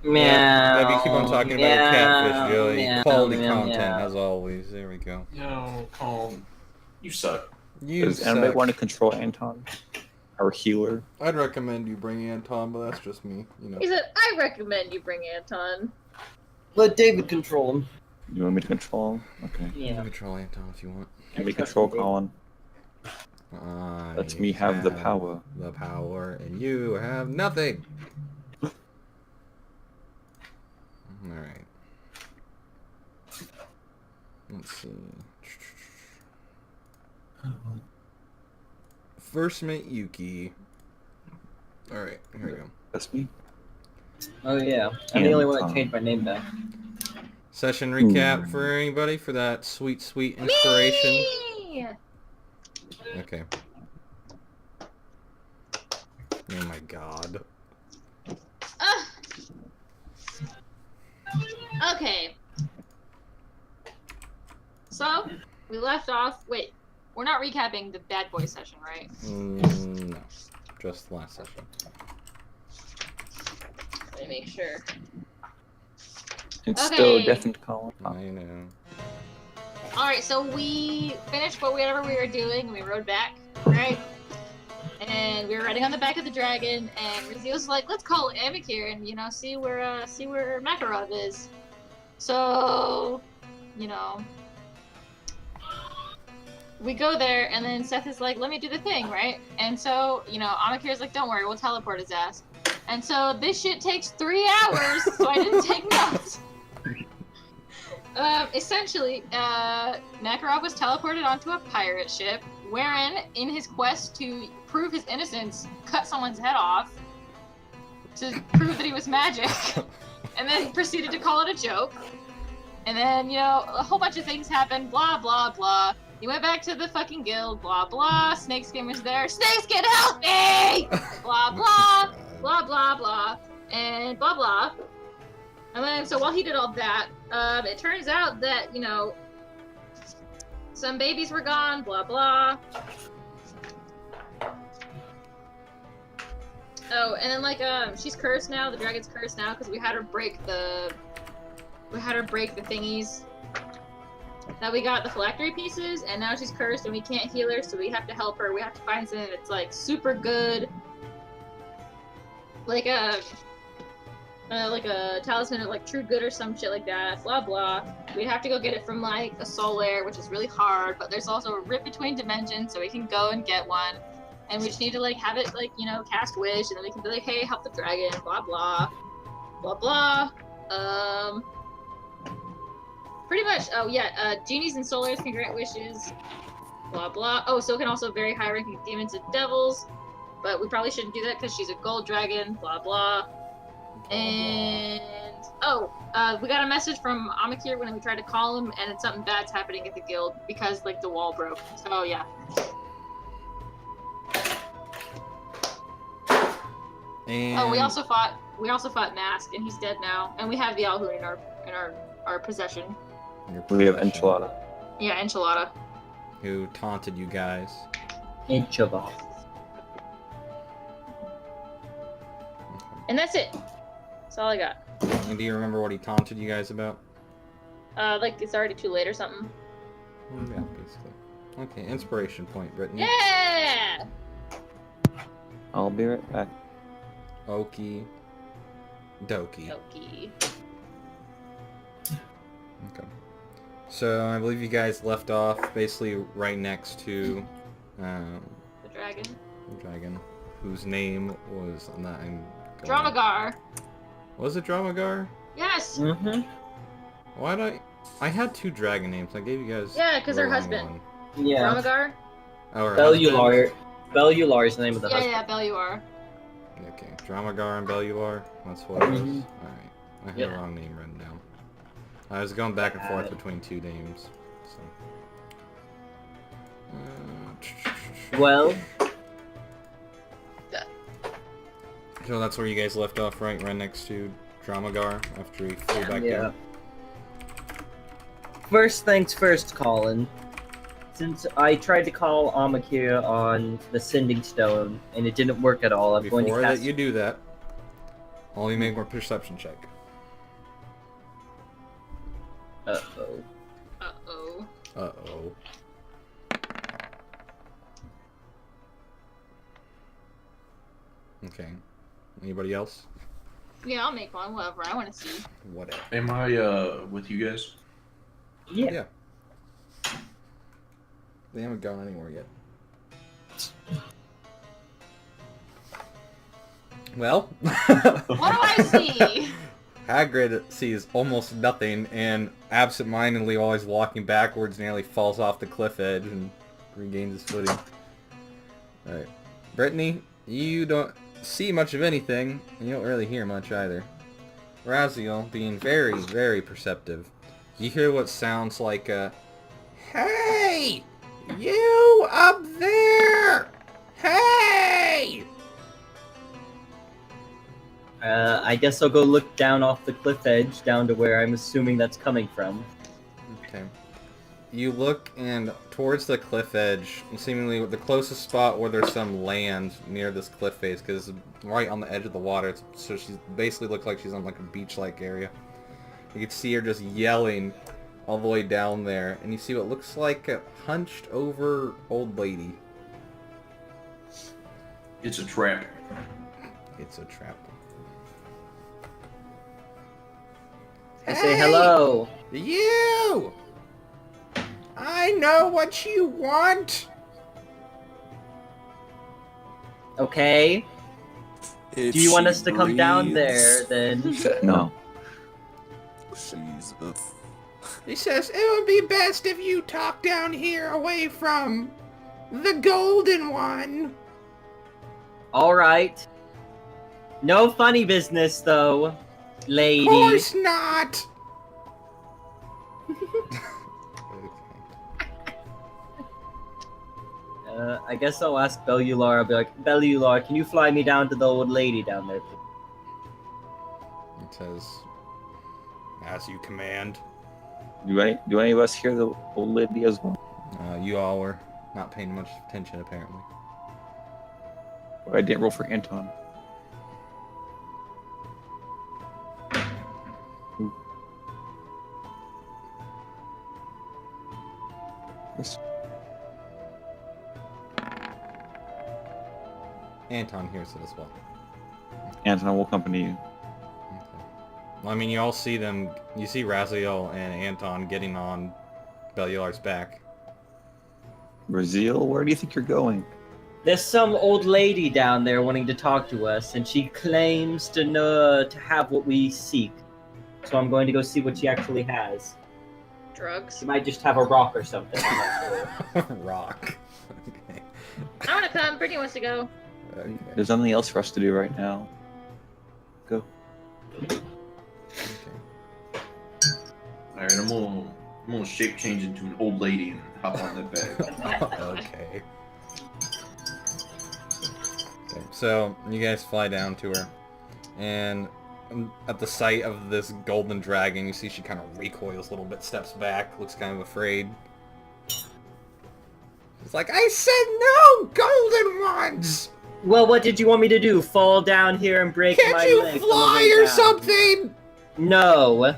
Meow. Maybe keep on talking about your catfish, Joey. Meow, Quality meow, content, meow. as always. There we go. No, calm. You suck. You Does anybody suck. want to control Anton? Our healer? I'd recommend you bring Anton, but that's just me, you know. He said, I recommend you bring Anton. Let David control him. You want me to control him? Okay. You Yeah. can control Anton if you want. Let me control Colin. Let me have the power. The power, and you have nothing. Alright. Let's see. First mate Yuki. Alright, here we go. That's me. Oh yeah. I'm the only one that changed my name back. Session recap for anybody for that sweet, sweet inspiration. Me! Okay. Oh my god. Okay. So, we left off. Wait, we're not recapping the bad boy session, right? No. Just last session. Let me make sure. It's Okay. still definite Colin. I know. Alright, so we finished whatever we were doing, and we rode back, right? And we were riding on the back of the dragon, and Rizzy was like, let's call Amikir and, see where Makarov is. So, we go there, and then Seth is like, let me do the thing, right? And so, Amikir's like, don't worry, we'll teleport his ass. And so this shit takes 3 hours, so I didn't take notes. Essentially, Makarov was teleported onto a pirate ship, wherein, in his quest to prove his innocence, cut someone's head off to prove that he was magic, and then proceeded to call it a joke. And then, a whole bunch of things happened, blah, blah, blah. He went back to the fucking guild, blah, blah. Snakeskin was there. Snakeskin, help me! Blah, blah, blah, blah, blah, and blah, blah. And then, so while he did all that, it turns out that, some babies were gone, blah, blah. Oh, and then, she's cursed now, the dragon's cursed now, because we had her break the thingies that we got the phylactery pieces, and now she's cursed and we can't heal her, so we have to help her. We have to find something that's, super good. Like a talisman of true good or some shit like that, blah blah. We have to go get it from a soul lair, which is really hard, but there's also a rip between dimensions, so we can go and get one. And we just need to have it cast wish, and then we can be like, hey, help the dragon, blah blah. Blah blah. Pretty much, oh yeah, genies and soul lairs can grant wishes. Blah blah. Oh, so can also very high ranking demons and devils. But we probably shouldn't do that because she's a gold dragon, blah blah. And we got a message from Amikir when we tried to call him, and something bad's happening at the guild because the wall broke. So yeah. And We also fought Mask, and he's dead now. And we have the Alhoon in our possession. We have Enchilada. Yeah, Enchilada. who taunted you guys. Enchilada. And that's it. That's all I got. And do you remember what he taunted you guys about? It's already too late or something. Yeah, basically. Okay, inspiration point, Brittany. Yeah! I'll be right back. Okie dokie. Okie. Okay. So I believe you guys left off basically right next to The dragon. the dragon, whose name was Dramagar. Was it Dramagar? Yes! Mm-hmm. Why did I had two dragon names. I gave you guys. Yeah, 'cause the her wrong husband. one. Yeah. Dramagar? Oh, her husband? Bellular. Bellular is the name of the Yeah, husband. yeah, Belluar. Okay, Dramagar and Belluar. That's what it was. Mhm. All right, I had Yep. the wrong name written down. I was going back and forth between two names. So. Well, So that's where you guys left off, right? Right next to Dramagar after he flew back yeah. down. First things first, Colin. Since I tried to call Amakira on the Sending Stone and it didn't work at all, I'm going to Before cast... that you do that, Only make more perception check. Uh-oh. Uh-oh. Uh-oh. Okay. Anybody else? Yeah, I'll make one, whatever I want to see. Whatever. Am I with you guys? Yeah. Yeah. They haven't gone anywhere yet. Well, What do I see? Hagrid sees almost nothing and absentmindedly, while he's walking backwards, nearly falls off the cliff edge and regains his footing. Alright. Brittany, you don't see much of anything, and you don't really hear much either. Raziel, being very, very perceptive, you hear what sounds like a, "Hey! You up there! Hey!" I guess I'll go look down off the cliff edge, down to where I'm assuming that's coming from. Okay. You look and towards the cliff edge, seemingly the closest spot where there's some land near this cliff face, because it's right on the edge of the water, so she basically looks like she's on like a beach-like area. You can see her just yelling all the way down there, and you see what looks like a hunched over old lady. It's a trap. It's a trap. I say hello. You! I know what you want! Okay. If Do you want she us to come down there, breathes, then? No. She's He says, it would be best if you talk down here away from the golden one. Alright. No funny business, though, lady. Of course not! I guess I'll ask Bellular. I'll be like, Bellular, can you fly me down to the old lady down there, please? It says, as you command. Do any of us hear the old lady as well? You all were not paying much attention, apparently. I didn't roll for Anton. Ooh. Yes. Anton hears it as well. Anton will accompany you. Okay. Well, I mean, you all see them. You see Raziel and Anton getting on Bellular's back. Raziel, where do you think you're going? There's some old lady down there wanting to talk to us, and she claims to know to have what we seek. So I'm going to go see what she actually has. Drugs. She might just have a rock or something. I'm not sure. Rock. Okay. I want to come. Brittany wants to go. Okay. There's nothing else for us to do right now. Go. Okay. Alright, I'm gonna shape change into an old lady and hop on that bag. Okay. Okay, so you guys fly down to her, and at the sight of this golden dragon, you see she kind of recoils a little bit, steps back, looks kind of afraid. It's like, I said no golden ones! Well, what did you want me to do? Fall down here and break Can't my you leg on the fly way or down? something? No.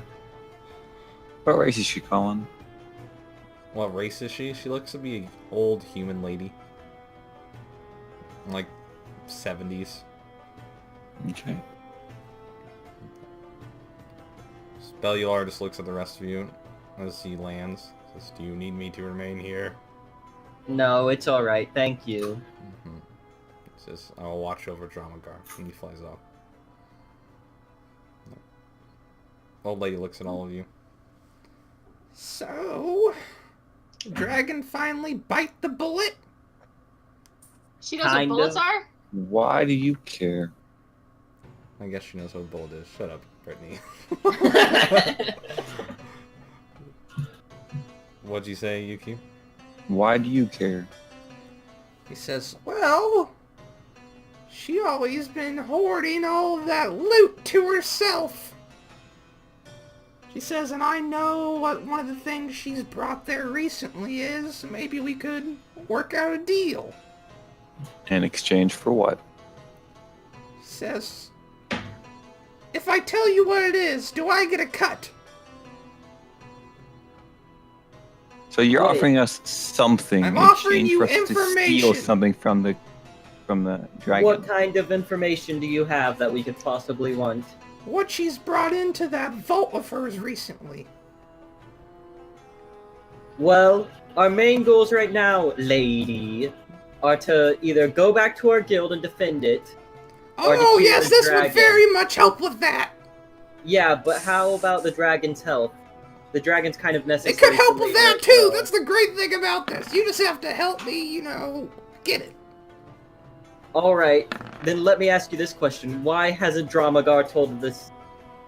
What race is she calling? What race is she? She looks to be an old human lady. Like 70s. Okay. Bellular just looks at the rest of you as he lands. Says, do you need me to remain here? No, it's alright. Thank you. Mm-hmm. He says, I will watch over Dramagar. And he flies off. Old lady looks at all of you. So, dragon finally bite the bullet? She knows Kind what bullets of. are? Why do you care? I guess she knows what a bullet is. Shut up, Brittany. What'd you say, Yuki? Why do you care? He says, well, she always been hoarding all that loot to herself. She says, and I know what one of the things she's brought there recently is. Maybe we could work out a deal. In exchange for what? Says, if I tell you what it is, do I get a cut? So you're Wait. offering us something I'm in offering exchange you for us to steal information. something from the dragon. What kind of information do you have that we could possibly want? What she's brought into that vault of hers recently. Well, our main goals right now, lady, are to either go back to our guild and defend it. Or Oh, defeat yes, the this would dragon. very much help with that. Yeah, but how about the dragon's health? The dragon's kind of necessary. It could help for with later that, as too. well. That's the great thing about this. You just have to help me, get it. Alright, then let me ask you this question. Why hasn't Dramagar told this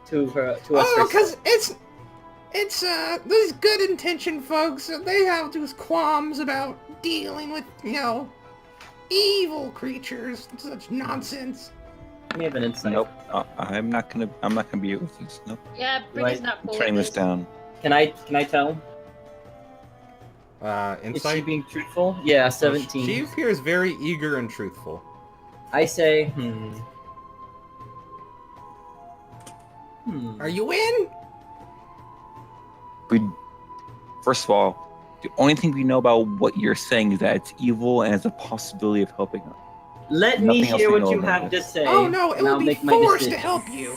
to us Oh, herself? because it's these good intention folks, they have these qualms about dealing with, evil creatures and such nonsense. Give me an insight. Nope. I'm not gonna be with this. Nope. Yeah, Brittany's Right. not I'm cool turning with this down. Can I tell? Is she Insight? being truthful? Yeah, 17. She appears very eager and truthful. I say, Are you in? First of all, the only thing we know about what you're saying is that it's evil and has a possibility of helping us. Let me Nothing else hear we what know you about have to this. say. Oh no, it and will I'll be make my forced to decision. help you.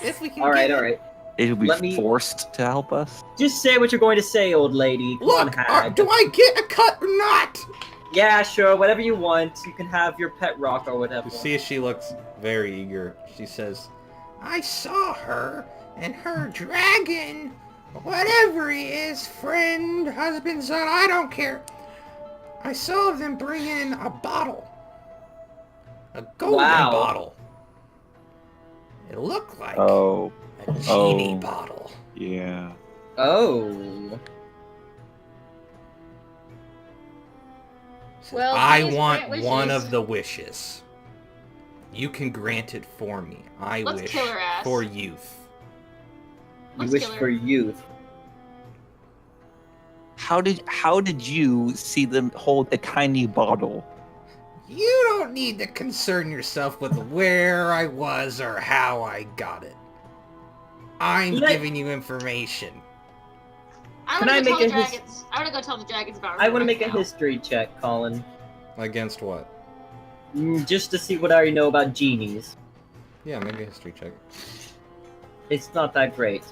If we can Alright, get it. alright. It will be Let me- forced to help us. Just say what you're going to say, old lady. Come on, Look, hag. do I get a cut or not? Yeah, sure, whatever you want. You can have your pet rock or whatever. You see, she looks very eager. She says, I saw her and her dragon. Whatever he is, friend, husband, son, I don't care. I saw them bring in a bottle. A golden Wow. bottle. It looked like Oh, a genie Oh. bottle. yeah. Oh. Well, I please want grant one wishes. of the wishes. You can grant it for me. I Let's wish kill her ass. for youth. You Let's wish kill her. for youth. How did you see them hold a tiny bottle? You don't need to concern yourself with where I was or how I got it. I'm Let- giving you information. I Can want I to go make tell the a his- dragons. I want to go tell the dragons about her. I want to right make a now. history check, Colin. Against what? Just to see what I already know about genies. Yeah, make a history check. It's not that great.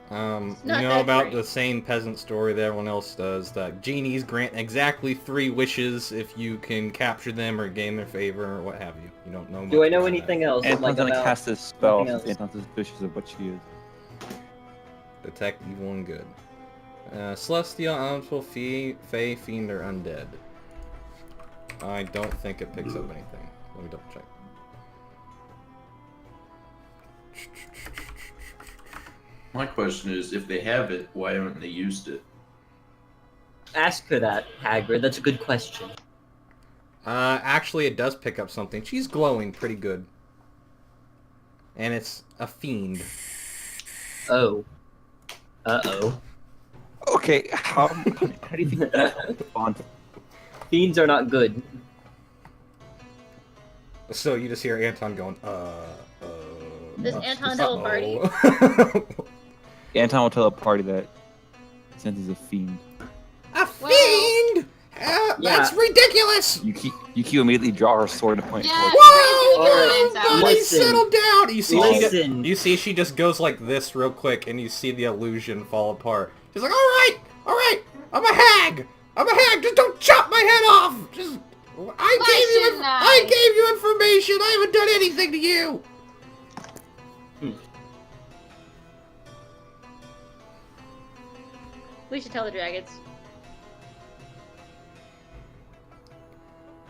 You not know that about great. the same peasant story that everyone else does, that genies grant exactly 3 wishes if you can capture them or gain their favor or what have you. You don't know Do I much know about anything that. else? Anton's like gonna about... cast this spell nothing since else. Anton's suspicious of what she is. Detect evil and good. Celestial, elemental, fey, fiend, or undead. I don't think it picks up anything. Let me double check. My question is, if they have it, why haven't they used it? Ask her that, Hagrid. That's a good question. Actually, it does pick up something. She's glowing pretty good. And it's a fiend. Oh. Uh-oh. Okay, how do you think that's on? Fiends are not good. So you just hear Anton going, Does Anton tell a party? Anton will tell a party that since he's a fiend. A Well- fiend? Yeah. That's ridiculous! Yuki immediately draw her sword and point Yeah. towards Whoa! Everybody's Whoa! out. Everybody Listen. settle down! You see, Listen. you see, she just goes like this real quick, and you see the illusion fall apart. She's like, alright! I'm a hag! Just don't chop my head off! Just... shouldn't I? I gave you information! I haven't done anything to you! We should tell the dragons.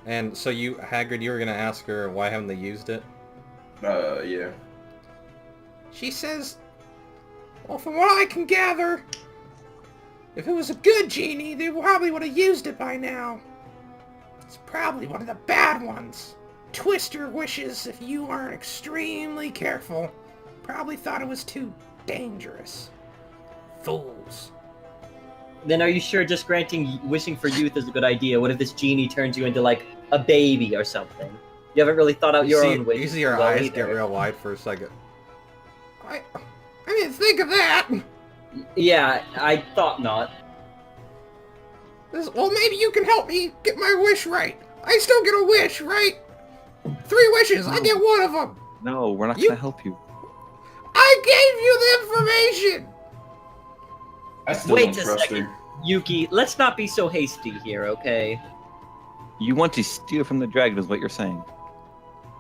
And so you, Hagrid, you were gonna ask her why haven't they used it? Yeah. She says, well, from what I can gather, if it was a good genie, they probably would have used it by now. It's probably one of the bad ones. Twist your wishes if you aren't extremely careful. Probably thought it was too dangerous. Fools. Then are you sure just wishing for youth is a good idea? What if this genie turns you into, like, a baby or something? You haven't really thought out your own wish. You see her well eyes either. get real wide for a second. I didn't think of that. Yeah, I thought not. Well, maybe you can help me get my wish right. I still get a wish, right? 3 wishes. I get 1 of them. No, we're not gonna help you. I gave you the information. I still Wait don't a trust second. her. Yuki, let's not be so hasty here, okay? You want to steal from the dragon, is what you're saying.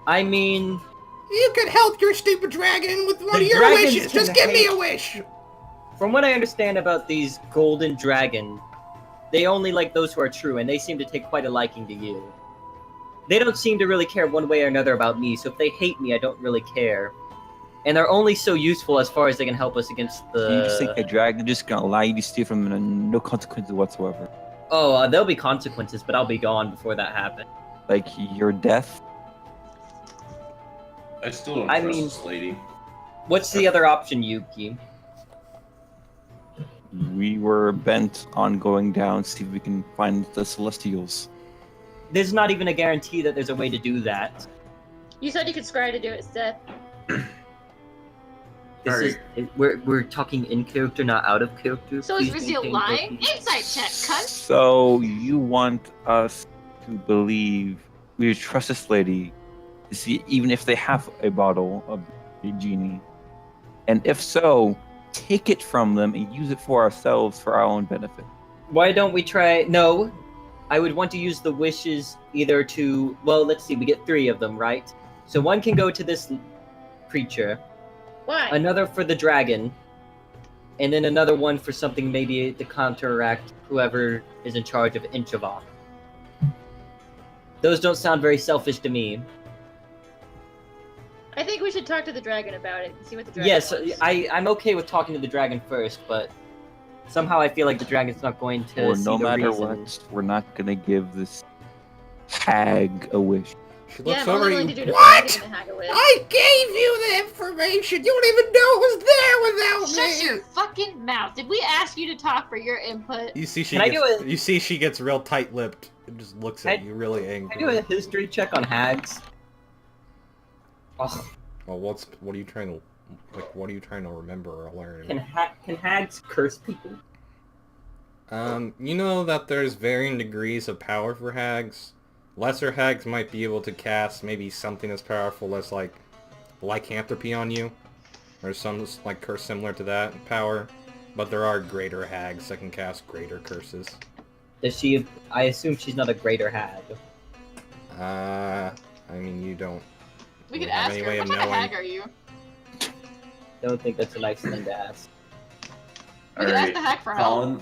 I mean, You can help your stupid dragon with one The of your dragons wishes. can Just give me hate- a wish. from what I understand about these golden dragons, they only like those who are true, and they seem to take quite a liking to you. They don't seem to really care one way or another about me, so if they hate me, I don't really care. And they're only so useful as far as they can help us against the... You just think a dragon just gonna allow you to steal from them and no consequences whatsoever. Oh, there'll be consequences, but I'll be gone before that happens. Like your death. I still don't I trust mean- this lady. What's the other option, Yuki? We were bent on going down, see if we can find the Celestials. There's not even a guarantee that there's a way to do that. You said you could scry to do it, Seth. We're talking in character, not out of character. So is Please Rizio maintain lying? focus. Insight check, cunt! So you want us to believe we would trust this lady to see even if they have a bottle of a genie, and if so, take it from them and use it for ourselves for our own benefit. Why don't we try? No, I would want to use the wishes either to. Well, let's see. We get 3 of them, right? So one can go to this creature, Why? another for the dragon, and then another one for something maybe to counteract whoever is in charge of Inchavon. Those don't sound very selfish to me. I think we should talk to the dragon about it and see what the dragon Yes, wants. I'm okay with talking to the dragon first, but somehow I feel like the dragon's not going to Or see no the matter reason. what, we're not gonna give this hag a wish. She Yeah, looks I'm over only at willing you. to do it What? if I'm gonna hag away. I gave you the information. You don't even know it was there without Shut me. your fucking mouth. Did we ask you to talk for your input? You see, Can I do it? You see, she gets real tight-lipped and just looks at Can- you really Can I angry. do a history check on hags? Oh, Well, what are you trying to What are you trying to remember or learn? can hags curse people? You know that there's varying degrees of power for hags. Lesser hags might be able to cast maybe something as powerful as like lycanthropy on you, or some like curse similar to that power. But there are greater hags that can cast greater curses. Does she? I assume she's not a greater hag. I mean, you don't. We could Have ask any her. way What of type of hag knowing? are you? Don't think that's a nice thing to ask. We could ask the hag for help.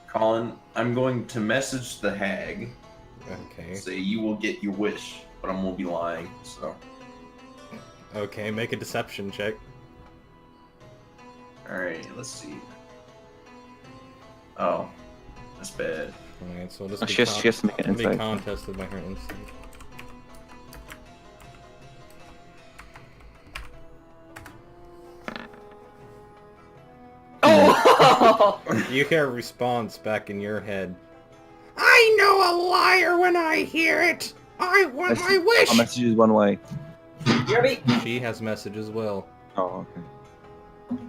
Colin, I'm going to message the hag. Okay. Say you will get your wish, but I won't be lying. So, Okay, make a deception check. all right, let's see. Oh, that's bad. Alright, so this She has to make an be insight. contested by her instinct. Oh! You hear a response back in your head. I know a liar when I hear it. I want my A wish. message is one way. Yerby! She has message as well. Oh, okay.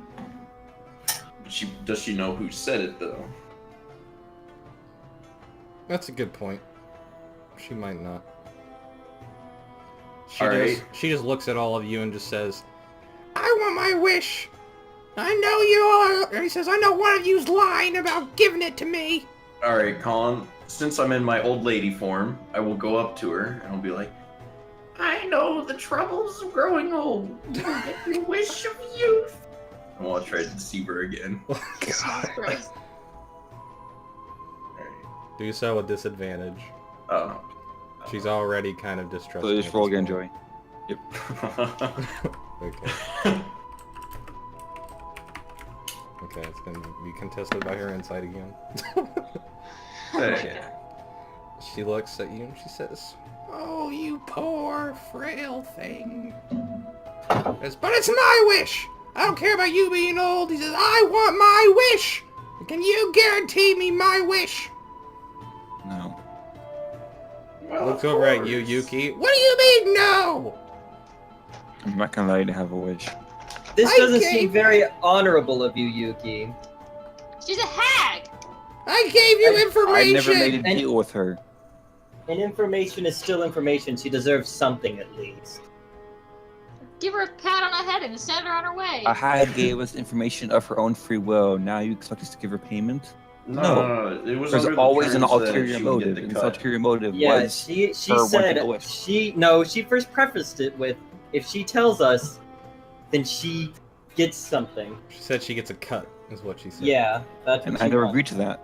Does she know who said it though? That's a good point. She might not. Alright. She just looks at all of you and just says, I want my wish. I know you are. He says, I know one of you's lying about giving it to me. All right, Colin. Since I'm in my old lady form, I will go up to her and I'll be like, I know the troubles of growing old. You will get your wish of youth. And I'll try to deceive her again. Jesus Christ. All do so with disadvantage. right. She's already kind of distrustful. So just roll again, Joey. Okay. Okay, it's gonna be contested by her insight again. Hey. She looks at you and she says, Oh, you poor, frail thing. But it's my wish. I don't care about you being old. He says, I want my wish. Can you guarantee me my wish? No. Well, looks of over at you, course. Yuki. What do you mean, no? I'm not gonna allow you to have a wish. This I doesn't gave- seem very honorable of you, Yuki. She's a hag! I gave you I information. I never made a And- deal with her. And information is still information. She deserves something at least. Give her a pat on the head and send her on her way. A hag gave us information of her own free will. Now you expect us to give her payment? No. It was There's under the always an terms that ulterior she would get motive. the And this cut. ulterior motive Yeah, was she her wanting said a wish. she first prefaced it with, if she tells us, then she gets something. She said she gets a cut, is what she said. Yeah, that's what and she I never wants. agreed to that.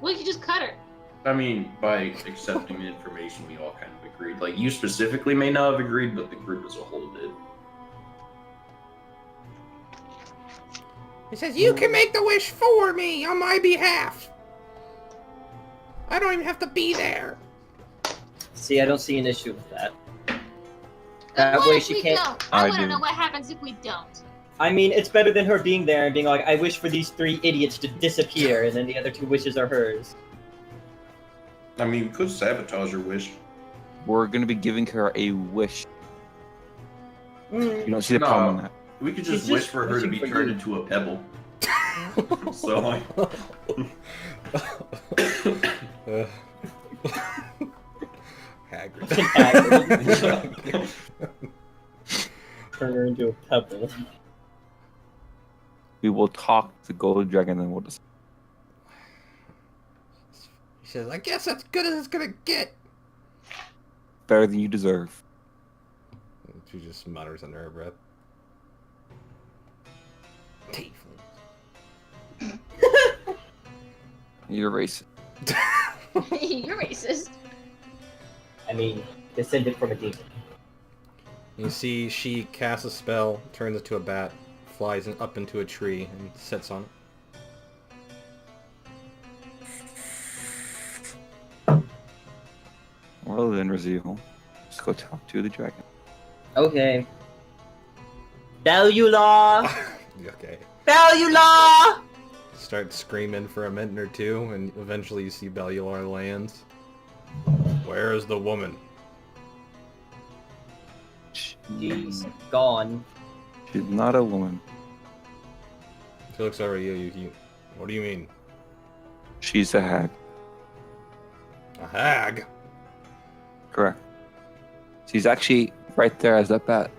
Well, you just cut her. I mean, by accepting the information, we all kind of agreed. Like, you specifically may not have agreed, but the group as a whole did. He says, you can make the wish for me on my behalf. I don't even have to be there. See, I don't see an issue with that. Then That what way if she we can't- don't? I I want to do. know what happens if we don't. I mean, it's better than her being there and being like, I wish for these 3 idiots to disappear, and then the other 2 wishes are hers. I mean, we could sabotage her wish. We're going to be giving her a wish. You don't see the No. problem in that. We could She's just wish just for her to wishing be for turned you. into a pebble. So, like, Hagrid. Hagrid. Turn her into a pebble. We will talk to Gold Dragon and we'll just... He says, I guess that's good as it's gonna get. Better than you deserve. She just mutters under her breath. You're racist. You're racist. I mean, descended from a demon. You see she casts a spell, turns into a bat, flies up into a tree, and sits on it. Well then, Raziel, let's go talk to the dragon. Okay. Bellula! Okay. Bellula! Start screaming for a minute or two, and eventually you see Bellular lands. Where is the woman? She's gone. She's not a woman. She looks over at you. What do you mean? She's a hag. A hag? Correct. She's actually right there as that bat.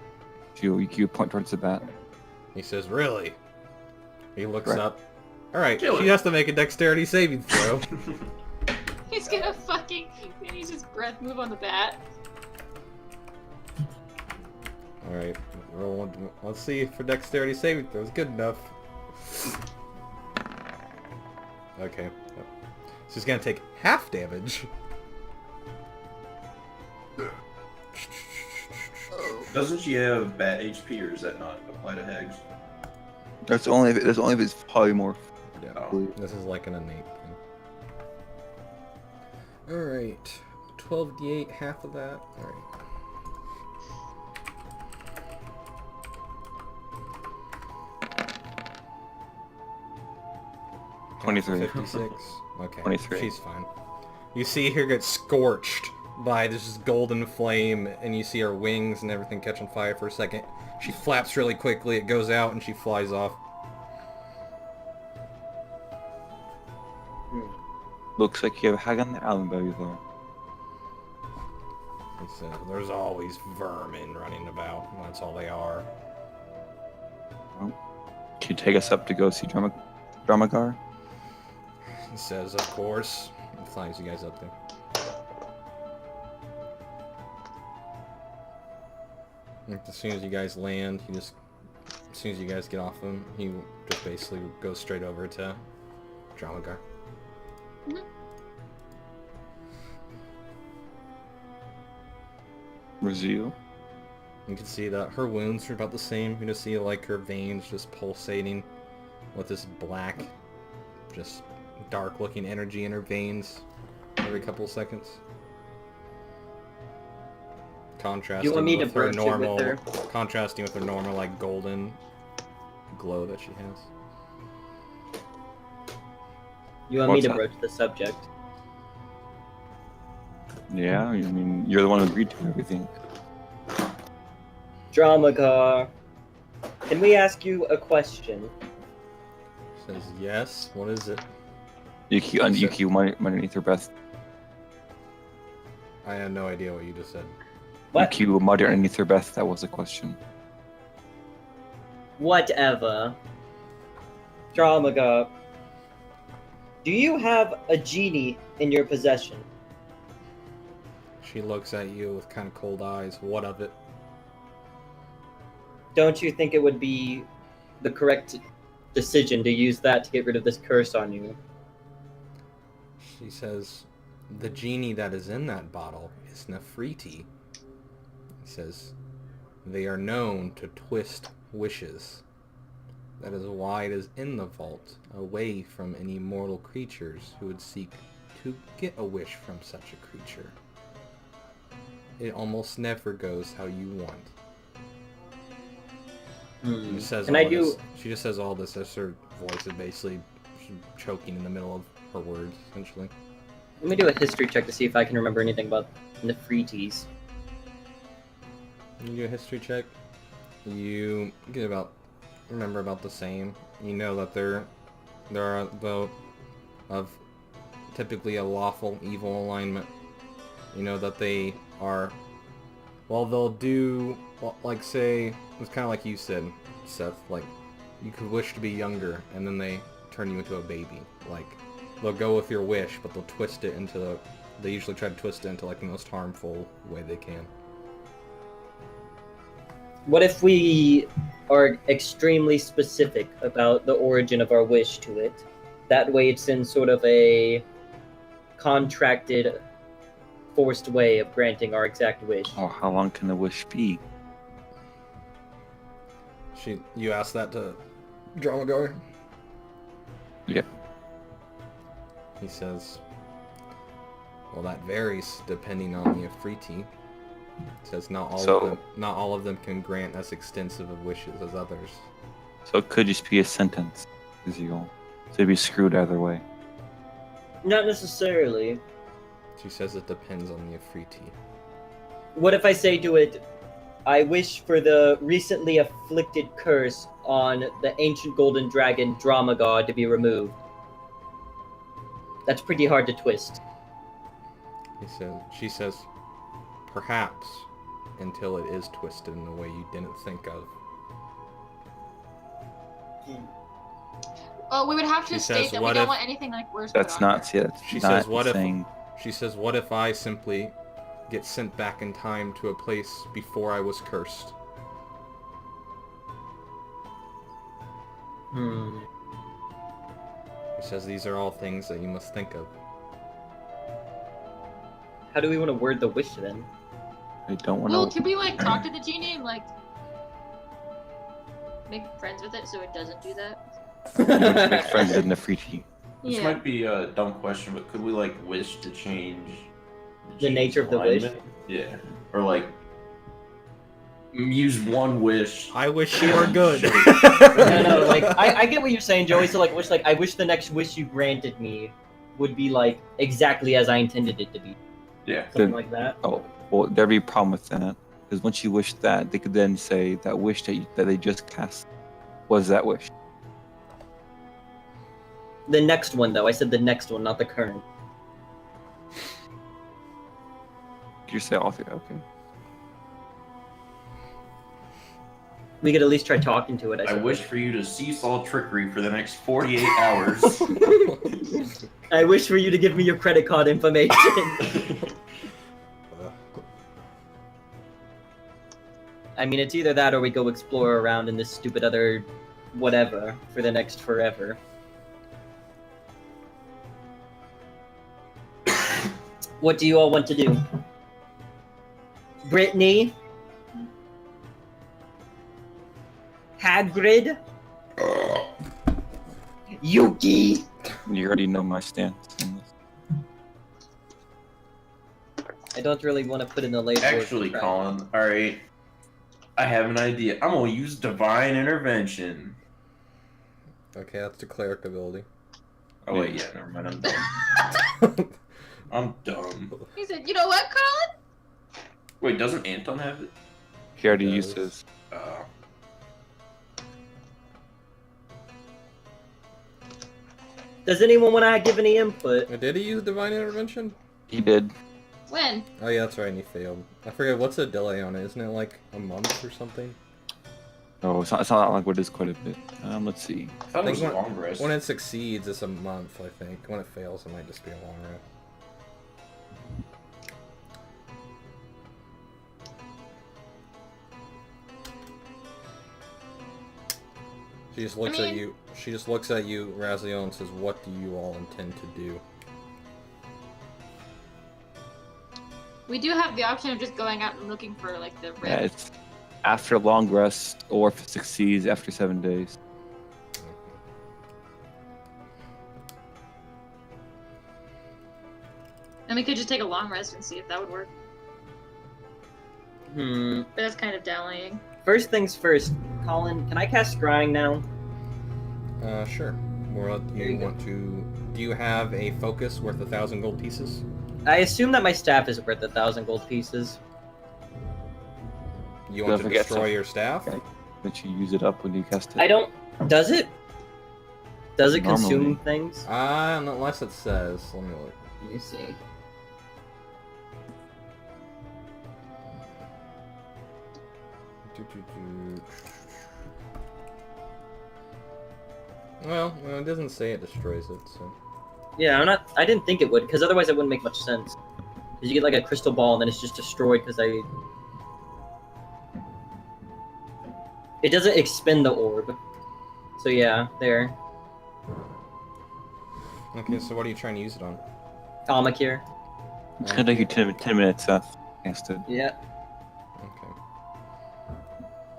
You point towards the bat. He says, really? He looks Right. up. Alright, Kill she it. has to make a dexterity saving throw. He's gonna fucking use his breath move on the bat. Alright, roll one. Let's see if for dexterity saving throw is good enough. Okay. She's gonna take half damage. doesn't she have bad HP, or does that not apply to hags? That's only if it's polymorph. Yeah, Oh. this is like an innate thing. Alright. 12d8, half of that. Alright. Half of 23. 56. Okay. 23. She's fine. You see her get scorched by this golden flame, and you see her wings and everything catch on fire for a second. She flaps really quickly, it goes out, and she flies off. Looks like you have a hag on the island, Bellular. He says, there's always vermin running about, and that's all they are. Can you take us up to go see Dramagar? He says, of course. He flies you guys up there. And as soon as you guys land, as soon as you guys get off him, he just basically goes straight over to Dramagar. Raziel? You can see that her wounds are about the same. You just see like her veins just pulsating with this black, just dark looking energy in her veins every couple of seconds. Contrasting want me to with her broach it with normal, her? contrasting with her normal like golden glow that she has. You want me What's to that? broach the subject? Yeah, I mean, you're the one who agreed to everything. Dramagar. Can we ask you a question? Says yes. What is it? Yuki underneath her breath. I had no idea what you just said. What? Yuki muttered underneath her breath. That was a question. Whatever. Dramaga. Do you have a genie in your possession? She looks at you with kind of cold eyes. What of it? Don't you think it would be the correct decision to use that to get rid of this curse on you? She says, the genie that is in that bottle is Nefriti. He says, they are known to twist wishes. That is why it is in the vault, away from any mortal creatures who would seek to get a wish from such a creature. It almost never goes how you want. She just says And all I do. this. She just says all this as her voice is basically choking in the middle of her words, essentially. Let me do a history check to see if I can remember anything about Nefrites. You do a history check. You get remember about the same. You know that there are though of typically a lawful evil alignment. You know that they are. Well, they'll do like say it's kind of like you said, Seth. Like you could wish to be younger, and then they turn you into a baby. Like they'll go with your wish, but they'll twist it into they usually try to twist it into like the most harmful way they can. What if we are extremely specific about the origin of our wish to it? That way it's in sort of a contracted, forced way of granting our exact wish. Oh, how long can the wish be? You asked that to Dramagar? Yeah. He says, well, that varies depending on the Afriti. He says not all of them can grant as extensive of wishes as others. So it could just be a sentence, Ezekiel. So you'd be screwed either way. Not necessarily. She says it depends on the Afriti. What if I say to it, I wish for the recently afflicted curse on the ancient golden dragon Drama God to be removed? That's pretty hard to twist. She says, perhaps, until it is twisted in a way you didn't think of. Oh, we would have to She state says, that we what don't if- want anything like worse. That's put on not. her. Yeah, that's She not says, what saying. She says, what if I simply get sent back in time to a place before I was cursed? He says these are all things that you must think of. How do we want to word the wish then? I don't want Well, to. could we like talk to the genie and like make friends with it so it doesn't do that? Make friends with Nefriti. This Yeah. might be a dumb question, but could we like wish to change The nature of the wish? alignment? Yeah, or like use one wish. I wish you were good. No, like I get what you're saying, Joey. So like I wish the next wish you granted me would be like exactly as I intended it to be. Yeah. Something like that. Oh, well, there'd be a problem with that. Because once you wish that, they could then say that wish that they just cast was that wish. The next one, though. I said the next one, not the current. You say all three. Okay. We could at least try talking to it. I suppose. wish for you to seesaw trickery for the next 48 hours. I wish for you to give me your credit card information. I mean, it's either that or we go explore around in this stupid other whatever for the next forever. What do you all want to do? Brittany? Hagrid? Yuki? You already know my stance on this. I don't really want to put in the label. Actually, Colin, alright. I have an idea. I'm gonna use divine intervention. Okay, that's the cleric ability. Oh wait, yeah, never mind. I'm dumb. I'm dumb. He said, "You know what, Colin? Wait, doesn't Anton have it? He already Does. used his. Does anyone want to give any input? Did he use Divine Intervention? He did. When? Oh yeah, that's right, and he failed. I forget, what's the delay on it? Isn't it like a month or something? Oh, it's not like what is quite a bit. Let's see. I thought it was When- a long rest. When it succeeds, it's a month, I think. When it fails, it might just be a long rest. She just looks at you. She just looks at you, Raziel, and says, "What do you all intend to do?" We do have the option of just going out and looking for like the Yeah, rip. it's after a long rest, or if it succeeds after 7 days. And we could just take a long rest and see if that would work. Hmm. But that's kind of dallying. First things first, Colin, can I cast Scrying now? Sure. Or do There you you go. want to? Do you have a focus worth 1,000 gold pieces? I assume that my staff is worth 1,000 gold pieces. You want Don't to forget destroy to- your staff? Okay. But you use it up when you cast it. I don't... Does it? Does it Normally. consume things? Unless it says. Let me look. Let me see. Well, it doesn't say it destroys it, so. Yeah, I didn't think it would, because otherwise it wouldn't make much sense. Because you get like a crystal ball and then it's just destroyed because It doesn't expend the orb. So yeah, there. Okay, so what are you trying to use it on? Almakir. It's gonna take you 10 minutes, Seth. Cast it. Yeah. Okay.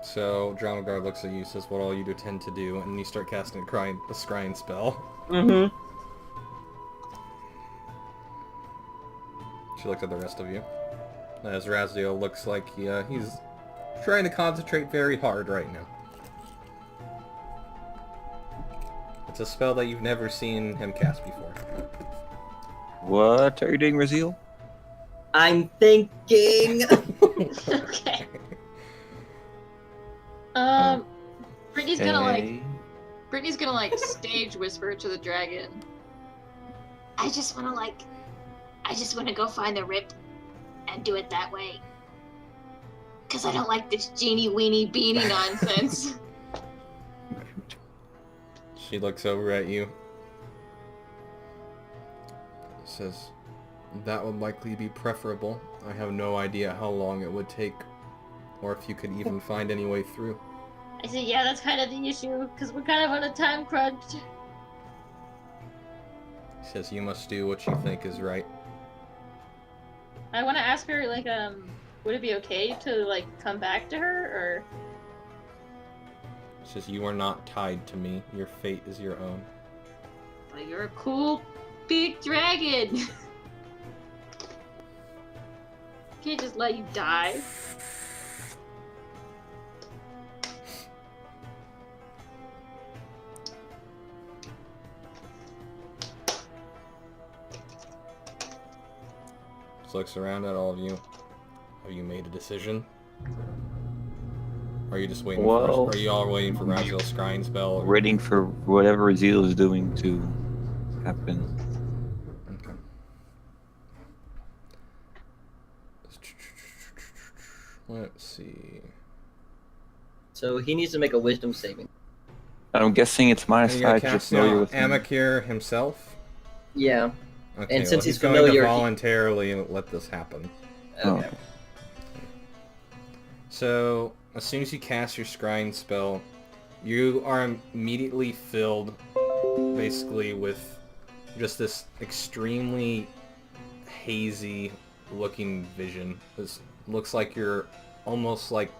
So, Drownguard looks at you, says what all you intend to do, and you start casting a scrying spell. Mm-hmm. She looks at the rest of you. As Raziel looks like he's trying to concentrate very hard right now. It's a spell that you've never seen him cast before. What are you doing, Raziel? I'm thinking. Okay. Brittany's gonna like stage whisper to the dragon. I just wanna go find the rip and do it that way. Cause I don't like this genie weenie beanie nonsense. She looks over at you. Says, that would likely be preferable. I have no idea how long it would take, or if you could even find any way through. I said, yeah, that's kind of the issue, because we're kind of on a time crunch. Says, you must do what you think is right. I want to ask her, like, would it be okay to, like, come back to her, or... Says, you are not tied to me. Your fate is your own. But you're a cool, big dragon. Can't just let you die. Just looks around at all of you. Have you made a decision? Or are you just waiting Well, are you all waiting for Raziel's scrying spell? Or... Waiting for whatever Raziel is doing to happen. Okay. Let's see. So he needs to make a wisdom saving. I'm guessing it's my Are you gonna side. You're cast familiar with him. Amakir himself? Yeah. Okay, And since he's he's going familiar, to he- voluntarily let this happen. Okay. So, as soon as you cast your scrying spell, you are immediately filled, basically, with just this extremely hazy looking vision. This looks like you're almost like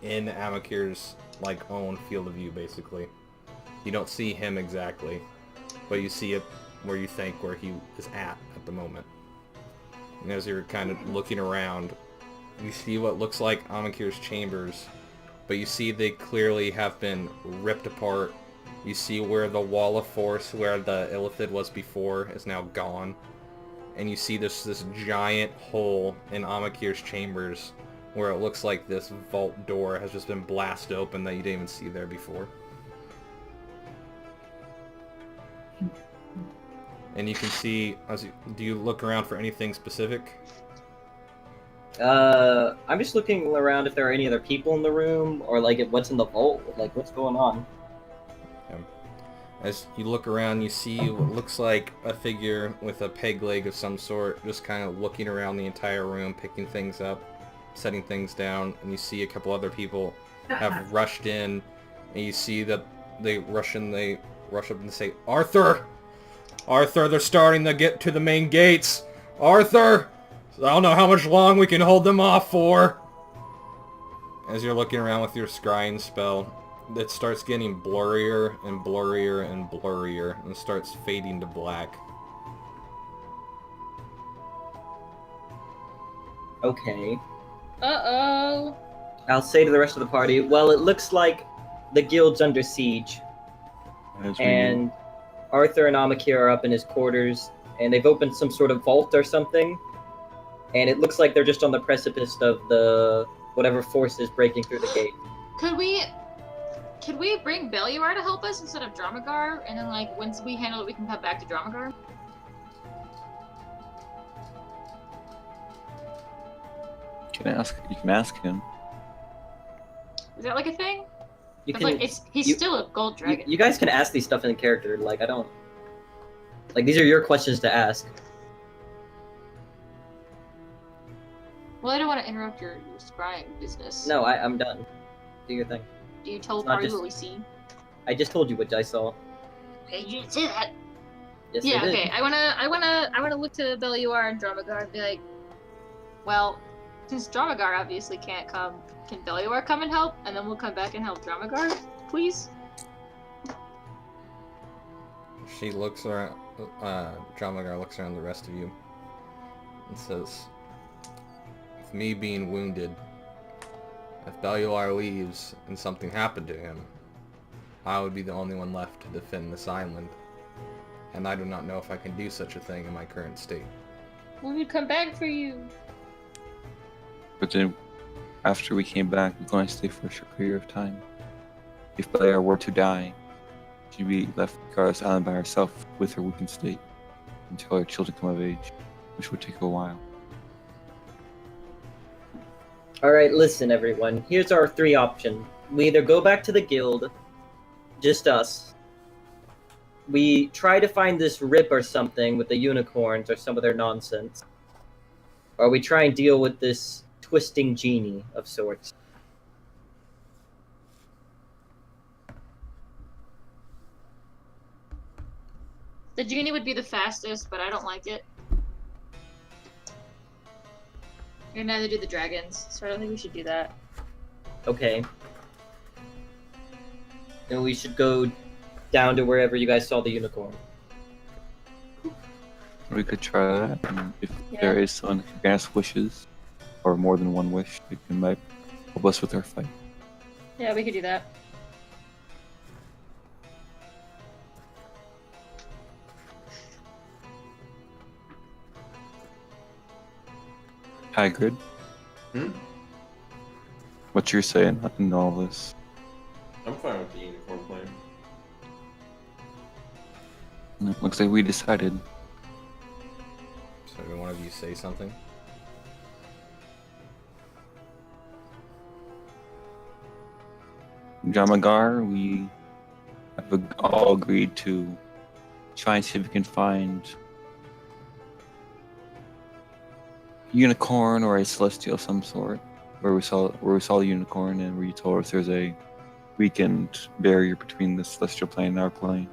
in Amakir's like own field of view, basically. You don't see him exactly, but you see it where you think where he is at the moment. And as you're kind of looking around, you see what looks like Amakir's chambers, but you see they clearly have been ripped apart. You see where the wall of force, where the Illithid was before, is now gone. And you see this giant hole in Amakir's chambers, where it looks like this vault door has just been blasted open that you didn't even see there before. And you can see, do you look around for anything specific? I'm just looking around if there are any other people in the room, or like what's in the vault, like what's going on. As you look around, you see what looks like a figure with a peg leg of some sort, just kind of looking around the entire room, picking things up, setting things down, and you see a couple other people have rushed in, and you see that they rush up and say, Arthur! Arthur, they're starting to get to the main gates! Arthur! I don't know how much long we can hold them off for! As you're looking around with your scrying spell, it starts getting blurrier and blurrier and blurrier and starts fading to black. Okay. Uh-oh. I'll say to the rest of the party, well, it looks like the guild's under siege, and Arthur and Amakir are up in his quarters, and they've opened some sort of vault or something, and it looks like they're just on the precipice of the whatever force is breaking through the gate. Could we bring Beliar to help us instead of Dramagar, and then like once we handle it, we can come back to Dramagar? You can ask him. Is that like a thing? You But, can, like he's still a gold dragon. you guys can ask these stuff in character. Like I don't. Like these are your questions to ask. Well, I don't want to interrupt your scrying business. No, I'm done. Do your thing. Do you tell the not party just- what we see? I just told you what I saw. Okay, you didn't say that. Yes, Yeah, I did. okay. I wanna look to Beliar and Dramagar and be like, well, since Dramagar obviously can't come, can Beliar come and help? And then we'll come back and help Dramagar, please? She looks around, Dramagar looks around the rest of you and says, with me being wounded, if Beliar leaves and something happened to him, I would be the only one left to defend this island. And I do not know if I can do such a thing in my current state. We would come back for you. But then, after we came back, we're going to stay for a short period of time. If Beliar were to die, she'd be left to guard this island by herself with her weakened state until her children come of age, which would take a while. Alright, listen everyone. Here's our three options. We either go back to the guild, just us. We try to find this rip or something with the unicorns or some of their nonsense. Or we try and deal with this twisting genie of sorts. The genie would be the fastest, but I don't like it. And neither do the dragons, so I don't think we should do that. Okay. And we should go down to wherever you guys saw the unicorn. We could try that, and if Yeah. there is someone who grants wishes, or more than one wish, they can might help us with our fight. Yeah, we could do that. Hagrid, Hmm? what's your say in all this? I'm fine with the unicorn plan. And it looks like we decided. So do one of you say something? Dramagar, we have all agreed to try and see if we can find a unicorn or a celestial of some sort. Where we saw the unicorn, and where you told us there's a weakened barrier between the celestial plane and our plane.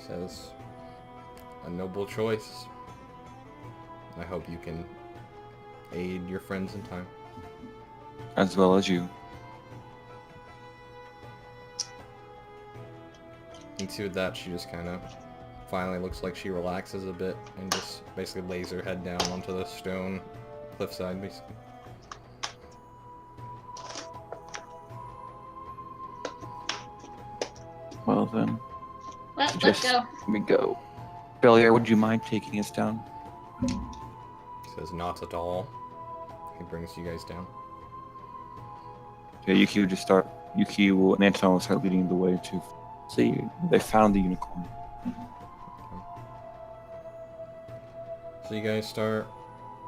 Says, a noble choice. I hope you can aid your friends in time. As well as you. And see with that, she just kind of finally looks like she relaxes a bit and just basically lays her head down onto the stone cliffside, basically. Well then, Let's suggest go. we go. Beliar, would you mind taking us down? Says not at all. He brings you guys down. Yeah, Yuki will and Anton will start leading the way to They found the unicorn. So you guys start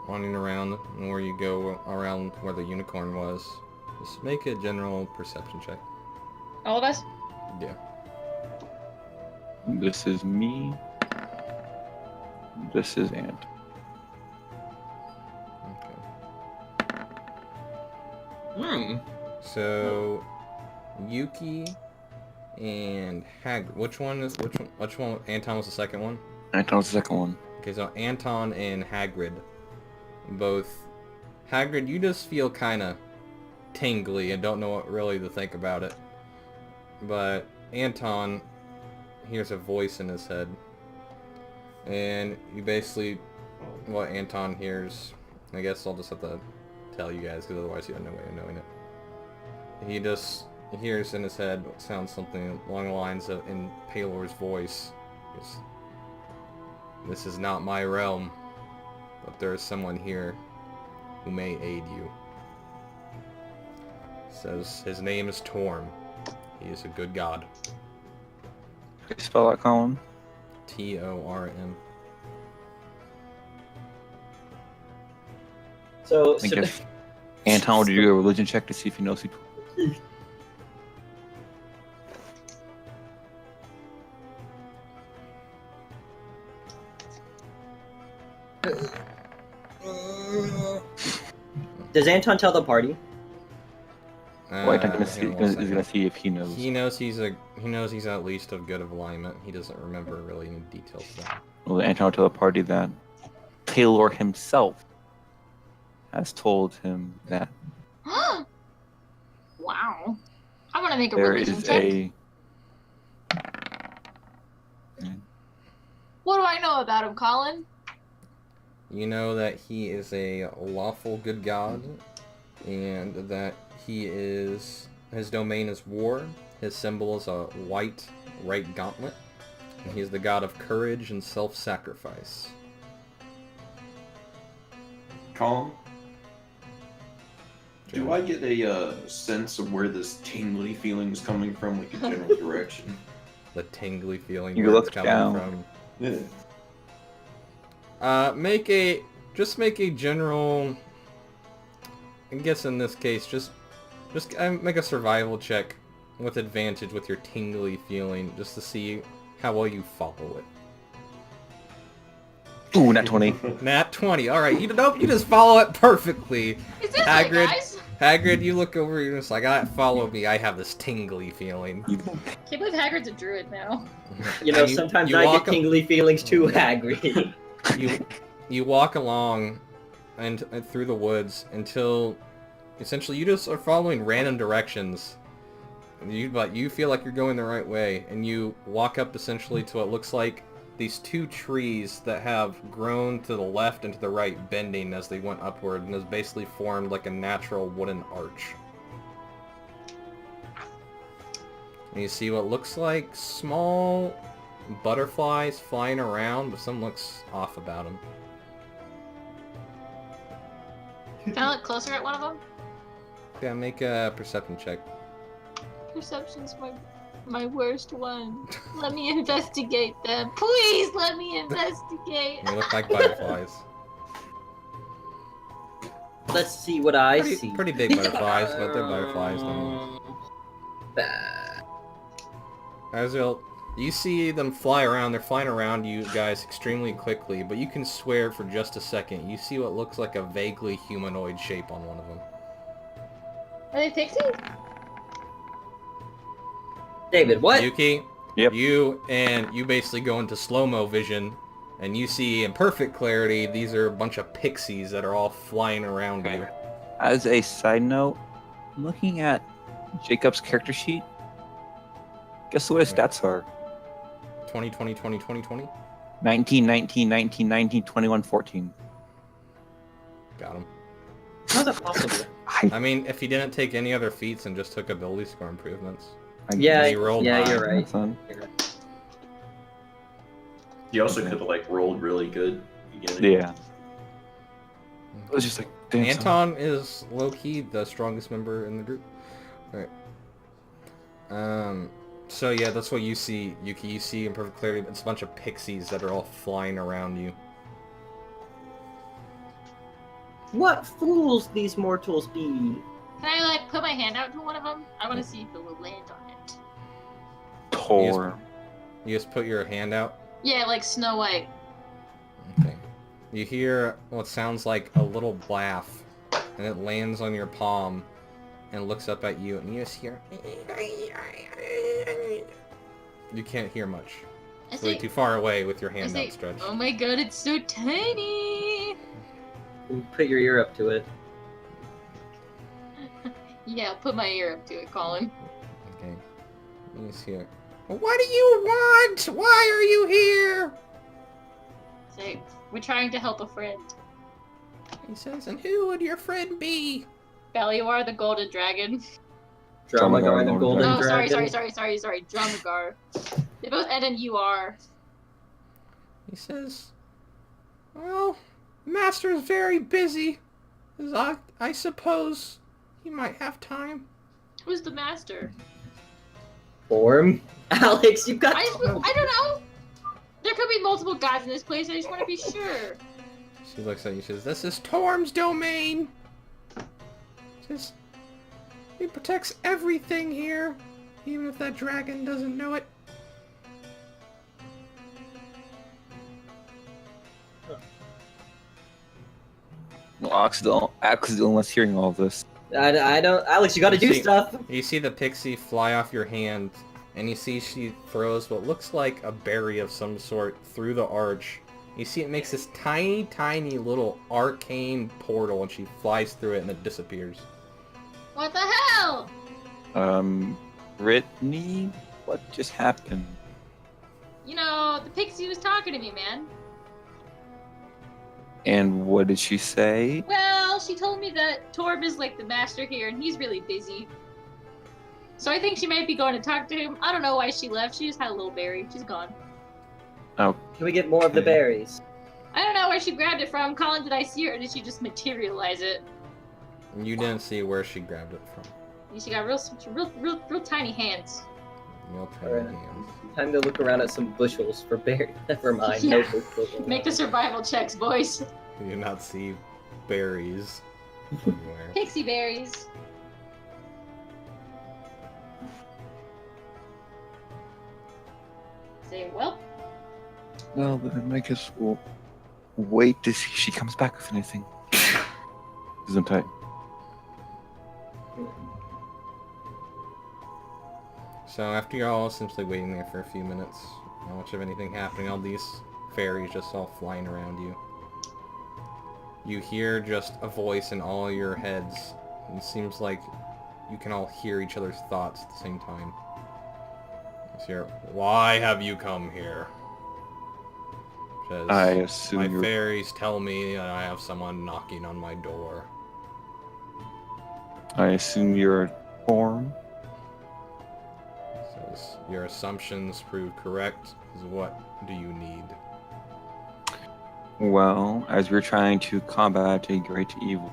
wandering around where you go around where the unicorn was. Just make a general perception check. All of us? Yeah. This is me. This is Ant. Okay. Hmm. So Yuki and Hagrid. Which one? Anton was the second one. Anton was the second one. Okay, so Anton and Hagrid, both. Hagrid, you just feel kind of tingly and don't know what really to think about it. But Anton hears a voice in his head, and you basically, what Anton hears, I guess I'll just have to tell you guys because otherwise you have no way of knowing it. He just hears in his head what sounds something along the lines of, in Palor's voice, "This is not my realm, but there is someone here who may aid you." Says his name is Torm. He is a good god. Can you spell that, Colin? Torm. So, I guess Anton, would you do a religion check to see if he knows who? does Anton tell the party? Wait, I'm gonna see. hang on one Is second. gonna see if he knows. He knows he's at least of good of alignment. He doesn't remember really any details of that. Well, Anton will tell the party that Palor himself has told him that Wow. I want to make a there religion is check. a. What do I know about him, Colin? You know that he is a lawful good god, and that his domain is war. His symbol is a white right gauntlet, and he is the god of courage and self-sacrifice. Colin? Do I get a sense of where this tingly feeling is coming from, like a general direction? The tingly feeling You where it's look coming down. from. Yeah. Make a general. I guess in this case, just make a survival check with advantage with your tingly feeling, just to see how well you follow it. Ooh, not 20. Nat 20. All right, you just follow it perfectly. Is this Hagrid. it, guys? Hagrid, you look over, you're just like, follow me. I have this tingly feeling. Can't believe Hagrid's a druid now. You know, And sometimes you I walk get tingly feelings too, Hagrid. you walk along and through the woods until essentially you just are following random directions. But you feel like you're going the right way, and you walk up essentially to what looks like these two trees that have grown to the left and to the right, bending as they went upward, and has basically formed like a natural wooden arch. And you see what looks like small butterflies flying around, but something looks off about them. Can I look closer at one of them? Yeah, make a perception check. Perception's my worst one. Let me investigate them. Please let me investigate. They look like butterflies. Let's see what I see. Pretty big butterflies, but they're butterflies. Azrael, you see them fly around. They're flying around you guys extremely quickly, but you can swear for just a second. You see what looks like a vaguely humanoid shape on one of them. Are they pixies? David, what? Yuki, Yep. you basically go into slow-mo vision, and you see in perfect clarity these are a bunch of pixies that are all flying around you. As a side note, looking at Jacob's character sheet, guess what his stats are? 20, 20, 20, 20, 20. 19, 19, 19, 19, 21, 14. Got him. How's that possible? I mean, if he didn't take any other feats and just took ability score improvements. Yeah, He rolled yeah, high. you're right. Son. You also could have like rolled really good. at the beginning. Yeah. It was just like, damn, son. Anton is low-key the strongest member in the group. Alright. So yeah, that's what you see, Yuki. You see in perfect clarity, it's a bunch of pixies that are all flying around you. What fools these mortals be! Can I like put my hand out to one of them? I want to see if it will land on it. Tor. You just put your hand out. Yeah, like Snow White. Okay. You hear what sounds like a little laugh, and it lands on your palm, and looks up at you, and you just hear. You can't hear much. I It's way say, too far away with your I hand say, outstretched. oh my god, it's so tiny! You put your ear up to it. Yeah, I'll put my ear up to it, Colin. Okay. You just hear. What do you want? Why are you here? Say, we're trying to help a friend. He says, and who would your friend be? Balior the Golden Dragon. Dramagar the Golden Golden Oh, Dragon. sorry. Dramagar. They both end in UR. He says, well, Master's very busy. I suppose he might have time. Who's the master? Form? Alex, you got. I don't know. There could be multiple gods in this place. I just want to be sure. She looks at you. She says, This is Torm's domain. Says, he protects everything here, even if that dragon doesn't know it. Well, Axel was hearing all this. I don't. Alex, you gotta do See- stuff. You see the pixie fly off your hand, and you see she throws what looks like a berry of some sort through the arch. You see it makes this tiny, tiny little arcane portal, and she flies through it, and it disappears. What the hell? Brittany, what just happened? You know, the pixie was talking to me, man. And what did she say? Well, she told me that Torb is like the master here, and he's really busy. So I think she might be going to talk to him. I don't know why she left. She just had a little berry. She's gone. Can we get more of the berries? I don't know where she grabbed it from. Colin, did I see her, or did she just materialize it? You didn't see where she grabbed it from. She got real tiny hands. Real tiny Alright. hands. Time to look around at some bushels for berries. Never mind. Yeah. No bushels. Make the survival checks, boys. You do not see berries anywhere. Pixie berries. Say, well, Well, then I guess we'll wait to see if she comes back with anything. Isn't I? So after you're all simply waiting there for a few minutes, not much of anything happening, all these fairies just all flying around you. You hear just a voice in all your heads, and it seems like you can all hear each other's thoughts at the same time. You hear, why have you come here? Says, I assume my you're... fairies tell me that I have someone knocking on my door. I assume you're Torm. Says, your assumptions prove correct. What do you need? Well, as we're trying to combat a great evil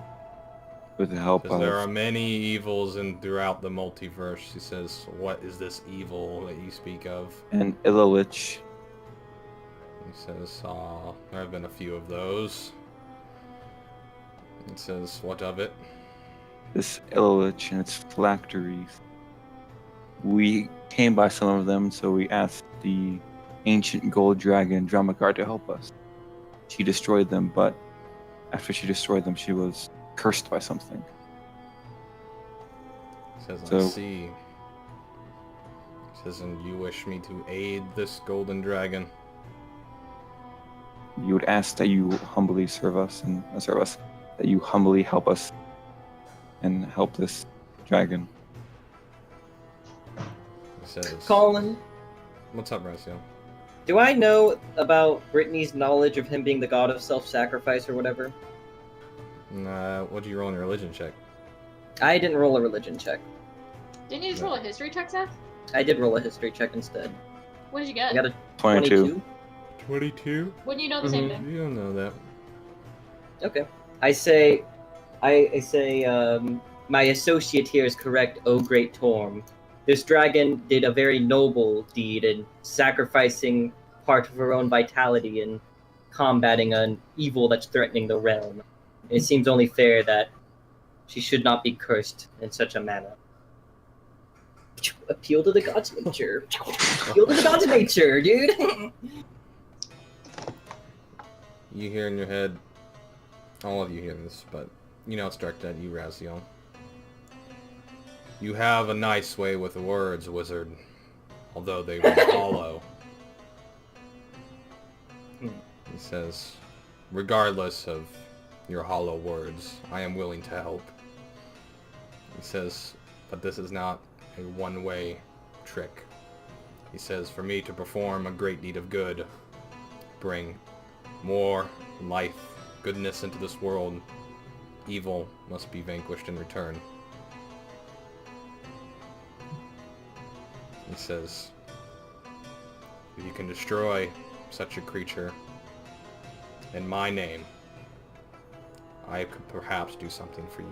with the help Because of... there are many evils throughout the multiverse. He says, what is this evil that you speak of? an Illich. He says, there have been a few of those. He says, what of it? This Illich and its phylacteries. We came by some of them, so we asked the ancient gold dragon Dramagar to help us. She destroyed them, but after she destroyed them, she was cursed by something. He says, I So- see. He says, and you wish me to aid this golden dragon? You would ask that you humbly serve us, that you humbly help us and help this dragon. He says, Colin, what's up, Rocio? do I know about Brittany's knowledge of him being the god of self-sacrifice or whatever? What'd you roll in your religion check? I didn't roll a religion check. didn't you just roll a history check, Seth? I did roll a history check instead. What did you I get? got a 22. 22? Wouldn't you know the same Mhm. thing? You don't know that. Okay. I say, my associate here is correct, oh great Torm. This dragon did a very noble deed in sacrificing part of her own vitality and combating an evil that's threatening the realm. It seems only fair that she should not be cursed in such a manner. Appeal to the gods of nature. Appeal to the gods of nature, dude. You hear in your head, all of you hear this, but you know it's directed at you, Raziel. You have a nice way with words, wizard, although they run hollow. He says, regardless of your hollow words, I am willing to help. He says, but this is not a one-way trick. He says, for me to perform a great deed of good, bring more life, goodness into this world, evil must be vanquished in return. He says, if you can destroy such a creature in my name, I could perhaps do something for you.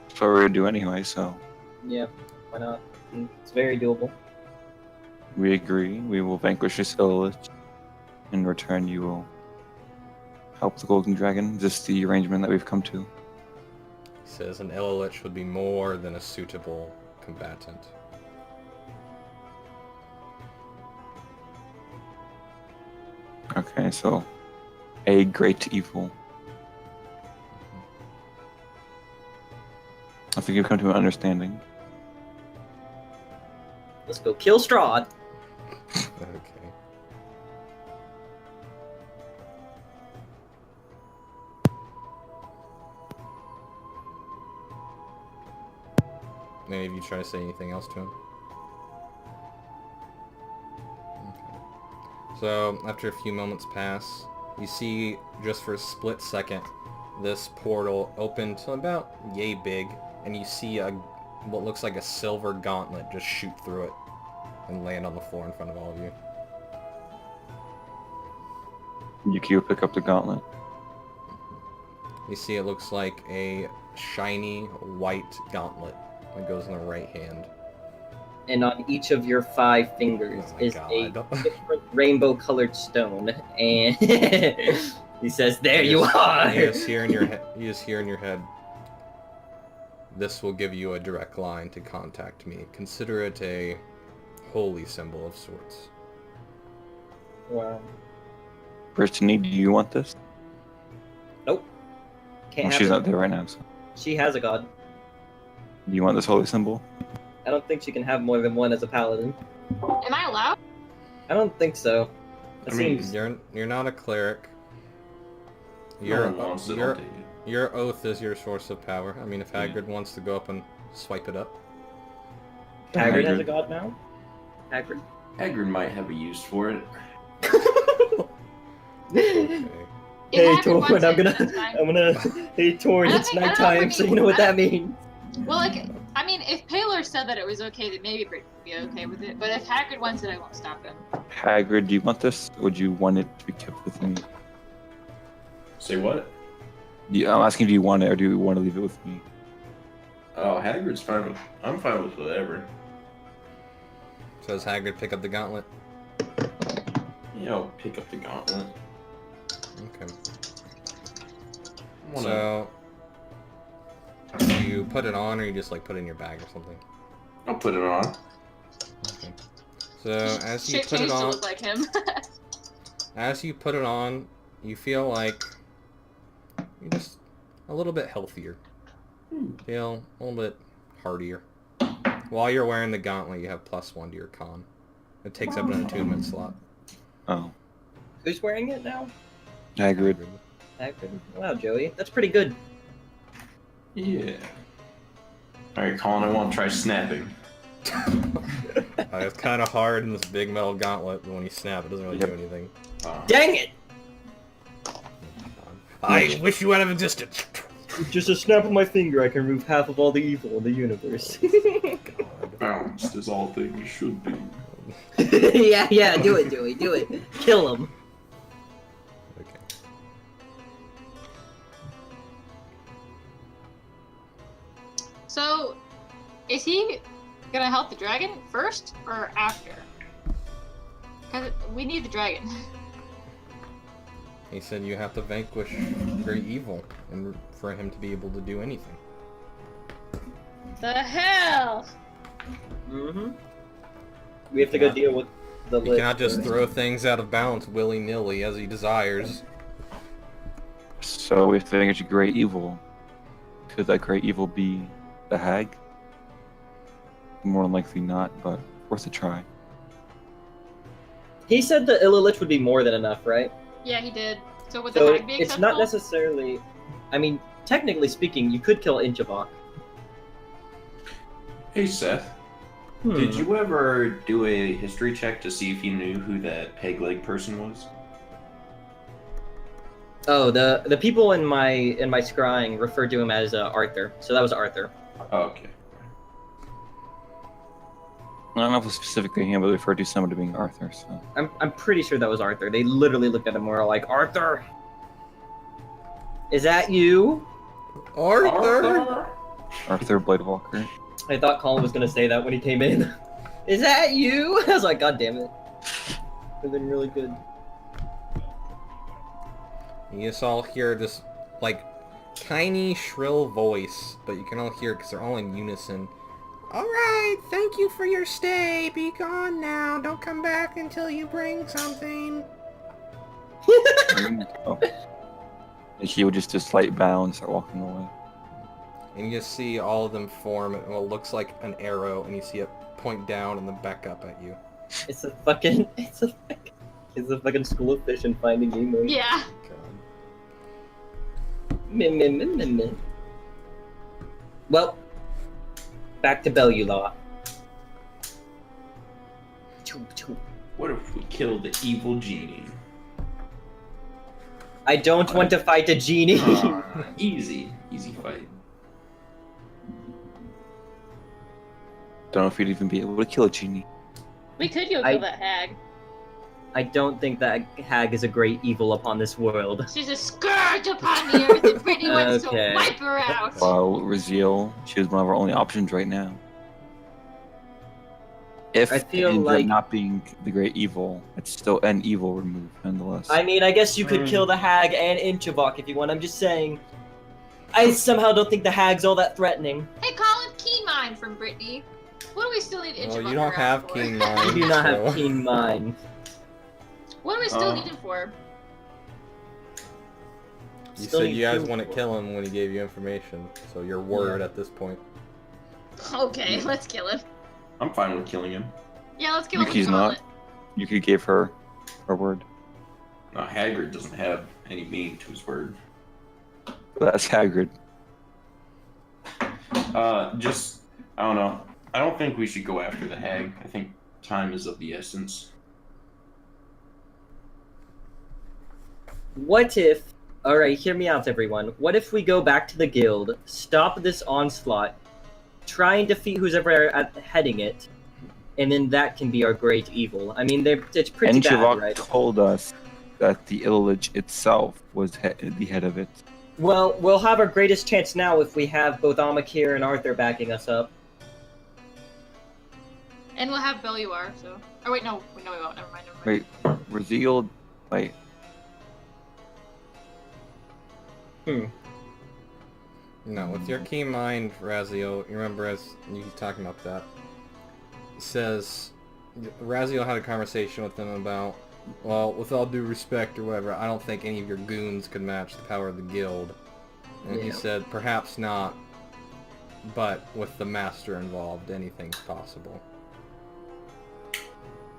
That's what we're gonna do anyway, so Yeah, why not? It's very doable. we agree. We will vanquish this Illith. In return, you will help the Golden Dragon. Is this the arrangement that we've come to? He says an Illalich would be more than a suitable combatant. Okay, so a great evil. I think you've come to an understanding. Let's go kill Strahd. Okay. Any of you try to say anything else to him? Okay. So, after a few moments pass, you see, just for a split second, this portal open to about yay big, and you see what looks like a silver gauntlet just shoot through it and land on the floor in front of all of you. Yuki will pick up the gauntlet. You see it looks like a shiny white gauntlet that goes in the right hand. And on each of your 5 fingers Oh my is God. a different rainbow-colored stone, and he says, "There you are." You just hear in your head, this will give you a direct line to contact me. Consider it a holy symbol of sorts. Wow. Brittany, do you want this? Nope. Can't Well, have she's it. not there right now, so. She has a god. Do you want this holy symbol? I don't think she can have more than one as a paladin. Am I allowed? I don't think so. It I mean, seems You're not a cleric. No one wants it, I'll take it. Your oath is your source of power. I mean, if Hagrid wants to go up and swipe it up. Hagrid has a Hagrid. god now. Hagrid. Hagrid might have a use for it. Okay. If Hey Hagrid wants Torn, it, that's fine. I'm gonna. Hey Torn, I don't it's think- I don't nighttime, think so he- you know what I that means. Well, like, I mean, if Paler said that it was okay, then maybe Brit would be okay with it. But if Hagrid wants it, I won't stop him. Hagrid, do you want this? Or would you want it to be kept with me? Say what? I'm asking, do you want it, or do you want to leave it with me? Oh, Hagrid's fine with. I'm fine with whatever. Says Hagrid, pick up the gauntlet. Yeah, I'll pick up the gauntlet. Okay. I wanna- So, do you put it on, or you just like put it in your bag or something? I'll put it on. Okay. So as you Shit put it changed to on, look like him. you feel like you're just a little bit healthier. Feel a little bit hardier. While you're wearing the gauntlet, you have +1 to your con. It takes up an attunement slot. Oh. Who's wearing it now? Hagrid. Hagrid. Wow, Joey, that's pretty good. Yeah. Alright, Colin, I want to try snapping. It's kind of hard in this big metal gauntlet, but when you snap, it doesn't really do anything. Dang it! I wish you had existed. Just a snap of my finger, I can remove half of all the evil in the universe. Balanced as all things should be. yeah, do it, Joey, do it. Kill him. Okay. So, is he gonna help the dragon first or after? Because we need the dragon. He said you have to vanquish great evil and for him to be able to do anything. The hell! Mm-hmm. We have to go deal with the He list cannot just first. throw things out of bounds willy-nilly as he desires. So we have to vanquish a great evil. Could that great evil be the hag? More than likely not, but worth a try. He said the Illilich would be more than enough, right? Yeah, he did. So would the So hag be it's acceptable? not necessarily... I mean, technically speaking, you could kill Inchavok. Hey Seth, did you ever do a history check to see if you knew who that peg leg person was? Oh, the people in my scrying referred to him as Arthur, so that was Arthur. Oh, okay. I don't know if it was specifically him, but they referred to someone to being Arthur, so. I'm pretty sure that was Arthur. They literally looked at him and were like, Arthur! Is that you? Arthur! Arthur Bladewalker. I thought Colin was gonna say that when he came in. Is that you? I was like, God damn it. Would've been really good. You just all hear this, like, tiny, shrill voice, but you can all hear it because they're all in unison. Alright, thank you for your stay. Be gone now. Don't come back until you bring something. Oh. And he would just do a slight bow and start walking away. And you just see all of them form what looks like an arrow, and you see it point down and then back up at you. It's a fucking school of fish and Finding Nemo. Yeah. Min, min, min, min, min. Well, back to Belulot. What if we kill the evil genie? I don't want to fight a genie. Easy fight. Don't know if you'd even be able to kill a genie. We could go I- kill that hag. I don't think that hag is a great evil upon this world. She's a scourge upon the earth and Brittany wants Okay. to wipe her out. While Raziel, she was one of our only options right now. If I feel it ended up like- not being the great evil, it's still an evil remove nonetheless. I mean, I guess you could kill the hag and Inchavok if you want. I'm just saying. I somehow don't think the hag's all that threatening. Hey, Colin, keen mind from Brittany. What do we still need Well, Inchabok you don't around have for? keen mind. You do not so- have keen mind. What do we still need him for? You Still said need you guys keen want to mind. kill him when he gave you information, so your word at this point. Okay, let's kill him. I'm fine with killing him. Yeah, let's kill him. Yuki's not. Yuki gave her word. No, Hagrid doesn't have any meaning to his word. But that's Hagrid. I don't know. I don't think we should go after the hag. I think time is of the essence. What if... Alright, hear me out, everyone. What if we go back to the guild, stop this onslaught, try and defeat who's ever heading it, and then that can be our great evil? I mean, it's pretty And bad, Chivok right? told us that the Illich itself was the head of it. Well, we'll have our greatest chance now if we have both Amakir and Arthur backing us up. And we'll have Belluar, so... Oh, wait, no, we won't. Never mind. Wait, Raziel, wait. No, with your keen mind, Raziel, you remember as you talking about that, it says, Raziel had a conversation with them about, well, with all due respect or whatever, I don't think any of your goons could match the power of the guild. And he Yeah. said, perhaps not, but with the master involved, anything's possible.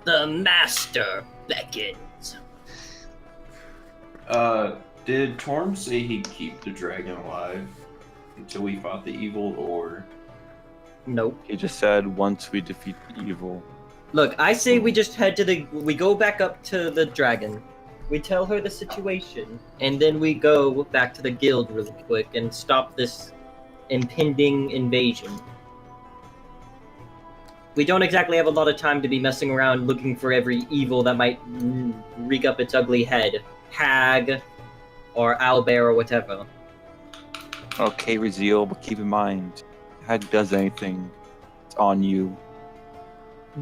The Master beckons. Did Torm say he'd keep the dragon alive until we fought the evil, or... Nope. He just said once we defeat the evil. Look, I say we just head to we go back up to the dragon. We tell her the situation, and then we go back to the guild really quick and stop this impending invasion. We don't exactly have a lot of time to be messing around looking for every evil that might wreak up its ugly head. Hag, or owlbear, or whatever. Okay, Raziel, but keep in mind, hag does anything, it's on you.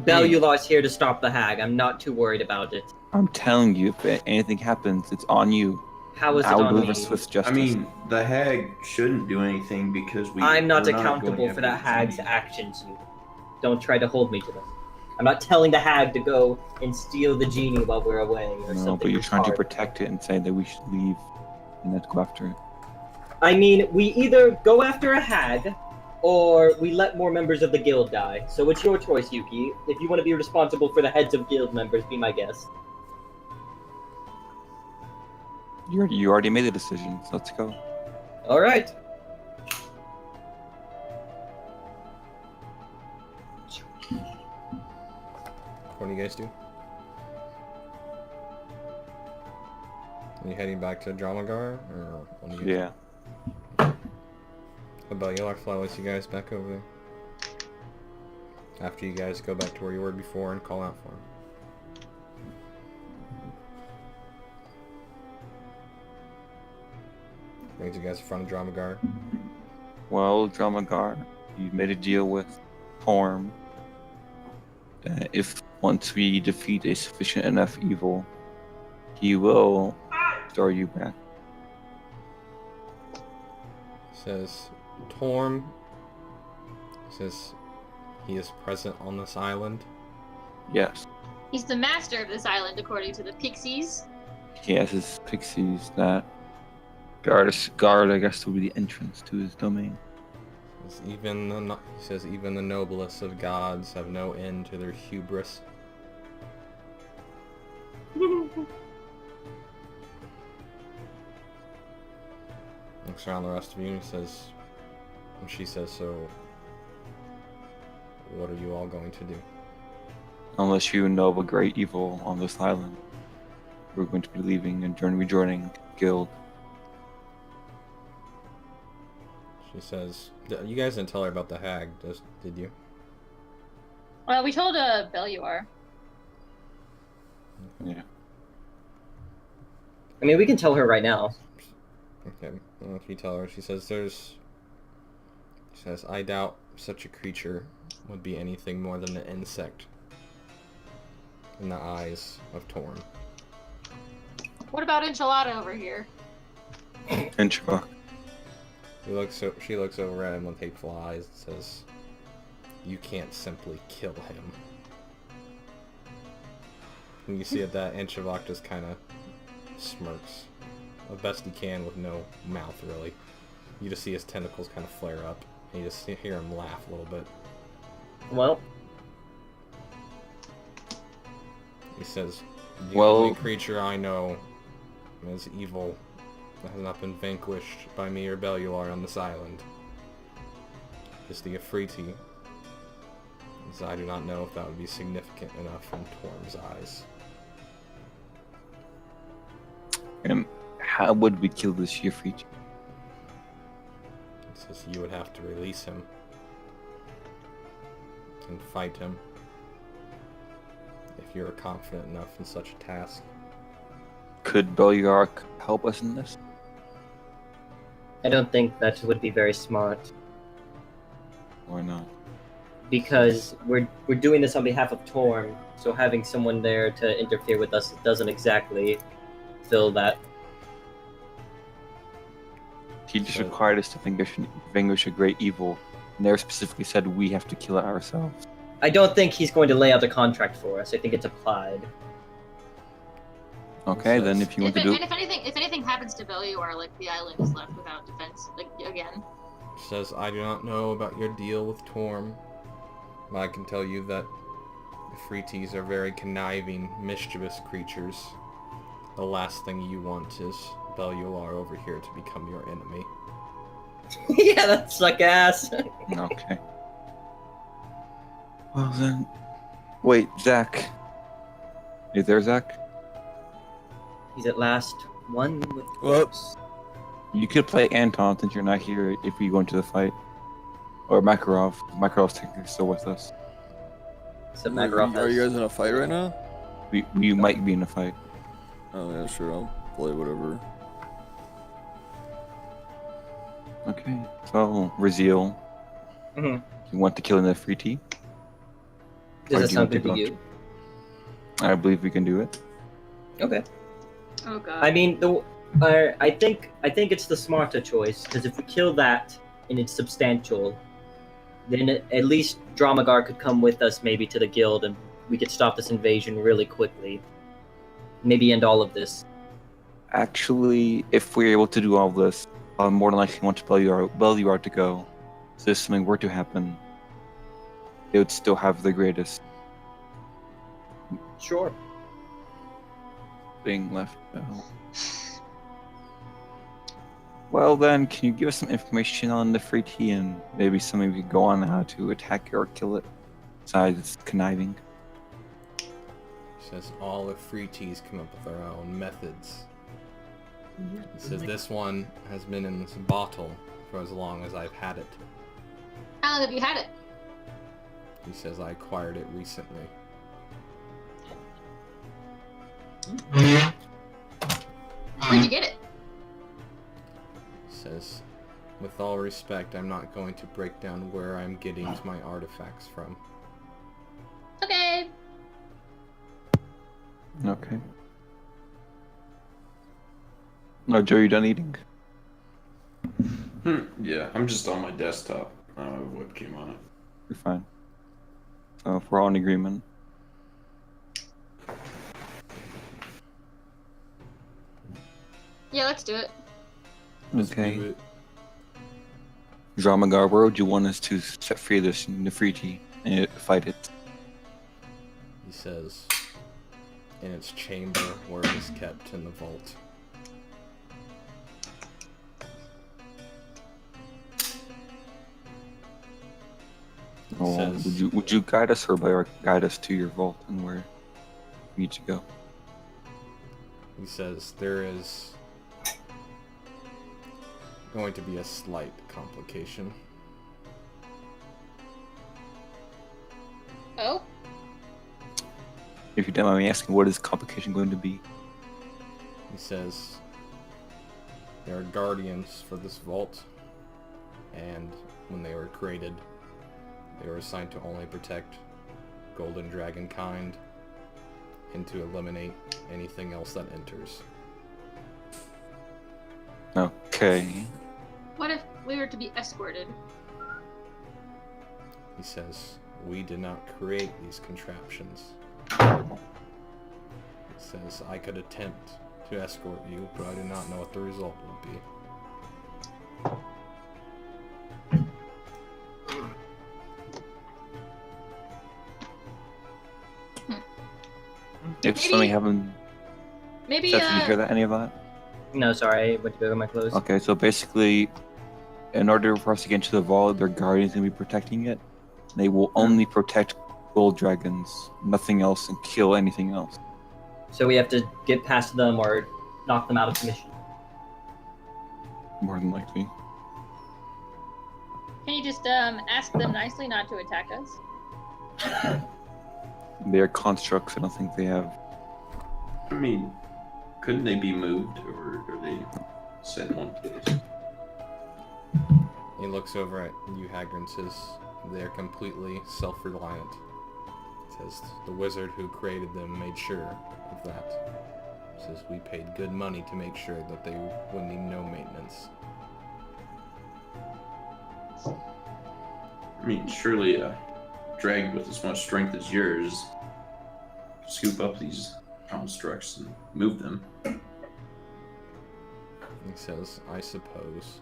Belular's here to stop the hag. I'm not too worried about it. I'm telling you, if anything happens, it's on you. How is it I will on deliver me? swift I justice. mean, the hag shouldn't do anything because I'm not we're accountable going for after that the hag's genie. actions, you. Don't try to hold me to them. I'm not telling the hag to go and steal the genie while we're away or No, something. but you're trying to retarded. protect it and say that we should leave and not go after it. I mean, we either go after a hag, or we let more members of the guild die. So it's your choice, Yuki. If you want to be responsible for the heads of guild members, be my guest. You already made the decision, so let's go. Alright. What do you guys do? Are you heading back to Dramagar, or what do you? Yeah. What about Yellow Flowers? You guys back over there? After you guys go back to where you were before and call out for him. Brings you guys in front of Dramagar. Well, Dramagar, you've made a deal with Torm. If once we defeat a sufficient enough evil, he will restore you back. Says Torm. Says he is present on this island. Yes. He's the master of this island, according to the pixies. He has his pixies that guard, I guess, will be the entrance to his domain. He says even the noblest of gods have no end to their hubris. Looks around the rest of you and says, and she says, so what are you all going to do? Unless you know of a great evil on this island, we're going to be leaving and rejoining guild. She says, you guys didn't tell her about the hag, did you? Well, we told Beluar. Yeah. I mean, we can tell her right now. Okay, well, if you tell her, she says, I doubt such a creature would be anything more than an insect in the eyes of Torm. What about Enchilada over here? Inchba. She looks over at him with hateful eyes and says, you can't simply kill him. And you see at that, Enchivok just kind of smirks. The best he can with no mouth, really. You just see his tentacles kind of flare up. And you just hear him laugh a little bit. Well, He says, the Well- only creature I know is evil that has not been vanquished by me or Belular on this island is the Afriti. As I do not know if that would be significant enough in Torm's eyes. And how would we kill this Yafrit? He says you would have to release him and fight him if you're confident enough in such a task. Could Belyar help us in this? I don't think that would be very smart. Why not? Because we're doing this on behalf of Torm, so having someone there to interfere with us doesn't exactly fill that. He just required us to vanquish a great evil, and they specifically said we have to kill it ourselves. I don't think he's going to lay out a contract for us. I think it's applied. Okay, then if you want to do And if anything happens to Beluar, like the island is left without defense, like again. Says, I do not know about your deal with Torm. But I can tell you that Afritis are very conniving, mischievous creatures. The last thing you want is Belular over here to become your enemy. Yeah, that suck ass. Okay. Well then, wait, Zach. Is there Zach? He's at last one with Whoops. You could play Anton since you're not here if we go into the fight. Or Makarov. Makarov's technically still with us. Except Are Makarov you has- guys in a fight right now? We might be in a fight. Oh yeah, sure. I'll play whatever. Okay. So, Raziel, Mhm. You want to kill the Nefriti? Does Or that do you sound want to good to go you? I believe we can do it. Okay. Oh god. I mean, I think it's the smarter choice because if we kill that and it's substantial, then at least Dramagar could come with us maybe to the guild and we could stop this invasion really quickly. Maybe end all of this. Actually, if we're able to do all this, I'll more than likely want to Beliar to go. So if something were to happen, they would still have the greatest Sure. thing left. Well then, can you give us some information on the Nefriti and maybe something we could go on how to attack it or kill it? Besides conniving. He says all Ifritis come up with their own methods. He says this one has been in this bottle for as long as I've had it. How long have you had it? He says I acquired it recently. Where'd you get it? He says, with all respect, I'm not going to break down where I'm getting my artifacts from. Okay. Okay. No, Joe, you done eating? Yeah, I'm just on my desktop. I don't have a webcam on it. You're fine. So if we're all in agreement. Yeah, let's do it. Let's Okay. do it. Dramagar, where would you want us to set free this Nefriti and fight it? He says, in its chamber where it is kept in the vault. He Oh, says, would you guide us or guide us to your vault and where we need to go? he says there is going to be a slight complication. Oh? If you don't mind me asking, what is complication going to be? He says there are guardians for this vault, and when they were created, they were assigned to only protect golden dragon kind and to eliminate anything else that enters. Okay. What if we were to be escorted? He says, we did not create these contraptions. He says, I could attempt to escort you, but I do not know what the result would be. If Maybe- something happened, Maybe, Seth, did you hear that? Any of that? No, sorry, I went to go get my clothes. Okay, so basically, in order for us to get into the vault, their guardians will be protecting it. They will only protect gold dragons, nothing else, and kill anything else. So we have to get past them or knock them out of commission. More than likely. Can you just ask them nicely not to attack us? They are constructs. I don't think they have. I mean, couldn't they be moved, or are they set in one place? He looks over at you, Hagrid, and says, they're completely self-reliant. He says, the wizard who created them made sure of that. He says, we paid good money to make sure that they would need no maintenance. I mean, surely a dragon with as much strength as yours scoop up these constructs and move them. He says, I suppose.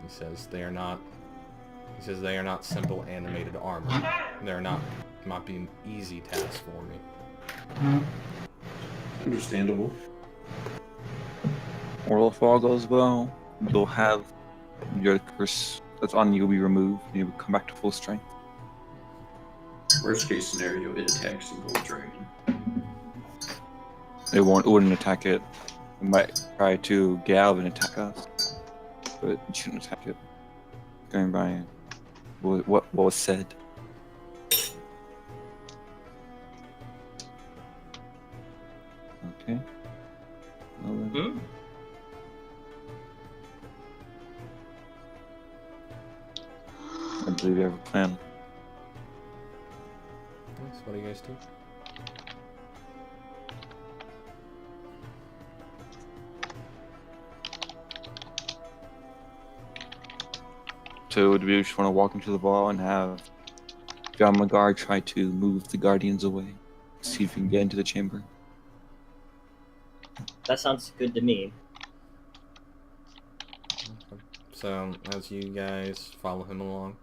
He says they are not. He says they are not simple animated armor. They are not be an easy task for me. Understandable. Or if all goes well, you'll have your curse that's on you will be removed, and you will come back to full strength. Worst case scenario, it attacks the gold dragon. It wouldn't attack it. It might try to gab and attack us, but it shouldn't attack it. Going by what was said. Okay. Hmm? I believe you have a plan. Nice. What do you guys do? So do we just want to walk into the ball and have John Magar try to move the Guardians away? See if we can get into the chamber. That sounds good to me. So, as you guys follow him along,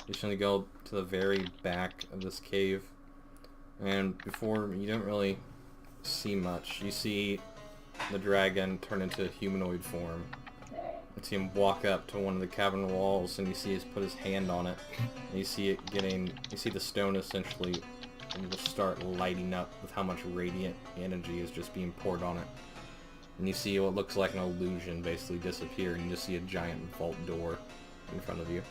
you're just gonna go to the very back of this cave. And before, you don't really see much. You see the dragon turn into a humanoid form. You see him walk up to one of the cavern walls, and you see his put his hand on it. And you see it getting, you see the stone essentially just start lighting up with how much radiant energy is just being poured on it. And you see what looks like an illusion basically disappear, and you just see a giant vault door in front of you.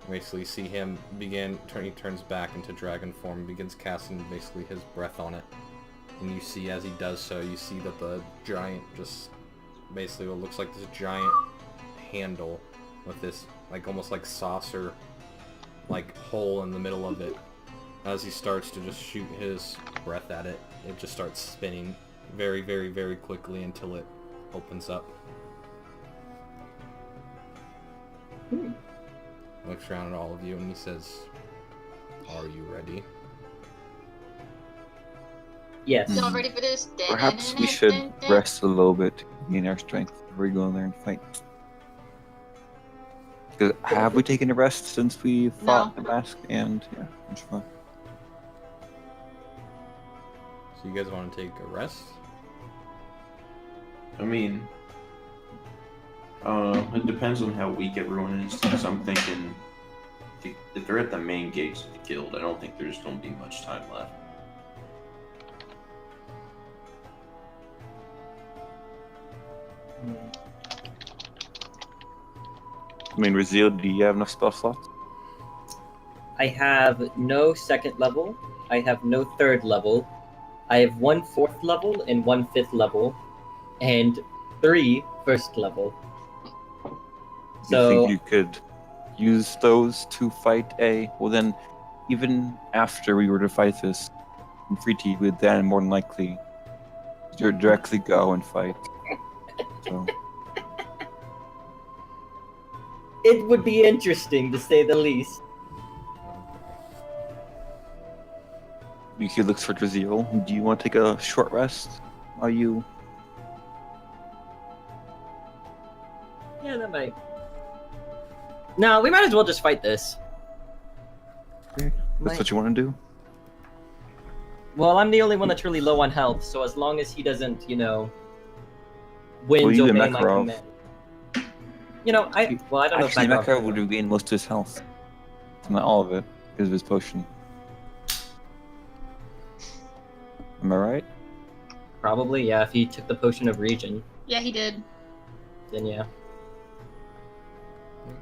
Basically, you see him begin, he turns back into dragon form and begins casting basically his breath on it. And you see, as he does so, you see that the giant just, basically what looks like this giant handle with this, like, almost like saucer, like, hole in the middle of it. As he starts to just shoot his breath at it, it just starts spinning very, very, very quickly until it opens up. Looks around at all of you and he says, "Are you ready?" Yes. Y'all ready for this? Perhaps we should rest a little bit to gain our strength before we go in there and fight. Because have we taken a rest since we fought the mask? And yeah, it's fun. So you guys want to take a rest? I mean, it depends on how weak everyone is. Because I'm thinking, if they're at the main gates of the guild, I don't think there's going to be much time left. I mean, Raziel, do you have enough spell slots? I have no second level. I have no third level. I have 1 4th level and 1 5th level, and 3 first level. So You think you could use those to fight a... Well then, even after we were to fight this in Free T, we'd then more than likely directly go and fight. So... it would be interesting, to say the least. You could look for Draziel. Do you want to take a short rest? Are you... Yeah, that might. No, we might as well just fight this. That's what you want to do? Well, I'm the only one that's really low on health, so as long as he doesn't, you know, win Well, you and obey my Makarov. command. You know, I don't know Actually, if Makarov would regain most of his health. Not all of it, because of his potion. Am I right? Probably, yeah, if he took the potion of regen, Yeah, he did. then yeah.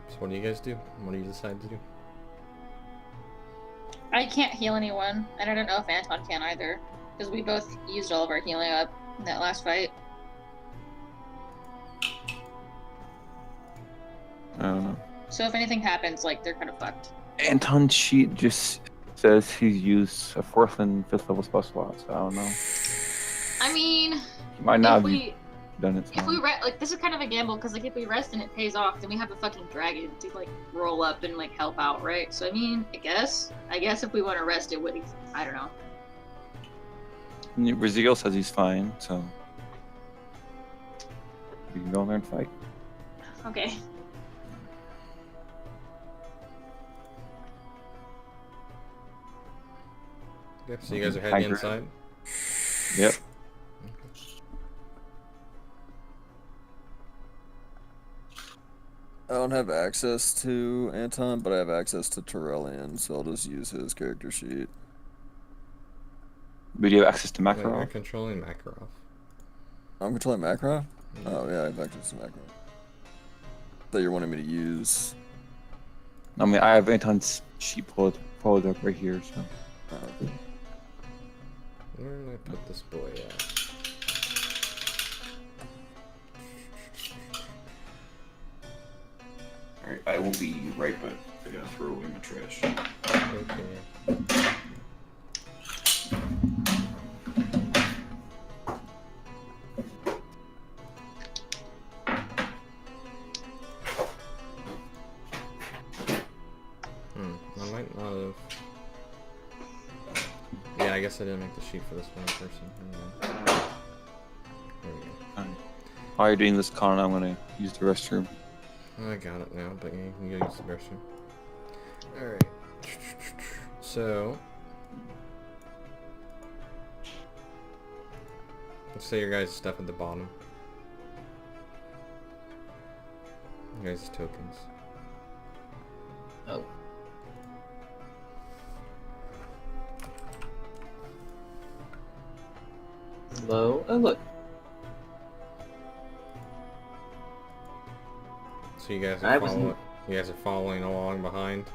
So what do you guys do? What do you decide to do? I can't heal anyone, and I don't know if Anton can either, because we both used all of our healing up in that last fight. I don't know. So if anything happens, like, they're kind of fucked. Anton's sheet just says he's used a 4th and 5th level spell slots. I don't know. I mean, He might not if have we done it. if we like, this is kind of a gamble, because like if we rest and it pays off, then we have a fucking dragon to like roll up and like help out, right? So I mean, I guess if we want to rest, it would. I don't know. Raziel says he's fine, so we can go in there and fight. Okay. Okay, so you guys are heading Tiger. inside? Yep. I don't have access to Anton, but I have access to Torellian, so I'll just use his character sheet. But do you have access to Yeah, you're Makarov? controlling Makarov. I'm controlling Makarov? Oh, yeah, I have access to Makarov. That you're wanting me to use. I mean, I have Anton's sheet pulled up right here, so. Okay. Where did I put this boy at? Alright, I will be right back. I gotta throw away my trash. Okay. I might not have... Yeah, I guess I didn't make the sheet for this one person. There we go. While you're doing this, Colin, I'm gonna use the restroom. I got it now, but yeah, you can go use the restroom. Alright. So... let's say your guys' stuff at the bottom. Your guys' tokens. Oh. Hello? Oh, look. So you guys I are wasn't- following. You guys are following along behind.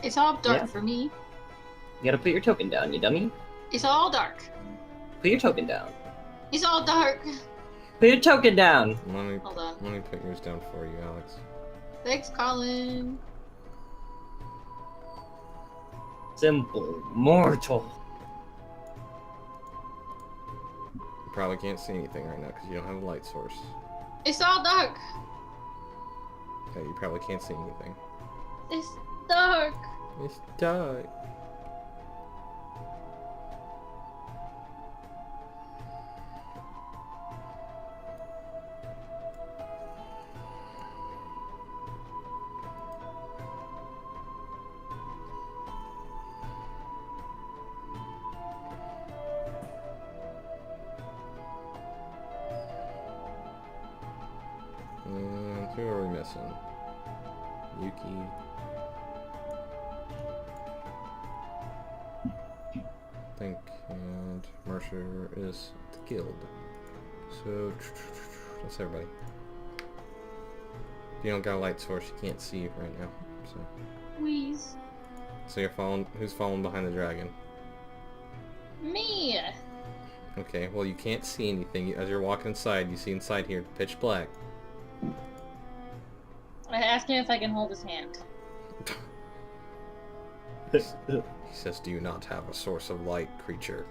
It's all dark Yeah. for me. You gotta put your token down, you dummy. It's all dark. Put your token down. It's all dark. Put your token down! Hold on. Let me put yours down for you, Alex. Thanks, Colin. Simple. Mortal. You probably can't see anything right now because you don't have a light source. It's all dark. Okay, you probably can't see anything. It's dark. It's dark. And who are we missing? Yuki. I think, and Mercer is the guild. So that's everybody. If you don't got a light source, you can't see right now. So, Wheeze. so you're following. Who's following behind the dragon? Me. Okay, well you can't see anything as you're walking inside. You see inside here, pitch black. I asked him if I can hold his hand. He says, "Do you not have a source of light, creature?"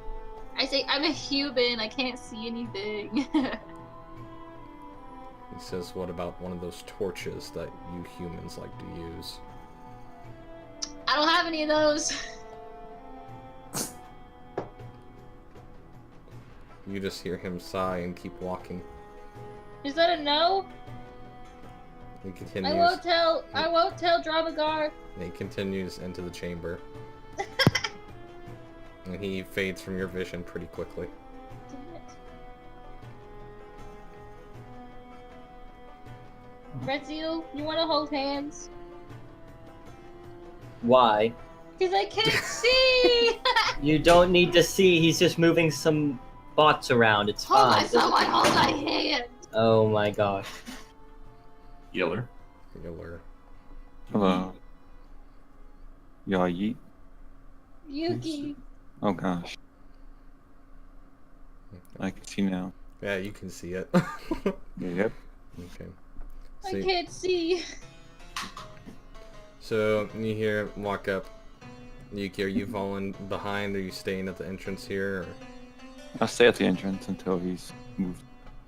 I say, I'm a human. I can't see anything. He says, "What about one of those torches that you humans like to use?" I don't have any of those. You just hear him sigh and keep walking. Is that a no? He continues. I won't tell Dramagar. He continues into the chamber. And he fades from your vision pretty quickly. Damn it. Retsu, you want to hold hands? Why? Because I can't see! You don't need to see, he's just moving some bots around, it's Hold fine. on, someone hold my hand! Oh my gosh. Yeller. Yeller. Hello. Yeah, yeet. Yuki. Oh gosh. I can see now. Yeah, you can see it. Yep. Okay. I So, can't see. so you hear him walk up. Yuki, are you falling behind? Are you staying at the entrance here? Or? I'll stay at the entrance until he's moved.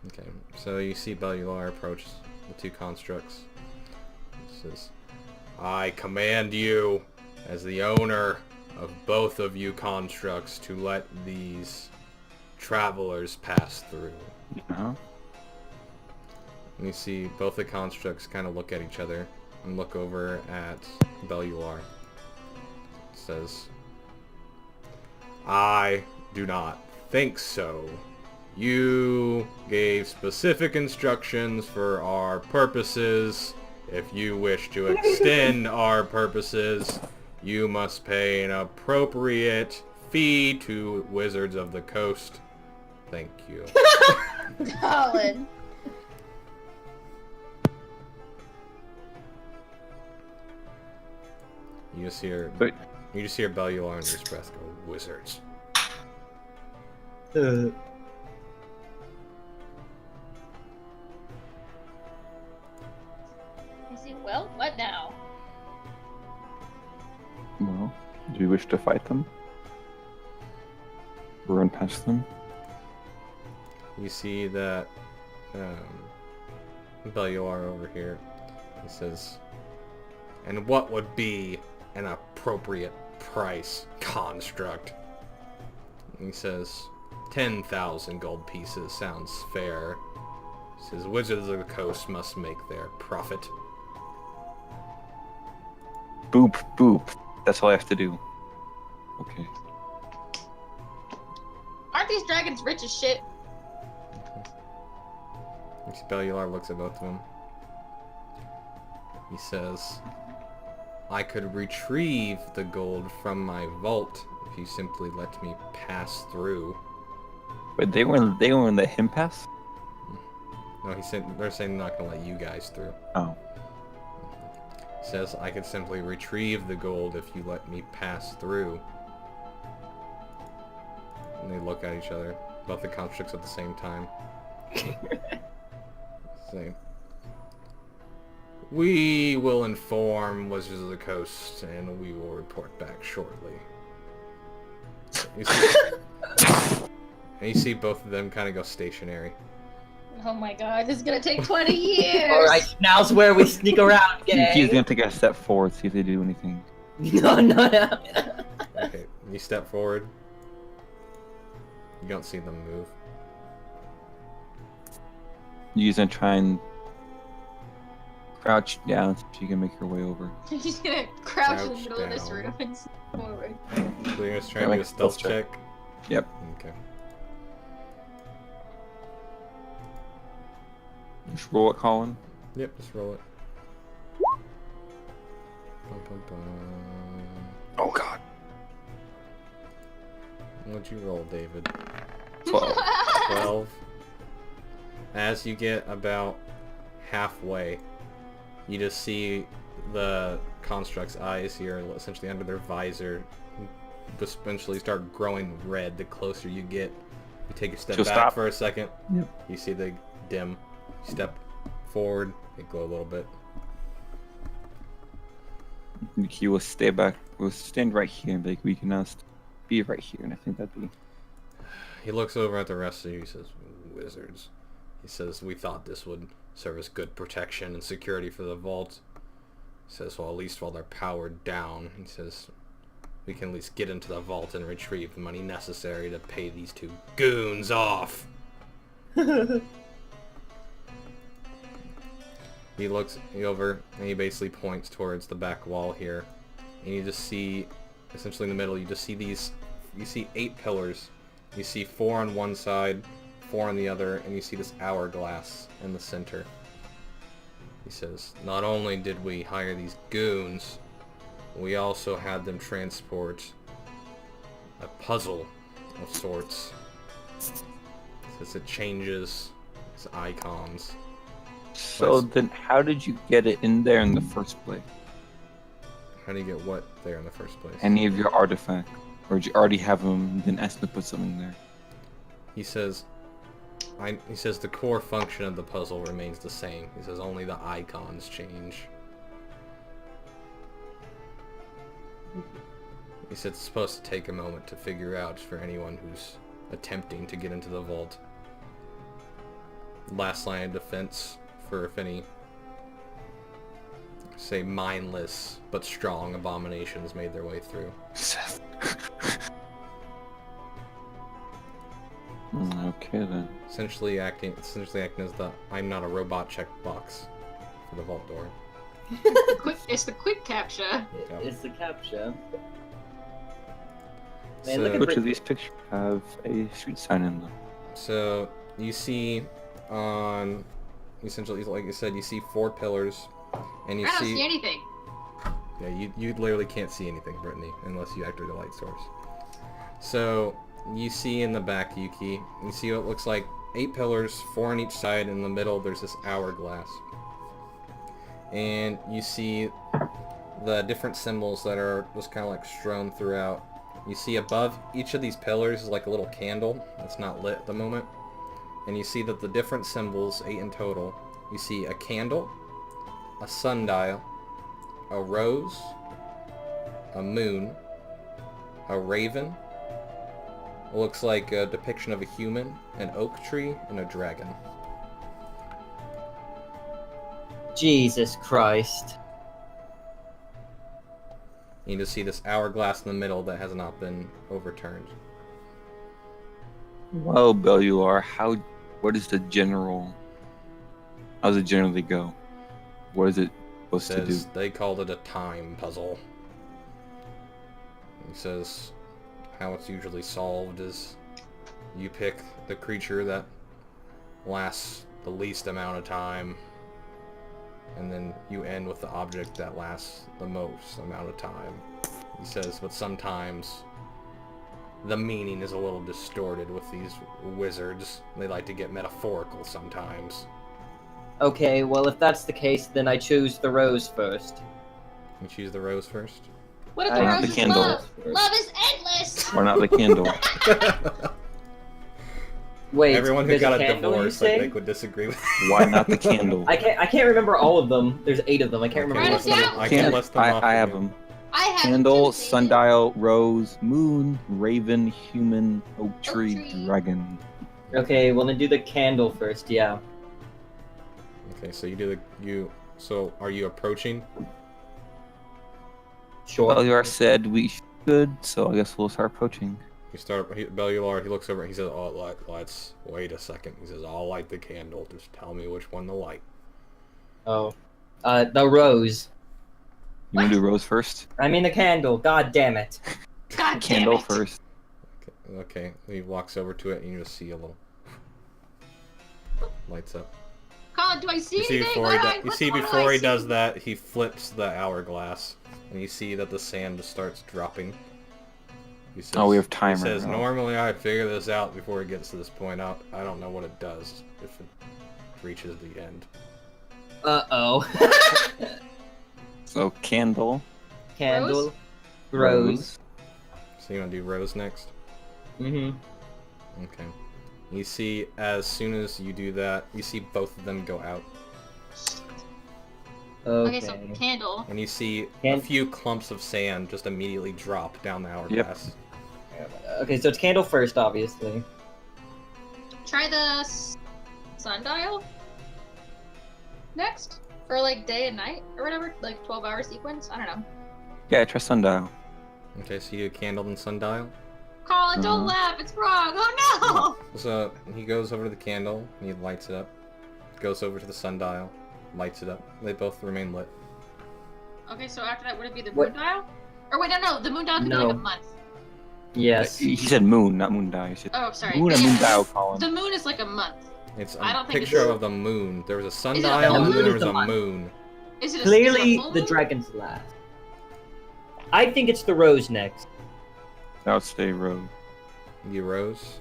Okay. So you see Bellular approach the two constructs. He says, "I command you, as the owner of both of you constructs, to let these travelers pass through." Uh-huh. And you see both the constructs kind of look at each other and look over at Bellular. It says, "I do not think so. You gave specific instructions for our purposes. If you wish to extend our purposes, you must pay an appropriate fee to Wizards of the Coast. Thank you." Colin. You just hear, But You just hear Bellular under his breath go, wizards. I see. Well, what now? Well, do you wish to fight them? Run past them? You see that Bellular over here. He says, and what would be an appropriate price, construct? And he says, 10,000 gold pieces sounds fair. He says, Wizards of the Coast must make their profit. Boop, boop. That's all I have to do. Okay. Aren't these dragons rich as shit? Bellular looks at both of them. He says, I could retrieve the gold from my vault if you simply let me pass through. But they won't let him pass? No, they're saying they're not going to let you guys through. Oh. He says, I could simply retrieve the gold if you let me pass through. And they look at each other, both the constructs at the same time. Say, we will inform Wizards of the Coast, and we will report back shortly. And you see both of them kind of go stationary. Oh my god, this is gonna take 20 years! Alright, now's where we sneak around, gang. He's gonna take a step forward, see if they do anything. No. Okay, you step forward. You don't see them move. You're gonna try and crouch down so you can make your way over. He's gonna crouch in the Crouch middle of this down. room and step forward. So you're just trying to do a stealth check? Yep. Okay. Just roll it, Colin. Yep, just roll it. Bum, bum, bum. Oh god. What'd you roll, David? 12. 12. As you get about halfway, you just see the construct's eyes here, essentially under their visor, essentially start growing red the closer you get. You take a step She'll back stop. for a second. Yep. You see they dim. You step forward, they glow a little bit. He will stay back. We'll stand right here and be like, we can now be right here. And I think that'd be. He looks over at the rest of you. He says, wizards. He says, we thought this would serve as good protection and security for the vault. He says, well, at least while they're powered down. He says, we can at least get into the vault and retrieve the money necessary to pay these two goons off. He looks over and he basically points towards the back wall here. And you just see, essentially in the middle, you just see these, you see 8 pillars. You see 4 on one side, 4 on the other, and you see this hourglass in the center. He says, not only did we hire these goons, we also had them transport a puzzle of sorts. Says it changes its icons. So then how did you get it in there in the first place? How do you get what there in the first place? Any of your artifacts? Or did you already have them and then ask them to put something there? He says, he says the core function of the puzzle remains the same. He says only the icons change. He said it's supposed to take a moment to figure out for anyone who's attempting to get into the vault. Last line of defense for if any, say, mindless but strong abominations made their way through. Seth. Okay then. Essentially acting as the I'm not a robot checkbox for the vault door. It's the quick captcha. It's the captcha. So, Man, look at Which of these pictures have a street sign in them? so you see on, essentially, like I said, you see 4 pillars, and you I don't see anything. Yeah, you literally can't see anything, Brittany, unless you activate the light source. So, you see in the back, Yuki, you see what looks like 8 pillars, 4 on each side, in the middle there's this hourglass. And you see the different symbols that are just kind of like strewn throughout. You see above each of these pillars is like a little candle that's not lit at the moment. And you see that the different symbols, 8 in total, you see a candle, a sundial, a rose, a moon, a raven, it looks like a depiction of a human, an oak tree, and a dragon. Jesus Christ. You just see this hourglass in the middle that has not been overturned. Well, Bellular, what is the general... How does it generally go? What is it supposed to do? They called it a time puzzle. He says how it's usually solved is you pick the creature that lasts the least amount of time, and then you end with the object that lasts the most amount of time. He says, but sometimes the meaning is a little distorted with these wizards. They like to get metaphorical sometimes. Okay, well if that's the case, then I choose the rose first. You choose the rose first? What if I the have rose the is candle. love? Love is endless! Or not the candle? Wait, Everyone who there's got a candle, you divorce, I say? think, would disagree with Why not the candle? I can't remember all of them. There's 8 of them. I can't remember Write what it down. I can't list them off. I for have you. them. I have Candle, two, David. sundial, rose, moon, raven, human, oak tree, tree. dragon. Okay, well then do the candle first, yeah. Okay, so you do so are you approaching? Sure. Bellular said we should, so I guess we'll start approaching. You start, Bellular, he looks over, he says, oh, let's, wait a second. He says, I'll light the candle, just tell me which one to light. Oh. The rose. You want to do rose first? I mean the candle, god damn it. God damn Candle it. first. Okay, he walks over to it and you just see a little, lights up. Colin, do I see You see anything? before he does that, he flips the hourglass, and you see that the sand just starts dropping. He says, Oh, we have timer. He says, Oh. normally I figure this out before it gets to this point. I don't know what it does if it reaches the end. Uh-oh. So candle, Candle. Rose. So you want to do rose next? Mm-hmm. Okay. You see, as soon as you do that, you see both of them go out. Okay, so candle. And you see a Can- few clumps of sand just immediately drop down the hourglass. Okay, so it's candle first, obviously. Try the sundial next for like day and night or whatever, like 12-hour sequence. I don't know. yeah, try sundial. Okay, so you do candle and sundial. Colin, don't laugh. It's wrong. Oh no! So he goes over to the candle, and he lights it up. Goes over to the sundial, lights it up. They both remain lit. Okay, so after that, would it be the What? moon dial? Or wait, no, the moon dial could be No. like a month. Yes. He said moon, not moon dial. He said Oh, sorry. moon But and yeah, moon dial, Colin. The moon is like a month. It's I a don't think picture it's- of the moon. There was a a sundial, full and then moon? there was It's a a month. moon. Is it Clearly, is it a full the moon? dragon's last. I think it's the rose next. I'll stay rose. You rose.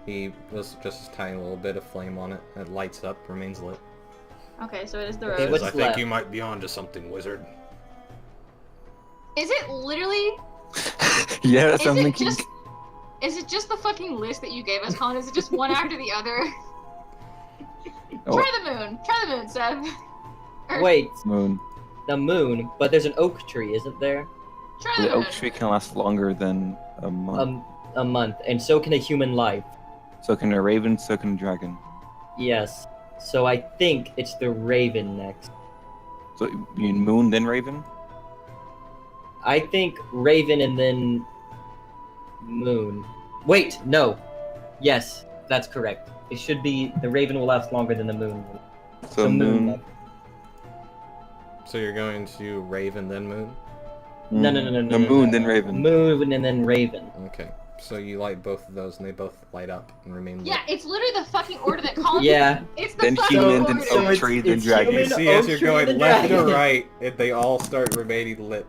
He was just a tiny little bit of flame on it. It lights up, remains lit. Okay, so it is the Okay, rose. what's I think left? you might be onto something, wizard. Is it literally? Yeah, that's Is what I'm it thinking. just? Is it just the fucking list that you gave us, Colin? Is it just one after the other? Oh. Try the moon. Try the moon, Seb. Or Wait, Moon. the moon, but there's an oak tree, isn't there? Try the The moon. oak tree can last longer than a month. A month, and so can a human life. So can a raven, so can a dragon. Yes. So I think it's the raven next. So you mean moon, then raven? I think raven and then moon. Wait, no. Yes, that's correct. It should be the raven will last longer than the moon. So The moon. next. So you're going to Raven then Moon? No. The moon, then raven. Moon and then raven. Okay. So you light both of those and they both light up and remain lit. Yeah, it's literally the fucking order that Colin. Yeah. It's the Then fucking human, order. then So oak it's- tree, then it's dragon. You human, see as oak you're tree, going then left to dragon. right, they all start remaining lit.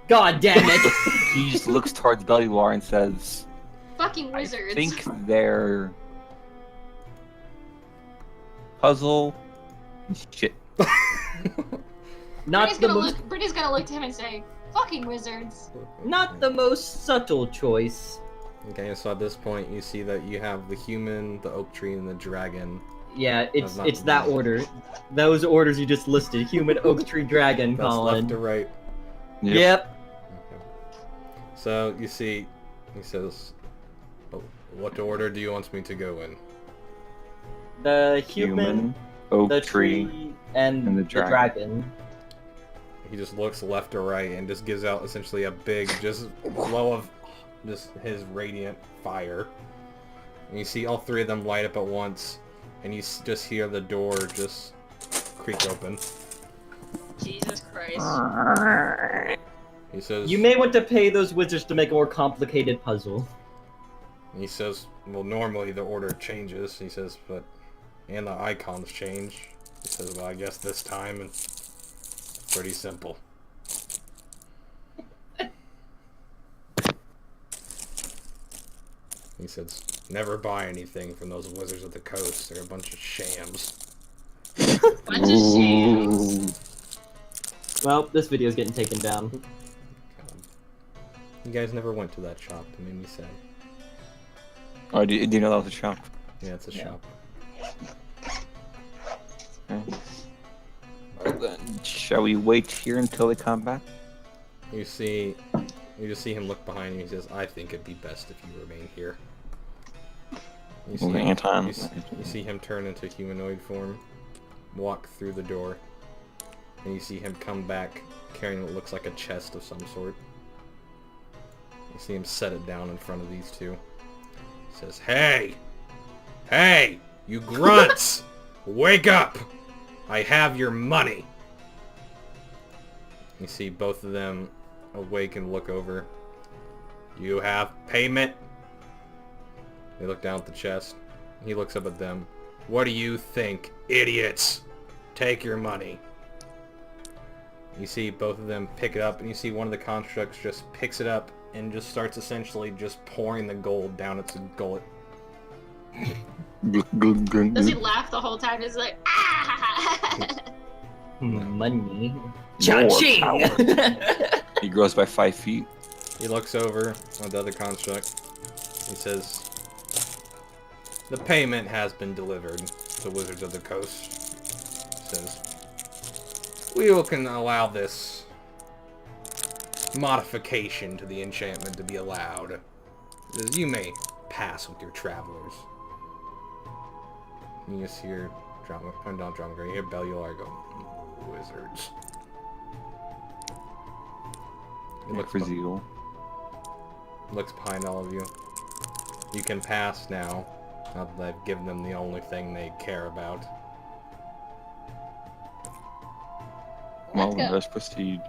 God damn it! He just looks towards Bellular and says, Fucking I wizards. think they're puzzle shit. Not the most, Brittany's gonna look to him and say, "Fucking wizards." not the most subtle choice. Okay, so at this point, you see that you have the human, the oak tree, and the dragon. Yeah, it's That's not- that order. Those orders you just listed: human, oak tree, dragon. That's Colin. left to right. Yep. Okay. So you see, he says, "Oh, what order do you want me to go in?" The human, oak the tree. tree, and and the the dragon. He just looks left to right and just gives out essentially a big, just flow of just his radiant fire. And you see all three of them light up at once, and you just hear the door just creak open. Jesus Christ. He says, You may want to pay those wizards to make a more complicated puzzle. he says, well, normally the order changes. He says, but, and the icons change. He says, well, I guess this time it's pretty simple. He says, never buy anything from those wizards of the coast. They're a bunch of shams. Bunch of shams. Well, this video's getting taken down. You guys never went to that shop. It made me sad. Oh, do you know that was a shop? Yeah, it's a shop. Okay. Alright then, shall we wait here until they come back? You just see him look behind you. He says, I think it'd be best if you remain here. You see, Okay, Anton. you see him turn into humanoid form, walk through the door, and you see him come back carrying what looks like a chest of some sort. You see him set it down in front of these two. He says, Hey! Hey! You grunts! Wake up! I have your money! You see both of them awake and look over. You have payment? They look down at the chest. He looks up at them. What do you think, idiots? Take your money. You see both of them pick it up, and you see one of the constructs just picks it up and just starts essentially just pouring the gold down its gullet. Does he laugh the whole time? He's like, ah! Money. More Cha-ching! power. He grows by 5 feet. He looks over at the other construct. He says, the payment has been delivered to Wizards of the Coast. He says, we can allow this modification to the enchantment to be allowed. He says, you may pass with your travelers. You just hear not drama, you hear Bellular go, wizards. He looks For zeal. looks behind all of you. You can pass now, now that I've given them the only thing they care about. Well, Let's go. let's proceed.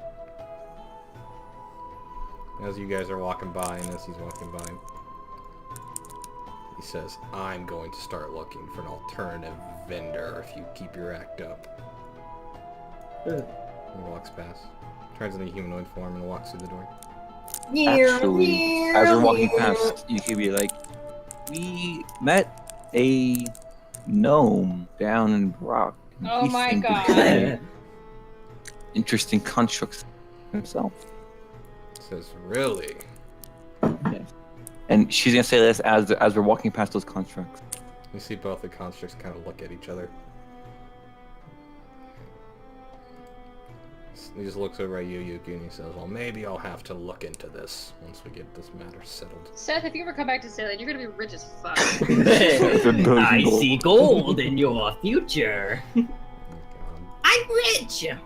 As you guys are walking by, and as he's walking by, he says, I'm going to start looking for an alternative vendor if you keep your act up. He walks past, turns into humanoid form, and walks through the door. Actually, as we're walking past, you could be like, we met a gnome down in Brock. and Oh he my seemed to God. be interesting constructs himself. He says, really? And she's gonna say this as we're walking past those constructs. You see both the constructs kind of look at each other. He just looks over at you, Yuki, and he says, well, maybe I'll have to look into this once we get this matter settled. Seth, if you ever come back to Salem, you're gonna be rich as fuck. I see gold in your future. Oh, God. I'm rich. Okay.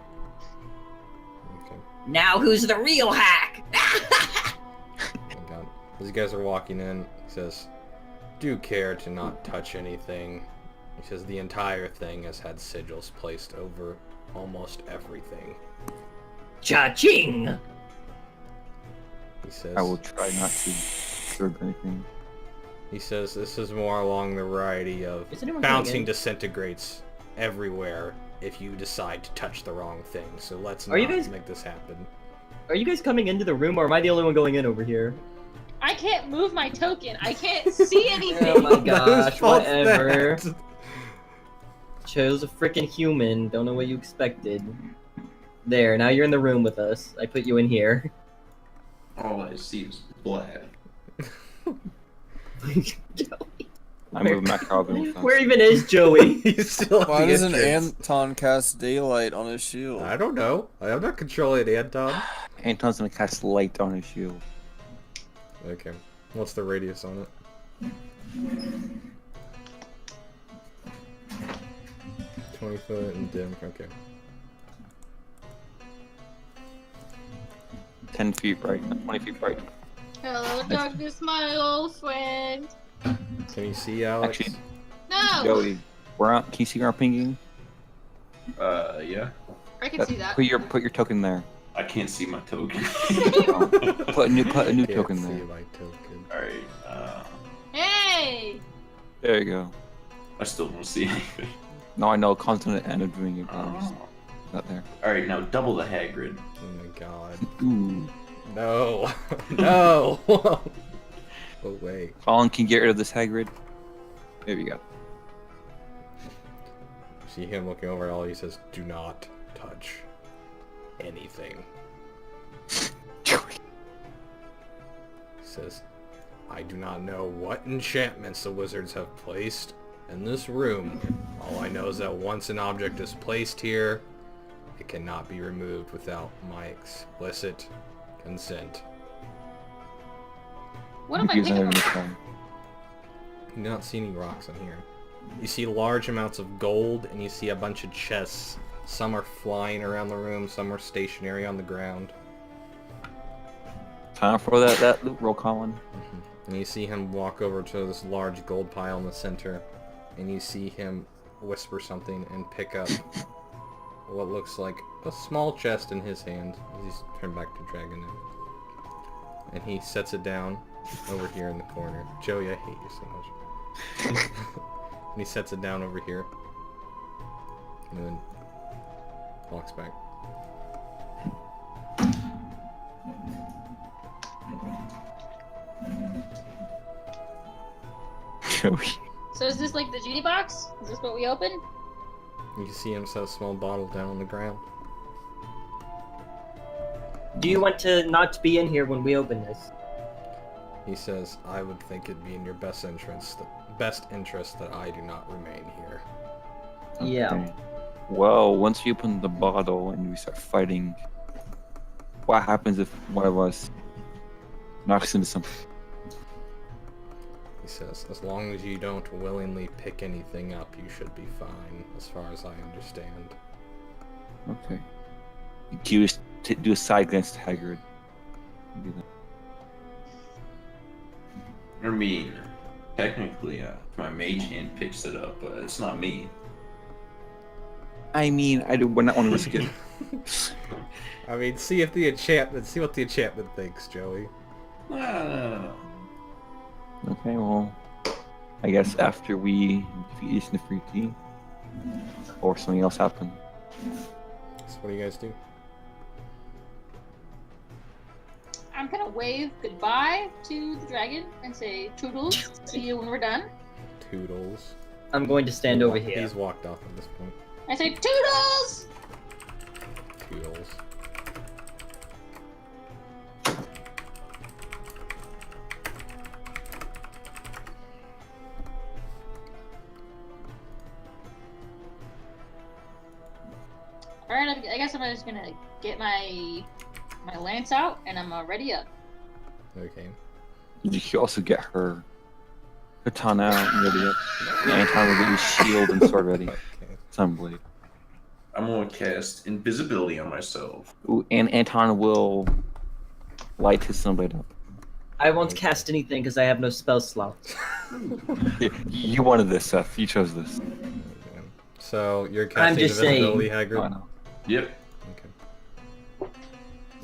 Now who's the real hack? Oh, God. As you guys are walking in, he says, do care to not touch anything. He says the entire thing has had sigils placed over almost everything. Cha-ching! He says, I will try not to disturb anything. He says this is more along the variety of Is anyone bouncing coming in? disintegrates everywhere if you decide to touch the wrong thing. So let's Are you not guys- make this happen. Are you guys coming into the room, or am I the only one going in over here? I can't move my token. I can't see anything. Oh my gosh, Whose fault's whatever. that? Chose a freaking human. Don't know what you expected. There, now you're in the room with us. I put you in here. All I see is black. I move Makarov in with us. Where even is Joey? He's still at Why the doesn't entrance. Anton cast daylight on his shield? I don't know. I'm not controlling Anton. Anton's gonna cast light on his shield. Okay. What's the radius on it? 20 foot and dim. Okay. 10 feet right, not 20 feet right. Hello, darkness, my old friend. Can you see Alex? Actually, No! Joey, we're out. Can you see where I'm pinging? Yeah. I can see that. Put your token there. I can't see my token. Put a new Can't token see there. my token. Alright, Hey! There you go. I still don't see anything. No, I know. Constant end up doing it. But I'm just Oh. not there. Alright, now double the Hagrid. Oh my god. Ooh. No. No. Oh wait. Colin, can you get rid of this Hagrid? There we go. See him looking over at all. He says, "Do not touch anything." He says, "I do not know what enchantments the wizards have placed in this room. All I know is that once an object is placed here, it cannot be removed without my explicit consent." What am I Use picking another from? time. You do not see any rocks in here. You see large amounts of gold, and you see a bunch of chests. Some are flying around the room, some are stationary on the ground. Time for that loot roll, Colin. And you see him walk over to this large gold pile in the center, and you see him whisper something and pick up what looks like a small chest in his hand. He's turned back to Dragon now. And he sets it down over here in the corner. Joey, I hate you so much. And he sets it down over here. And then walks back. Joey. So is this like the genie box? Is this what we open? You can see him set a small bottle down on the ground. Do you want to not be in here when we open this? He says, "I would think it'd be in your best interest that I do not remain here." Yeah. Okay. Well, once you open the bottle and we start fighting, what happens if one of us knocks into something? He says, "As long as you don't willingly pick anything up, you should be fine, as far as I understand." Okay. Do you just do a side glance to Hagrid? Do that. I mean, technically, my mage hand picks it up, but it's not me. I mean, we're not on risk it. I mean, see what the enchantment thinks, Joey. No. Okay, well, I guess after we defeat Ace Nefriti, or something else happen. So what do you guys do? I'm gonna wave goodbye to the dragon and say toodles. See you when we're done. Toodles. I'm going to stand over here. He's walked off at this point. I say toodles! Toodles. Alright, I guess I'm just gonna get my lance out and I'm ready up. Okay. You can also get her katana out and ready up. Anton will get his shield and sword ready. Okay. Sunblade. I'm gonna cast invisibility on myself. Ooh, and Anton will light his sunblade up. I won't cast anything because I have no spell slots. You wanted this, Seth. You chose this. Okay. So you're I'm casting just saying. invisibility, Oh, I Hagrid? know. Yep. Okay.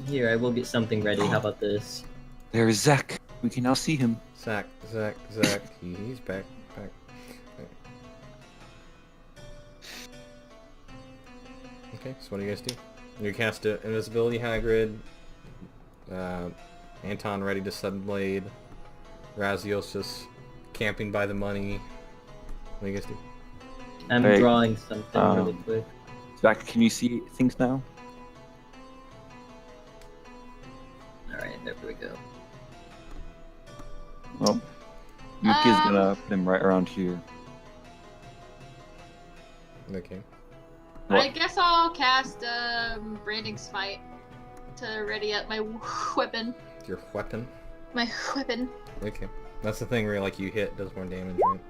Here, I will get something ready. How about this? There's Zach. We can now see him. Zach. He's back. Okay. Okay, so what do you guys do? You cast invisibility, Hagrid. Anton ready to Sunblade. Raziel's just camping by the money. What do you guys do? I'm Hey, drawing something really quick. Zach, can you see things now? There we go. Well, Yuki's gonna put him right around here. Okay. I guess I'll cast Branding Smite to ready up my weapon. Your weapon? My weapon. Okay. That's the thing where like you hit does more damage, right?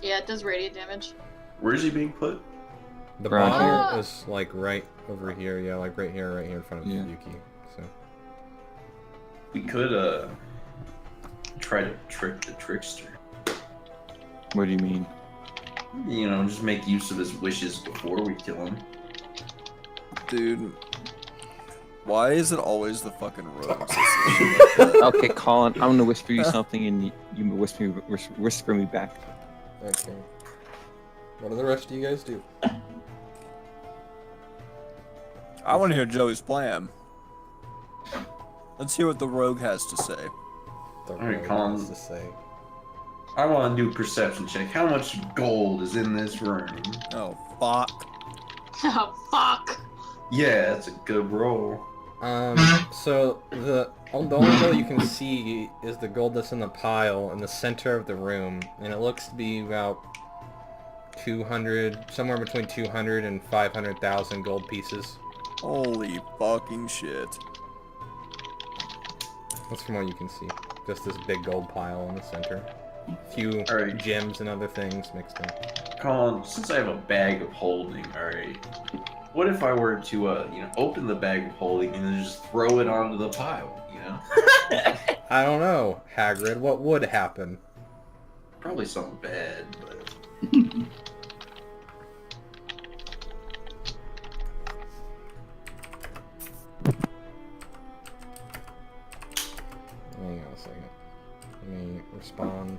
Yeah, it does radiant damage. Where's he being put? The Around bottle here. is like right over here, yeah, like right here in front of Yeah. Yuki. So We could try to trick the trickster. What do you mean? You know, just make use of his wishes before we kill him. Dude, why is it always the fucking rogues? Like that? Okay, Colin, I'm gonna whisper you something, and you whisper me back. okay. What do the rest of you guys do? I want to hear Joey's plan. Let's hear what the rogue has to say. The Alright, rogue Colin. has to say. I want to do a perception check. How much gold is in this room? Oh, fuck. Oh, fuck! Yeah, that's a good roll. So the only gold you can see is the gold that's in the pile in the center of the room, and it looks to be about 200, somewhere between 200 and 500,000 gold pieces. Holy fucking shit. That's from what you can see. Just this big gold pile in the center. A few Alright. gems and other things mixed in. Colin, since I have a bag of holding, alright. What if I were to, you know, open the bag of holding and then just throw it onto the pile, you know? I don't know, Hagrid, what would happen? Probably something bad, but... Hang on a second. Let me respond.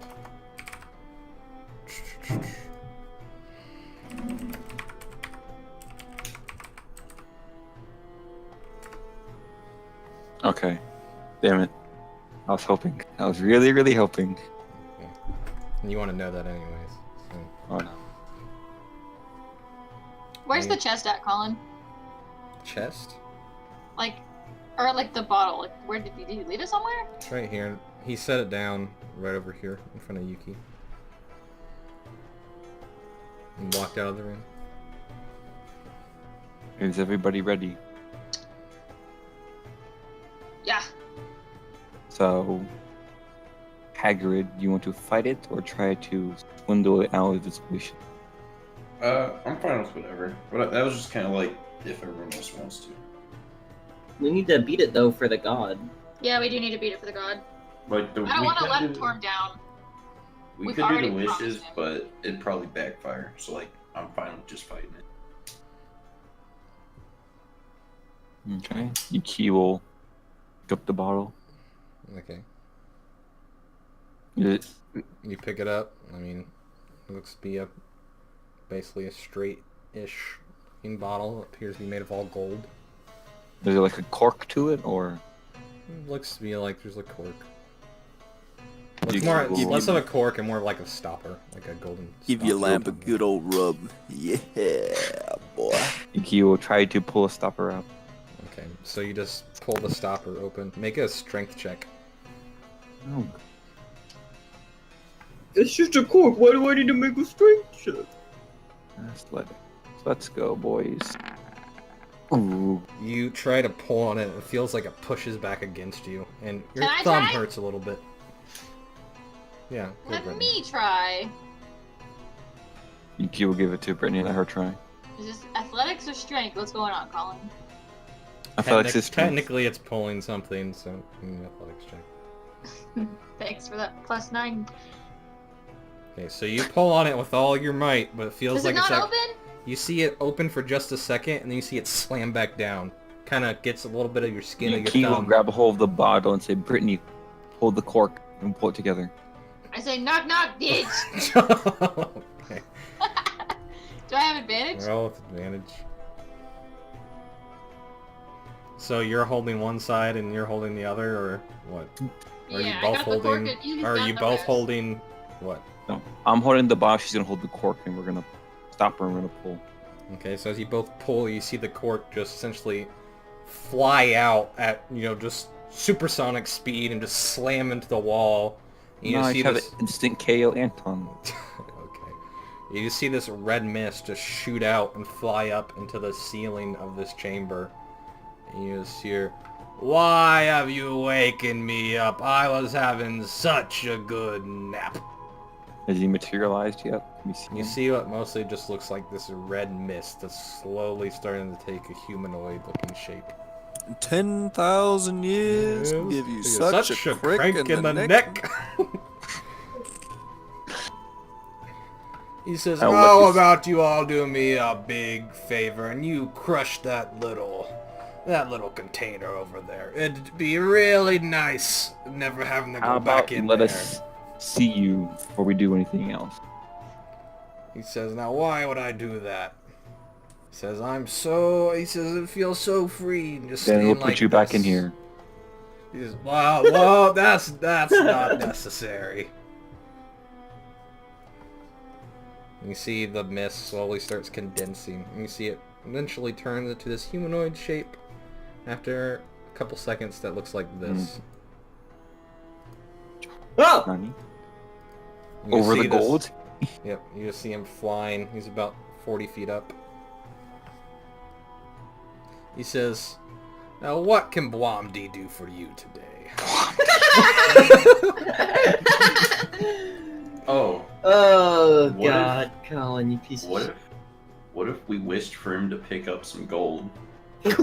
Okay. Damn it. I was hoping. I was really, really hoping. You want to know that anyways. So. Oh no. Where's the chest at, Colin? Chest? Like, or like the bottle? Like, where did you leave it somewhere? It's right here. He set it down right over here in front of Yuki. And walked out of the room. Is everybody ready? Yeah. So, Hagrid, you want to fight it or try to swindle it out of its wish? I'm fine with whatever. But that was just kind of like, if everyone else wants to. We need to beat it though for the god. Yeah, we do need to beat it for the god. Like, I don't want to let Torm down. We We've could do already the promised wishes, him. but it'd probably backfire. So, like, I'm fine with just fighting it. Okay. Yuki will pick up the bottle. Okay. Is it- You pick it up. I mean, it looks to be basically a straight-ish looking bottle. It appears to be made of all gold. Is there like a cork to it, or? It looks to be like there's a cork. You It's more, can- it's less of a cork and more of like a stopper, like a golden. Give your stopper. lamp a good old rub. Yeah, boy. Yuki will try to pull a stopper out. Okay, so you just pull the stopper open. Make a strength check. Oh. It's just a cork. Why do I need to make a strength check? Let's go, boys. Ooh. You try to pull on it, and it feels like it pushes back against you, and your Can I thumb try? hurts a little bit. Yeah. go, Let Brittany. me try. Yuki will give it to Brittany and let her try. Is this athletics or strength? What's going on, Colin? Athletics is strength. Technically, it's pulling something, so athletics check. Thanks for that +9. Okay, so you pull on it with all your might, but it feels Does like it not it's like open? you see it open for just a second, and then you see it slam back down. Kind of gets a little bit of your skin of Yuki your will thumb. grab a hold of the bottle and say, Brittany, hold the cork and pull it together. I say knock knock, bitch. Okay, Do I have advantage? roll with advantage. So you're holding one side and you're holding the other, or what? Are Yeah, you both I got the cork holding? and he's Are got you the both rest. holding what? No, I'm holding the bottle, she's gonna hold the cork, and we're gonna stop her and we're gonna pull. Okay, so as you both pull, you see the cork just essentially fly out at, just supersonic speed and just slam into the wall. You No, just I see have this. instant KO Anton. Okay. You just see this red mist just shoot out and fly up into the ceiling of this chamber. And you just hear, "Why have you wakened me up? I was having such a good nap." Has he materialized yet? Can we see You him? see what mostly just looks like this red mist that's slowly starting to take a humanoid-looking shape. 10,000 years Yes, give you you're such a crick in the neck. He says, I'll "How let you about you all do me a big favor and you crush that little container over there? It'd be really nice never having to How go about back in let there." us see you before we do anything else? He says, "Now why would I do that?" He says, he says, "It feels so free and just Then staying we'll put like you back in this." here. He says, well, that's not necessary. You see the mist slowly starts condensing, and you see it eventually turns into this humanoid shape after a couple seconds that looks like this. Oh! Nani? You Over see the this- gold? Yep, you just see him flying. He's about 40 feet up. He says, "Now what can Blomdy do for you today?" Oh, Oh What God, Colin, you piece what of if what if we wished for him to pick up some gold? shit.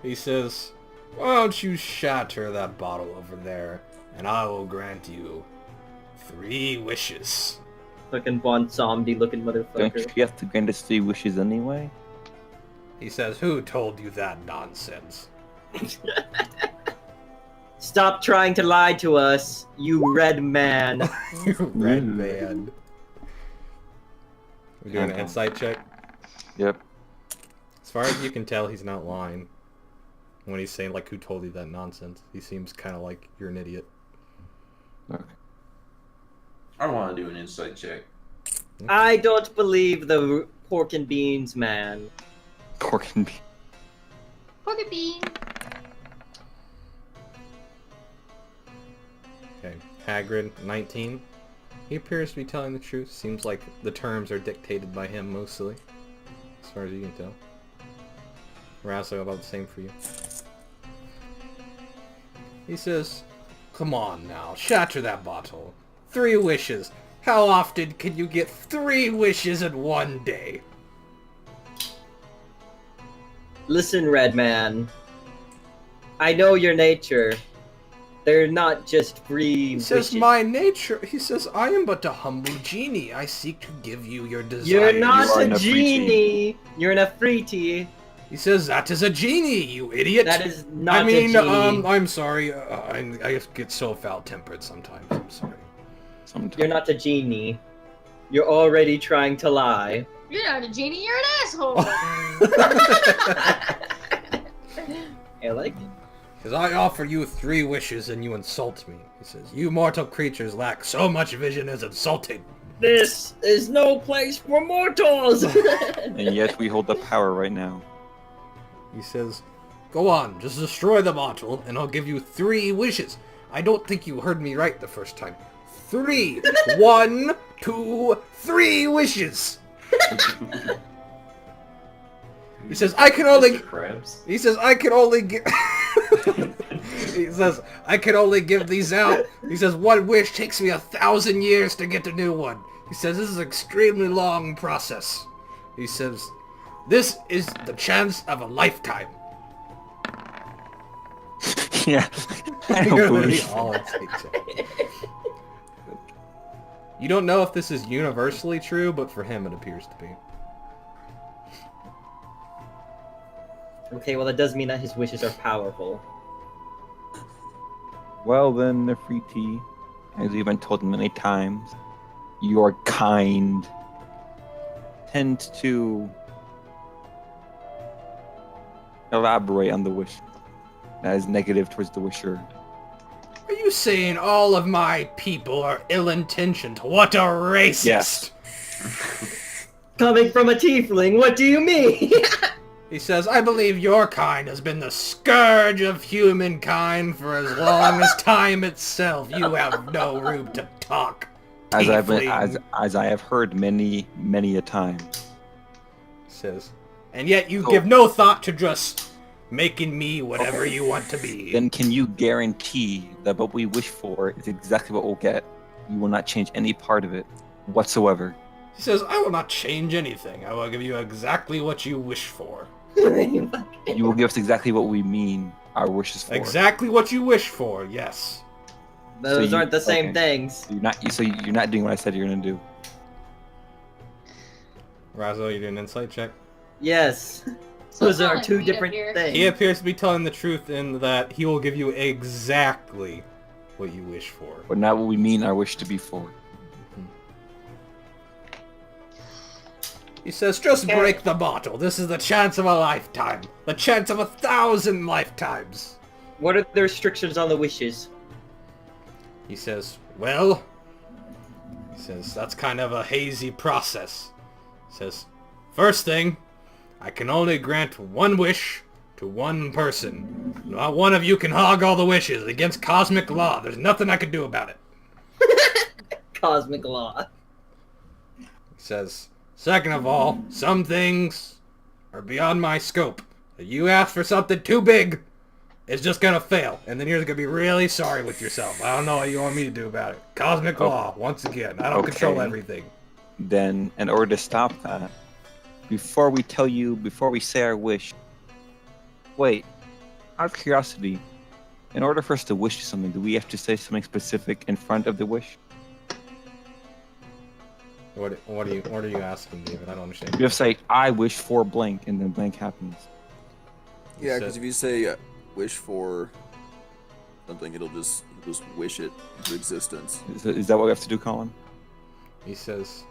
He says, "Why don't you shatter that bottle over there, and I will grant you 3 wishes." Fucking Von Zombie looking Don't motherfucker. you have to grant us 3 wishes anyway? He says, "Who told you that nonsense?" Stop trying to lie to us, you red man. You red man. We're doing an insight check. Yep. As far as you can tell, he's not lying. When he's saying, like, who told you that nonsense, he seems kind of like you're an idiot. Okay. I want to do an insight check. I don't believe the pork and beans man. Pork and bean. Pork and bean. Okay, Hagrid, 19. He appears to be telling the truth. Seems like the terms are dictated by him mostly, as far as you can tell. Razzle, about the same for you. He says, "Come on now, shatter that bottle. 3 wishes. How often can you get 3 wishes in one day?" Listen, red man. I know your nature. They're not just free He says, wishes. "My nature," he says, "I am but a humble genie. I seek to give you your desires." You're not You are in a a free genie. You're in a free tea. He says, "That is a genie, you idiot." That is not I mean, a genie. I'm sorry. I just get so foul-tempered sometimes. I'm sorry. Sometimes. You're not a genie. You're already trying to lie. You're not a genie, you're an asshole. I like it. Because I offer you 3 wishes and you insult me. He says, "You mortal creatures lack so much vision as insulting." This is no place for mortals. And yet we hold the power right now. He says, "Go on, just destroy the bottle and I'll give you 3 wishes." I don't think you heard me right the first time. 3. 1, 2, 3 wishes. He says, "I can only..." Mr. Krabs. He says, "I can only give..." He says, "I can only give these out." He says, "One wish takes me 1,000 years to get a new one." He says, "This is an extremely long process." He says, "This is the chance of a lifetime." Yeah. I don't Literally believe all it takes. You don't know if this is universally true, but for him it appears to be. Okay, well that does mean that his wishes are powerful. Well then, the free tea, as we've been told many times, your kind tend to elaborate on the wish that is negative towards the wisher. Are you saying all of my people are ill-intentioned? What a racist! Yes. Coming from a tiefling, what do you mean? He says, I believe your kind has been the scourge of humankind for as long as time itself. You have no room to talk. As Tiefling. I have heard many a time. He says, and yet you give no thought to just making me whatever you want to be. Then can you guarantee that what we wish for is exactly what we'll get? You will not change any part of it whatsoever. He says, I will not change anything. I will give you exactly what you wish for. You will give us exactly what we mean our wishes for. Exactly what you wish for, yes. Those So aren't the same things. You're not doing what I said you're gonna do. Razo, you do an insight check? Yes. So Those it's not are like two weed up different here. things. He appears to be telling the truth in that he will give you exactly what you wish for. But not what we mean our wish to be for. He says, just break the bottle. This is the chance of a lifetime. The chance of 1,000 lifetimes. What are the restrictions on the wishes? He says, well, he says, that's kind of a hazy process. He says, first thing, I can only grant one wish to one person. Not one of you can hog all the wishes against cosmic law. There's nothing I can do about it. Cosmic law. He says, second of all, some things are beyond my scope. If you ask for something too big, it's just gonna fail, and then you're gonna be really sorry with yourself. I don't know what you want me to do about it. Cosmic law, once again. I don't control everything. Then, in order to stop that, before we say our wish, wait, out of curiosity, in order for us to wish something, do we have to say something specific in front of the wish? What are you asking, David? I don't understand. You have to say, I wish for blank, and then blank happens. Yeah, because if you say wish for something, it'll just wish it into existence. Is that what we have to do, Colin? He says,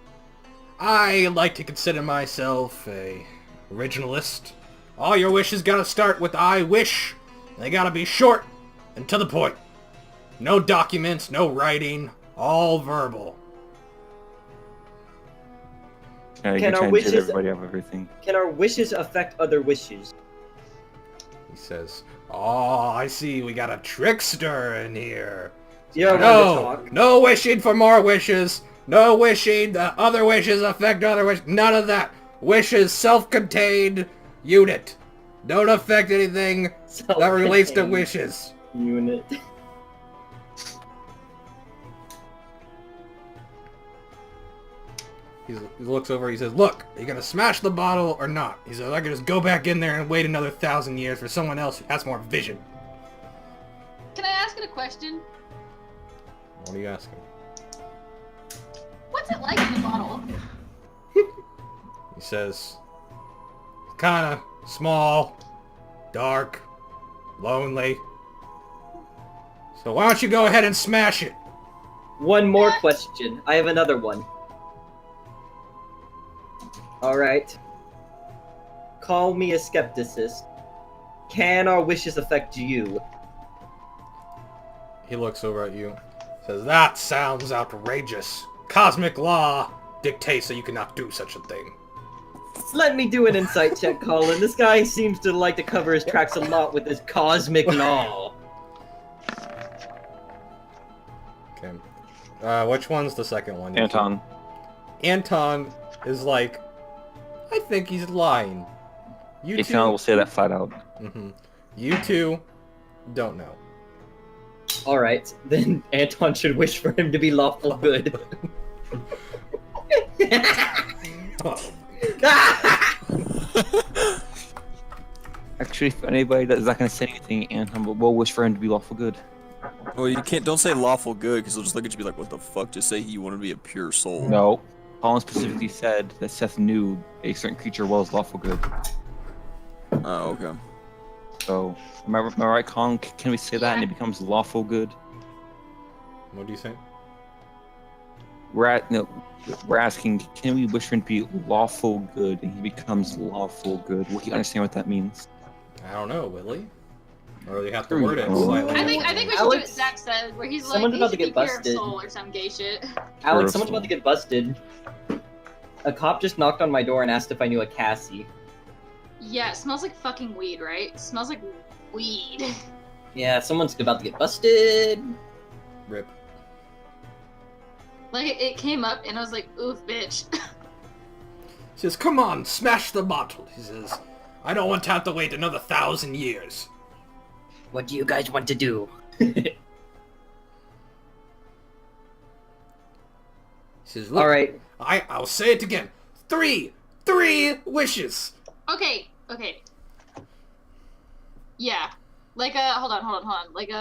I like to consider myself a originalist. All your wishes gotta start with I wish. They gotta be short and to the point. No documents, no writing, all verbal. You're Can our trying to get wishes- everybody have everything. Can our wishes affect other wishes? he says, Oh, I see. We got a trickster in here. You don't want to No, talk. no wishing for more wishes. No wishing the other wishes affect other wishes. None of that. Wishes self-contained unit. Don't affect anything that relates to Self-contained wishes. Unit. he looks over, he says, look, Are you gonna smash the bottle or not? He says, I can just go back in there and wait another 1,000 years for someone else who has more vision. Can I ask it a question? what are you asking? What's it like in the bottle? He says, Kinda small, dark, lonely. So why don't you go ahead and smash it? One more question. I have another one. Alright. Call me a skepticist. Can our wishes affect you? he looks over at you, Says, that sounds outrageous. Cosmic law dictates that you cannot do such a thing. Let me do an insight check, Colin. This guy seems to like to cover his tracks a lot with his cosmic law. okay. Which one's the second one? Anton. Anton is like, I think he's lying. You Anton will say that flat out. Mm-hmm. You two don't know. Alright, then Anton should wish for him to be lawful good. Actually, if anybody that's not going to say anything, Anton will wish for him to be lawful good. Well, you don't say lawful good, because they'll just look at you and be like, what the fuck? Just say you wanted to be a pure soul. No. Colin specifically said that Seth knew a certain creature was lawful good. Oh, okay. So, am I right, Colin? Can we say that and it becomes lawful good? What do you say? We're asking, can we wish for him to be lawful good and he becomes lawful good? Will he understand what that means? I don't know, Willie. Or you have to word it Oh. slightly. I think we should do what Alex, Zach said, where he's like, someone's he about should to be get pure of busted. soul or some gay shit. Alex, someone's about to get busted. A cop just knocked on my door and asked if I knew a Cassie. Yeah, it smells like fucking weed, right? It smells like weed. Yeah, someone's about to get busted. Rip. Like, it came up and I was like, oof, bitch. He says, come on, smash the bottle. He says, I don't want to have to wait another 1,000 years. What do you guys want to do? He says, look, Alright. I'll say it again. 3 wishes. Okay. Yeah. Like hold on. Like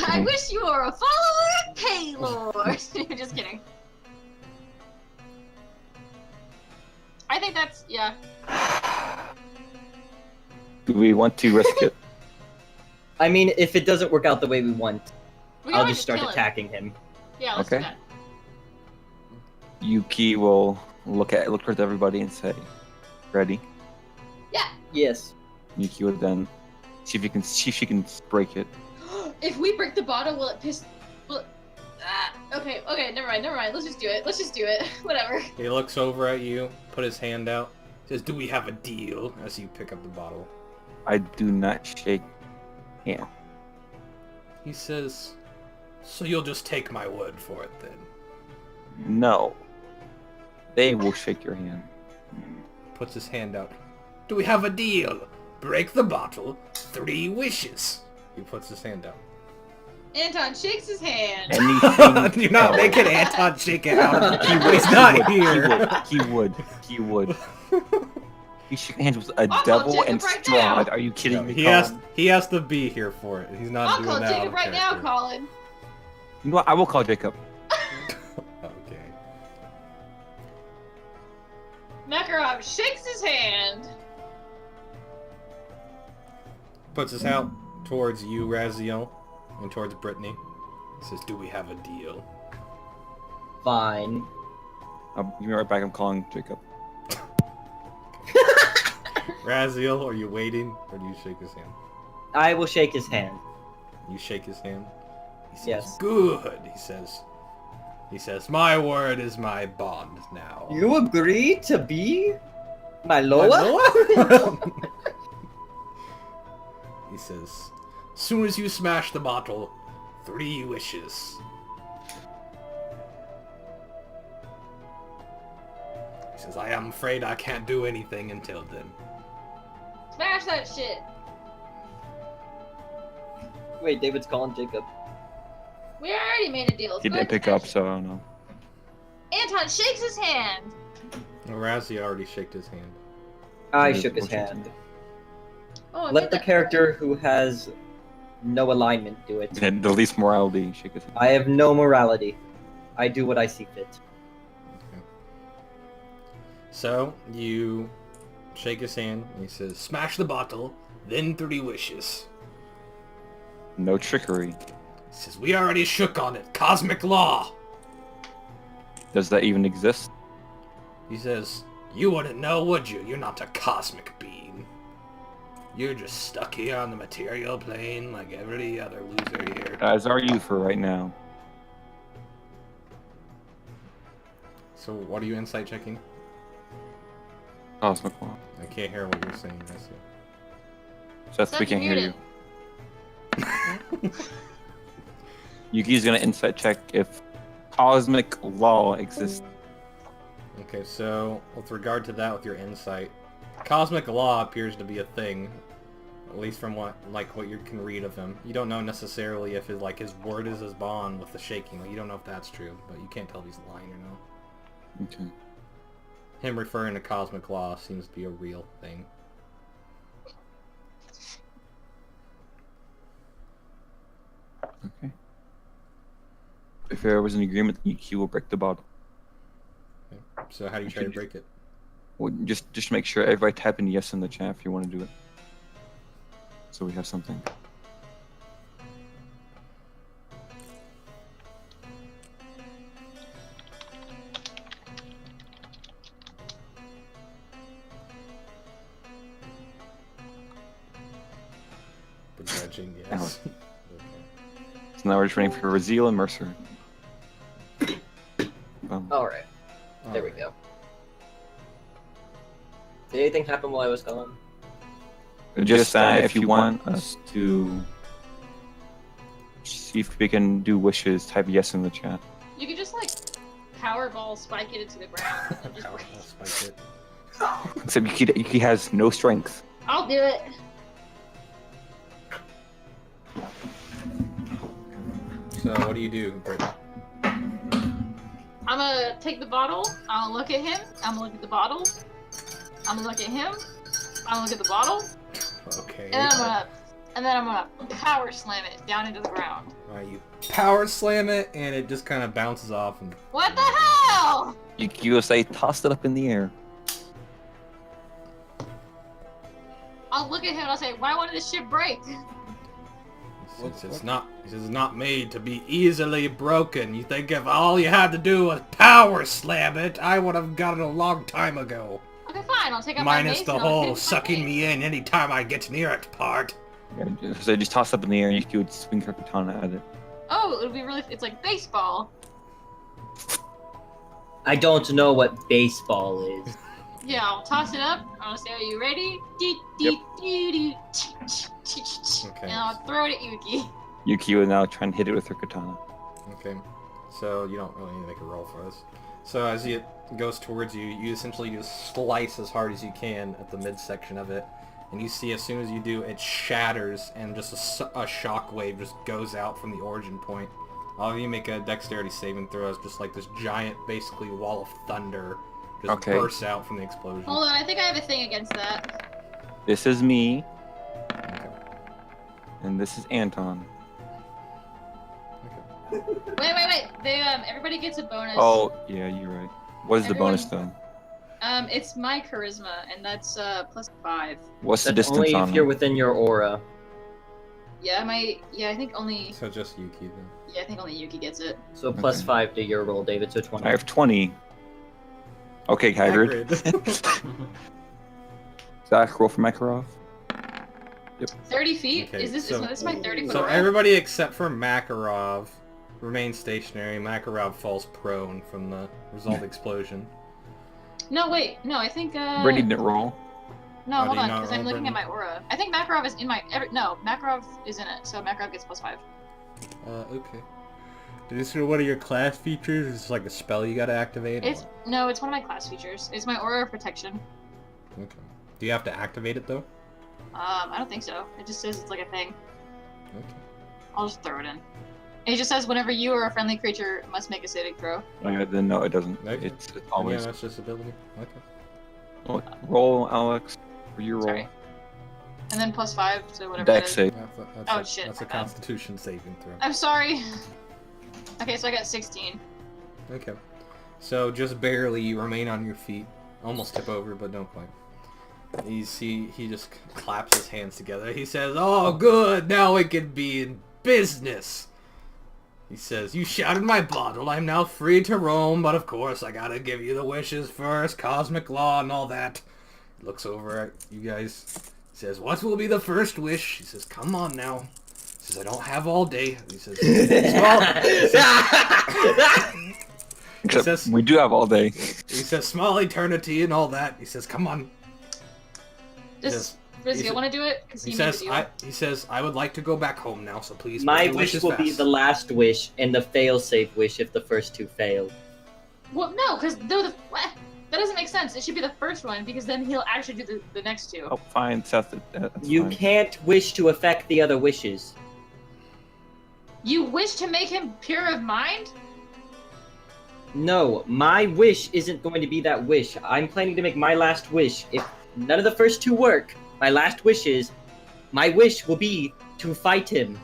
I wish you were a follower of Paylord. Just kidding. I think that's, yeah. Do we want to risk it? I mean, if it doesn't work out the way we want, We I'll can just start kill him. attacking him. Yeah, let's do Okay. that. Yuki will look towards everybody and say, ready? Yes. Yuki will then see if she can break it. If we break the bottle, will it piss? Okay, never mind. Let's just do it. Whatever. He looks over at you, put his hand out, says, do we have a deal? As you pick up the bottle. I do not shake hand. He says, So you'll just take my word for it then. No. They will shake your hand. puts his hand out. Do we have a deal? Break the bottle, 3 wishes. He puts his hand out. Anton shakes his hand. Anything. You're not making Anton shake it out. He would. He's not here. He would. He shook hands with a call devil Jacob and right strong. now. Like, are you kidding No, me, he has to be here for it. He's not I'll doing call that out Jacob of right now, character. Colin. You know what? I will call Jacob. Okay. Makarov shakes his hand. Puts his hand towards you, Raziel, and towards Brittany. Says, do we have a deal? Fine. I'll give me right back. I'm calling Jacob. Raziel, are you waiting, or do you shake his hand? I will shake his hand. You shake his hand. He says, Yes. good, he says, my word is my bond now. You agree to be my My Loa? Loa? He says, Soon as you smash the bottle, 3 wishes. He says, I am afraid I can't do anything until then. Smash that shit. Wait, David's calling Jacob. We already made a deal. He Go didn't ahead pick and up, smash so I don't know. it. Anton shakes his hand. well, Raziel already shook his hand. I Yes, shook his motion hand. Oh, I Let did the that. character who has no alignment do it. The least morality, shake his hand. I have no morality. I do what I see fit. So, you shake his hand, and he says, Smash the bottle, then 3 wishes. No trickery. He says, we already shook on it. Cosmic law. Does that even exist? he says, You wouldn't know, would you? You're not a cosmic being. You're just stuck here on the material plane like every other loser here. As are you for right now. so what are you insight checking? Cosmic law. I can't hear what you're saying, Raziel. Seth, Seth, we can't you're hear you. Yuki's gonna insight check if cosmic law exists. Okay, so with regard to that, with your insight, cosmic law appears to be a thing, at least from what you can read of him. You don't know necessarily if his word is his bond with the shaking. You don't know if that's true, but you can't tell if he's lying or not. Okay. Him referring to cosmic law seems to be a real thing. Okay. If there was an agreement, Yuki will break the bottle. Okay. So how do you try to break it? Well, just make sure everybody type in yes in the chat if you want to do it. So we have something. Begrudging, yes. Alex. Okay. So now we're just waiting for Raziel and Mercer. Alright, there we go. Did anything happen while I was gone? Just if you want us to see if we can do wishes, type yes in the chat. You could just like Powerball spike it into the ground. And just Powerball spike it. Except Yuki has no strength. I'll do it. So what do you do, Brittany? I'm gonna take the bottle. I'm gonna look at him. I'm gonna look at the bottle. I'm gonna look at him. I'm gonna look at the bottle. Okay. And then I'm gonna power slam it down into the ground. Alright, you power slam it, and it just kind of bounces off. And What the hell? Yuki will say, toss it up in the air. I'll look at him and I'll say, why won't this ship break? It's not made to be easily broken. You think if all you had to do was power slam it, I would have got it a long time ago. Okay, fine. I'll take out my Minus mace the and I'll hit whole it with my sucking mace. me in any time I get near it part. Yeah, so just toss it up in the air and Yuki would swing her katana at it. Oh, it would be really. It's like baseball. I don't know what baseball is. Yeah, I'll toss it up. I'll say, are you ready? Okay. And I'll throw it at Yuki. Yuki will now try and hit it with her katana. Okay. So you don't really need to make a roll for this. So as it goes towards you, you essentially just slice as hard as you can at the midsection of it. And you see as soon as you do, it shatters and just a shockwave just goes out from the origin point. All of you make a dexterity saving throw as just like this giant, basically, wall of thunder just bursts out from the explosion. Hold on, I think I have a thing against that. This is me, Okay. and this is Anton. Wait. They everybody gets a bonus. Oh, yeah, you're right. What is the bonus, though? It's my charisma, and that's +5. What's the That's distance only on if you're it? within your aura. Yeah, I think only. So just Yuki then. Yeah, I think only Yuki gets it. So plus 5 to your roll, David, so 20. I have 20. Okay, Hagrid. Zach, roll for Makarov. 30 feet? Okay, Is this so- is my 30-foot So roll? everybody except for Makarov remains stationary. Makarov falls prone from the result of the explosion. No, wait. No, I think. Brittany didn't roll. No, Oh, hold did you on, not because I'm roll, looking at Brittany? my aura. I think Makarov is in my. No, Makarov is in it, so Makarov gets +5. Okay. Is this one of your class features? Is this like a spell you gotta activate? It's one of my class features. It's my aura of protection. Okay. Do you have to activate it though? I don't think so. It just says it's like a thing. Okay. I'll just throw it in. It just says whenever you or a friendly creature must make a saving throw. Then no, it doesn't. Okay. It's Yeah, always. that's just ability. Okay. Roll, Alex, for your roll. Sorry. And then +5 to whatever. Dex that is. save. Oh, shit, That's a my bad. Constitution saving throw. I'm sorry. Okay, so I got 16. Okay. So just barely you remain on your feet. Almost tip over, but don't quite. He just claps his hands together. He says, "Oh, good. Now we can be in business." He says, "You shattered my bottle. I'm now free to roam, but of course I gotta give you the wishes first. Cosmic law and all that." He looks over at you guys. He says, "What will be the first wish?" He says, "Come on now." He says, "I don't have all day." He says, Except says- we do have all day. He says, "Small eternity and all that." He says, "Come on." Does He Rizzy says- want to do it? Because He he made says, the deal. I would like to go back home now, so please. My make the wish wishes will be fast." the last wish, and the fail-safe wish if the first two fail. Well, no, because what? That doesn't make sense. It should be the first one because then he'll actually do the next two. Oh, fine, Seth. That's You fine. can't wish to affect the other wishes. You wish to make him pure of mind? No, my wish isn't going to be that wish. I'm planning to make my last wish. If none of the first two work, my last wish is, my wish will be to fight him.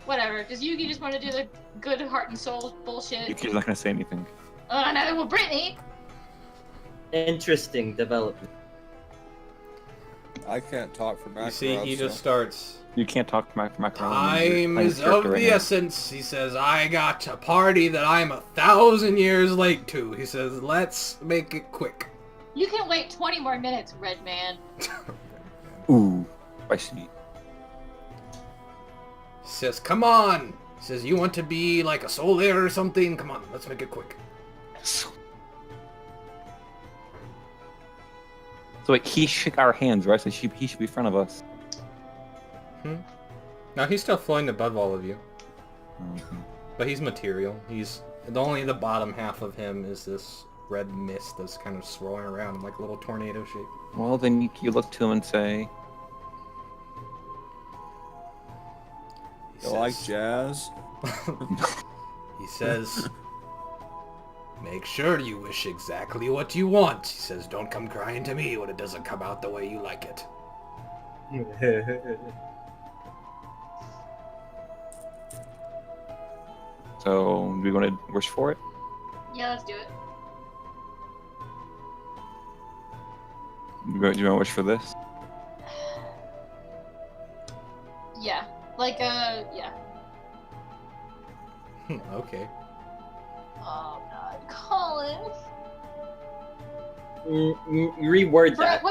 Whatever. Does Yugi just want to do the good heart and soul bullshit? Yuki's not gonna say anything. Neither will Brittany. Interesting development. I can't talk for Makarov. You see, he so- just starts. You can't talk to Makarov. Time is of the essence. He says, "I got a party that I'm 1,000 years late to." He says, "Let's make it quick." You can wait 20 more minutes, Red Man. Spicy. He says, come on! He says, you want to be like a soul heir or something? Come on, let's make it quick. So wait, he shook our hands, right? So he should be in front of us. No, he's still floating above all of you. Okay. But he's material. He's... Only the bottom half of him is this red mist that's kind of swirling around in like a little tornado shape. Well, then you look to him and say, He You like jazz? He says, make sure you wish exactly what you want. He says, don't come crying to me when it doesn't come out the way you like it. so do we want to wish for it? Yeah, let's do it. Do you want to wish for this? Yeah. Like, yeah. Okay. Oh god, Colin. Reword that.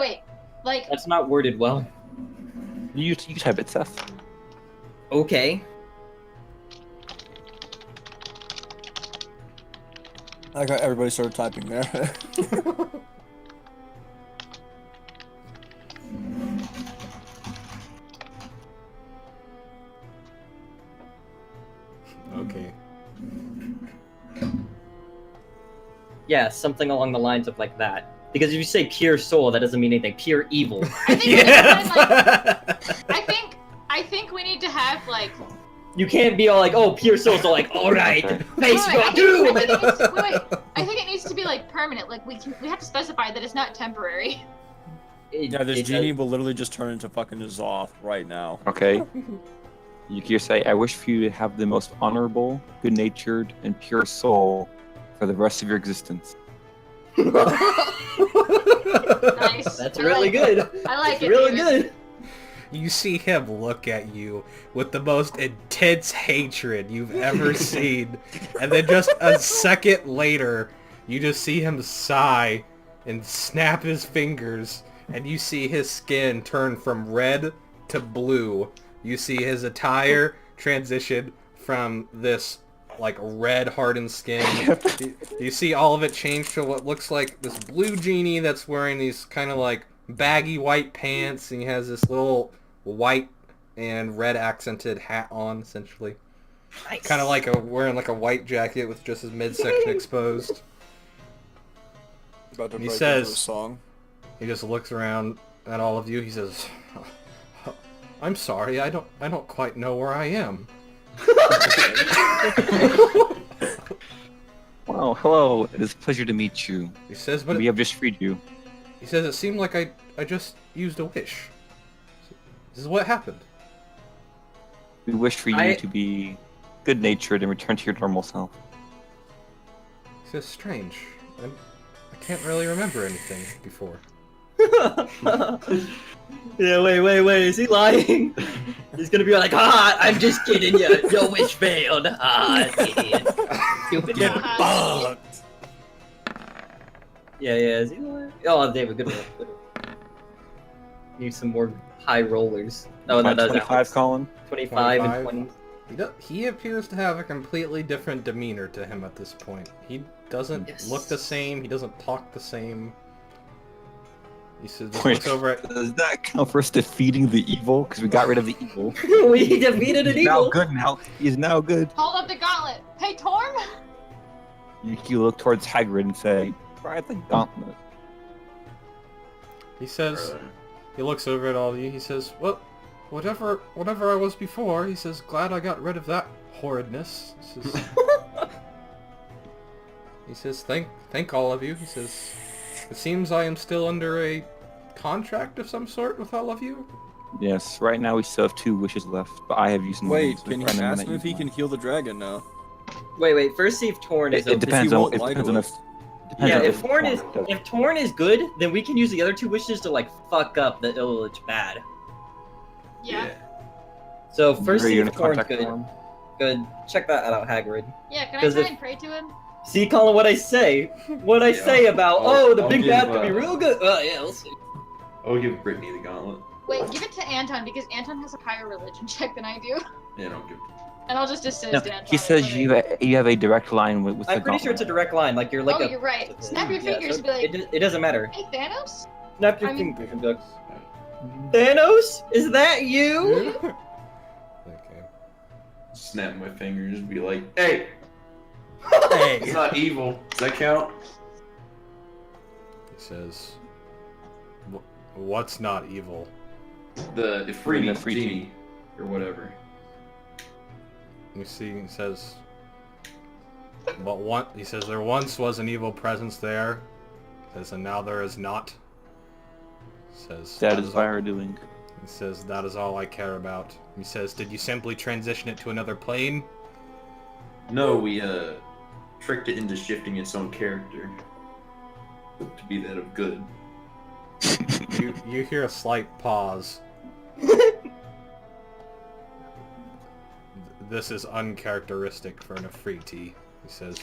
Wait. Like, That's not worded well. You type it, Seth. Okay. I got everybody started typing there. Okay. Yeah, something along the lines of like that. Because if you say pure soul, that doesn't mean anything. Pure evil. I think we need to find, like, I think we need to have like. You can't be all like, oh, pure soul, so like, alright, face I doom! think I think it needs to be like permanent. Like we have to specify that it's not temporary. Yeah, this genie will literally just turn into fucking Zoth right now. Okay. You say, I wish for you to have the most honorable, good-natured, and pure soul for the rest of your existence. Nice. That's I really like good. I like That's it. really David. good. You see him look at you with the most intense hatred you've ever seen. And then just a second later, you just see him sigh and snap his fingers. And you see his skin turn from red to blue. You see his attire transition from this like red hardened skin. You see all of it change to what looks like this blue genie that's wearing these kind of like baggy white pants, and he has this little white and red accented hat on, essentially. Nice. Kind of like wearing like a white jacket with just his midsection exposed. About to He break says- into a song. He just looks around at all of you. He says, "I'm sorry, I don't quite know where I am." Well, hello. It is a pleasure to meet you. He says, "But We have just freed you. he says it seemed like I just used a wish. This is what happened." We wish for you to be good-natured and return to your normal self. He says, "Strange. I can't really remember anything before." Yeah, wait, is he lying? He's gonna be like, I'm just kidding, your wish failed. Idiot. Stupid. Fucked. Yeah, is he lying? Oh, David, good one. Need some more high rollers. Oh, no, that's 25, Colin? 25 and 25. 20. He appears to have a completely different demeanor to him at this point. He doesn't look the same. He doesn't talk the same. He says, just looks over at... Does that count for us defeating the evil? Because we got rid of the evil. We defeated an He's now evil. good now. He's now good. Hold up the gauntlet. Hey, Torm. You look towards Hagrid and say, try the gauntlet. He says... He looks over at all of you. He says, well, whatever I was before, he says, glad I got rid of that horridness. He says, thank all of you. He says, it seems I am still under a contract of some sort with all of you. Yes, right now we still have 2 wishes left, but I have used them. Wait, can you ask him if he can heal the dragon now? Wait, first see if Torn is It depends on. won't It lie depends to on us. Yeah, on if Torn is does. if Torn is good, then we can use the other 2 wishes to like fuck up the Illich bad. Yeah. So first Are see you if gonna Torn's contact good. Torm? Good. Check that out, Hagrid. Yeah. Can I 'Cause try if- and pray to him? See, Colin, what I say? What I say about I'll the big give, bad could be real good. Yeah, we'll see. I'll give Brittany the gauntlet. Wait, give it to Anton because Anton has a higher religion check than I do. Yeah, don't give. And I'll just assist No, Anton. he says you have a direct line with the I'm pretty sure it's a direct line. Like you're like Oh, a. you're right. Snap your Yeah, fingers so and be like, it doesn't matter. hey, Thanos? Snap your I mean- fingers and be like, Thanos, is that you? Okay. Snap my fingers and be like, hey, it's Hey. not evil. Does that count? He says, "What's not evil?" The Ifriti. Ifriti genie or whatever. You see, he says, "But one," he says, "there once was an evil presence there." He says, "and now there is not." He says, That is all- by our doing. He says, "That is all I care about." He says, "Did you simply transition it to another plane?" No, we tricked it into shifting its own character to be that of good. You hear a slight pause. This is uncharacteristic for an Afriti. He says,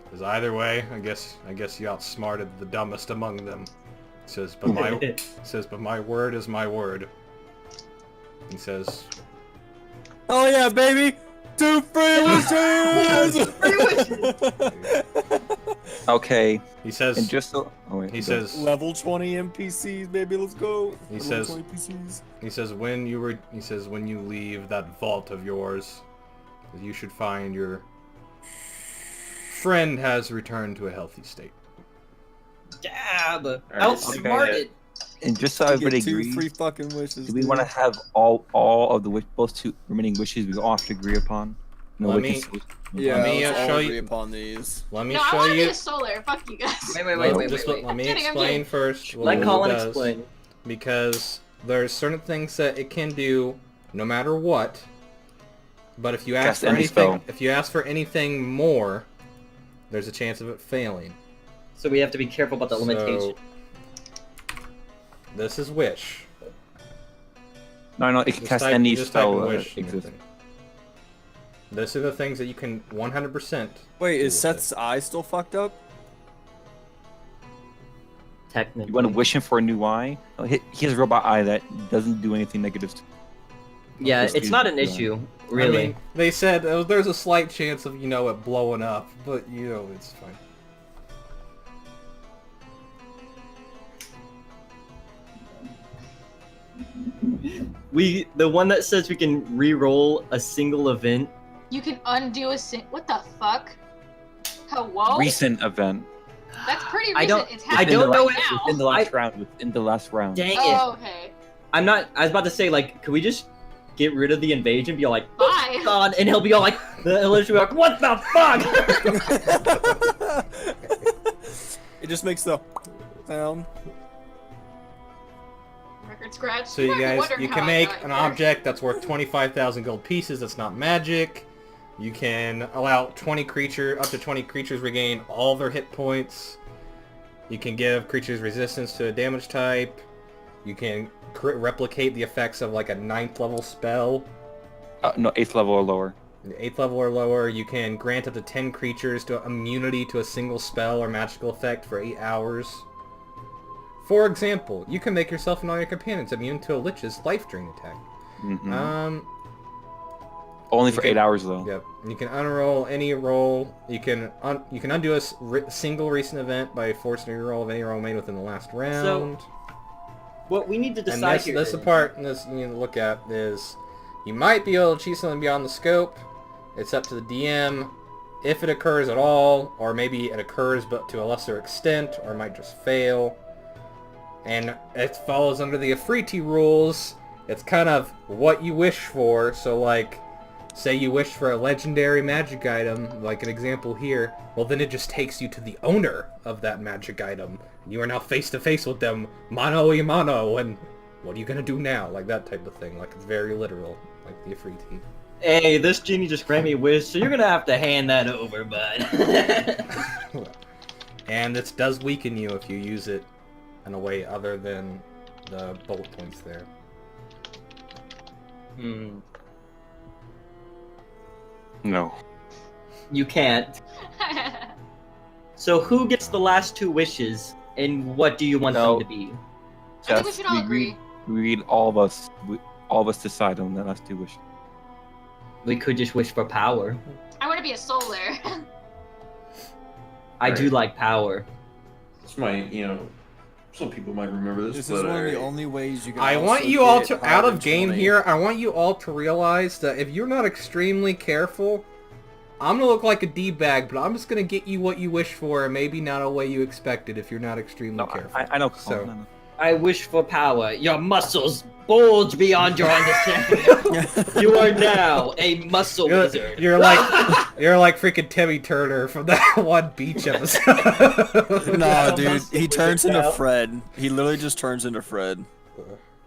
"Because either way, I guess you outsmarted the dumbest among them." He says, "But my word is my word." He says, Oh yeah, baby! 2 free wishes! Okay, he says, and just so he go. says, Level 20 NPCs, baby, let's go. He Level says- 20 NPCs. he says, when you leave that vault of yours, you should find your friend has returned to a healthy state. Dab! Alright, Outsmarted! And just so You everybody get 2 agrees, free fucking wishes. do we dude. want to have all of the both 2 remaining wishes we all have to agree upon? No, Let we me- can Yeah, Let me, let's all show agree you- upon these. Let me No, I show want to be you. a solar. Fuck you guys. Wait. Just let me I'm kidding, I'm explain kidding. first. what Let it Colin does, explain. Because there's certain things that it can do, no matter what. But if you ask Cast for any anything, spell. more, there's a chance of it failing. So we have to be careful about the So, limitation. this is wish. No, it can Just cast type- any just type in spell wish in the exists. thing. These are the things that you can 100%. Wait, do is with Seth's eye still fucked up? Technically. You want to wish him for a new eye? Oh, he has a robot eye that doesn't do anything negative. Yeah, Just it's use not an the- issue, really. I mean, they said there's a slight chance of it blowing up, but it's fine. The one that says we can re-roll a single event. You can undo a What the fuck? Hello? Recent event. That's pretty I recent. don't- It's I happening don't know right if- now. Within the last round. Within the last round. Dang it! Oh, okay. I was about to say, like, could we just get rid of the invasion? Be all like, Bye. God, and he'll be all like, he'll literally be like, what the fuck? It just makes the sound. Record scratch. So you might be guys, wondering you how can I make got an here. object that's worth 25,000 gold pieces that's not magic. You can allow up to 20 creatures regain all their hit points. You can give creatures resistance to a damage type. You can replicate the effects of like a 9th level spell. No, 8th level or lower. 8th level or lower. You can grant up to 10 creatures to immunity to a single spell or magical effect for 8 hours. For example, you can make yourself and all your companions immune to a lich's life drain attack. Mhm. Only for you 8 can- hours though. Yep. You can unroll any roll. You can undo a single recent event by forcing a roll of any roll made within the last round. What we need to and decide here. this the part this you need to look at is you might be able to achieve something beyond the scope. It's up to the DM if it occurs at all, or maybe it occurs but to a lesser extent, or it might just fail. And it follows under the Afriti rules. It's kind of what you wish for. So like, say you wish for a legendary magic item, like an example here, well then it just takes you to the owner of that magic item. You are now face to face with them, mano a mano, and what are you gonna do now? Like that type of thing. Like it's very literal, like the Afriti. Hey, this genie just granted me a wish, so you're gonna have to hand that over, bud. And it does weaken you if you use it in a way other than the bullet points there. No. You can't. So who gets the last 2 wishes, and what do you want No. them to be? I think we should all agree. all of us decide on the last 2 wishes. We could just wish for power. I want to be a solar. I do Right. like power. This might, some people might remember this. This but is one of the alright. only ways you can. I also want you all get to, higher out than of game 20. here, I want you all to realize that if you're not extremely careful, I'm gonna look like a D-bag, but I'm just gonna get you what you wish for, and maybe not a way you expected if you're not extremely No, careful. I know. So- No. I wish for power. Your muscles bulge beyond your understanding. You are now a muscle wizard. You're like freaking Timmy Turner from that one beach episode. No, dude, muscle he turns wizard into now. Fred. He literally just turns into Fred,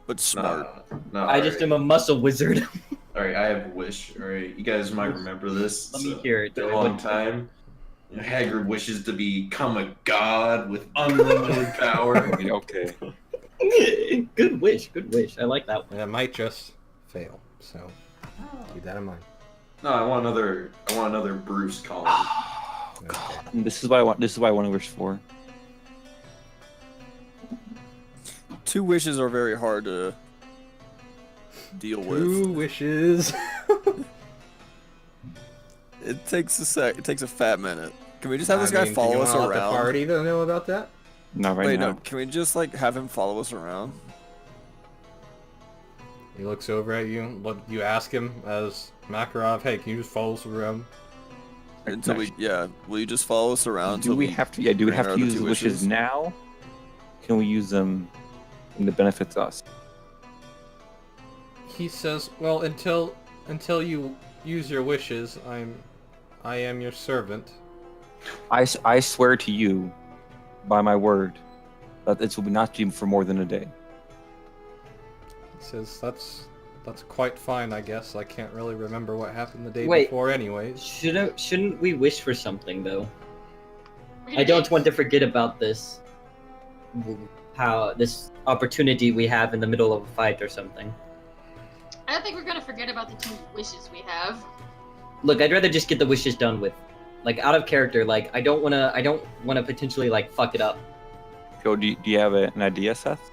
but smart. No, I just am a muscle wizard. Alright, I have a wish. Alright, you guys might remember this. Let me It's hear it, been Joey. a long time. Hagrid wishes to become a god with unlimited power. Okay. Good wish, good wish. I like that one. It might just fail, so keep that in mind. No, I want another Bruce Collins. Okay. This is what I want. This is what I want to wish for. 2 wishes are very hard to deal with. 2 wishes. It takes a sec. It takes a fat minute. Can we just have this I guy mean, follow do you us want the around? party to know about that? Not right Wait, now. no. Can we just like have him follow us around? He looks over at you. You ask him as Makarov, hey, can you just follow us around? Until we, yeah. Will you just follow us around? Do until we have to? Yeah. Do we grant have our to other use 2 wishes now? Can we use them when it benefits us? He says, well, until you use your wishes, I am your servant. I swear to you, by my word, that it will not be for more than a day. He says, that's quite fine, I guess. I can't really remember what happened the day Wait. before anyways. Shouldn't we wish for something though? We're gonna I don't get- want to forget about this. How this opportunity we have in the middle of a fight or something. I don't think we're gonna forget about the 2 wishes we have. Look, I'd rather just get the wishes done with. Like out of character, like I don't wanna potentially like fuck it up. Go. Do you have an idea, Seth?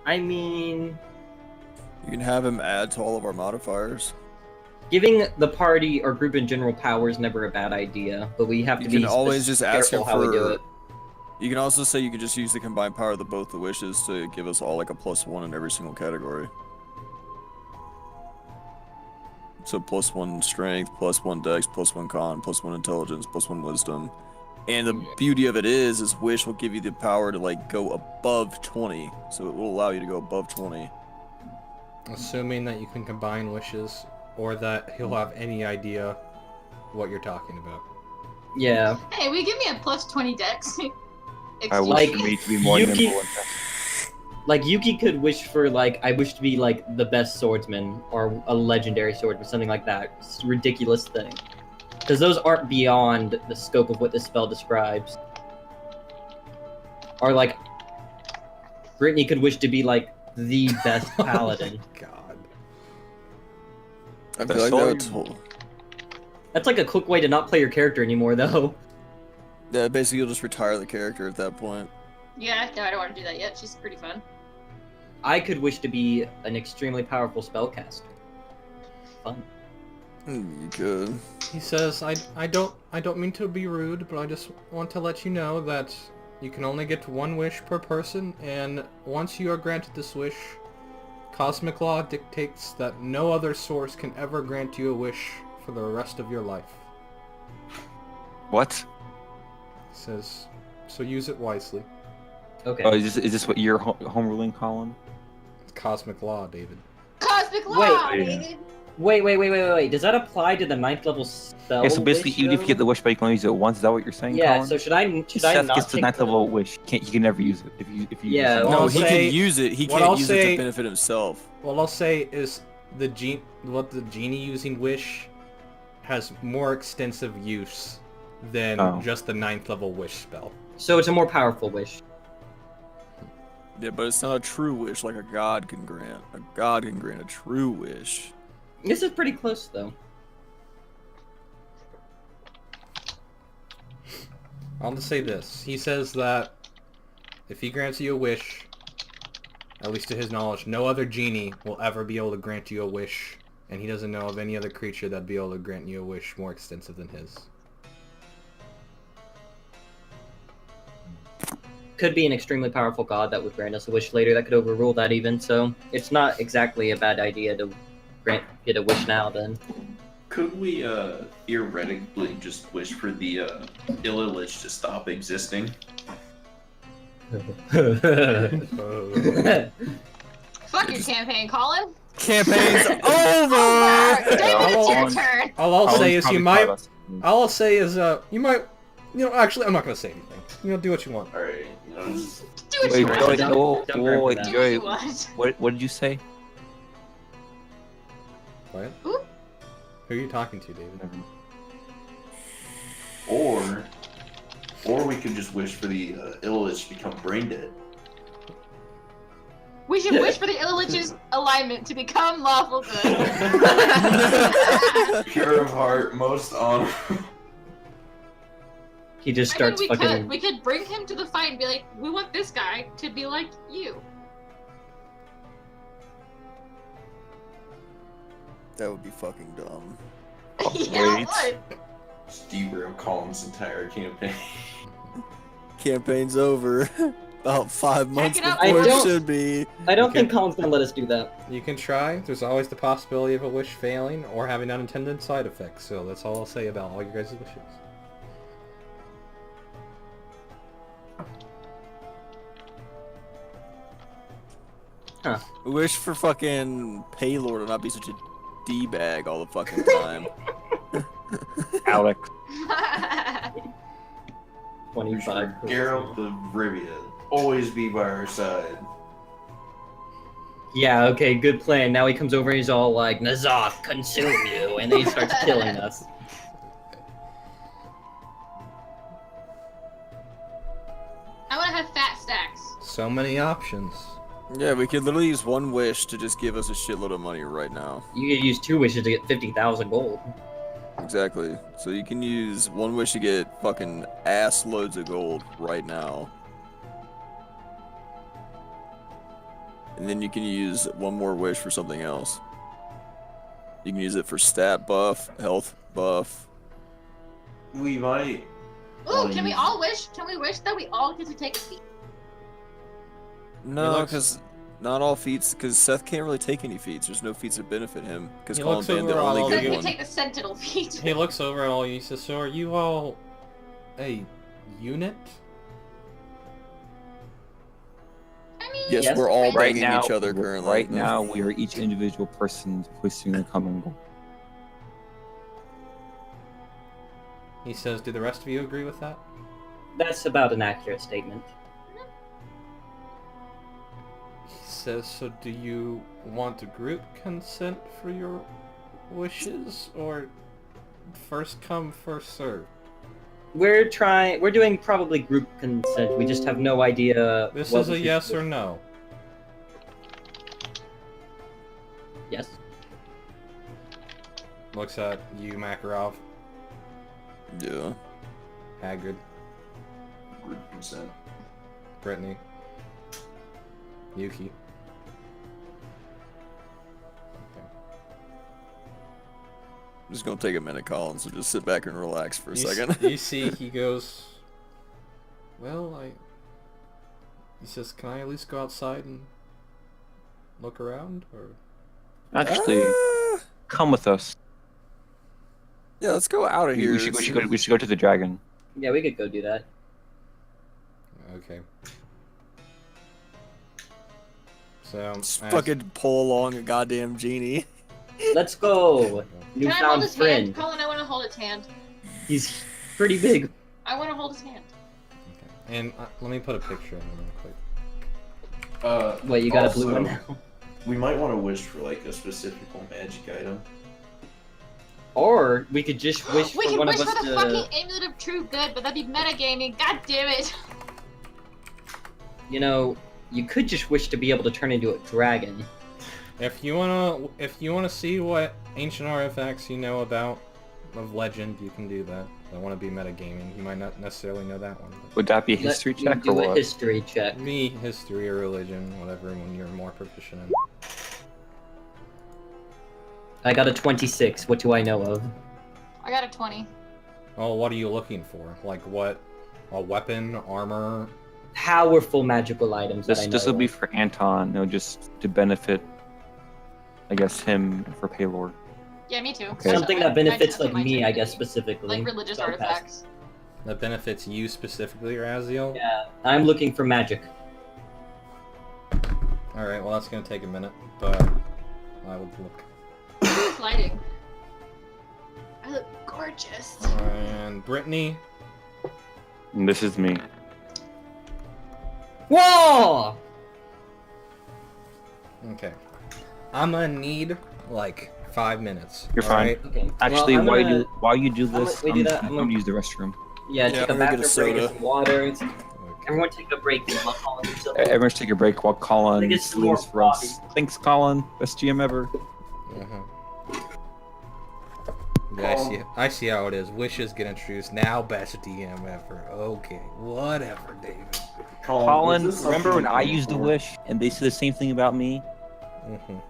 I mean, You can have him add to all of our modifiers. giving the party or group in general power is never a bad idea, but we have to You be can always just ask careful him how we do for. it. You can also say you can just use the combined power of both the wishes to give us all like a +1 in every single category. So +1 strength, +1 dex, +1 con, +1 intelligence, +1 wisdom. And the beauty of it is wish will give you the power to like go above 20. So it will allow you to go above 20. Assuming that you can combine wishes, or that he'll have any idea what you're talking about. Yeah. Hey, will you give me a +20 dex? I wish Like, for me to be more Yuki- nimble. Like Yuki could wish for like I wish to be like the best swordsman or a legendary swordsman, something like that. It's a ridiculous thing. Because those aren't beyond the scope of what this spell describes. Or like Brittany could wish to be like the best paladin. God. I The feel like story- that's whole. That's like a quick way to not play your character anymore though. Yeah, basically you'll just retire the character at that point. Yeah, no, I don't want to do that yet. She's pretty fun. I could wish to be an extremely powerful spellcaster. Fun. You could. He says, I don't mean to be rude, but I just want to let you know that you can only get 1 wish per person, and once you are granted this wish, cosmic law dictates that no other source can ever grant you a wish for the rest of your life. What? He says, so use it wisely. Okay. Oh, is this what you're home ruling, Colin? It's cosmic law, David. Cosmic law, Wait. David! Wait. Does that apply to the 9th level spell? Yeah, so basically, wish, even if you though? get the wish, but you can only use it once. Is that what you're saying, Yeah, Colin? so should I Seth not gets the take 9th level wish. He can never use it if you Yeah, use it. well, No, I'll he say- can use it. He what can't I'll use it say- to benefit himself. What I'll say is the genie using wish has more extensive use than Oh. just the 9th level wish spell. So it's a more powerful wish. Yeah, but it's not a true wish like a god can grant. A god can grant a true wish. This is pretty close though. I'll just say this. He says that if he grants you a wish, at least to his knowledge, no other genie will ever be able to grant you a wish, and he doesn't know of any other creature that'd be able to grant you a wish more extensive than his. Could be an extremely powerful god that would grant us a wish later that could overrule that even, so it's not exactly a bad idea to get a wish now then. Could we theoretically just wish for the Illilich to stop existing? Fuck your campaign, Colin. Campaign's over! David, it's your turn. All I'll say is Probably you might... caught us. All I'll say is, you might... You know, actually, I'm not gonna say anything. You know, do what you want. Alright, you know, just... Do what Wait, you wait, want. Don't grab wait, for that. Do what Joey, you want. what did you say? What? Ooh. Who are you talking to, David? Or we could just wish for the Illilich to become brain dead. We should wish for the Illilich's alignment to become lawful good. Pure of heart, most honorable. He just I mean, starts fucking... we could bring him to the fight and be like, we want this guy to be like you. That would be fucking dumb. Yeah, wait. what? Just derail Colin's entire campaign. Campaign's over. About 5 months it up, before it boys. should be. I don't Okay. think Colin's gonna let us do that. You can try. There's always the possibility of a wish failing or having unintended side effects, so that's all I'll say about all your guys' wishes. Wish for fucking Paylord to not be such a D-bag all the fucking time. Alex. 25. Geralt of Rivia, always be by our side. Yeah, okay, good plan. Now he comes over and he's all like, Nazoth, consume you, and then he starts killing us. I want to have fat stacks. So many options. Yeah, we could literally use one wish to just give us a shitload of money right now. You could use 2 wishes to get 50,000 gold. Exactly. So you can use one wish to get fucking ass loads of gold right now. And then you can use one more wish for something else. You can use it for stat buff, health buff. We might. Ooh, can we all wish? Can we wish that we all get to take a seat? No, looks- because not all feats, because Seth can't really take any feats. There's no feats that benefit him, because He Colin looks banned the over all only of So good we one. take the Sentinel feat. He looks over at all you. He says, "So are you all a unit?" I mean, Yes, Yes. we're all Right banging now, each other currently. Right now, we are each individual person pushing a common goal. He says, "Do the rest of you agree with that?" That's about an accurate statement. He says, "So do you want a group consent for your wishes, or first come, first serve?" We're doing probably group consent. We just have no idea. This what is we a should yes do. or no. Yes. Looks at you, Makarov, Yeah. Hagrid, Group consent. Brittany, Yuki. I'm just gonna take a minute, Colin, so just sit back and relax for a You second. You see, he goes, "Well, He says, "Can I at least go outside and look around?" Or Actually, come with us. Yeah, let's go out of here. We should go to the dragon. Yeah, we could go do that. okay. So Just as- fucking pull along a goddamn genie. Let's go. Can I hold Newfound his friend. hand? Colin, I want to hold his hand. He's pretty big. I want to hold his hand. Okay. And let me put a picture in real quick. Wait, you got a blue also, one now? We might want to wish for like a specific magic item. Or we could just wish We for can one wish of us for the to. fucking amulet of true good, but that'd be metagaming. God damn it. You know, you could just wish to be able to turn into a dragon. If you wanna see what ancient artifacts you know about of legend, you can do that. I want to be metagaming. You might not necessarily know that one. But Would that be a Let history me check or do a what? history check. me, history or religion, whatever one you're more proficient in. I got a 26. What do I know of? I got a 20. Oh, what are you looking for? Like what? A weapon, armor? Powerful magical items that I know This will be of. for Anton, just to benefit, I guess, him for Paylor. Yeah, me too. Okay. Something that I benefits took like my me, I guess, turn. specifically. Like religious So I'll pass. artifacts. That benefits you specifically, Raziel? Yeah, I'm looking for magic. Alright, well that's gonna take a minute, but I will look. Who's lighting? I look gorgeous. And Brittany, And this is me. Whoa! okay. I'm gonna need like 5 minutes. You're fine. alright? Okay. Actually, well, I'm gonna- while you do gonna- this, we do that, I'm I'm gonna gonna- use the restroom. Yeah, Yeah, take a I'm gonna get a bathroom break, get soda. some water. Okay. Everyone take a break while Colin gets up. Everyone should take a break while Colin They get some more leaves for us. Thanks, Colin. Best GM ever. Uh-huh. Yeah, I see how it is. Wishes get introduced. Now best DM ever. Okay, whatever, David. Colin, was this remember when something I you used the planned wish and they said the same thing about me? Mhm.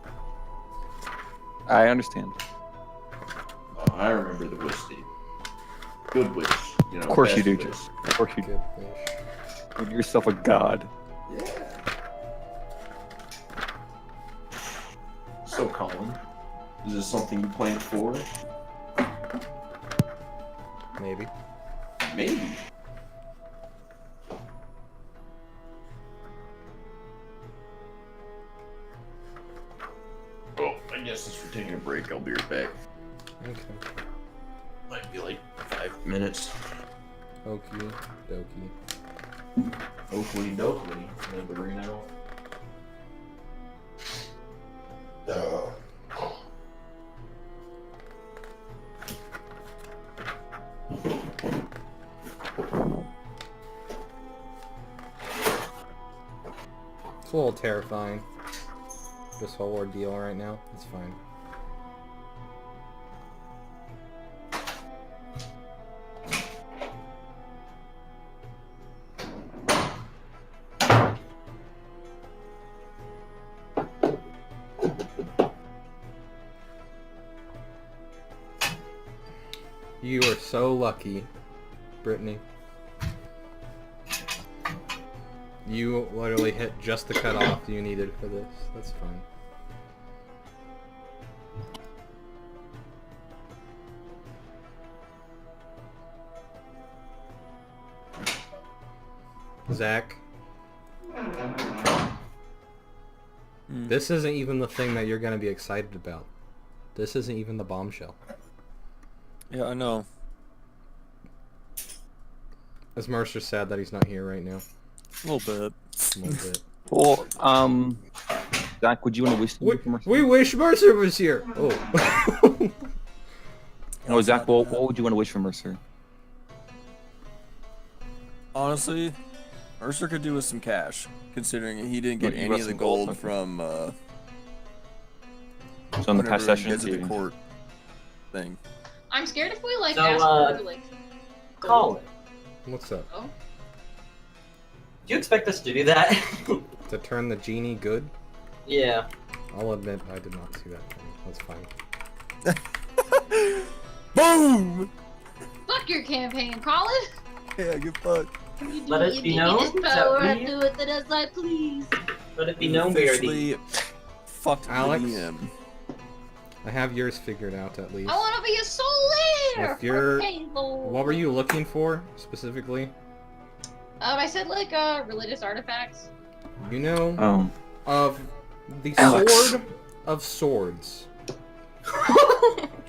I understand. for? Oh, I remember the wish, Steve. Good wish. You know, Of course you best do, wish. Of course you Good wish. Make yourself a god. Yeah. So, Colin, is this something you planned for? Maybe. Maybe. Oh, I guess since we're taking a break, I'll be right back. Okay. Might be like 5 minutes. Okie dokie. Oakley dokley. Let the ring out. It's a little terrifying. This whole ordeal right now. It's fine. You are so lucky, Brittany. You literally hit just the cutoff you needed for this. That's fine. Zach, this isn't even the thing that you're going to be excited about. This isn't even the bombshell. Yeah, I know. Is Mercer sad that he's not here right now? A little bit. A little bit. Well, Zach, would you want to wish something for Mercer? We wish Mercer was here! Oh. No, Zach, what would you want to wish for Mercer? Honestly, Mercer could do with some cash, considering he didn't get But you any got of the some gold, gold okay. from So in the past whenever session, you guys did the court thing. I'm scared if we like So, ask for like. Colin, What's up? Oh, do you expect us to do that? To turn the genie good? Yeah. I'll admit I did not see that coming. That's fine. Boom! fuck your campaign, Colin. Yeah, good fuck. You Let it you be give known me this that power, I we- do with it as I please. Let it be known we are the... Officially fucked Alex? the DM. I have yours figured out at least. I want to be a soul leader If you're- for Painful. What were you looking for, specifically? I said like religious artifacts. You know, Oh. of the Alex. Sword of Swords.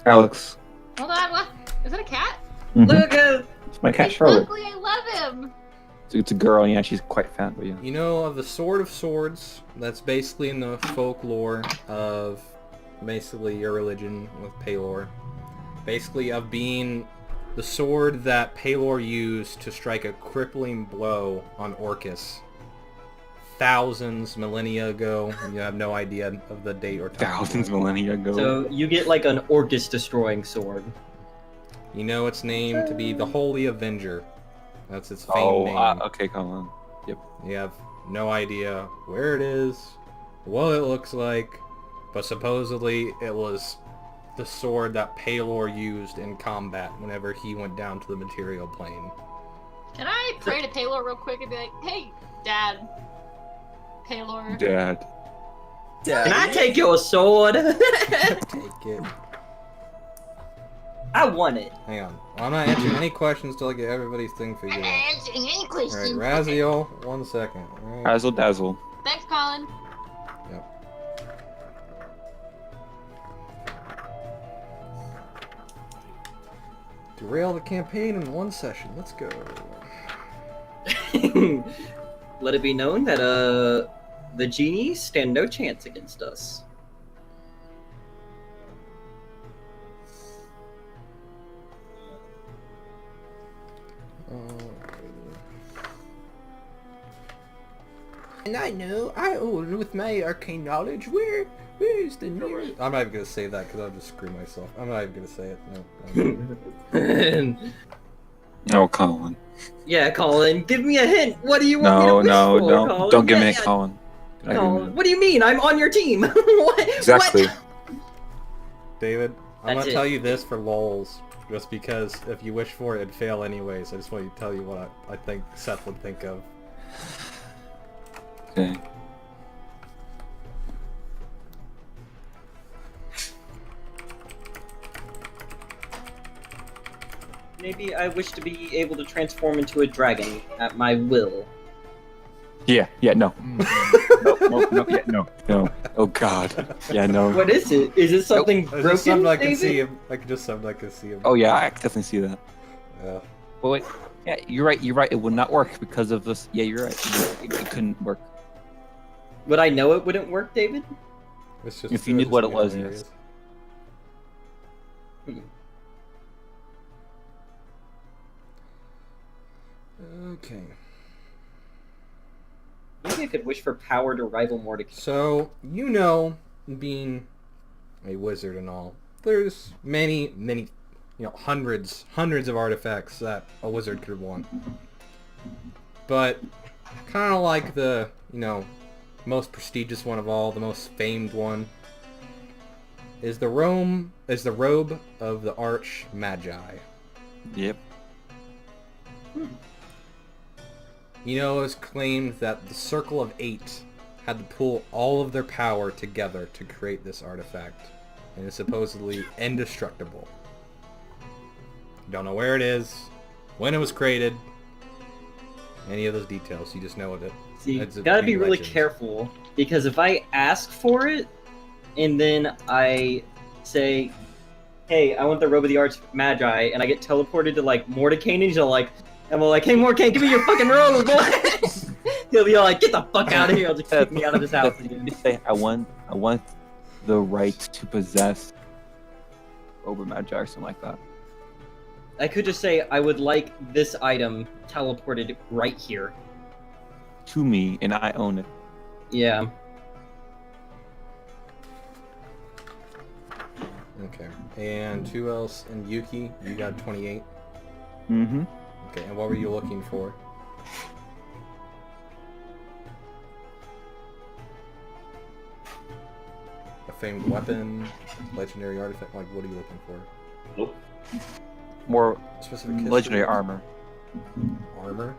Alex. Hold on, what? Is that a cat? Look at... It's my cat Charlotte. Luckily, I love him. It's a girl, yeah, she's quite fat, but yeah. You know of the Sword of Swords, that's basically in the folklore of basically your religion with Paylor. Basically of being the sword that Paylor used to strike a crippling blow on Orcus. Thousands, millennia ago. You have no idea of the date or time. Thousands millennia ago. So you get like an Orcus destroying sword. You know its name to be the Holy Avenger. That's its famed name. Okay, Colin. Yep. You have no idea where it is, what it looks like, but supposedly it was the sword that Palor used in combat whenever he went down to the material plane. Can I pray to Palor real quick and be like, hey, Dad. Palor. Dad. Can I take your sword? Take it. I want it. Hang on. I'm not answering any questions till I get everybody's thing figured out. Answering any questions. Alright, Raziel, 1 second. Right. Razzle dazzle. Thanks, Colin. Yep. Derail the campaign in 1 session. Let's go. Let it be known that the genies stand no chance against us. And I know, with my arcane knowledge, where is the nearest? I'm not even gonna say that because I'll just screw myself. I'm not even gonna say it. No. No, Colin. Yeah, Colin, give me a hint. What do you want me to wish for, Colin? Don't give me Yeah, a Colin. Colin, what do you mean? I'm on your team. What? Exactly. What? David, I'm That's gonna it. tell you this for lols, just because if you wish for it, it'd fail anyways. I just want to tell you what I think Seth would think of. Okay. Maybe I wish to be able to transform into a dragon at my will. Yeah, no. No. Oh God. Yeah, no. What is it? Is it something It's broken, just something I can David? see him. Just something I can see him. Oh yeah, I can definitely see that. Yeah. But wait, yeah, you're right. It would not work because of this. Yeah, you're right. It couldn't work. Would I know it wouldn't work, David? It's just, If you knew it's what just it was, hilarious. yes. Okay. Maybe I could wish for power to rival Mordecai. So, you know, being a wizard and all, there's many, hundreds of artifacts that a wizard could want. But, kind of like the, most prestigious one of all, the most famed one, is the robe of the Arch Magi. Yep. It's claimed that the Circle of Eight had to pull all of their power together to create this artifact, and it's supposedly indestructible. Don't know where it is, when it was created, any of those details. You just know it. See, It's a gotta be big really legend. careful, because if I ask for it, and then I say, hey, I want the robe of the Arch Magi, and I get teleported to, Mordecai, and he'll I'm like, hey, Mordecai, give me your fucking robe, boy! He'll be all like, get the fuck out of here, he'll just kick me out of his house. You say, I want the right to possess Ober Magi or something like that. I could just say, I would like this item teleported right here. To me, and I own it. Yeah. Okay. And who else? And Yuki, you got 28. Mm-hmm. Okay, and what were you looking for? A famed weapon, legendary artifact. What are you looking for? More Specific history? legendary armor. Armor?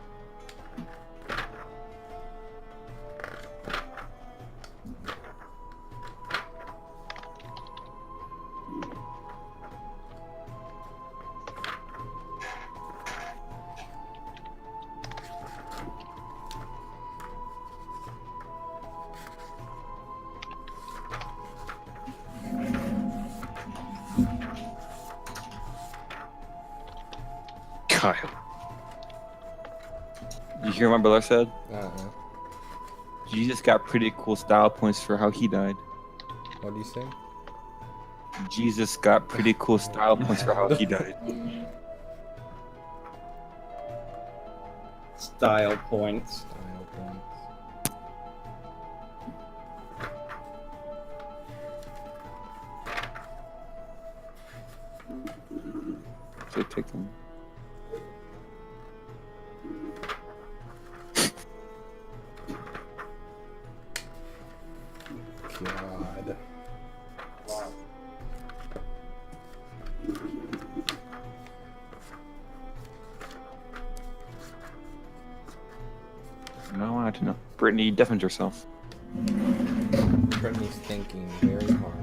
Kyle. You hear what my brother said? Uh-uh. Jesus got pretty cool style points for how he died. What do you say? Jesus got pretty cool style points for how he died. Style points. Style points. actually take them. God. No, I wanted to know. Brittany deafened herself. Brittany's thinking very hard.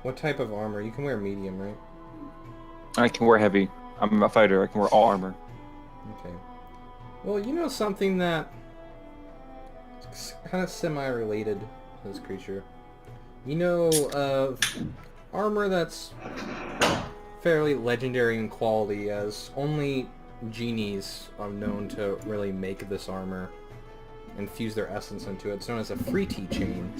What type of armor? You can wear medium, right? I can wear heavy. I'm a fighter. I can wear all armor. Okay. Well, you know something that is kind of semi-related to this creature. You know of armor that's fairly legendary in quality, as only genies are known to really make this armor and fuse their essence into it. It's known as a free tea chain.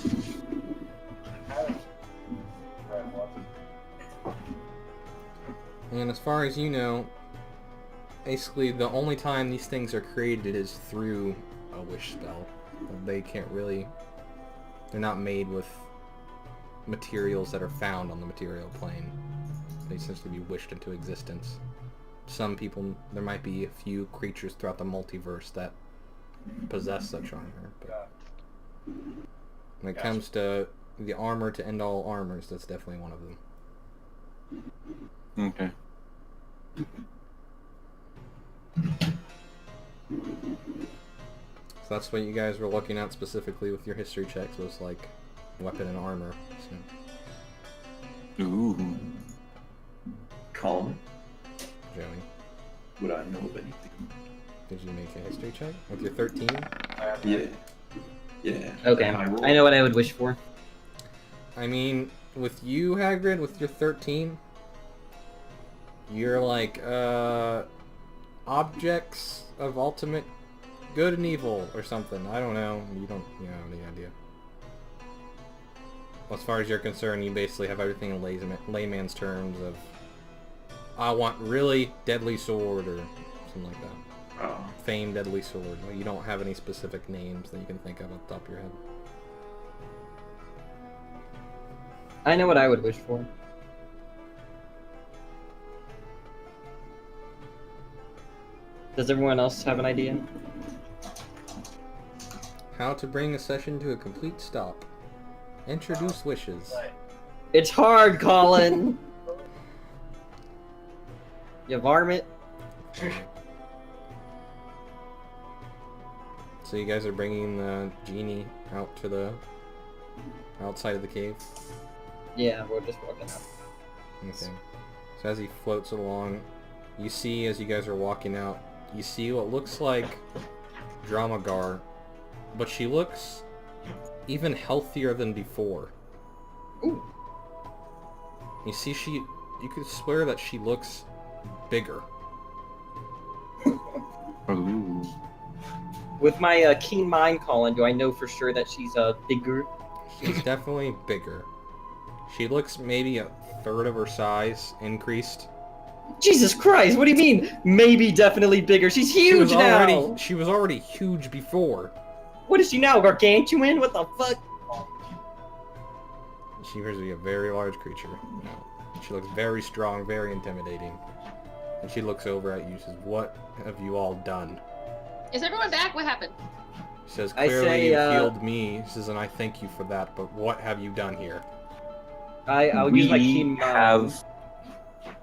And as far as you know, basically the only time these things are created is through a wish spell. They can't really... They're not made with materials that are found on the material plane. They essentially be wished into existence. Some people... There might be a few creatures throughout the multiverse that possess such armor, but... When it comes to the armor to end all armors, that's definitely one of them. Okay. So that's what you guys were looking at specifically with your history checks, was like weapon and armor. So, Ooh. Colin, Joey, would I know of anything? did you make a history check with your 13? Yeah. Yeah. Okay, And rolled- I know what I would wish for. I mean, with you, Hagrid, with your 13, you're like, objects of ultimate good and evil or something. I don't know. You don't have any idea. As far as you're concerned, you basically have everything in layman's terms of, I want really deadly sword or something like that. Oh. Famed deadly sword. Like, you don't have any specific names that you can think of off the top of your head. I know what I would wish for. Does everyone else have an idea? How to bring a session to a complete stop. Introduce wishes. It's hard, Colin! You varmint. So you guys are bringing the genie out to the outside of the cave? Yeah, we're just walking out. Okay. So as he floats along, you see, as you guys are walking out, you see what looks like Dramagar, but she looks even healthier than before. Ooh. You see, you could swear that she looks bigger. Ooh. With my keen mind, Colin, do I know for sure that she's bigger? She's definitely bigger. She looks maybe a third of her size increased. Jesus Christ, what do you mean? Maybe definitely bigger. She's huge now! She was already huge before. What is she now, gargantuan? What the fuck? She appears to be a very large creature. No. She looks very strong, very intimidating. And she looks over at you and says, "What have you all done?" Is everyone back? What happened? She says, I "Clearly say, you healed me." She says, "And I thank you for that, but what have you done here?" I'll use my keen mind. have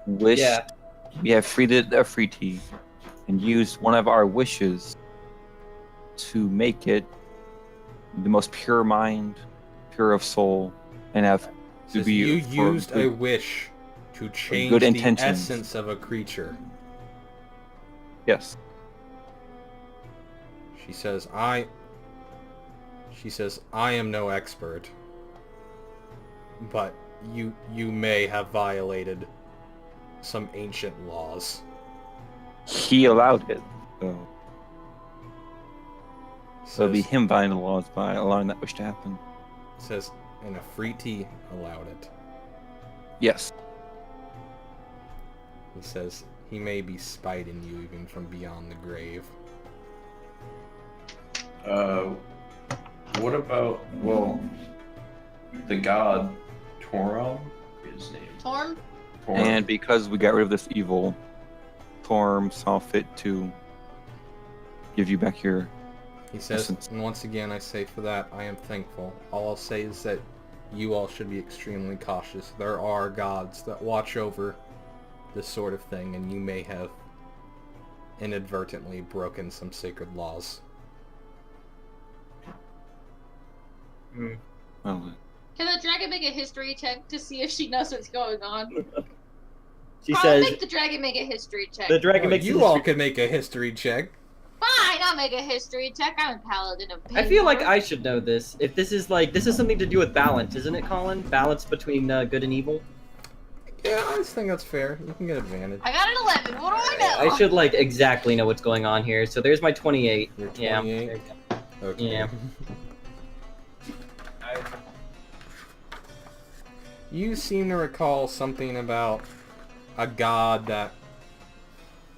wished. Yeah. We have freed a free tea and used one of our wishes to make it the most pure mind, pure of soul, and have to Says, be you for used a good- wish to change good the intentions. essence of a creature. Yes. She says, I am no expert, but you may have violated some ancient laws. He allowed it. So it'll be Says, him violating the laws by allowing that wish to happen. says, and a free tea allowed it. Yes. He says, he may be spiting you even from beyond the grave. What about, well, the god Toron? His name. Torm? Toron. And because we got rid of this evil, Torm saw fit to give you back your He says, essence. and once again I say for that, I am thankful. All I'll say is that you all should be extremely cautious. There are gods that watch over this sort of thing, and you may have inadvertently broken some sacred laws. Oh, Can the dragon make a history check to see if she knows what's going on? She I'll says make the dragon make a history check. the dragon Oh, makes you a all history- could make a history check. Fine, I'll make a history check. I'm a paladin of pain. I feel like I should know this. If this is something to do with balance, isn't it, Colin? Balance between good and evil. Yeah, I just think that's fair. You can get advantage. I got an 11. What do I know? I should exactly know what's going on here. So there's my 28. You're Yeah. 28? there you go. Okay. Yeah. You seem to recall something about a god that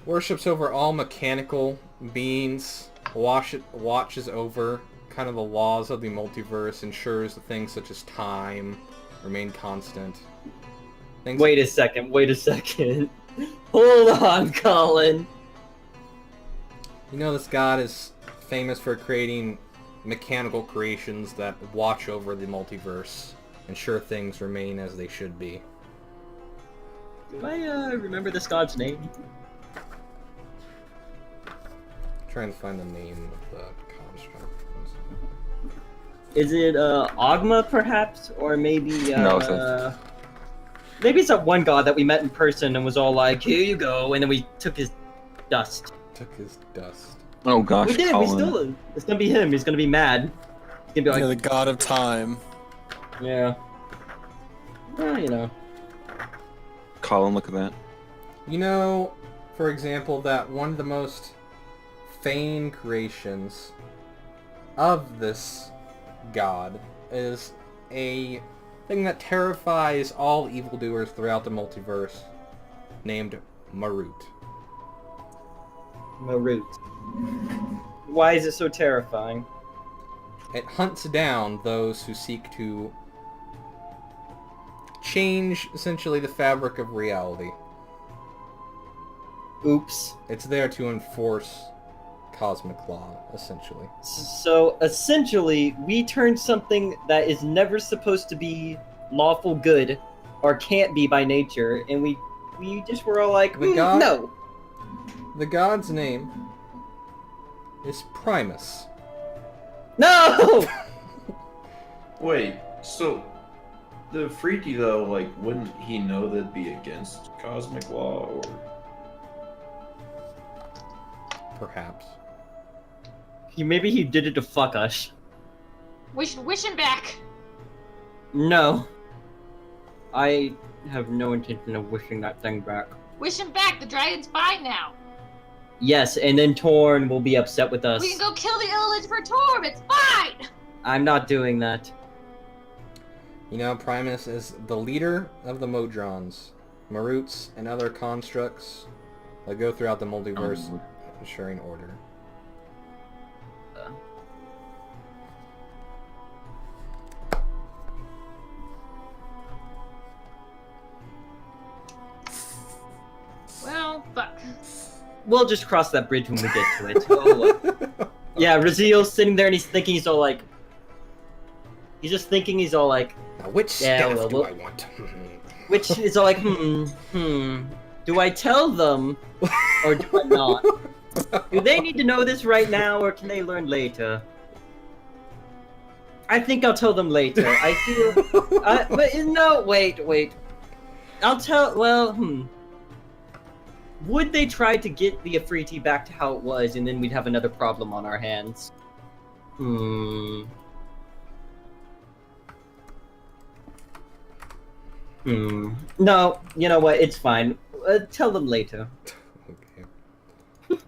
worships over all mechanical beings, watches over kind of the laws of the multiverse, ensures that things such as time remain constant. Wait a second. Hold on, Colin. You know, this god is famous for creating mechanical creations that watch over the multiverse, ensure things remain as they should be. Do I remember this god's name? Trying to find the name of the construct. Is it Ogma perhaps, or maybe No, it's maybe it's that one god that we met in person and was all like, "Here you go," and then we took his dust. Took his dust. oh gosh, We did. Colin. We still. It's gonna be him. He's gonna be mad. He's gonna be Yeah, like, the god of time. yeah. Well, you know. Colin, look at that. You know, for example, that one of the most vain creations of this god is a thing that terrifies all evildoers throughout the multiverse, named Marut. Marut. Why is it so terrifying? It hunts down those who seek to change, essentially, the fabric of reality. Oops. It's there to enforce cosmic law, essentially. So essentially, we turned something that is never supposed to be lawful good, or can't be by nature, and we just were all like, The god- no. The god's name is Primus. No! Wait, so the Freaky though, like, wouldn't he know that'd be against cosmic law, or? Perhaps. Maybe he did it to fuck us. We should wish him back. No. I have no intention of wishing that thing back. Wish him back. The dragon's fine now. Yes, and then Torn will be upset with us. We can go kill the Illage for Torm. It's fine. I'm not doing that. You know, Primus is the leader of the Modrons, Maruts, and other constructs that go throughout the multiverse, ensuring order. Well, fuck. We'll just cross that bridge when we get to it. Oh, yeah, Raziel's sitting there and he's thinking he's all like... He's just thinking he's all like... Now, which Yeah, staff well, do we'll- I want? Which is all like, do I tell them or do I not? Do they need to know this right now or can they learn later? I think I'll tell them later. I feel... but no, wait. I'll tell... Well, Would they try to get the Afriti back to how it was and then we'd have another problem on our hands? No, you know what? It's fine. Tell them later. Okay.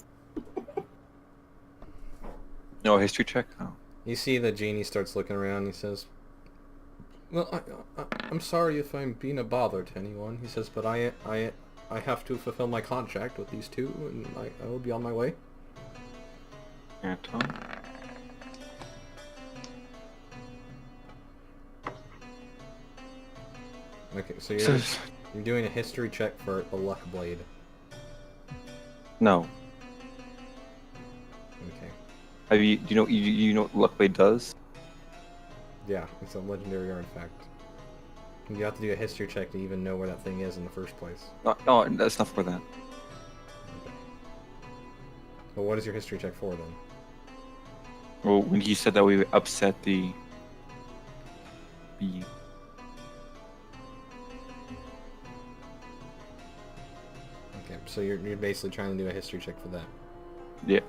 No history check. Oh. You see the genie starts looking around. He says, "Well, I'm sorry if I'm being a bother to anyone." He says, "But I have to fulfill my contract with these two, and I will be on my way." Anton. Okay, so you're doing a history check for the luck blade. No. Okay. Do you know what luck blade does? Yeah, it's a legendary artifact. You have to do a history check to even know where that thing is in the first place. No, that's not for that. Okay. Well, what is your history check for then? Well, when he said that we upset the bee. Okay, so you're basically trying to do a history check for that. Yeah.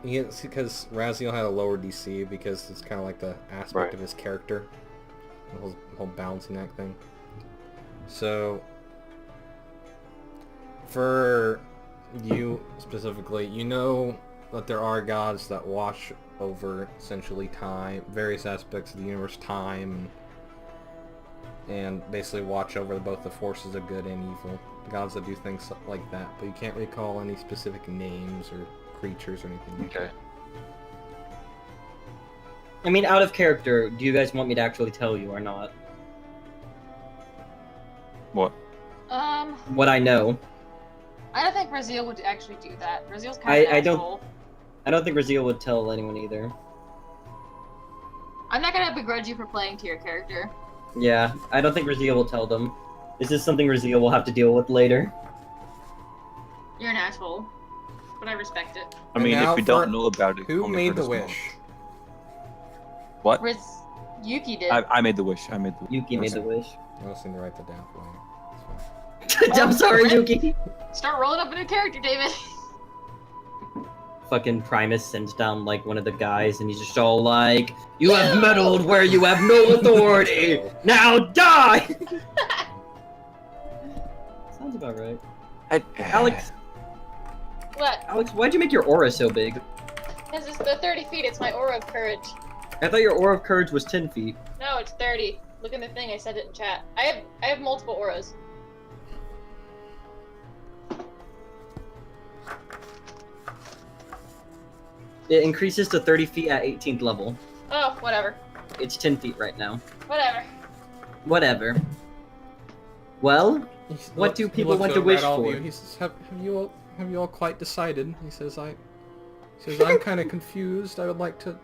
Because Raziel had a lower DC because it's kind of like the aspect Right. of his character, the whole balancing act thing. So, for you specifically, you know that there are gods that watch over essentially time, various aspects of the universe, time, and basically watch over both the forces of good and evil. Gods that do things like that, but you can't recall any specific names or creatures or anything like that. I mean, out of character, do you guys want me to actually tell you or not? What? What I know. I don't think Raziel would actually do that. Raziel's kind of I an don't- asshole. I don't think Raziel would tell anyone either. I'm not gonna begrudge you for playing to your character. Yeah, I don't think Raziel will tell them. This is something Raziel will have to deal with later. You're an asshole, but I respect it. I mean, now if we for- don't know about it, Who only made hurt the us more. wish? What? Yuki did. I made the wish. Yuki made the wish. I was going to write that down for you. It's fine. I'm sorry, Yuki. Start rolling up a new character, David. Fucking Primus sends down like one of the guys, and he's just all like, "You have meddled where you have no authority. Now die." Sounds about right. Alex, What? why'd you make your aura so big? Because it's the 30 feet. It's my aura of courage. I thought your aura of courage was 10 feet. No, it's 30. Look in the thing. I said it in chat. I have multiple auras. It increases to 30 feet at 18th level. Oh, whatever. It's 10 feet right now. Whatever. Whatever. Well, what do people want to wish for? He says, have you all quite decided? He says, I'm kind of confused. I would like to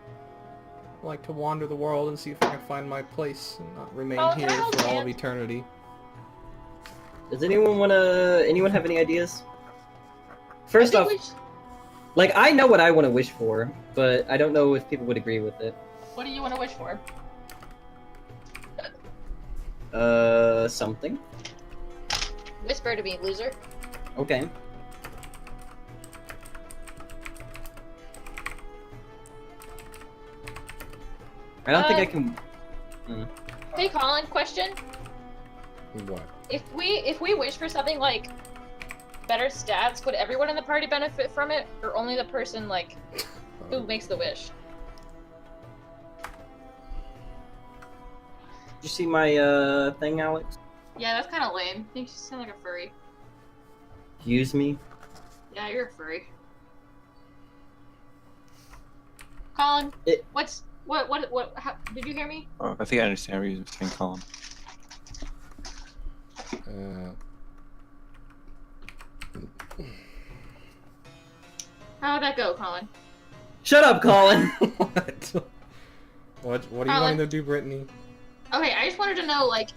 wander the world and see if I can find my place and not remain Oh, here no, for all of man. eternity. Does anyone have any ideas? First I off, think like, I know what I want to wish for, but I don't know if people would agree with it. what do you want to wish for? Something. Whisper to me, loser. Okay. I don't think I can... Hey, Colin. Question: What? If we wish for something like better stats, would everyone in the party benefit from it, or only the person like who makes the wish? Did you see my, thing, Alex? Yeah, that's kind of lame. I think you sound like a furry. Use me? Yeah, you're a furry. Colin, what, how, did you hear me? I think I understand what you're saying, Colin. How'd that go, Colin? Shut up, Colin! What are you Colin. wanting to do, Brittany? Okay, I just wanted to know, like,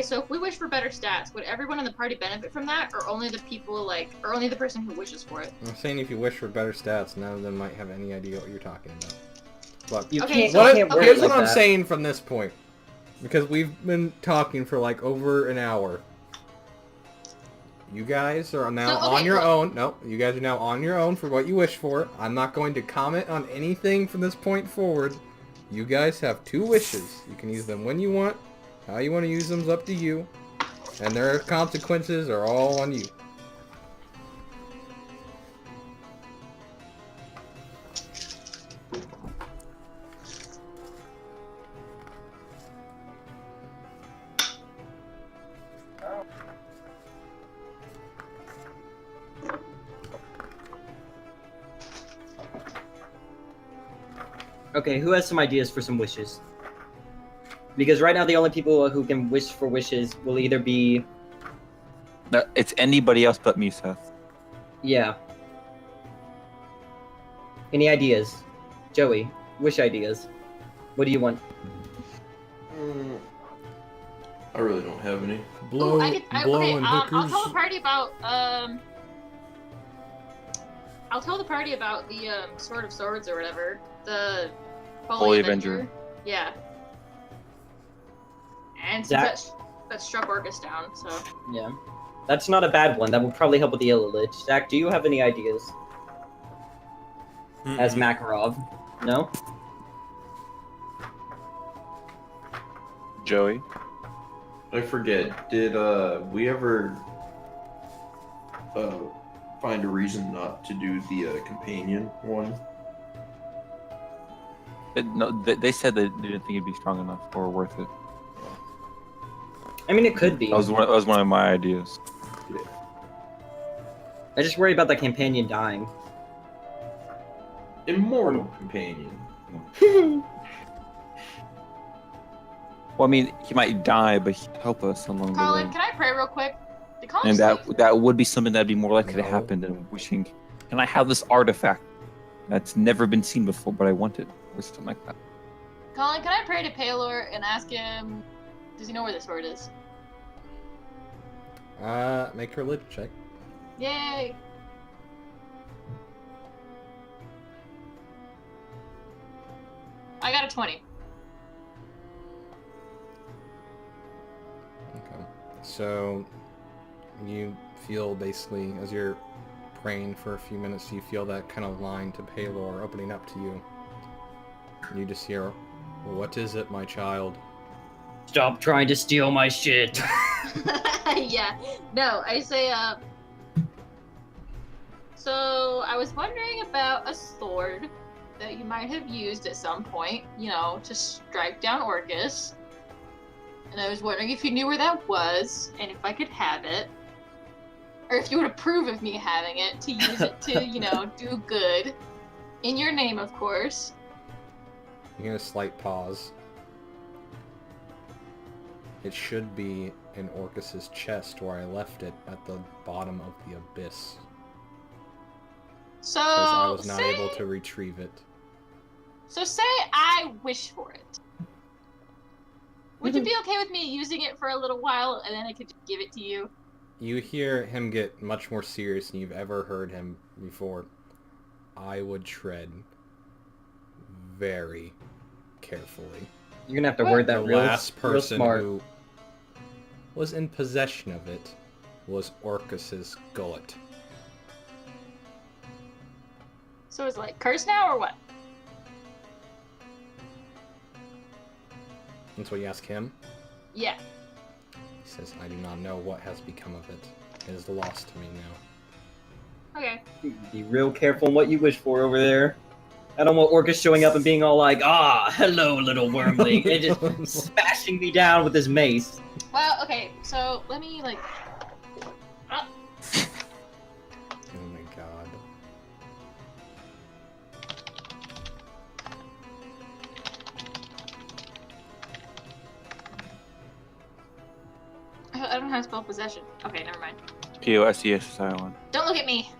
so if we wish for better stats, would everyone in the party benefit from that, or only the people, like, or only the person who wishes for it? I'm saying if you wish for better stats, none of them might have any idea what you're talking about. Look, You Okay, can't, so- you can't word it here's like what I'm that. saying from this point. Because we've been talking for like over an hour. You guys are now So, okay, on your look- own. No, you guys are now on your own for what you wish for. I'm not going to comment on anything from this point forward. You guys have 2 wishes. You can use them when you want. How you want to use them is up to you. And their consequences are all on you. Okay, who has some ideas for some wishes? Because right now the only people who can wish for wishes will either be No, it's anybody else but me, Seth. yeah. Any ideas, Joey? Wish ideas. What do you want? I really don't have any. Blow, okay, blowing hookers. I'll tell the party about I'll tell the party about the Sword of Swords or whatever. The Holy Avenger. Yeah. And since Zach? that struck Orcus down, so Yeah, that's not a bad one. That will probably help with the Illich. Zach, do you have any ideas as Makarov? No. Joey? I forget. Did we ever find a reason not to do the companion one? No, they said they didn't think it'd be strong enough or worth it. I mean, it could be. That was one of my ideas. I just worry about the companion dying. Immortal companion. Well, I mean, he might die, but he'd help us along the Colin, way. can I pray real quick? Did Colin And sleep? that would be something that'd be more likely to No. happen than wishing. Can I have this artifact that's never been seen before, but I want it, or something like that? Colin, can I pray to Paylor and ask him? Does he know where the sword is? Make her religion check. Yay! I got a 20. Okay. So, you feel basically, as you're praying for a few minutes, you feel that kind of line to Paylor opening up to you. You just hear, "What is it, my child?" Stop trying to steal my shit. Yeah. No, I say, so I was wondering about a sword that you might have used at some point, to strike down Orcus. And I was wondering if you knew where that was, and if I could have it. Or if you would approve of me having it to use it to, do good. In your name, of course. You get a slight pause. It should be in Orcus's chest where I left it at the bottom of the abyss. So, Because I was not say, able to retrieve it. So say I wish for it. Would you be okay with me using it for a little while, and then I could just give it to you? You hear him get much more serious than you've ever heard him before. I would tread very carefully. You're gonna have to word that The real, last real person smart. who was in possession of it was Orcus's gullet. So is it like cursed now, or what? That's what you ask him. Yeah. He says, "I do not know what has become of it. It is lost to me now." Okay. Be real careful in what you wish for over there. I don't want Orcus showing up and being all like, hello, little wormling, and just smashing me down with his mace. Well, okay, so let me, Oh my god. I don't know how to spell possession. Okay, never mind. P-O-S-E-S-S-I-O-N. Don't look at me!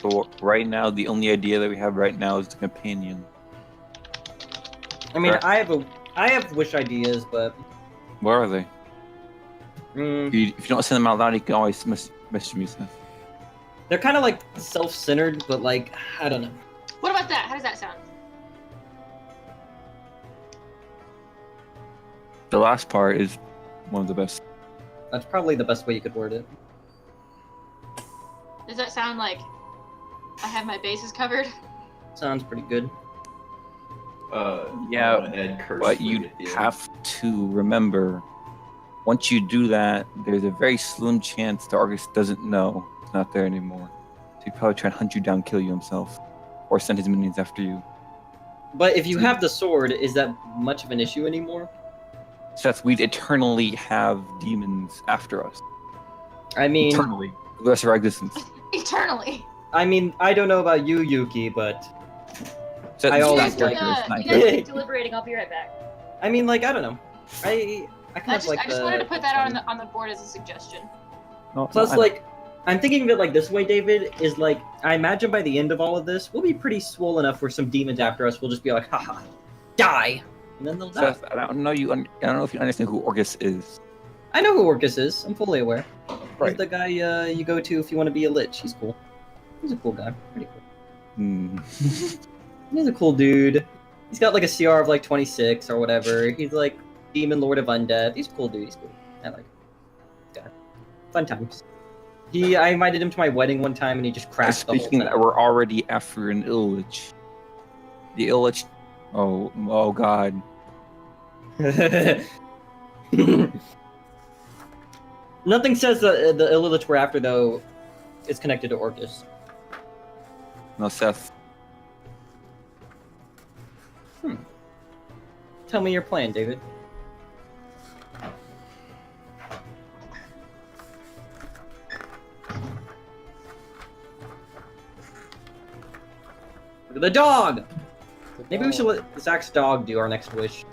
So right now, the only idea that we have right now is the companion. I mean, Correct. I have wish ideas, but Where are they? mm, If you don't send them out loud, you can always message me, Seth. they're kind of like self-centered, but like, I don't know. What about that? How does that sound? The last part is one of the best. That's probably the best way you could word it. Does that sound like I have my bases covered? Sounds pretty good. Yeah, I wanna add curse But word you at the end. have to remember, once you do that, there's a very slim chance the Argus doesn't know it's not there anymore. So he'd probably try and hunt you down, kill you himself, or send his minions after you. But if you have the sword, is that much of an issue anymore? Seth, we'd eternally have demons after us. I mean, Eternally. For the rest of our existence. Eternally. I don't know about you, Yuki, but Seth, I it's always not You like- characters, not guys characters. keep deliberating. I'll be right back. I mean, like, I don't know. I kind of like I just the- wanted to put that on the board as a suggestion. No, Plus, I know. like, I'm thinking of it like this way, David, is like, I imagine by the end of all of this, we'll be pretty swole enough where some demons after us will just be like, haha, die! And then they'll die. Seth, I don't know if you understand who Orcus is. I know who Orcus is. I'm fully aware. Right. He's the guy you go to if you want to be a lich. He's cool. He's a cool guy. Pretty cool. Hmm. He's a cool dude. He's got like a CR of like 26 or whatever. He's like Demon Lord of Undeath. He's a cool dude. He's cool. I like him. This guy. Fun times. I invited him to my wedding one time and he just crashed the whole Speaking thing. that, we're already after an Illich. The Illich. Oh God. Nothing says that the Illich we're after, though, is connected to Orcus. No, Seth. Tell me your plan, David. Look at the dog! Maybe we should let Zach's dog do our next wish.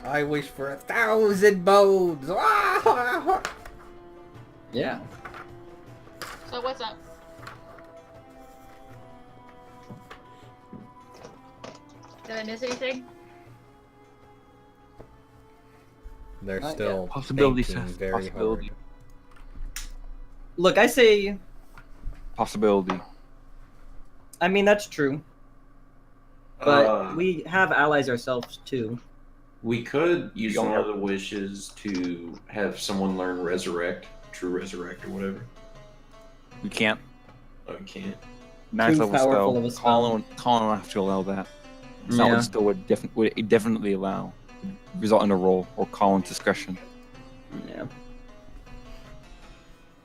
I wish for 1,000 bones. Yeah. So what's up? Did I miss anything? They're Not still yet. Possibility, thinking Seth. very Possibility. hard. Look, I say, Possibility. I mean, that's true. But we have allies ourselves, too. We could use Don't one have- of the wishes to have someone learn Resurrect, True Resurrect, or whatever. We can't. Oh, you can't. Ninth Too level powerful spell. of a spell. Colin will have to allow that. That Yeah. would still would definitely allow. Result in a roll or Colin's discretion. Yeah.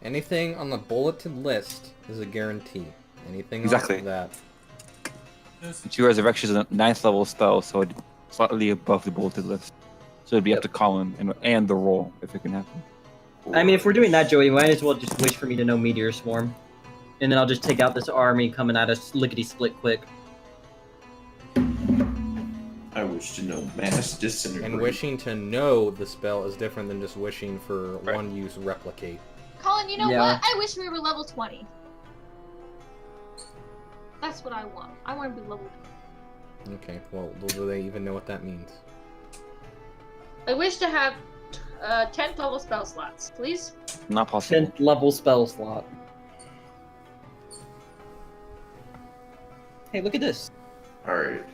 Anything on the bulletin list is a guarantee. Anything Exactly. else that. True Resurrection is a ninth level spell, so it's slightly above the bolted list. So it'd be up to Colin and the roll if it can happen. I mean, if we're doing that, Joey, we might as well just wish for me to know Meteor Swarm. And then I'll just take out this army coming at us lickety-split quick. I wish to know Mass Disintegrate. And wishing to know the spell is different than just wishing for Right. one use replicate. Colin, you know Yeah. what? I wish we were level 20. That's what I want. I want to be level 20. Okay, well, do they even know what that means? I wish to have 10th level spell slots, please. Not possible. 10th level spell slot. Hey, look at this. Alright.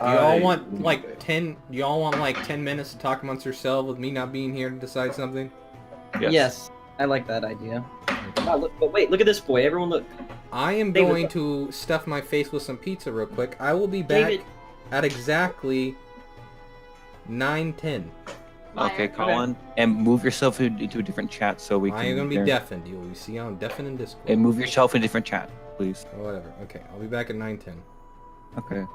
Do y'all want like 10? Do y'all want like 10 minutes to talk amongst yourselves with me not being here to decide something? Yes, I like that idea. Wow, look, but wait, look at this boy. Everyone look. I am David, going to stuff my face with some pizza real quick. I will be back David. at exactly 9:10. Okay, Liar. Colin. And move yourself into a different chat so we can... I am going to be there- deafened. You will see I'm deafened in Discord. And move yourself in a different chat, please. Or whatever. Okay, I'll be back at 9:10. Okay.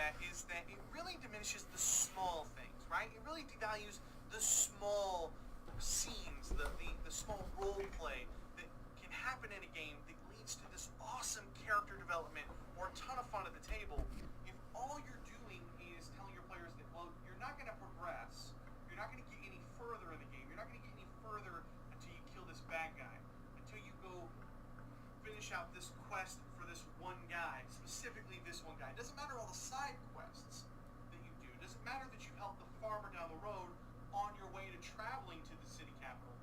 that is that it really diminishes the small things, right? It really devalues the small scenes, the small role play that can happen in a game that leads to this awesome character development or a ton of fun at the table. If all you're doing is telling your players that, well, you're not going to progress, you're not going to get any further in the game, you're not going to get any further until you kill this bad guy, until you go finish out this quest for this one guy, specifically this one guy. It doesn't matter all the side quests that you do. It doesn't matter that you help the farmer down the road on your way to traveling to the city capital.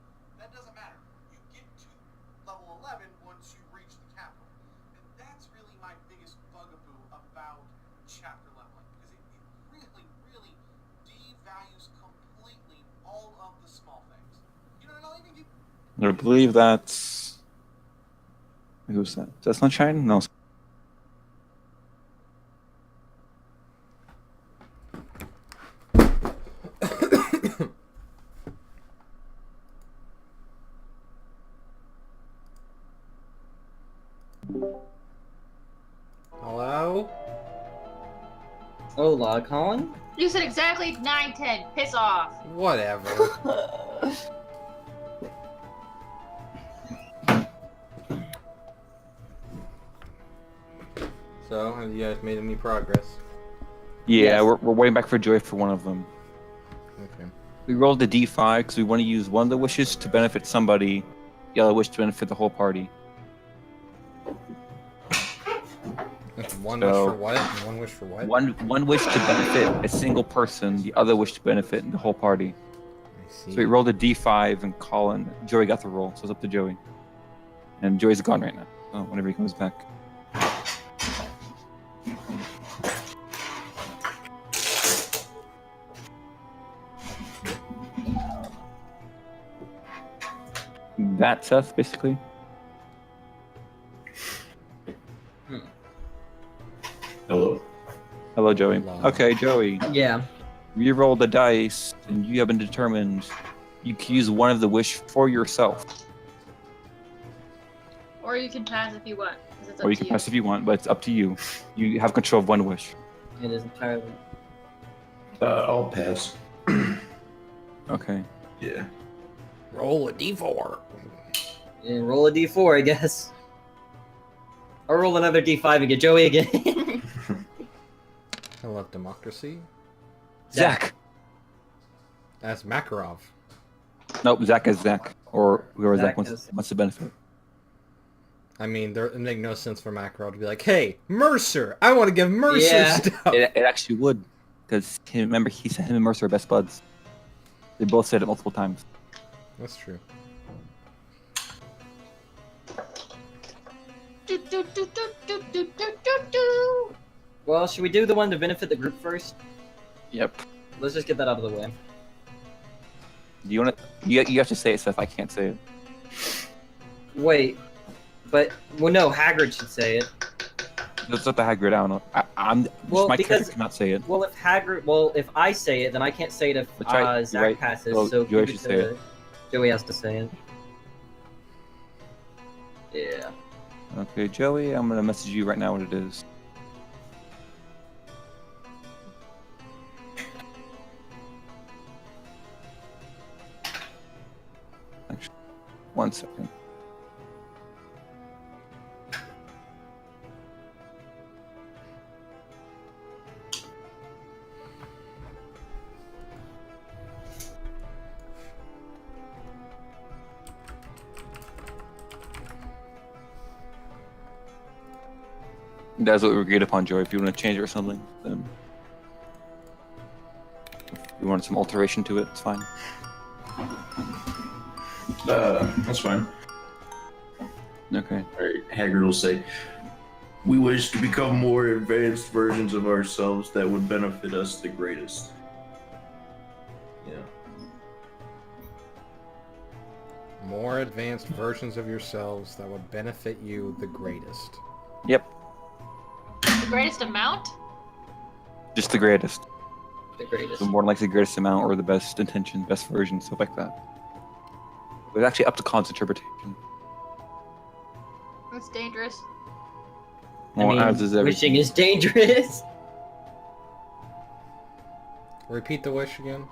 That doesn't matter. You get to level 11 once you reach the capital. And that's really my biggest bugaboo about chapter leveling, because it really, really devalues completely all of the small things. You know, not even I believe that's... Who's that? Is that Sunshine? No. Hello? Hola, Colin? You said exactly 9:10. Piss off. Whatever. So, have you guys made any progress? Yeah, Yes. we're waiting back for Joy for one of them. Okay. We rolled the D5 because we want to use one of the wishes to benefit somebody, the other wish to benefit the whole party. One So- wish for what? And one wish for what? One wish to benefit a single person, the other wish to benefit the whole party. I see. So we rolled a D5 and Joey got the roll, so it's up to Joey. And Joey's gone right now. So whenever he comes back. That's Seth, basically. Hello. Hello, Joey. Hello. Okay, Joey. Yeah. You roll the dice, and you have been determined you can use one of the wish for yourself. Or you can pass if you want, because it's up Or you to can you. pass if you want, but it's up to you. You have control of one wish. It is entirely. I'll pass. Okay. Yeah. Roll a d4. Yeah, roll a d4, I guess. Or roll another d5 and get Joey again. I love democracy. Zach. That's Makarov. Nope, Zach is Zach. Or whoever Zach Zach wants to benefit. I mean, it would make no sense for Makarov to be like, hey, Mercer! I want to give Mercer Yeah. stuff! It actually would. Because remember, he said him and Mercer are best buds. They both said it multiple times. That's true. Do, do, do, do, do, do, do, do, do. Well, should we do the one to benefit the group first? Yep. Let's just get that out of the way. Do you want to? You have to say it, Seth. I can't say it. Wait. But, well, no, Hagrid should say it. That's not the Hagrid. I don't know. I'm Well, my because- character cannot say it. Well, if I say it, then I can't say it if That's right, you're Zach right. passes, Well, so Joey give it should say to- it. Joey has to say it. Yeah. Okay, Joey. I'm gonna message you right now what it is. Actually, 1 second. That's what we agreed upon, Joey. If you want to change it or something, then if you want some alteration to it, it's fine. That's fine. Okay. Alright, Hagrid will say, we wish to become more advanced versions of ourselves that would benefit us the greatest. Yeah. More advanced versions of yourselves that would benefit you the greatest. Yep. The greatest amount? Just the greatest. The greatest. So more like the greatest amount or the best intention, best version, stuff like that. But it's actually up to Khan's interpretation. That's dangerous. I Well, mean, as is everything. wishing is dangerous. Repeat the wish again.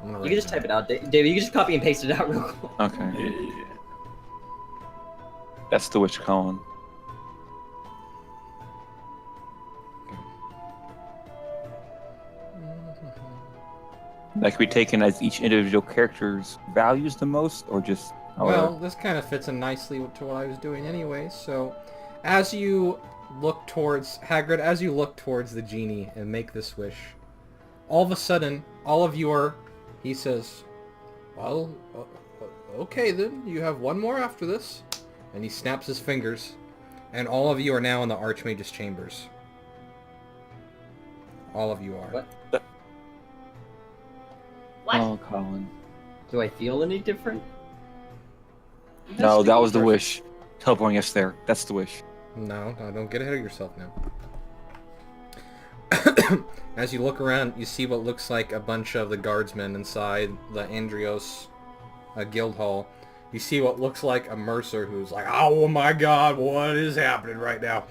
You can just type it out, David. You can just copy and paste it out real quick. Okay. That's the wish, Colin. That could be taken as each individual character's values the most, or just Well, this kind of fits in nicely to what I was doing anyway. So, as you look towards Hagrid, as you look towards the genie and make this wish, all of a sudden, all of you are. He says, "Well, okay then. You have one more after this," and he snaps his fingers, and all of you are now in the Archmage's chambers. All of you are. What? What? Oh, Colin. Do I feel any different? No, that was the wish. Teleporting us there. That's the wish. No, don't get ahead of yourself now. As you look around, you see what looks like a bunch of the guardsmen inside the Andrios guild hall. You see what looks like a mercer who's like, "Oh my god, what is happening right now?"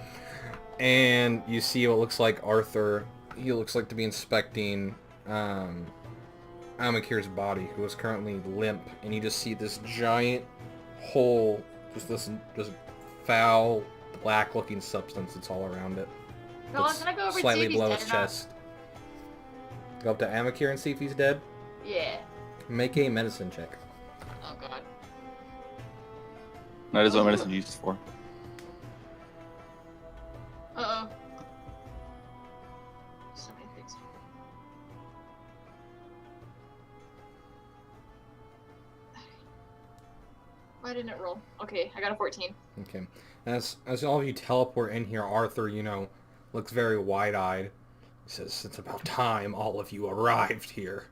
And you see what looks like Arthur. He looks like to be inspecting Amakir's body, who is currently limp. And you just see this giant hole, just foul, black-looking substance that's all around it. No, I'm It's gonna go over and see slightly if he's below dead his or not. chest. Go up to Amakir and see if he's dead. Yeah. Make a medicine check. Oh god. That is what medicine is used for. Uh-oh. So many things. Why didn't it roll? Okay, I got a 14. Okay. As all of you teleport in here, Arthur, looks very wide-eyed. He says, "It's about time all of you arrived here."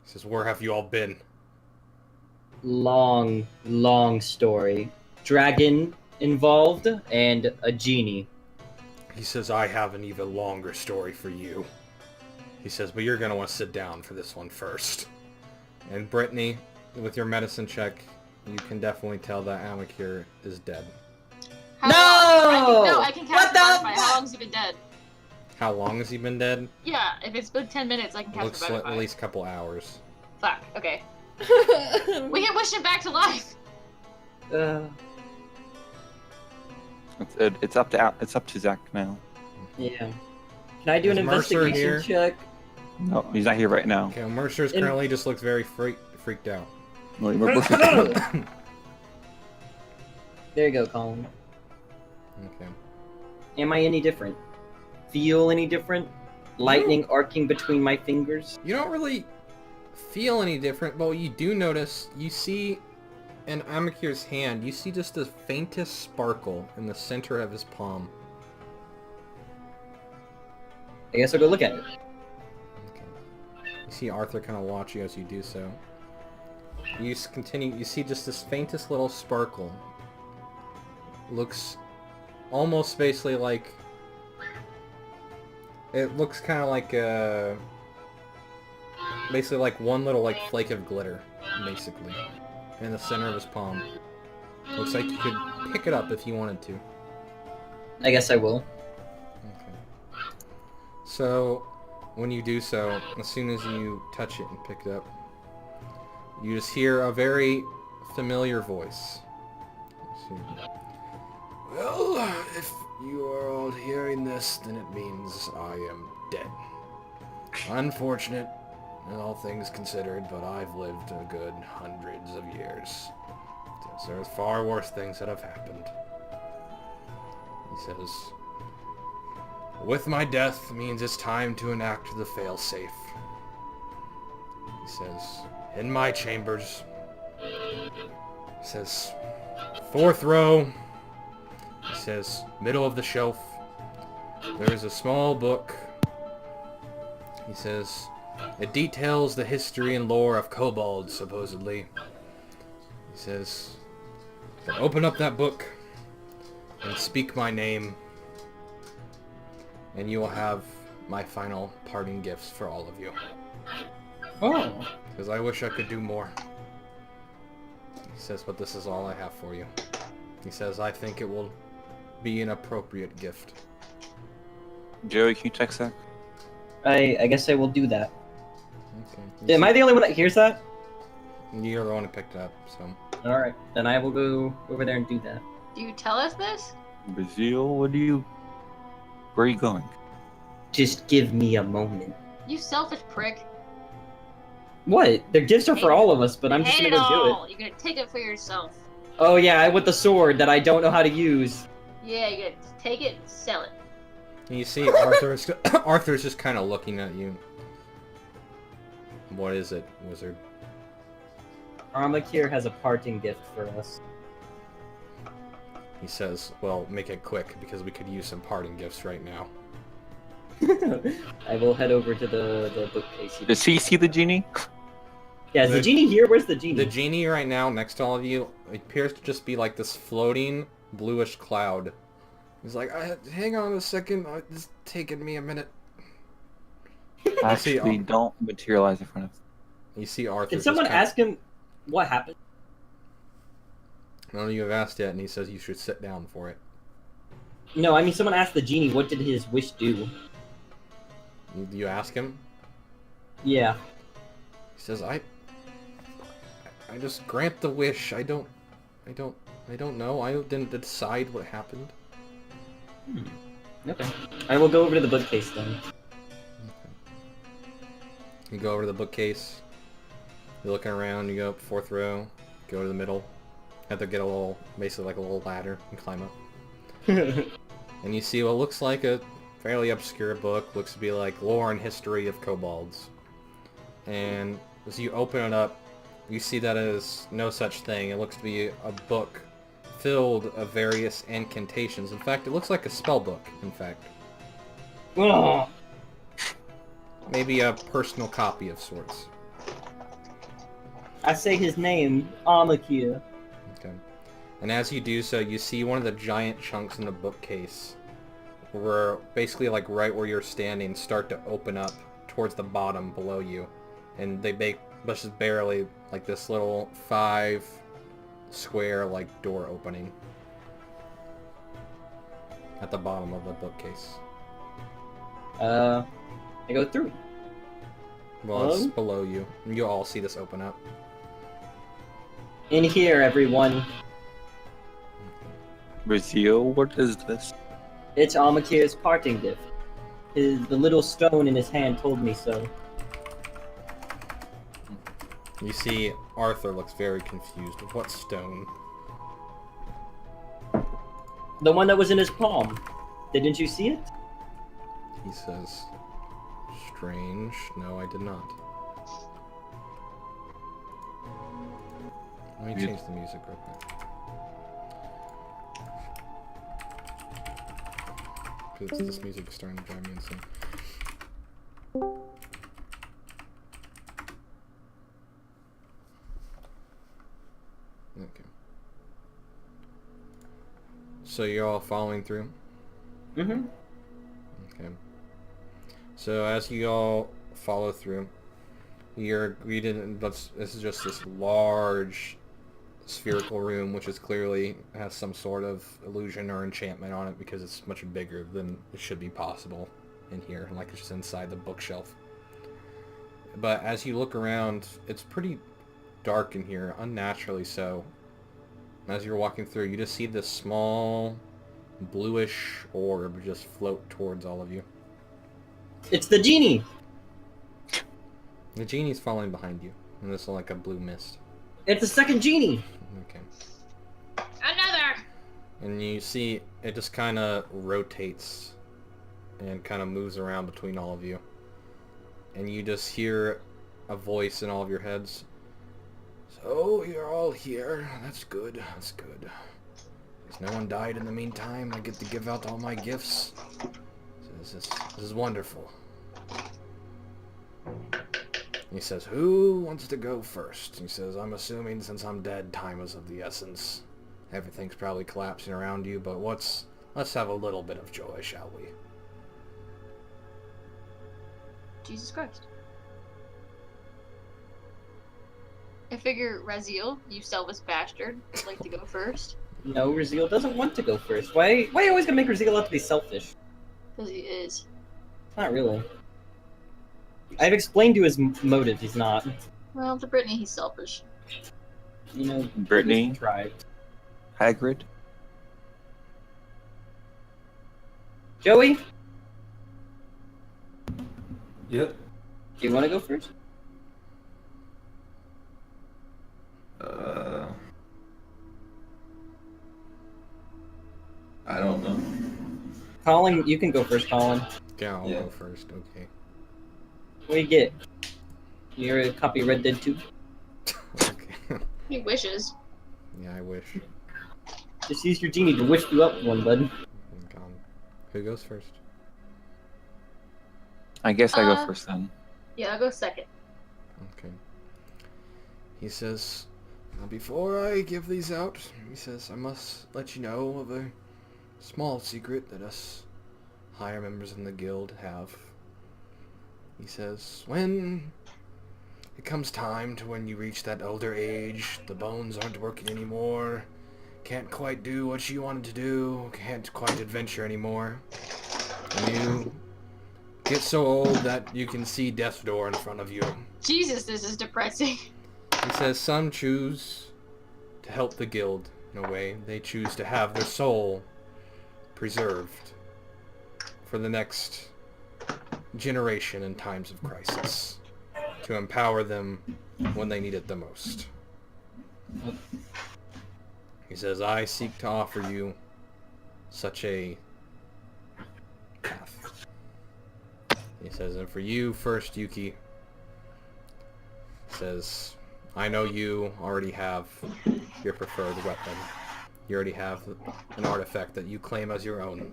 He says, "Where have you all been?" Long story. Dragon involved and a genie. He says, "I have an even longer story for you." He says, "But you're going to want to sit down for this one first." And Brittany, with your medicine check, you can definitely tell that Amakir is dead. No! I can What cast the Revivify. fuck? How long's he been dead? How long has he been dead? Yeah, if it's been 10 minutes, I can cast Looks like Revivify. at least a couple hours. Fuck, okay. We can wish him back to life! It's up to Zach now. Yeah. Can I do an Is Mercer investigation here? check? No, he's not here right now. Okay, well, Mercer's currently just looks very freaked out. No, we're There you go, Colin. Okay. Am I any different? Feel any different? Lightning arcing between my fingers? You don't really feel any different, but what you do notice, you see in Amakir's hand, you see just the faintest sparkle in the center of his palm. I guess I'll go look at it. Okay. You see Arthur kind of watch you as you do so. You continue, you see just this faintest little sparkle. Looks almost basically like... It looks kind of like basically like one little flake of glitter, basically, in the center of his palm. Looks like you could pick it up if you wanted to. I guess I will. Okay. So, when you do so, as soon as you touch it and pick it up, you just hear a very familiar voice. Let's see. "Well, if you are all hearing this, then it means I am dead. Unfortunate, in all things considered, but I've lived a good hundreds of years. There's far worse things that have happened." He says, "With my death means it's time to enact the failsafe." He says, "In my chambers," he says, "4th row," he says, "middle of the shelf, there is a small book." He says, "It details the history and lore of kobolds, supposedly." He says, "Open up that book and speak my name, and you will have my final parting gifts for all of you." Oh. Because I wish I could do more. He says, "But this is all I have for you." He says, "I think it will be an appropriate gift." Joey, can you text Zach? I guess I will do that. Okay. Am I the only one that hears that? Okay. You Am I the only one that hears that? You're the one who picked it up, so. Alright, then I will go over there and do that. Do you tell us this? Brazil, where are you going? Just give me a moment. You selfish prick. What? The gifts are for all of us, but I'm just Hate gonna it go do it. all. You're gonna take it for yourself. Oh yeah, with the sword that I don't know how to use. Yeah, you're gonna take it and sell it. And you see Arthur's just kind of looking at you. What is it, wizard? Armakir has a parting gift for us. He says, well, make it quick, because we could use some parting gifts right now. I will head over to the bookcase. Does he see the genie? Yeah, is the genie here? Where's the genie? The genie right now, next to all of you, appears to just be like this floating, bluish cloud. He's like, hang on a second, it's taking me a minute. Actually, don't materialize in front of. You see Arthur. Can someone ask him what happened? None of you have asked yet, and he says you should sit down for it. No, I mean someone asked the genie what did his wish do. You ask him? Yeah. He says, I just grant the wish. I don't know. I didn't decide what happened. Okay. I will go over to the bookcase then. You go over to the bookcase. You're looking around. You go up 4th row. Go to the middle. Have to get a little, basically like a little ladder and climb up. And you see what looks like a fairly obscure book. Looks to be like lore and history of kobolds. And as you open it up, you see that it is no such thing. It looks to be a book filled of various incantations. In fact, it looks like a spell book, in fact. Oh. Maybe a personal copy of sorts. I say his name, Armakir. Okay. And as you do so, you see one of the giant chunks in the bookcase, where basically like right where you're standing, start to open up towards the bottom below you. And they make just barely like this little 5 square like door opening at the bottom of the bookcase. I go through. Well, it's below you. And you all see this open up. In here, everyone. Brazil, what is this? It's Armakir's parting gift. The little stone in his hand told me so. You see Arthur looks very confused. What stone? The one that was in his palm. Didn't you see it? He says, strange. No, I did not. Let me change the music real quick. Because this music is starting to drive me insane. Okay. So you're all following through? Mm-hmm. Okay. So as you all follow through, you're greeted. This is just this large spherical room, which is clearly has some sort of illusion or enchantment on it because it's much bigger than it should be possible in here, like it's just inside the bookshelf. But as you look around, it's pretty dark in here, unnaturally so. As you're walking through, you just see this small bluish orb just float towards all of you. It's the genie! The genie's following behind you, and this is like a blue mist. It's the second genie! Okay. Another! And you see it just kind of rotates and kind of moves around between all of you. And you just hear a voice in all of your heads. So, you're all here. That's good. That's good. If no one died in the meantime, I get to give out all my gifts. So this is wonderful. He says, who wants to go first? He says, I'm assuming since I'm dead, time is of the essence. Everything's probably collapsing around you, but let's have a little bit of joy, shall we? Jesus Christ. I figure, Raziel, you selfish bastard, would like to go first. No, Raziel doesn't want to go first. Why are you always gonna make Raziel out to be selfish? Because he is. Not really. I've explained to his motives. He's not. Well, to Brittany, he's selfish. You know, Brittany? he's tried. Hagrid? Joey, Yep. do you want to go first? I don't know. Colin, you can go first, Colin. Yeah, I'll Yeah. go first. Okay. What do you get? You're a copy of Red Dead 2? Okay. He wishes. Yeah, I wish. Just use your genie to wish you up one, bud. I'm gone. Who goes first? I guess I go Uh, first then. Yeah, I'll go second. Okay. He says, "Now before I give these out, he says, I must let you know of a small secret that us higher members in the guild have. He says, when it comes time to when you reach that older age, the bones aren't working anymore, can't quite do what you wanted to do, can't quite adventure anymore, and you get so old that you can see death's door in front of you. Jesus, this is depressing. He says some choose to help the guild in a way. They choose to have their soul preserved for the next generation in times of crisis, to empower them when they need it the most. He says, I seek to offer you such a path. He says, and for you first, Yuki, says, I know you already have your preferred weapon. You already have an artifact that you claim as your own.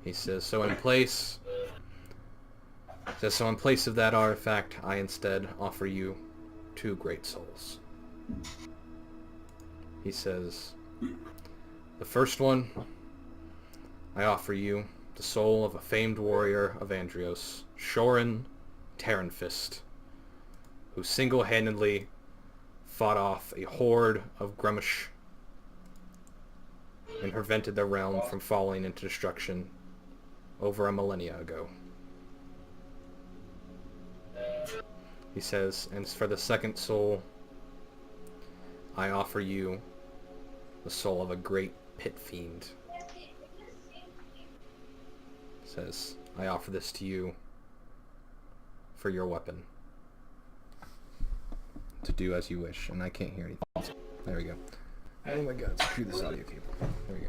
He says, so in place of that artifact, I instead offer you 2 great souls. He says, the first one, I offer you the soul of a famed warrior of Andrios, Shorin Terranfist, who single-handedly fought off a horde of Grummish and prevented their realm from falling into destruction over a millennia ago. He says, and for the second soul, I offer you the soul of a great pit fiend. Says, I offer this to you for your weapon, to do as you wish. And I can't hear anything. There we go. Oh my god, screw this audio cable. There we go.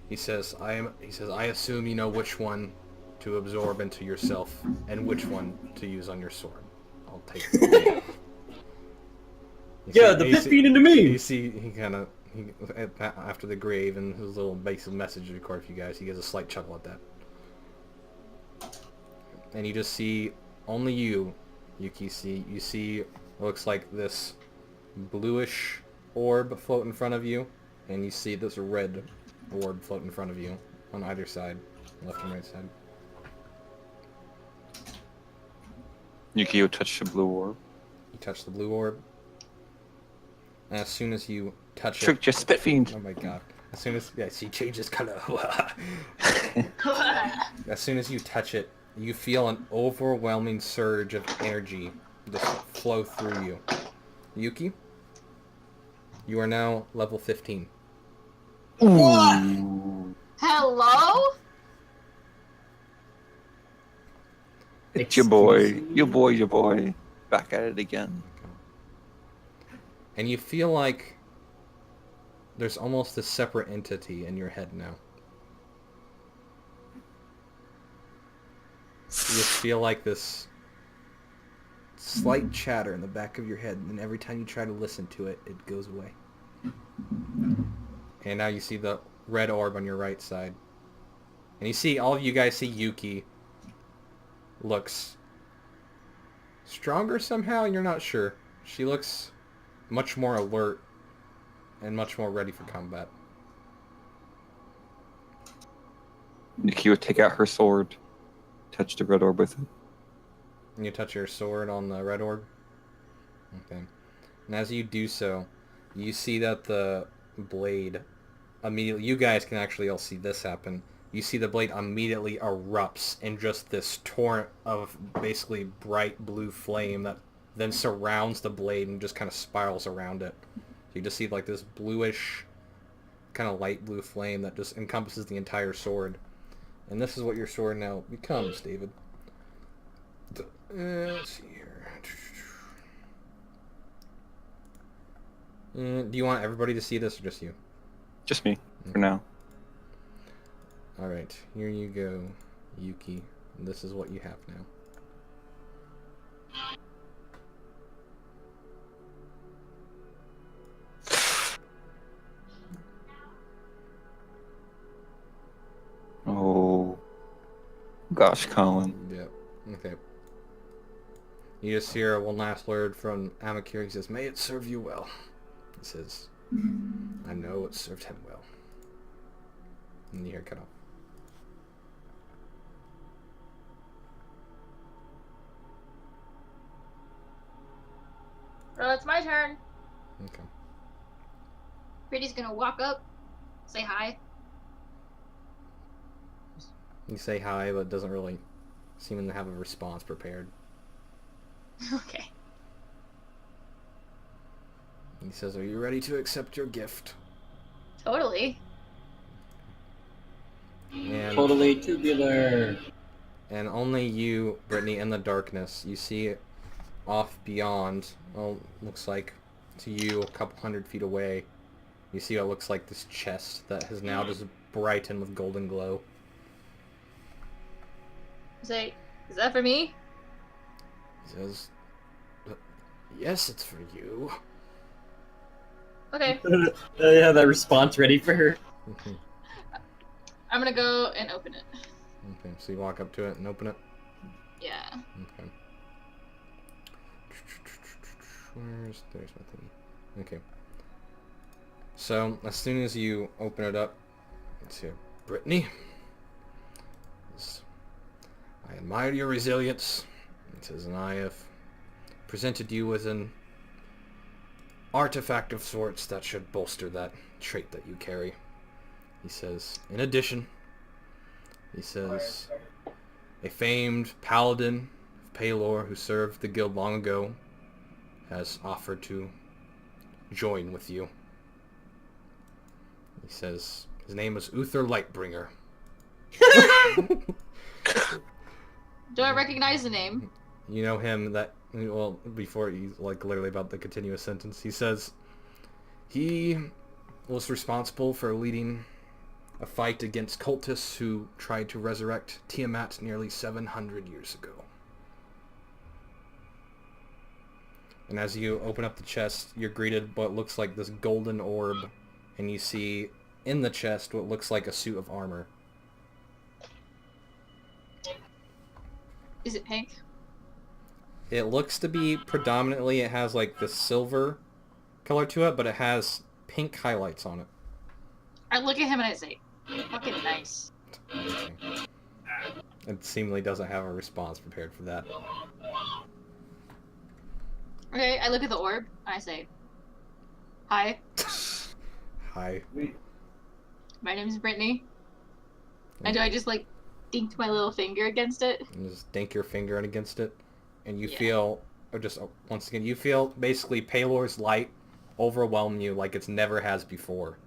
He says, I assume you know which one to absorb into yourself and which one to use on your sword. I'll take it. Yeah, the pit fiend into me! You see, after the grave and his little basic message to record for you guys, he gives a slight chuckle at that. And you just see, only you, Yuki, you see what looks like this bluish orb float in front of you, and you see this red orb float in front of you on either side, left and right side. Yukio touched the blue orb. You touch the blue orb, and as soon as you touch Tricked your spit fiend. oh my god. As soon as, she changes color. As soon as you touch it, you feel an overwhelming surge of energy just flow through you. Yuki, you are now level 15. Ooh. Hello? It's your boy. Your boy. Back at it again. And you feel like there's almost a separate entity in your head now. You just feel like this slight chatter in the back of your head, and every time you try to listen to it, it goes away. And now you see the red orb on your right side. And you see, all of you guys see Yuki looks stronger somehow, and you're not sure. She looks much more alert and much more ready for combat. Yukio would take out her sword, touch the red orb with it. And you touch your sword on the red orb? Okay. And as you do so, you see that the blade immediately... You guys can actually all see this happen. you see the blade immediately erupts in just this torrent of basically bright blue flame that then surrounds the blade and just kind of spirals around it. So you just see like this bluish, kind of light blue flame that just encompasses the entire sword. And this is what your sword now becomes, David. Let's see here. Do you want everybody to see this or just you? Just me, for now. Alright, here you go, Yuki. This is what you have now. Oh. Gosh, Colin. Yep. Okay. You just hear one last word from Amakir. He says, "May it serve you well." He says, "I know it served him well." And you hear cut off. Well, it's my turn. Okay. Pretty's gonna walk up, say hi. You say hi, but doesn't really seem to have a response prepared. Okay. He says, "Are you ready to accept your gift?" Totally. And Totally tubular. And only you, Brittany, in the darkness, you see off beyond, well, looks like to you a couple 100 feet away, you see what looks like this chest that has now just brightened with golden glow. Say, is that for me? He says, "Yes, it's for you." Okay. I have that response ready for her. Okay, I'm gonna go and open it. so you walk up to it and open it. Yeah. Okay. There's my thingy. Okay. So, as soon as you open it up, it's here. "Brittany, I admire your resilience." It says, "and I have presented you with an artifact of sorts that should bolster that trait that you carry." He says, "In addition," he says, "a famed paladin of Palor who served the guild long ago has offered to join with you." He says, his name is Uther Lightbringer. Do I recognize the name? You know him that, well, before he's like literally about the continuous sentence, he says, he was responsible for leading a fight against cultists who tried to resurrect Tiamat nearly 700 years ago. And as you open up the chest, you're greeted by what looks like this golden orb, and you see in the chest what looks like a suit of armor. Is it pink? It looks to be predominantly, it has like the silver color to it, but it has pink highlights on it. I look at him and I say, fucking nice. It seemingly doesn't have a response prepared for that. Okay, I look at the orb and I say, hi, Hi. my name is Brittany. And do I just like dink my little finger against it? And just dink your finger in against it, and you Yeah. feel, or just once again, you feel basically Palor's light overwhelm you like it's never has before.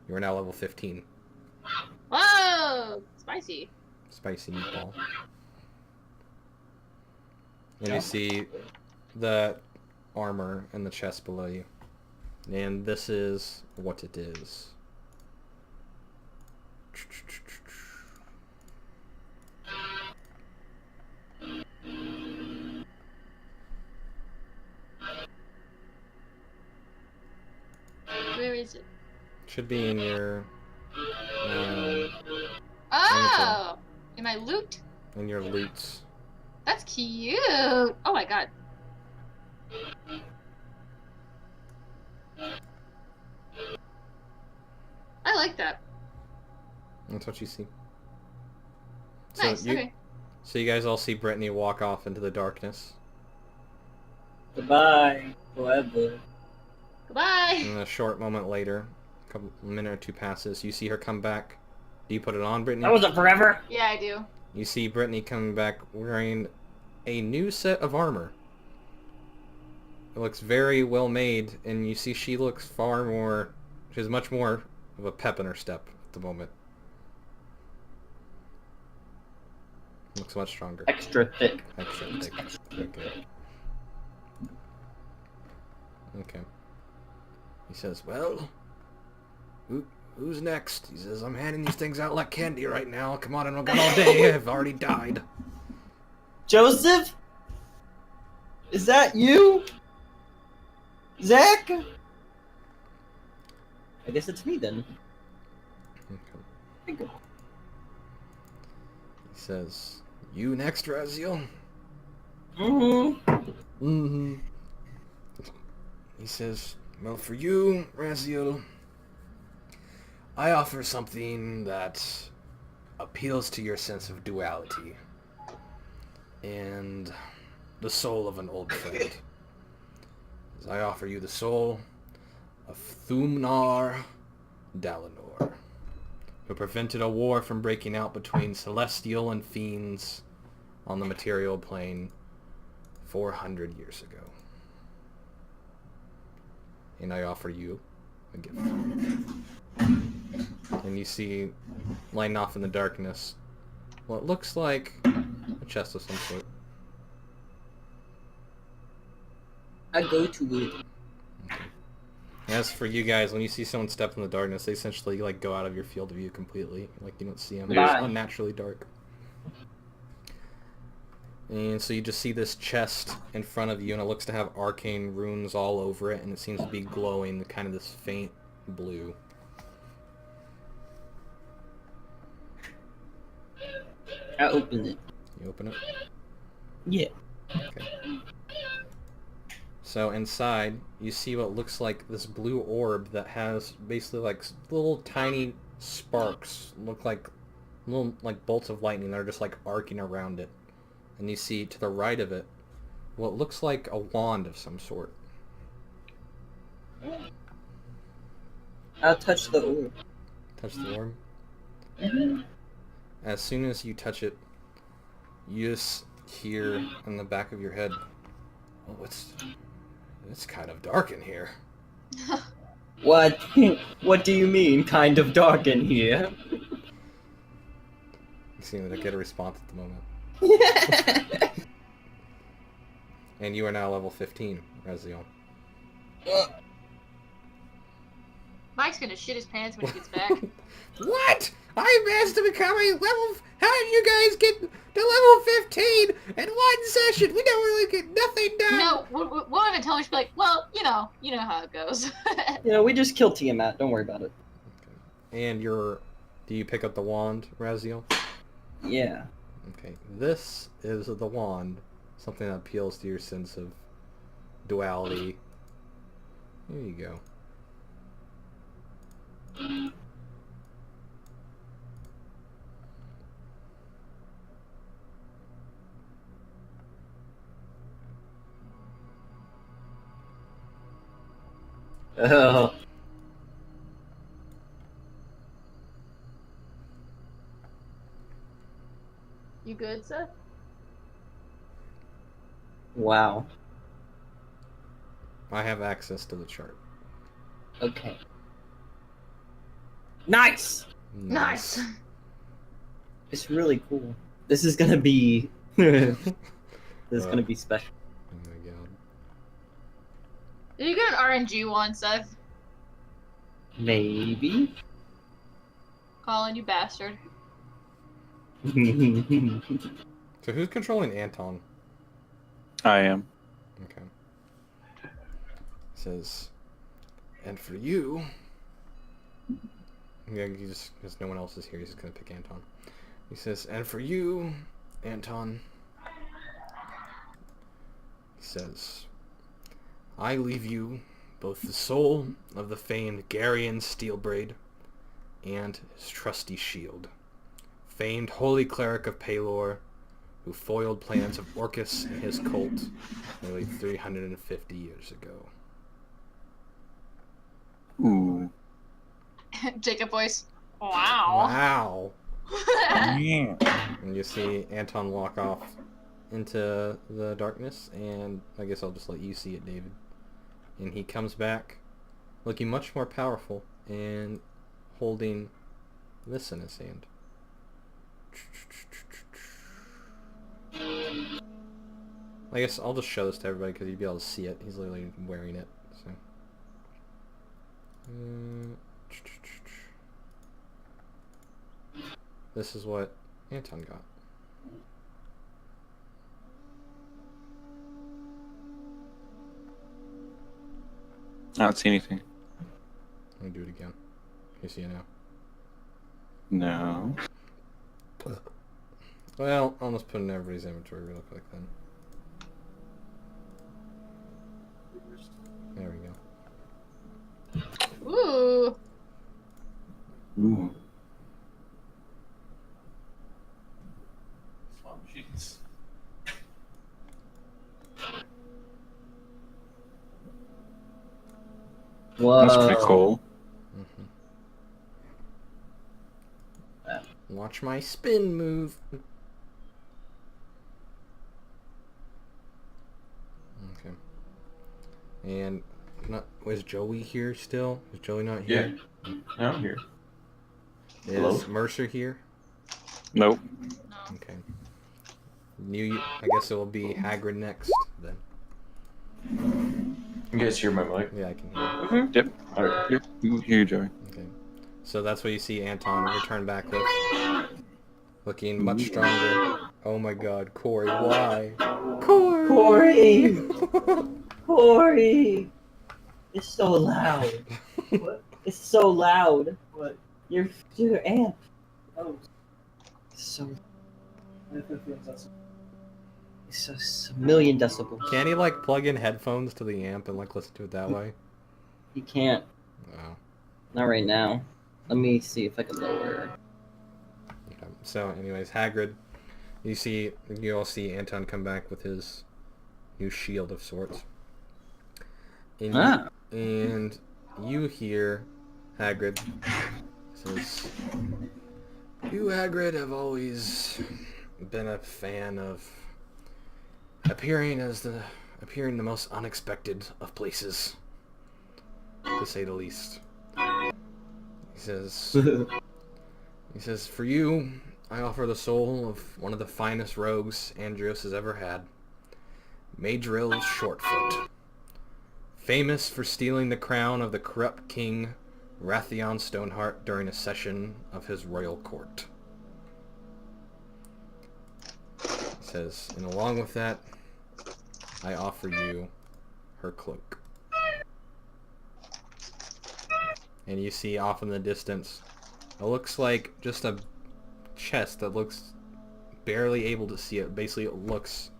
You are now level 15. Whoa! Spicy. Spicy meatball. And you see the armor in the chest below you. And this is what it is. Where is it? Should be in your Oh! In my loot? in your loots. That's cute! Oh my god. I like that. That's what you see. Nice, okay. So you guys all see Brittany walk off into the darkness. Goodbye, forever. Goodbye! And a short moment later, a minute or two passes, you see her come back Do you put it on, Brittany? That wasn't forever. Yeah, I do. You see Brittany coming back wearing a new set of armor. It looks very well made, and you see she looks far more... She has much more of a pep in her step at the moment. Looks much stronger. Extra thick. Extra thick. Okay. Okay. He says, well, who's next? He says, I'm handing these things out like candy right now. Come on, I don't got all day. I've already died. Joseph? Is that you? Zach? I guess it's me then. Okay. He says, you next, Raziel? Mm-hmm. Mm-hmm. He says, well, for you, Raziel, I offer something that appeals to your sense of duality and the soul of an old friend. As I offer you the soul of Thumnar Dalinor, who prevented a war from breaking out between Celestial and Fiends on the material plane 400 years ago. And I offer you a gift. And you see, lying off in the darkness, what looks like a chest of some sort. I go to it. Okay. As for you guys, when you see someone step in the darkness, they essentially like go out of your field of view completely. Like you don't see them. It's Bye. unnaturally dark. And so you just see this chest in front of you, and it looks to have arcane runes all over it, and it seems to be glowing kind of this faint blue. I open it. You open it? Yeah. Okay. So inside, you see what looks like this blue orb that has basically like little tiny sparks, look like little like bolts of lightning that are just like arcing around it. And you see to the right of it what looks like a wand of some sort. I'll touch the orb. Touch the orb. Mhm. As soon as you touch it, you just hear in the back of your head, oh, it's kind of dark in here. What? What do you mean, kind of dark in here? You seem to get a response at the moment. And you are now level 15, Raziel. Mike's gonna shit his pants when he gets back. What? I managed to become a level... How did you guys get to level 15 in one session? We don't really get nothing done. No, we'll even tell her. She'll be like, well, you know how it goes. You know, we just killed Tiamat. Don't worry about it. And do you pick up the wand, Raziel? Yeah. Okay, this is the wand, something that appeals to your sense of duality. There you go. Oh. You good, Seth? Wow. I have access to the chart. Okay. Nice! Nice. It's really cool. This is gonna be... this is gonna be special. Oh my god. Did you get an RNG one, Seth? Maybe? Colin, you bastard. So who's controlling Anton? I am. Okay. Says, and for you... Yeah, because no one else is here, he's just gonna pick Anton. He says, and for you, Anton... He says, I leave you both the soul of the famed Garian Steelbraid and his trusty shield. Famed holy cleric of Palor, who foiled plans of Orcus and his cult nearly 350 years ago. Ooh. Jacob voice. Wow. Wow. Yeah. And you see Anton walk off into the darkness, and I guess I'll just let you see it, David. And he comes back looking much more powerful and holding this in his hand. I guess I'll just show this to everybody because you'd be able to see it. He's literally wearing it. So. This is what Anton got. I don't see anything. Let me do it again. You see it now? No. Well, I'll just put it in everybody's inventory real quick then. There we go. Ooh. Ooh. Jeez. Whoa. That's pretty cool. Watch my spin move. Okay. And was Joey here still? Is Joey not here? Yeah. I'm here. Is Hello? Mercer here? Nope. No. Okay. I guess it will be Hagrid next then. You guys hear my mic? Yeah, I can hear. Yep. Alright. Yep. You hear Joey. Okay. So that's what you see Anton return back with. Looking much stronger. Oh my god, Corey, why? Corey! Corey! It's so loud. What? It's so loud. What? Your amp. Oh. So. It's a million decibels. Can he like plug in headphones to the amp and like listen to it that way? You can't. Wow. Not right now. Let me see if I can lower. Okay. So anyways, Hagrid, you all see Anton come back with his new shield of sorts. And and you hear Hagrid says, "You, Hagrid, have always been a fan of appearing the most unexpected of places, to say the least." He says, "For you, I offer the soul of one of the finest rogues Andros has ever had, Madril Shortfoot, famous for stealing the crown of the corrupt king Rathion Stoneheart during a session of his royal court." He says, "And along with that, I offer you her cloak." And you see off in the distance, it looks like just a chest that looks barely able to see it. Basically, it looks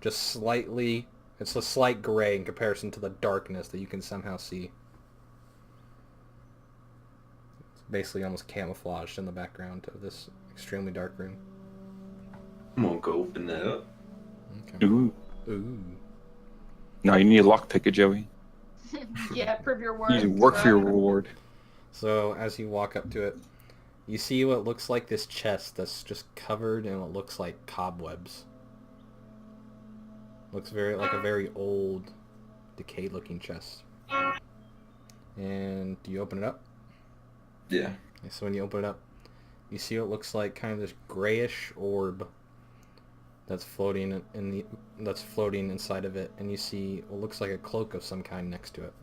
just slightly, it's a slight gray in comparison to the darkness that you can somehow see. It's basically almost camouflaged in the background of this extremely dark room. I'm gonna go open that up. Okay. Ooh. Ooh. No, you need a lockpick, Joey. Yeah, prove your worth. You need to work for your reward. So as you walk up to it, you see what looks like this chest that's just covered in what looks like cobwebs. Looks like a very old, decayed-looking chest. And do you open it up? Yeah. Okay, so when you open it up, you see what looks like kind of this grayish orb that's floating inside of it, and you see what looks like a cloak of some kind next to it.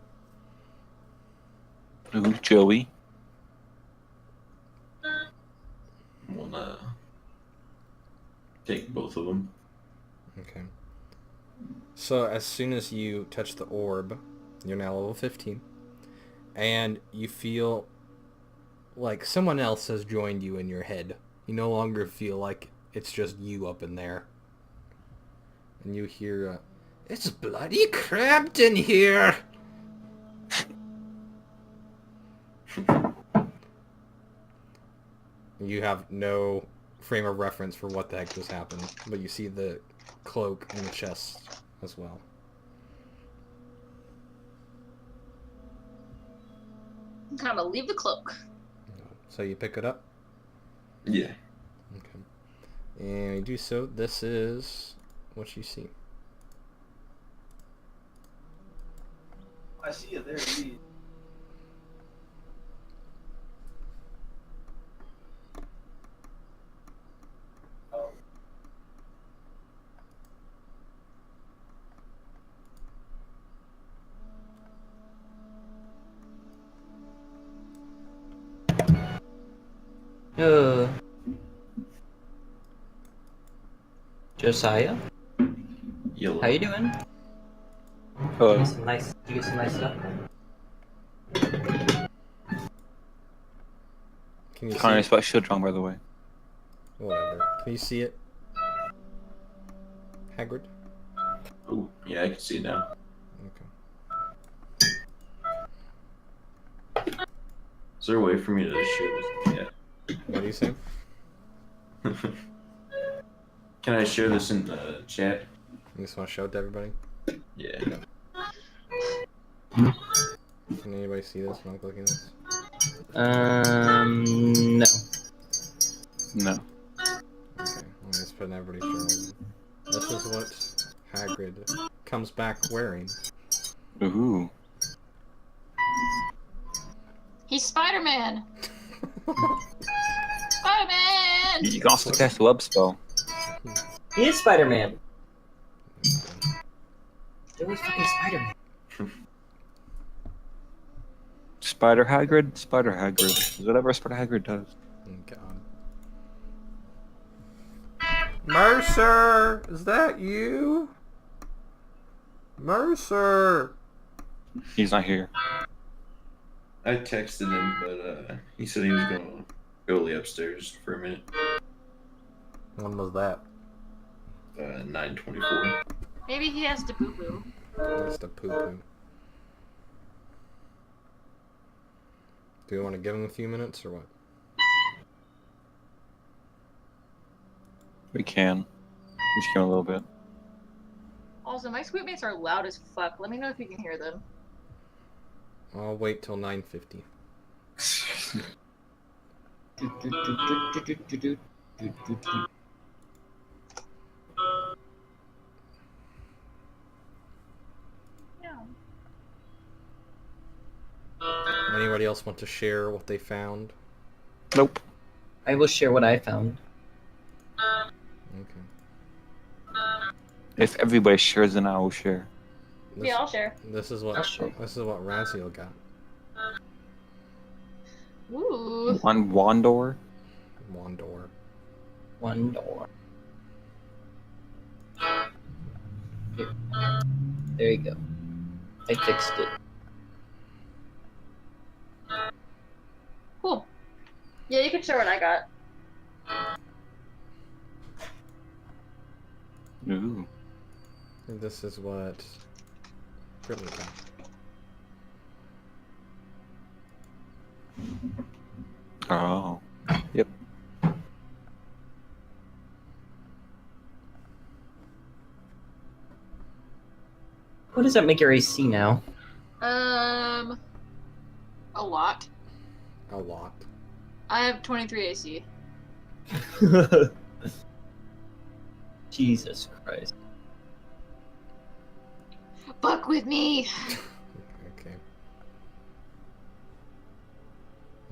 Ooh, Joey. I'm gonna take both of them. Okay. So as soon as you touch the orb, you're now level 15, and you feel like someone else has joined you in your head. You no longer feel like it's just you up in there. And you hear, "It's bloody cramped in here!" You have no frame of reference for what the heck just happened, but you see the cloak in the chest as well. I'm gonna leave the cloak. So you pick it up? Yeah. Okay. And you do so. This is what you see. I see it there. Indeed. Josiah, Yellow. how you doing? Hello. You get some nice stuff. Can you see Connie it? spelled shield wrong, by the way. Whatever. Can you see it? Hagrid? Ooh, yeah, I can see it now. Okay. Is there a way for me to share this? What do you say? Yeah. Can I share this in the chat? You just want to show it to everybody? Yeah. Can anybody see this when I'm clicking this? No. No. Okay, I'll just put in everybody's journal. This is what Hagrid comes back wearing. Ooh. He's Spider-Man. Spider-Man. You can also cast a web spell. He is Spider-Man. It was fucking Spider-Man. Spider Hagrid? Spider Hagrid. Whatever Spider Hagrid does. Oh, God. Mercer! Is that you? Mercer! He's not here. I texted him, but he said he was gonna go upstairs for a minute. When was that? 9:24. Maybe he has to boo-boo. Just a poo-poo. Do you want to give him a few minutes or what? We can. We just give him a little bit. Also, my sweetmates are loud as fuck. Let me know if you can hear them. I'll wait till 9:50. Anybody else want to share what they found? Nope. I will share what I found. Okay. If everybody shares, then I will share. This, Yeah, I'll share. this is what Raziel got. Ooh. Wandor? Wandor. One door. Here. There you go. I fixed it. Cool. Yeah, you can share what I got. Ooh. And this is what Brittany got. Oh. Yep. What does that make your AC now? A lot. A lot. I have 23 AC. Jesus Christ. Fuck with me. Okay.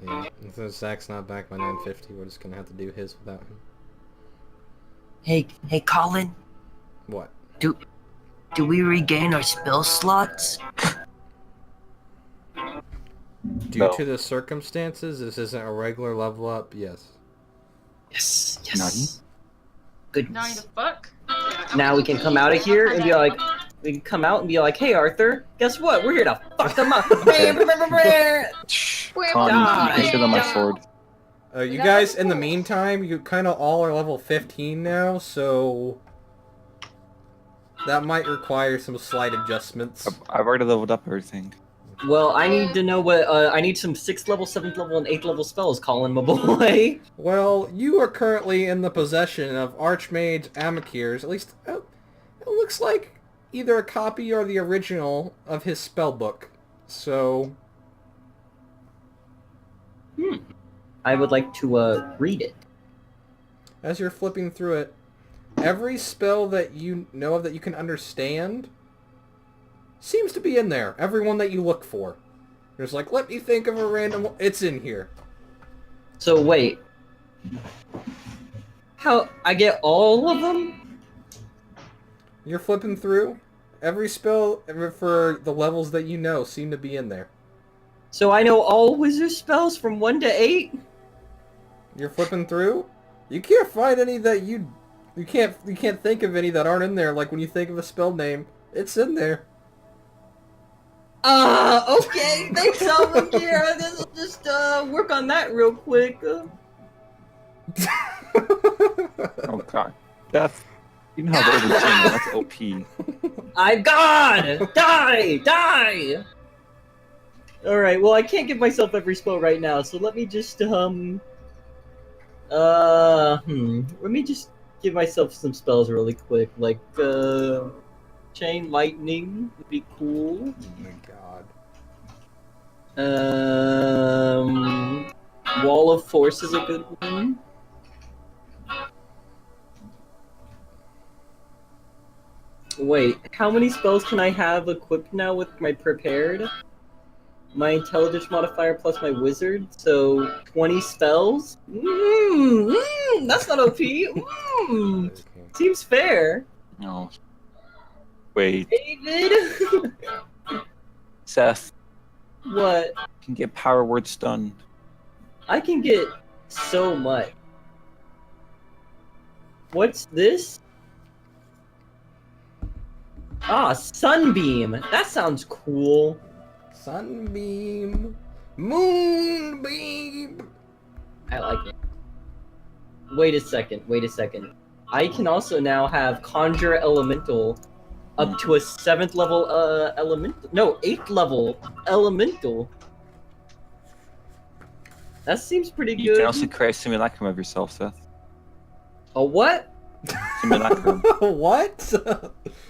Yeah, since Zach's not back by 9:50, we're just gonna have to do his without him. Hey, Colin. What? Do we regain our spell slots? Due No. to the circumstances, this isn't a regular level up. Yes. Yes, Nani? yes. Now you Goodness. the fuck? Now we can come out of here and be like, we can come out and be like, hey Arthur, guess what? We're here to fuck them up. Shh. Where Connie, die? you can sit on my Die. sword. You got guys, level in the 4. meantime, you kind of all are level 15 now, so that might require some slight adjustments. I've already leveled up everything. Well, I need to know what, I need some 6th level, 7th level, and 8th level spells, Colin, my boy. Well, you are currently in the possession of Archmage Amikir's, at least it looks like either a copy or the original of his spellbook. So, I would like to read it. As you're flipping through it, every spell that you know of that you can understand seems to be in there. Every one that you look for. There's like, let me think of a random one. It's in here. So wait. How I get all of them? You're flipping through. Every spell for the levels that you know seem to be in there. So I know all wizard spells from 1 to 8? You're flipping through. You can't find any that you can't think of any that aren't in there. Like when you think of a spell name, it's in there. Okay. Thanks, Alvin. I guess I'll just work on that real quick. Oh god. Death. You know how they're that's OP. God! Die! Alright, well I can't give myself every spell right now, so let me just, let me just give myself some spells really quick, like, Chain Lightning would be cool. Oh my god. Wall of Force is a good one. Wait, how many spells can I have equipped now with my prepared? My intelligence modifier plus my wizard, so 20 spells? That's not OP. Seems fair. No. Wait. David? Seth. What? You can get power word stunned. I can get so much. What's this? Sunbeam. That sounds cool. Sunbeam. Moonbeam. I like it. Wait a second. I can also now have Conjure Elemental up to a 7th level elemental. No, 8th level elemental. That seems pretty good. You can also create a simulacrum of yourself, Seth. A what? Simulacrum. What?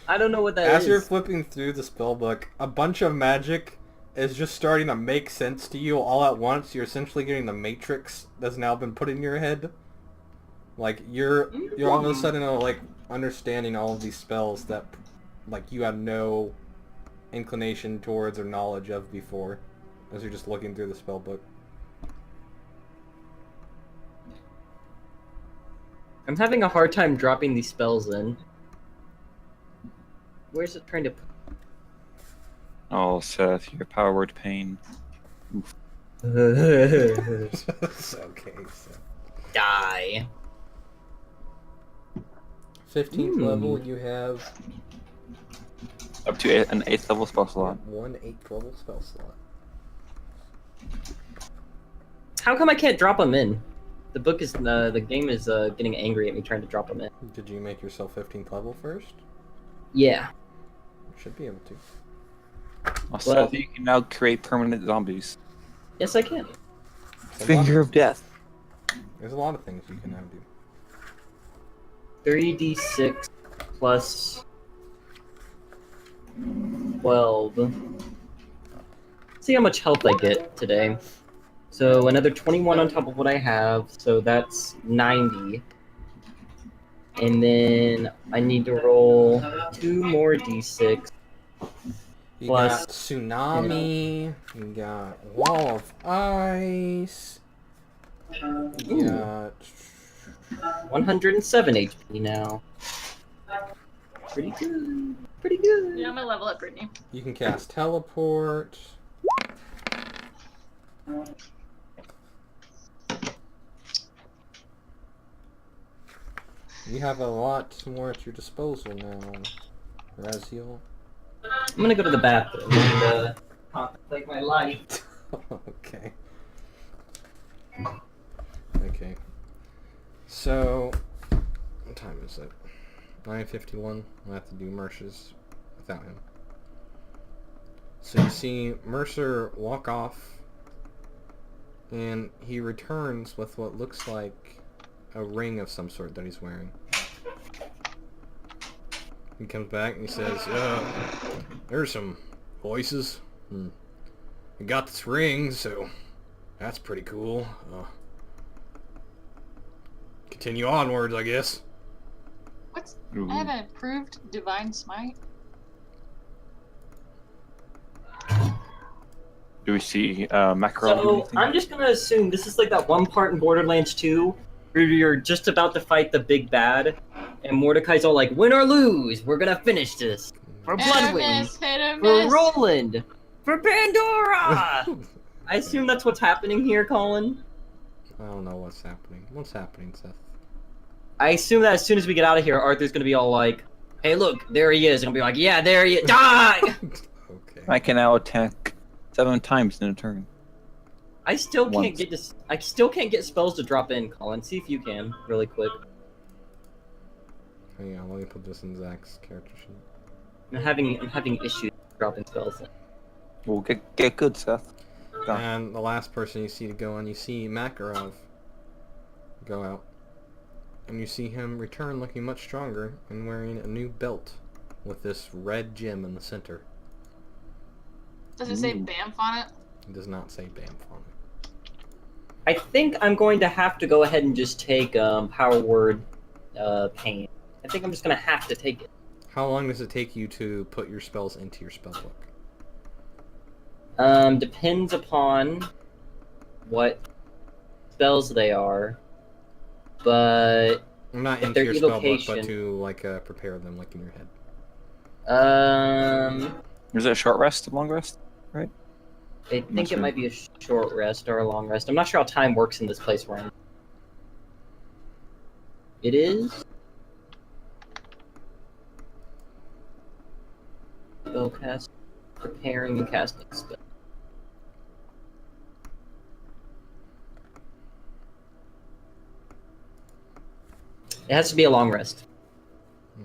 I don't know what that is. As you're flipping through the spellbook, a bunch of magic is just starting to make sense to you all at once. You're essentially getting the matrix that's now been put in your head. Like you're all of a sudden like understanding all of these spells that like you had no inclination towards or knowledge of before, as you're just looking through the spellbook. I'm having a hard time dropping these spells in. Where's it trying to... Oh, Seth, your power word pain. Oof. It's okay, so. Die. 15th level, you have Up to an 8th level spell slot. one 8th level spell slot. How come I can't drop them in? The book is the game is getting angry at me trying to drop them in. Did you make yourself 15th level first? Yeah. Should be able to. Also, Well- you can now create permanent zombies. Yes, I can. Finger of death. There's a lot of things you can now do. 3d6 plus 12. See how much health I get today. So another 21 on top of what I have, so that's 90. And then I need to roll 2 more d6. You Plus, got tsunami. You got wall of ice. You got 107 HP now. Pretty good. Pretty good. Yeah, I'm gonna level up, Brittany. You can cast teleport. You have a lot more at your disposal now, Raziel. I'm gonna go to the bathroom and contemplate my life. Okay. Okay. So, what time is it? 9:51. I'll have to do Mercer's without him. So you see Mercer walk off, and he returns with what looks like a ring of some sort that he's wearing. He comes back and he says, there's some voices. I got this ring, so that's pretty cool. continue onwards, I guess. What's Ooh. I have an approved divine smite. Do we see Mackerel do So anything? I'm just gonna assume this is like that one part in Borderlands 2 where you're just about to fight the big bad, and Mordecai's all like, "Win or lose, we're gonna finish this for Hit or Bloodwind, miss, hit or for miss. Roland, for Pandora." I assume that's what's happening here, Colin. I don't know what's happening. What's happening, Seth? I assume that as soon as we get out of here, Arthur's gonna be all like, "Hey, look, there he is," and I'll be like, "Yeah, there he is. Die!" Okay. I can now attack 7 times in a turn. I still can't Once. get this. I still can't get spells to drop in, Colin. See if you can, really quick. Hang on, let me put this in Zach's character sheet. I'm having issues dropping spells. Well, get good, Seth. Go. And the last person you see to go on, you see Makarov go out. And you see him return looking much stronger and wearing a new belt with this red gem in the center. Does it say Ooh. Bamf on it? It does not say Bamf on it. I think I'm going to have to go ahead and just take Power Word Pain. I think I'm just going to have to take it. How long does it take you to put your spells into your spell book? Depends upon what spells they are, but Not If into they're your spell book, evocation- but to like prepare them like in your head. Is it a short rest, a long rest? I think Not it sure. might be a short rest or a long rest. I'm not sure how time works in this place we're in. It is. Spellcast, preparing and casting spell. It has to be a long rest.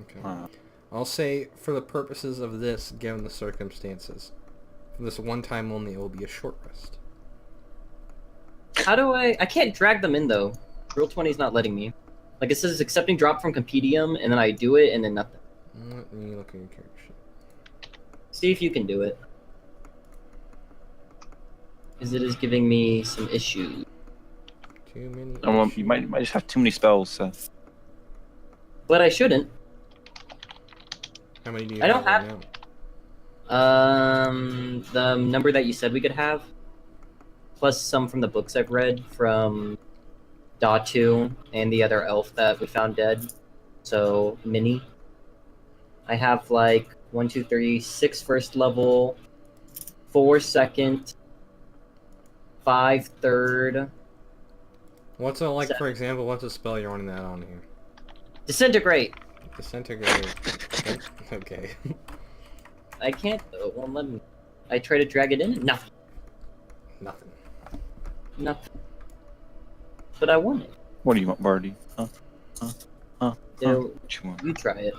Okay. Uh, I'll say, for the purposes of this, given the circumstances, for this one time only, it will be a short rest. How do I can't drag them in though. Roll 20 is not letting me. Like it says accepting drop from Compendium, and then I do it, and then nothing. Let me look at your character sheet. See if you can do it. Because it is giving me some issues. Too many. you might just have too many spells, Seth. But I shouldn't. How many do you I don't have right have- now? The number that you said we could have, plus some from the books I've read from Datu and the other elf that we found dead. So Minnie. I have like 1, 2, 3, 6 first level, 4 second, 5 third, What's a, like, So- for example, what's a spell you're running that on here? disintegrate. Disintegrate. Okay. I can't. It won't let me. I try to drag it in. Nothing. Nothing. Nothing. But I want it. What do you want, Barty? Huh? So What you want? you try it.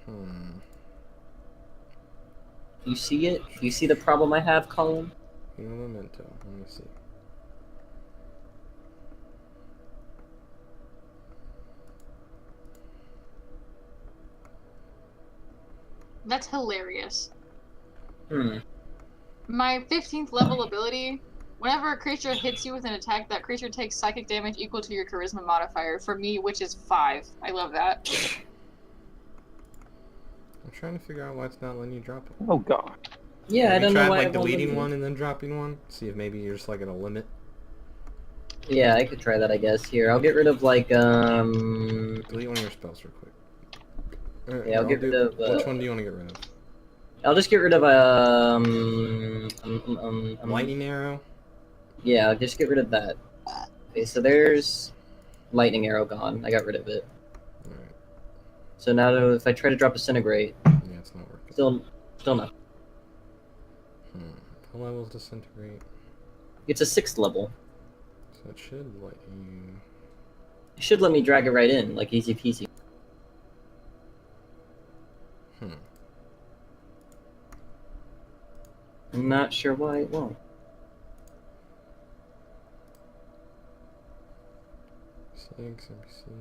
Hmm. You see it? You see the problem I have, Colin? Heal memento. Let me see. That's hilarious. Hmm. My 15th level ability, whenever a creature hits you with an attack, that creature takes psychic damage equal to your charisma modifier. For me, which is 5. I love that. I'm trying to figure out why it's not letting you drop it. Oh god. Yeah, I Have you don't know tried, why. like, it won't let deleting me. one and then dropping one? See if maybe you're just, like, at a limit. Yeah, I could try that, I guess. Here, I'll get rid of, like, Delete one of your spells real quick. Alright, Yeah, I'll get rid of, Which one do you want to get rid of? I'll just get rid of, Lightning arrow? Yeah, I'll just get rid of that. Okay, so there's lightning arrow gone. I got rid of it. Alright. So now if I try to drop disintegrate, Yeah, it's not working. still not. What levels disintegrate? It's a 6th level. So it should let you... It should let me drag it right in, like easy peasy. I'm not sure why it won't. Six, NPC...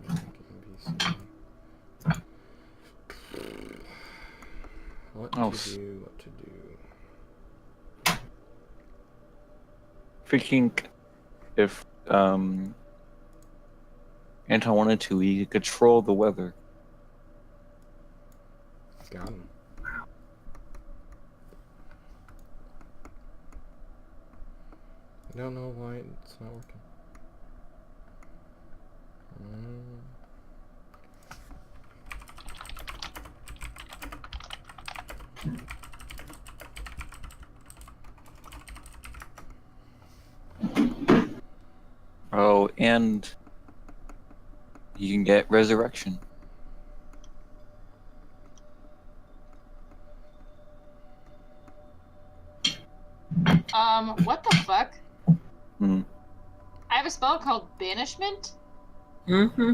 NPC... What Oh, to do, what to do... thinking if Anton wanted to, he could control the weather. Got him. I don't know why it's not working. Oh, and you can get resurrection. What the fuck? Hmm. I have a spell called Banishment. Mm-hmm.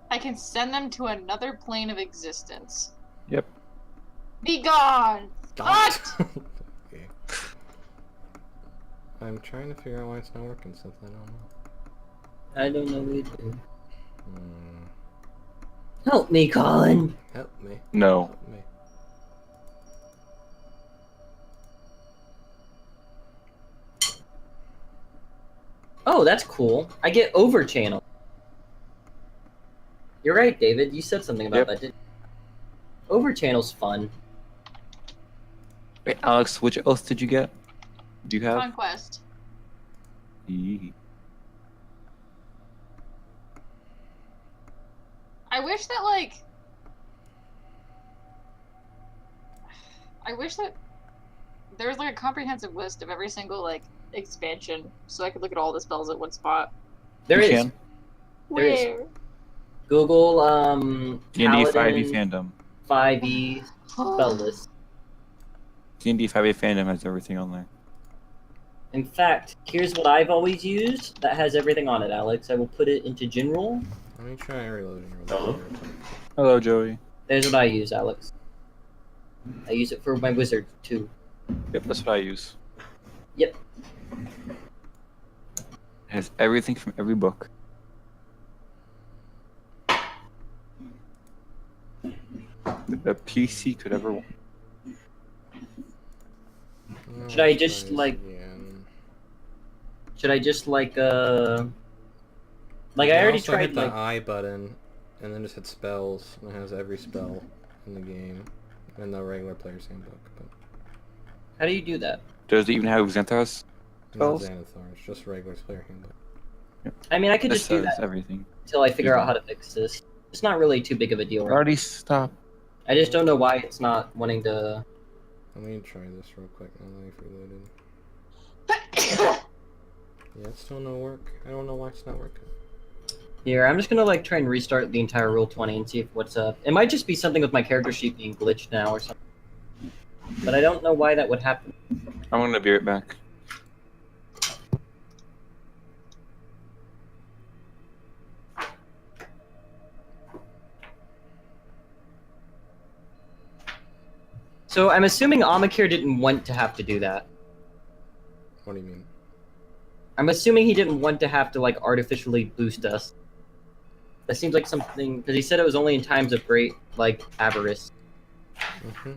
I can send them to another plane of existence. Yep. Be gone! Got What? Okay. I'm trying to figure out why it's not working, since I don't know. I don't know either. Hmm. Help me, Colin. Help me. No. Help me. Oh, that's cool. I get over channel. You're right, David. You said something about Yep. that, didn't you? Over channel's fun. Wait, Alex, which oath did you get? Do you have? Conquest. Yee. I wish that, like... I wish that there was, like, a comprehensive list of every single, like, expansion, so I could look at all the spells at one spot. There You is. can. There is. Where? Google D&D 5e Paladin fandom. 5e spell list. D&D 5e fandom has everything on there. In fact, here's what I've always used that has everything on it, Alex. I will put it into general. Let me try reloading. Hello, Joey. There's what I use, Alex. I use it for my wizard, too. Yep, that's what I use. Yep. It has everything from every book. The PC could ever want. Should I just, like... Should I just, like, I already also tried, hit the like... I button, and then just hit spells, and it has every spell in the game, in the regular player's handbook. But How do you do that? Does it even have Xanthos? not Spells? Xanathar, it's just regular player handbook. I mean, I could This just do says that everything. until I figure out how to fix this. It's not really too big of a deal. Right? Already stop. I just don't know why it's not wanting to... Let me try this real quick now that I've reloaded. Yeah, it's still no work. I don't know why it's not working. Here, I'm just gonna, like, try and restart the entire Roll20 and see if what's up. It might just be something with my character sheet being glitched now or something. But I don't know why that would happen. I'm gonna be right back. So I'm assuming Amakir didn't want to have to do that. What do you mean? I'm assuming he didn't want to have to, like, artificially boost us. That seems like something... Because he said it was only in times of great, like, avarice. Mm-hmm.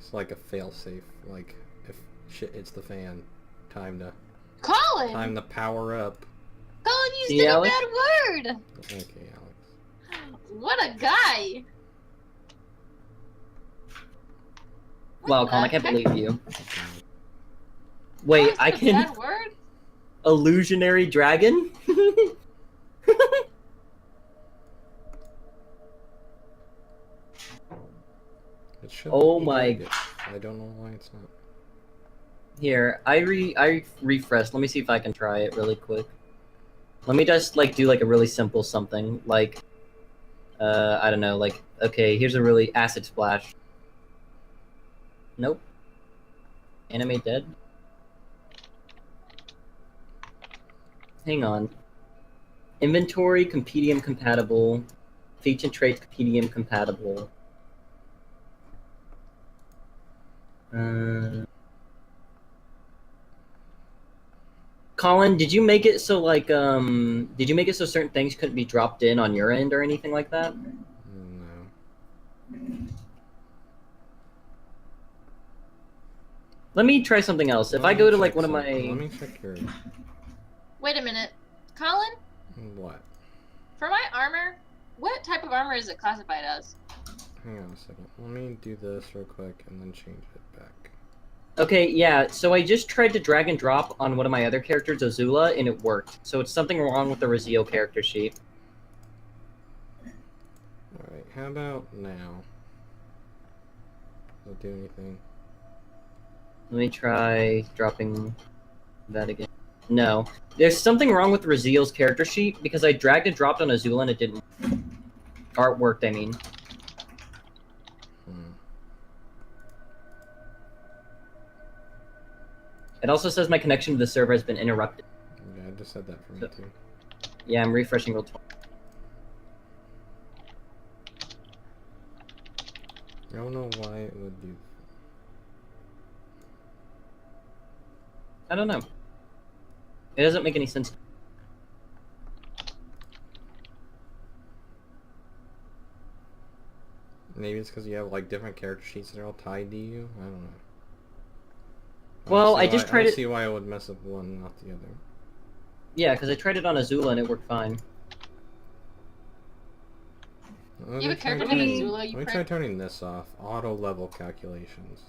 It's like a failsafe. Like, if shit hits the fan, time to Colin! power up. Colin used See, a Alex? bad word! Okay, Alex. What a guy! Wow, What Colin, I the can't heck? believe you. Wait, How I is that a can... bad word? Illusionary dragon? It should Oh be my- good. I don't know why it's not. Here, I refreshed. Let me see if I can try it really quick. Let me just, like, do, like, a really simple something. Like, I don't know, like, okay, here's a really acid splash. Nope. Animate dead? Hang on. Inventory, compendium compatible. Feature and traits, compendium compatible. Colin, did you make it so, like, did you make it so certain things couldn't be dropped in on your end or anything like that? No. Let me try something else. If Let I me go to check like one of some- my... Let me check your... Wait a minute. Colin, What? for my armor, what type of armor is it classified as? Hang on a second. Let me do this real quick and then change it back. Okay, yeah, so I just tried to drag and drop on one of my other characters, Azula, and it worked. So it's something wrong with the Razio character sheet. Alright, how about now? Does it do anything? Let me try dropping that again. No. There's something wrong with Razil's character sheet because I dragged and dropped on Azula and it didn't work. Or it worked, I mean. It also says my connection to the server has been interrupted. Yeah, I just said that for me So- too. Yeah, I'm refreshing real twice. I don't know why it would do. I don't know. It doesn't make any sense. Maybe it's because you have like different character sheets that are all tied to you. I don't know. Well, don't I see just why- tried I don't it- see why it would mess up one, not the other. Yeah, because I tried it on Azula and it worked fine. Let You me have a try character named turning- Azula, Let you me prick. try turning this off. Auto level calculations.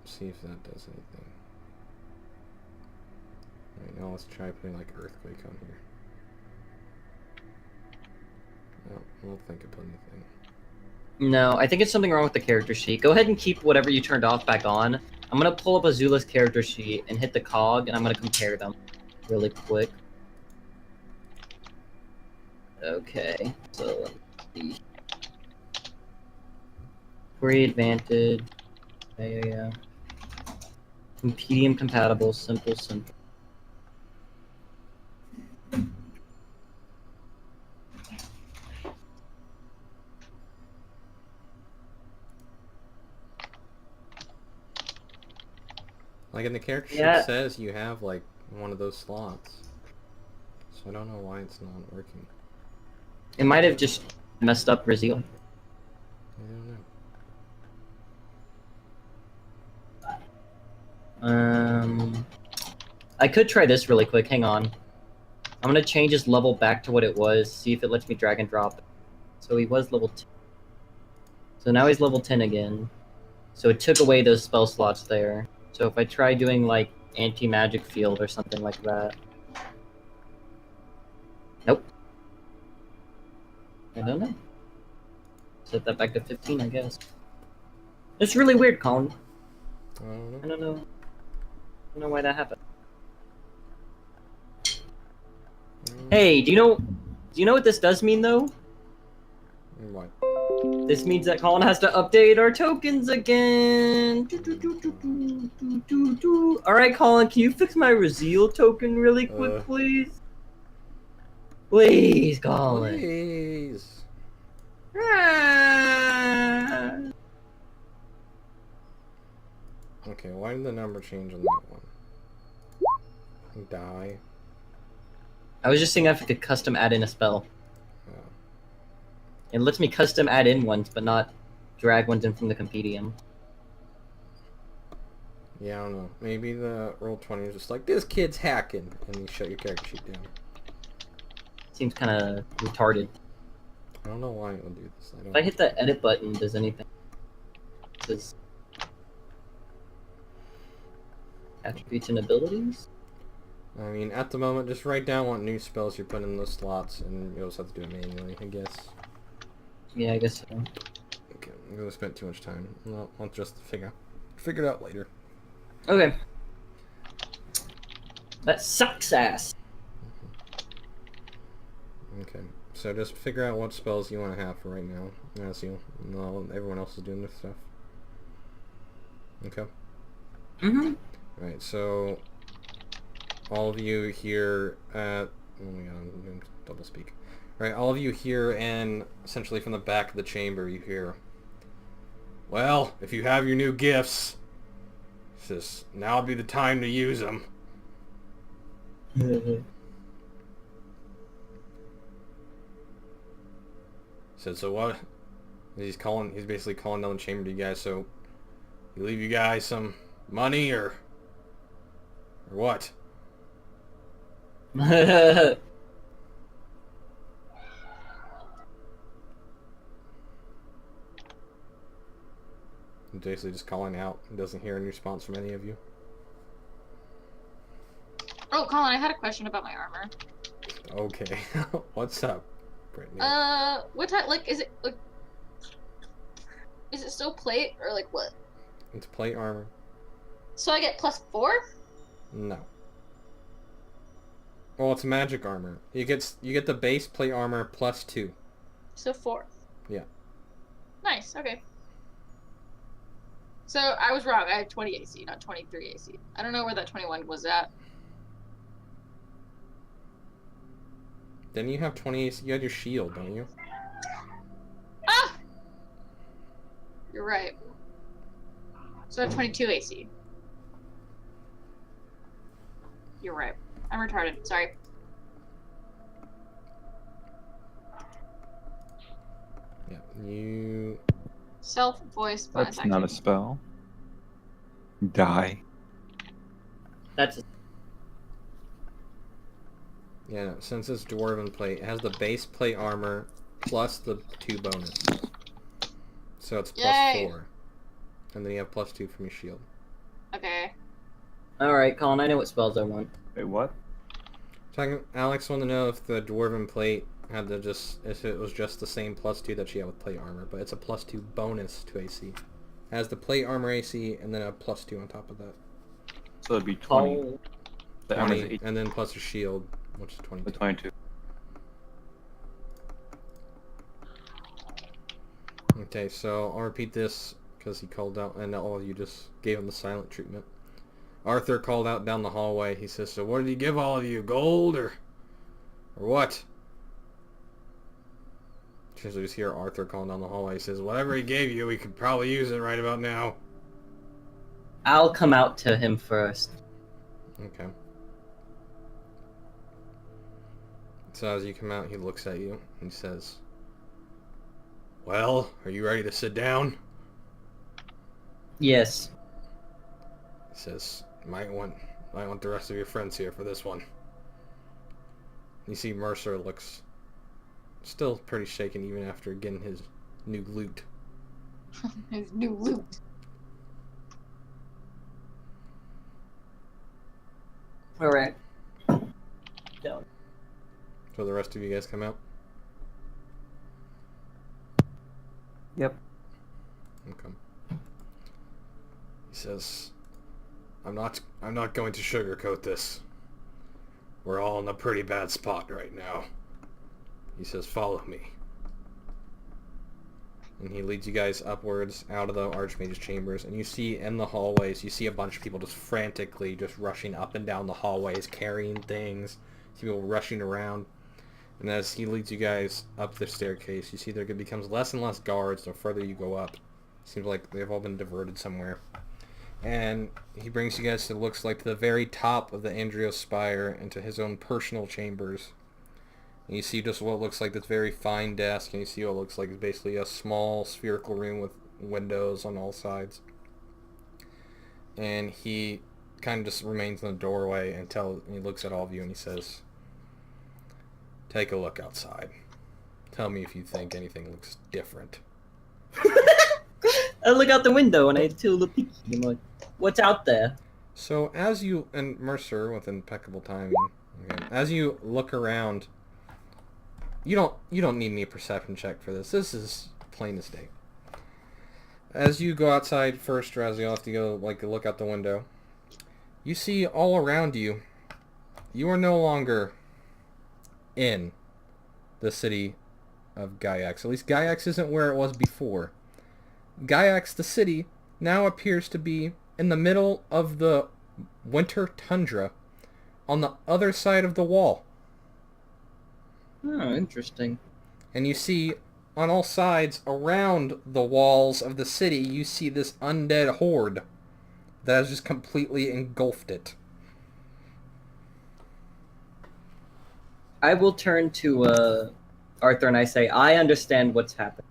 See if that does anything. Alright, now let's try putting like earthquake on here. No, I don't think it put anything. No, I think it's something wrong with the character sheet. Go ahead and keep whatever you turned off back on. I'm gonna pull up Azula's character sheet and hit the cog, and I'm gonna compare them really quick. Okay, so let's see. Free advantage. Yeah. Compendium compatible, simple. Like in the character sheet Yeah. says you have like one of those slots. So I don't know why it's not working. It might have just messed up Rizio. I don't know. I could try this really quick. Hang on. I'm gonna change his level back to what it was. See if it lets me drag and drop. So he was level 2. So now he's level 10 again. So it took away those spell slots there. So if I try doing like anti-magic field or something like that. Nope. I don't know. Set that back to 15, I guess. It's really weird, Colin. I don't know. I don't know why that happened. Hey, do you know what this does mean though? What? This means that Colin has to update our tokens again. Alright, Colin, can you fix my Razil token really quick, please? Please, Colin. Please. Okay, why did the number change on that one? Die. I was just seeing if I could custom add in a spell. Oh. It lets me custom add in ones, but not drag ones in from the compendium. Yeah, I don't know. Maybe the Roll20 is just like, this kid's hacking, and you shut your character sheet down. Seems kind of retarded. I don't know why it would do this. If I hit the edit button, does anything? It says attributes and abilities? I mean, at the moment, just write down what new spells you're putting in those slots, and you'll just have to do it manually, I guess. Yeah, I guess so. Okay, I'm gonna spend too much time. No, I'll just figure it out later. Okay. That sucks ass. Okay, so just figure out what spells you want to have for right now, as everyone else is doing this stuff. Okay. Mm-hmm. Alright, so all of you here at... Oh my god, I'm doing double speak. Alright, all of you here, and essentially from the back of the chamber you hear, well, if you have your new gifts, just now would be the time to use them. Said, so what? He's basically calling down the chamber to you guys, so You leave you guys some money or what? I'm basically just calling out. He doesn't hear any response from any of you. Oh, Colin, I had a question about my armor. Okay. What's up, Brittany? What type? Like, is it like? Is it still plate or like what? It's plate armor. So I get +4? No. Well, it's magic armor. You get the base plate armor +2. So 4. Yeah. Nice. Okay. So I was wrong. I had 20 AC, not 23 AC. I don't know where that 21 was at. Then you have 20 AC. You had your shield, don't you? Ah! You're right. So I have 22 AC. You're right. I'm retarded. Sorry. Yeah. You. Self-voice bonus That's not a action. spell. Die. That's Yeah. No, since it's dwarven plate, it has the base plate armor plus the 2 bonus. So it's Yay. +4, and then you have +2 from your shield. Okay. alright, Colin, I know what spells I want. Wait, what? Alex wanted to know if the dwarven plate had to if it was just the same +2 that she had with plate armor, but it's a +2 bonus to AC. It has the plate armor AC and then a +2 on top of that. So it'd be 20. Oh, The armor's 20, 8, and then plus your shield, which is 22. 22. Okay, so I'll repeat this because he called out, and all of you just gave him the silent treatment. Arthur called out down the hallway. He says, "So what did he give all of you? Gold or what?" So just hear Arthur calling down the hallway. He says, "Whatever he gave you, we could probably use it right about now." I'll come out to him first. Okay. So as you come out, he looks at you and says, "Well, are you ready to sit down?" Yes. He says, might want the rest of your friends here for this one." You see Mercer looks still pretty shaken even after getting his new loot. His new loot. Alright. Down. So the rest of you guys come out? Yep. Okay. He says, I'm not going to sugarcoat this. We're all in a pretty bad spot right now." He says, "Follow me." And he leads you guys upwards out of the Archmage's chambers, and you see in the hallways, you see a bunch of people just frantically just rushing up and down the hallways, carrying things. You see people rushing around. And as he leads you guys up the staircase, you see there becomes less and less guards the further you go up. Seems like they've all been diverted somewhere. And he brings you guys to looks like the very top of the Andrios Spire into his own personal chambers. And you see just what looks like this very fine desk, and you see what looks like is basically a small spherical room with windows on all sides. And he kind of just remains in the doorway until he looks at all of you and he says, "Take a look outside. Tell me if you think anything looks different." I look out the window and I do a little peeky. I'm like, what's out there? So as you, and Mercer with impeccable timing, okay, as you look around, you don't need any perception check for this. This is plain as day. As you go outside first, or as you have to go look out the window, you see all around you, you are no longer in the city of Gaiax. At least Gaiax isn't where it was before. Gaiax, the city, now appears to be in the middle of the winter tundra on the other side of the wall. Oh, interesting. And you see on all sides around the walls of the city, you see this undead horde that has just completely engulfed it. I will turn to Arthur and I say, I understand what's happened.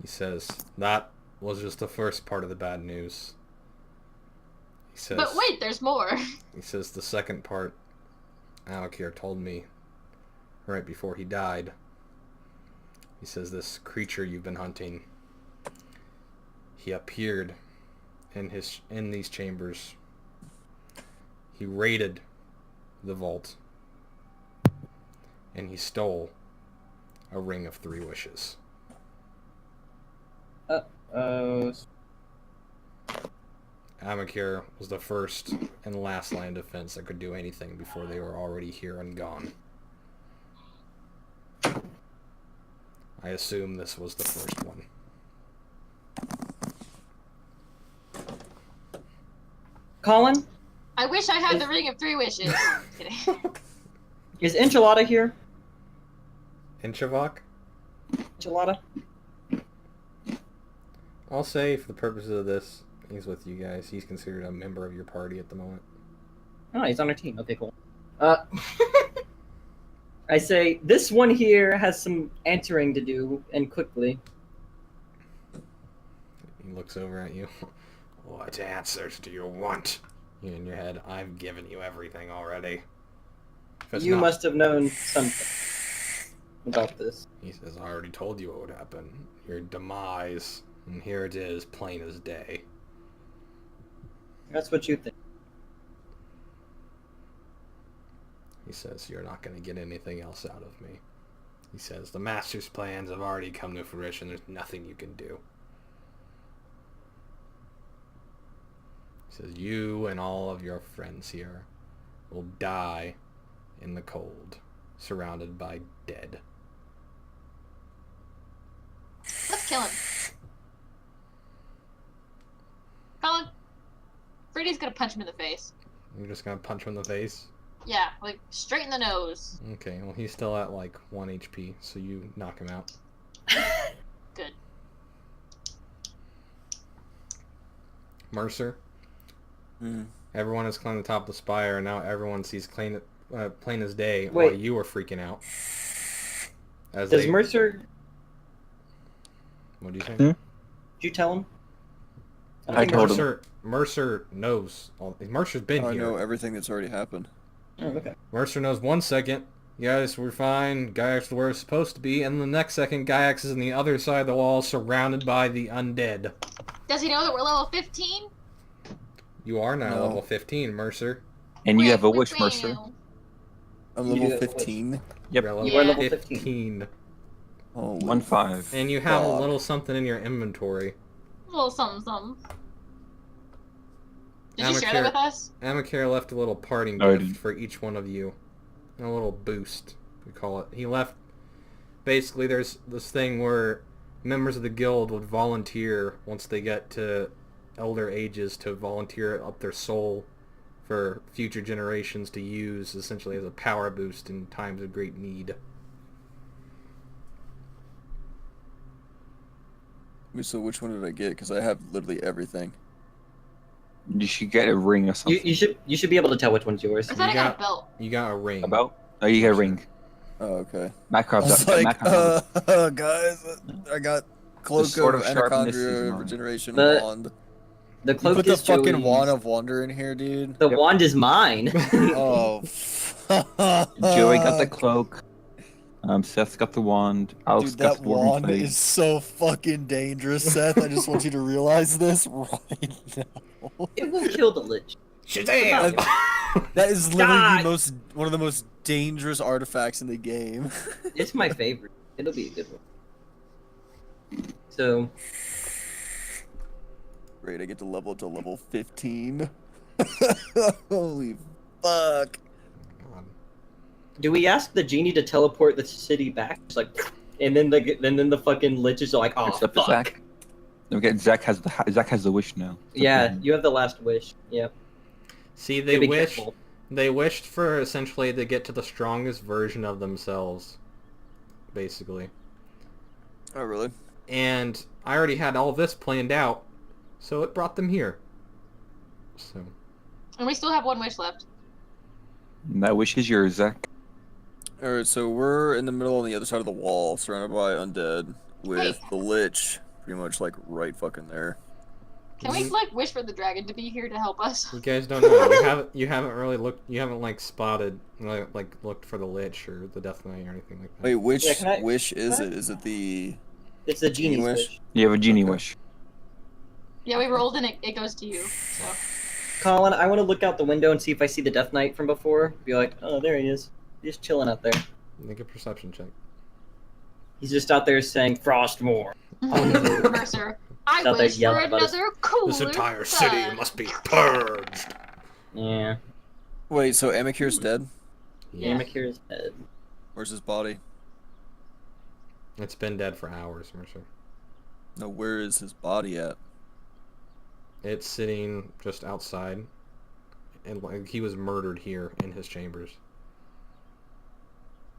He says, that was just the first part of the bad news. He says, But wait, there's more. He says the second part, Amakir told me right before he died. He says this creature you've been hunting, he appeared in these chambers. He raided the vault, and he stole a ring of 3 wishes. Amakir was the first and last line of defense that could do anything before they were already here and gone. I assume this was the first one. Colin, I wish I had the ring of 3 wishes. Kidding. is Enchilada here? Inchavok? Enchilada? I'll say, for the purposes of this, he's with you guys. He's considered a member of your party at the moment. Oh, he's on our team. Okay, cool. I say, this one here has some answering to do, and quickly. He looks over at you. What answers do you want? You in your head, I've given you everything already. You must have known something about this. He says, I already told you what would happen. Your demise. And here it is, plain as day. That's what you think. He says, you're not going to get anything else out of me. He says, the Master's plans have already come to fruition. There's nothing you can do. He says, you and all of your friends here will die in the cold, surrounded by dead. Let's kill him. Colin, Freddy's gonna punch him in the face. You're just going to punch him in the face? Yeah, like straight in the nose. Okay, well he's still at like 1 HP, so you knock him out. Good. Mercer? Hmm. Everyone has climbed the top of the spire, and now everyone sees plain as day Wait. while you are freaking out. Does Mercer... What do you think? Hmm? Did you tell him? I told him. Mercer knows. Mercer's been I here. know everything that's already happened. Oh, okay. Mercer knows 1 second. Guys, we're fine. Gaiax where it's supposed to be. And the next second, Gaiax is on the other side of the wall, surrounded by the undead. Does he know that we're level 15? You are now No. level 15, Mercer. And you have a Well, wish, Mercer. I'm You level do. 15. Yep. You're level You are level 15. Holy 1-5. And you have a fuck. little something in your inventory. A little something, something. Did you share that with us? Amakir left a little parting No, I gift didn't. for each one of you. A little boost, we call it. He left... Basically, there's this thing where members of the guild would volunteer once they get to elder ages to volunteer up their soul for future generations to use essentially as a power boost in times of great need. So which one did I get? Because I have literally everything. You should get a ring or something. You should be able to tell which one's yours. I thought I You got got- a belt. You got a ring. About? Oh, you get a ring. Oh, okay. Makarov, I was like, guys, I got Cloak sword of of sharpness is Anaconda, mine. Regeneration The Wand. The You cloak put the is fucking Joey's. Wand of Wonder in here, dude. The Yep. wand is mine. Oh. Joey got the cloak. Seth got the wand. Alex Dude, got that the dwarven wand plate. is so fucking dangerous, Seth. I just want you to realize this right now. It will kill the lich. Shazam! That is literally God. one of the most dangerous artifacts in the game. It's my favorite. It'll be a good one. So, Great, I get to level up to level 15. Holy fuck. do we ask the genie to teleport the city back? It's like, and then the fucking liches are like, oh Except for fuck. Zach. Don't forget, Zach has the wish now. Yeah, you have the last wish. Yeah. See, they Be wish careful. they wished for essentially to get to the strongest version of themselves, basically. Oh, really? And I already had all this planned out, so it brought them here. So And we still have 1 wish left. And that wish is yours, Zach. Alright, so we're in the middle on the other side of the wall, surrounded by undead, with Hey. the Lich pretty much like right fucking there. Can we like wish for the dragon to be here to help us? You guys don't know. You haven't really looked. You haven't like spotted like looked for the Lich or the Death Knight or anything like that. Wait, which Yeah, can I- wish is can I- it? Is it the It's the genie's wish? wish. You have a genie Okay. wish. Yeah, we rolled and it goes to you. So Colin, I want to look out the window and see if I see the Death Knight from before. Be like, oh, there he is. He's just chilling out there. Make a perception check. He's just out there saying Frostmore. Mercer, I Out there wish for yelling about us. another cooler This entire city sun. must be purged. Yeah. Wait, so Amikir's dead? Yeah. Amakir's dead. Where's his body? It's been dead for hours, Mercer. No, where is his body at? It's sitting just outside, and like he was murdered here in his chambers.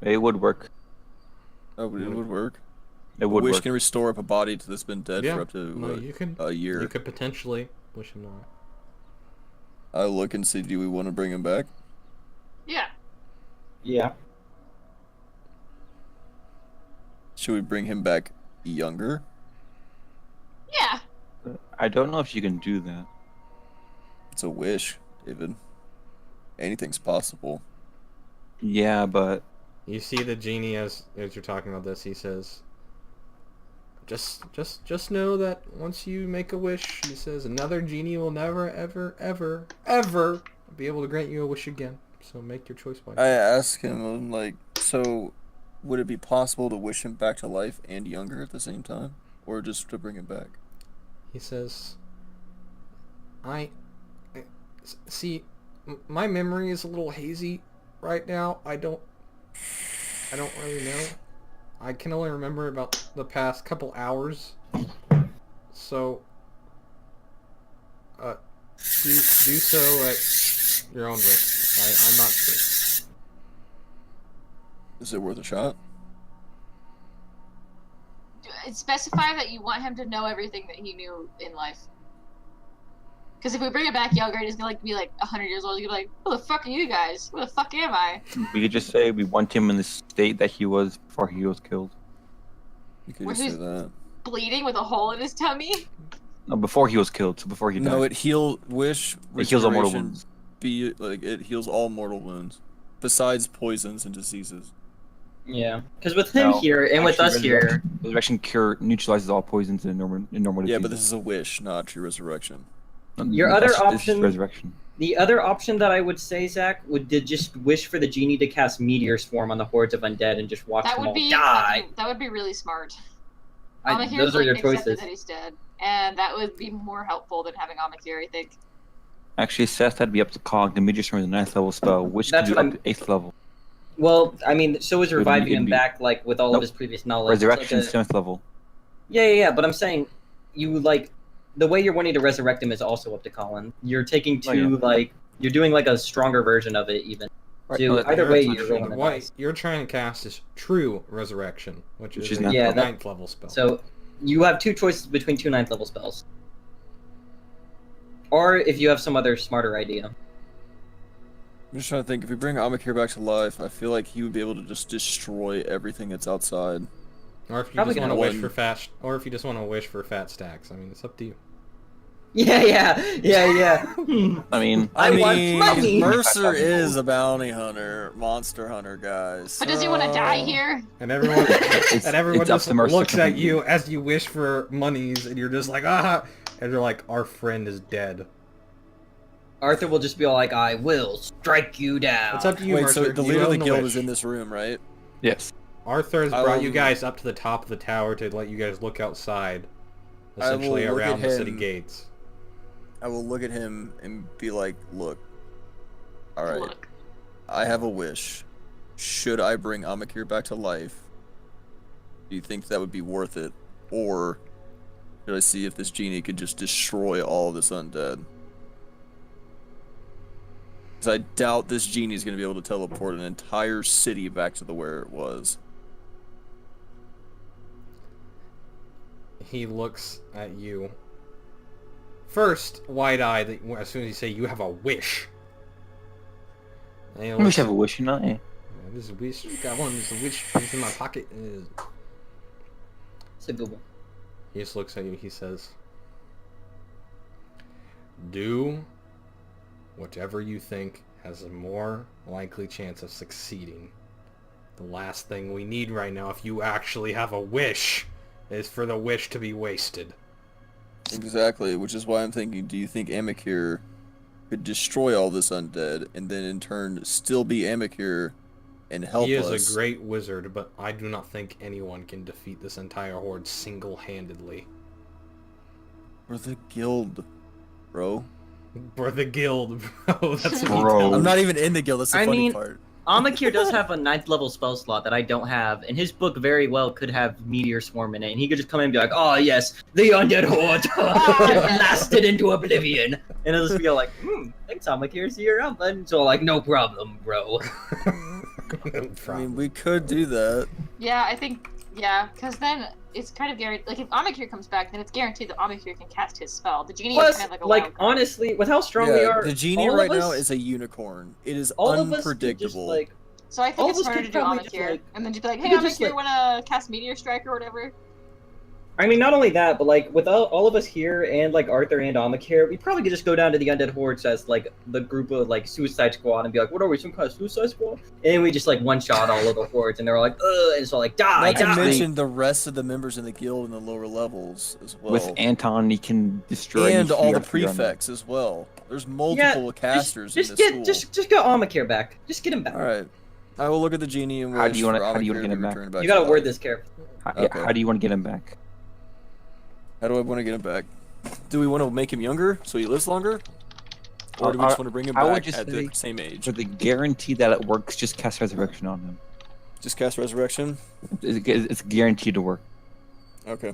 It would work. Oh, it would work. It would Wish work. can restore up a body that's been dead Yeah, for up to no, you could. a year. You could potentially wish him on. I'll look and see. Do we want to bring him back? Yeah. Yeah. Should we bring him back younger? Yeah. I don't know if you can do that. It's a wish, David. Anything's possible. Yeah, but You see the genie as you're talking about this. He says, "Just know that once you make a wish," he says, "another genie will never, ever, ever, ever be able to grant you a wish again. So make your choice wisely." I asked him, I'm like, so would it be possible to wish him back to life and younger at the same time? Or just to bring him back? He says, see, my memory is a little hazy right now. I don't really know. I can only remember about the past couple hours. So, do so at your own risk. I'm not sure. Is it worth a shot? Specify that you want him to know everything that he knew in life. Because if we bring it back younger, he's gonna be like 100 years old. He's gonna be like, "Who the fuck are you guys? Who the fuck am I?" we could just say we want him in the state that he was before he was killed. You could Where just say he's- that. Bleeding with a hole in his tummy. No, before he was killed. So before he died. No, it wish It heals all mortal restoration wounds. Be like it heals all mortal wounds, besides poisons and diseases. Yeah. Because with him No, here and with us actually, here, Resurrection cure neutralizes all poisons in normal Yeah, diseases. but this is a wish, not true resurrection. Your other That's- this is option- resurrection. the other option that I would say, Zach, would to just wish for the genie to cast meteor swarm on the hordes of undead and just watch That them would all be die. that would be really smart. I, Amakir's, those are like, your accepted choices. that he's dead, and that would be more helpful than having Amakir, I think. Actually, Seth, that'd be up to Cog. The Meteor Storm is a 9th level spell, which That's can do what up to 8th level. Well, I mean, so is reviving it'd him be- back, like with all Nope. of his previous knowledge. It's Resurrection, like a- 7th level. Yeah. But I'm saying, you like the way you're wanting to resurrect him is also up to Colin. You're taking Oh, two yeah. like you're doing like a stronger version of it even. Right, So no, either You're way, trying- you're rolling a what dice. you're trying to cast is true resurrection, which Which is is a not- Yeah, that- 9th level spell. So you have two choices between two 9th level spells, or if you have some other smarter idea. I'm just trying to think. If we bring Amakir back to life, I feel like he would be able to just destroy everything that's outside. Or if you Probably just want to gonna wish win. for fat, or if you just want to wish for fat stacks. I mean, it's up to you. Yeah. I mean, I want money. Mercer is a bounty hunter, monster hunter, guys. But does he want to die so- here? And everyone, It's- and everyone it's up just to Mercer looks at completely. you as you wish for monies, and you're just like, ah, and you're like, our friend is dead. Arthur will just be all like, "I will strike you down." It's up to you, Wait, Mercer. so the You leader of the own guild wish. is in this room, right? yes. Arthur has I brought will- you guys up to the top of the tower to let you guys look outside, I will essentially look at around the city him. gates. I will look at him and be like, look, alright, Look. I have a wish. Should I bring Amakir back to life? Do you think that would be worth it? Or should I see if this genie could just destroy all of this undead? Because I doubt this genie is going to be able to teleport an entire city back to the where it was. He looks at you. First, wide-eyed, as soon as you say you have a wish. And he I wish looks- I have a wish, you know? Yeah. Yeah, this is a wish. Got one. This is a wish. It's in my pocket. It's a good one. He just looks at you. He says, "Do whatever you think has a more likely chance of succeeding. The last thing we need right now, if you actually have a wish, is for the wish to be wasted." Exactly, which is why I'm thinking, do you think Amakir could destroy all this undead and then in turn still be Amakir and help He is us? a great wizard, but I do not think anyone can defeat this entire horde single-handedly. We're the guild, bro. For the guild, bro. That's what Bro. I'm not even in the guild, that's the I funny mean- part. Amakir does have a 9th level spell slot that I don't have, and his book very well could have Meteor Swarm in it, and he could just come in and be like, "Oh yes, the undead horde blasted into oblivion," and it'll just be all like, "Thanks, Amakir, see you around then." So like, no problem, bro. I mean, we could do that. Yeah, I think, yeah, because then it's kind of guaranteed. Like, if Amakir comes back, then it's guaranteed that Amakir can cast his spell. The genie is Plus, kind of like a like wild card. honestly, with how strong we are, the genie all right of now us- is a unicorn. It is all of us could unpredictable. just, like, So I all think of it's us smarter could to do probably just, Amakir, like- and then just be like, we "Hey, could just, Amakir, like- wanna cast Meteor Strike or whatever?" I mean, not only that, but like with all of us here and like Arthur and Amakir, we probably could just go down to the undead hordes as like the group of like Suicide Squad and be like, "What are we, some kind of Suicide Squad?" And then we just like one shot all of the hordes, and they're all like, "Ugh," and it's all like, "Die, Not to die." mention the rest of the members in the guild in the lower levels as well. With Anton, he can destroy and any all the fear you're on. prefects as well. There's multiple casters just in get this school. just get Amakir back. Just get him back. All right. I will look at the genie and How do wish you wanna- for how do you wanna Amakir get to him back? return back You to gotta word life. this carefully. Okay. How do you want to get him back? How do I want to get him back? Do we want to make him younger so he lives longer? Or do we just want to bring him I would back just at say- the same age? For the guarantee that it works, just cast Resurrection on him. Just cast Resurrection? It's guaranteed to work. Okay.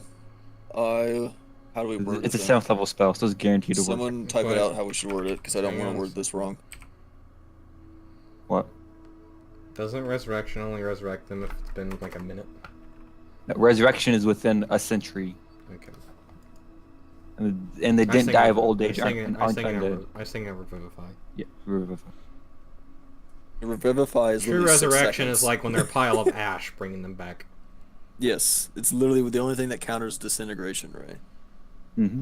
How do we word It's a it? 7th level spell, so it's guaranteed to work. Someone type it What? out how we should word it, because I don't Hang want on. to word this wrong. What? Doesn't resurrection only resurrect them if it's been like a minute? No, Resurrection is within a century, Okay. and they I was didn't die of thinking- old age. I was Aren't thinking undead. I was thinking of revivify. Yeah, revivify. Revivify is True literally 6 resurrection seconds. is like when they're a pile of ash, bringing them back. Yes, it's literally the only thing that counters disintegration, right? Mm-hmm.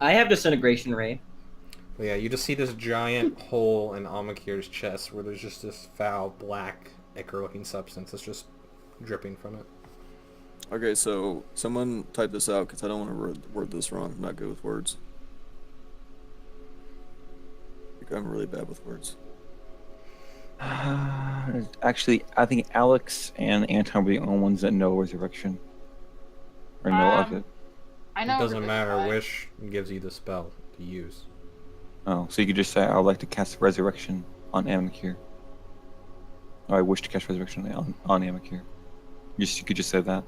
I have disintegration ray. But yeah, you just see this giant hole in Amakir's chest where there's just this foul, black, ichor-looking substance that's just dripping from it. Okay, so someone type this out, because I don't want to word this wrong. I'm not good with words. I think I'm really bad with words. Actually, I think Alex and Anton were the only ones that know Resurrection. Or know of it. I know. It doesn't matter Revivify. which gives you the spell to use. Oh, so you could just say, I would like to cast Resurrection on Amakir. Or I wish to cast Resurrection on Amakir. You could just say that.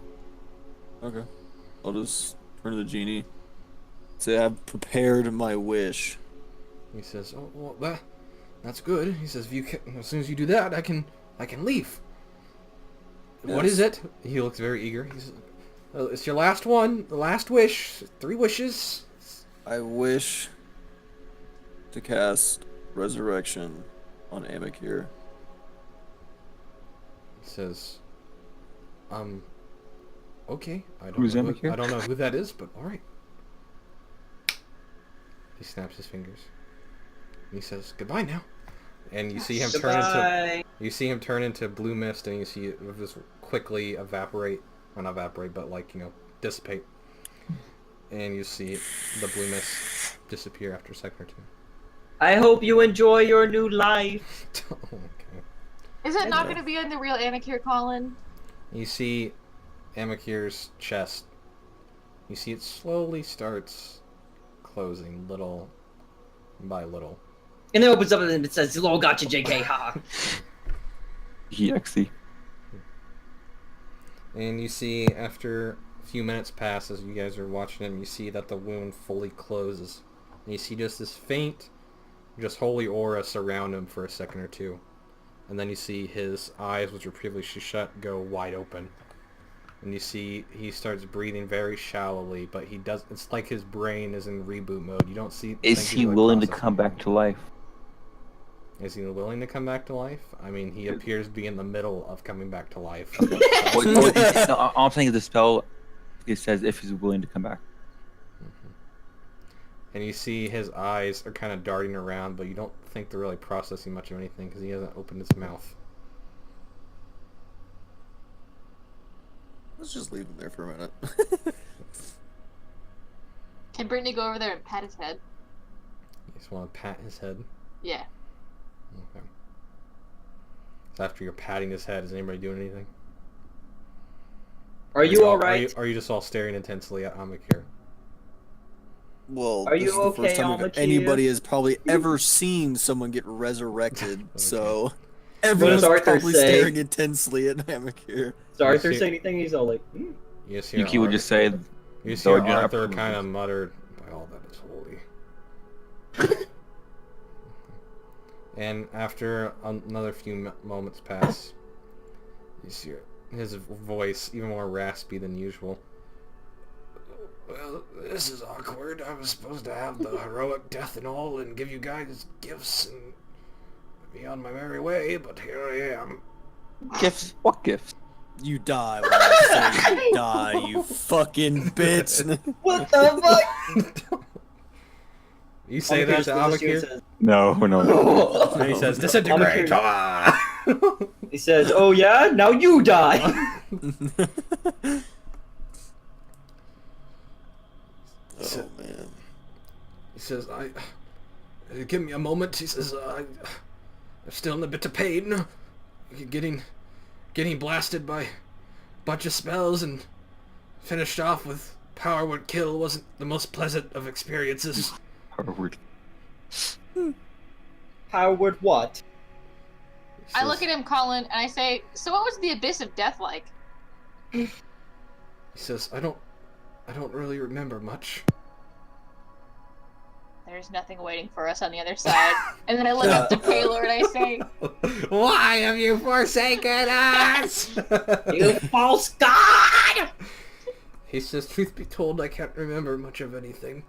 Okay. I'll just turn to the genie. Say, I've prepared my wish. He says, "Oh, well, that's good." He says, "As soon as you do that, I can leave." What Yes. is it? He looks very eager. He says, "It's your last one, the last wish. 3 wishes." I wish to cast Resurrection on Amakir. He says, okay. Who's know Amakir? I don't know who that is, but all right." He snaps his fingers. And he says, "Goodbye now." And you see him turn into blue mist, and you see it just quickly evaporate, well, not evaporate, but like, dissipate. And you see the blue mist disappear after a second or two. I hope you enjoy your new life. Okay. Is it not going to be in the real Amakir, Colin? You see Amakir's chest. You see it slowly starts closing, little by little. And then it opens up and it says, "Lol, gotcha, JK, ha." EXE. And you see, after a few minutes pass, as you guys are watching him, you see that the wound fully closes. And you see just this faint, just holy aura surround him for a second or two. And then you see his eyes, which were previously shut, go wide open. And you see he starts breathing very shallowly, but he does. It's like his brain is in reboot mode. You don't see. Is think he he's, like, willing to processing. come back to life? Is he willing to come back to life? I mean, he appears to be in the middle of coming back to life. No, all I'm saying is the spell He says if he's willing to come back. And you see his eyes are kind of darting around, but you don't think they're really processing much of anything because he hasn't opened his mouth. Let's just leave him there for a minute. Can Brittany go over there and pat his head? You just want to pat his head? Yeah. Okay. So after you're patting his head, is anybody doing anything? Are you alright? Are you just all staring intensely at Amakir? Well, Are this you is the first okay, time Almakia? anybody has probably ever seen someone get resurrected, Okay. so everyone's Arthur probably say? staring intensely at Amakir. Does Arthur see- say anything? He's all like, You just hear Yuki would just say, You just hear "Though you're Arthur approved." kind of muttered, "By all that is holy." And after another few moments pass, you see his voice even more raspy than usual. Well, this is awkward. I was supposed to have the heroic death and all and give you guys gifts and be on my merry way, but here I am. Gifts? What gifts? You die when I say you die, you fucking bitch. what the fuck? You say that to Amakir? No. And he says, disintegrate! Amakir- He says, oh yeah? Now you die! Oh man. He says, give me a moment. He says, I'm still in a bit of pain. Getting blasted by a bunch of spells and finished off with power would kill wasn't the most pleasant of experiences. Harvard. Howard what? He I says- look at him, Colin, and I say, so what was the abyss of death like? He says, I don't really remember much. There's nothing waiting for us on the other side. And then I look up to Taylor and I say, Why have you forsaken us? You false god! He says, truth be told, I can't remember much of anything.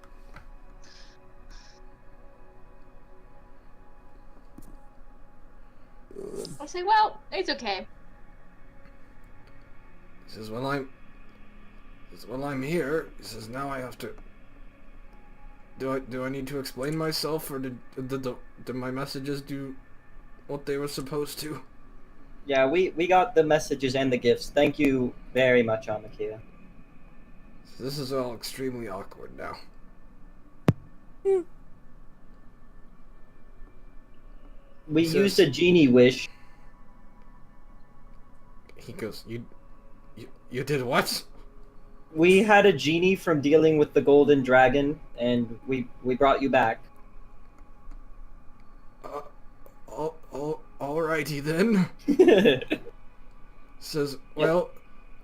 well, it's okay. He says, well, I'm here. He says, now I have to... Do I need to explain myself, or did my messages do what they were supposed to? Yeah, we got the messages and the gifts. Thank you very much, Amakia. This is all extremely awkward now. We Says- used a genie wish. He goes, you did what? We had a genie from dealing with the golden dragon, and we brought you back. Alrighty then. Says, well,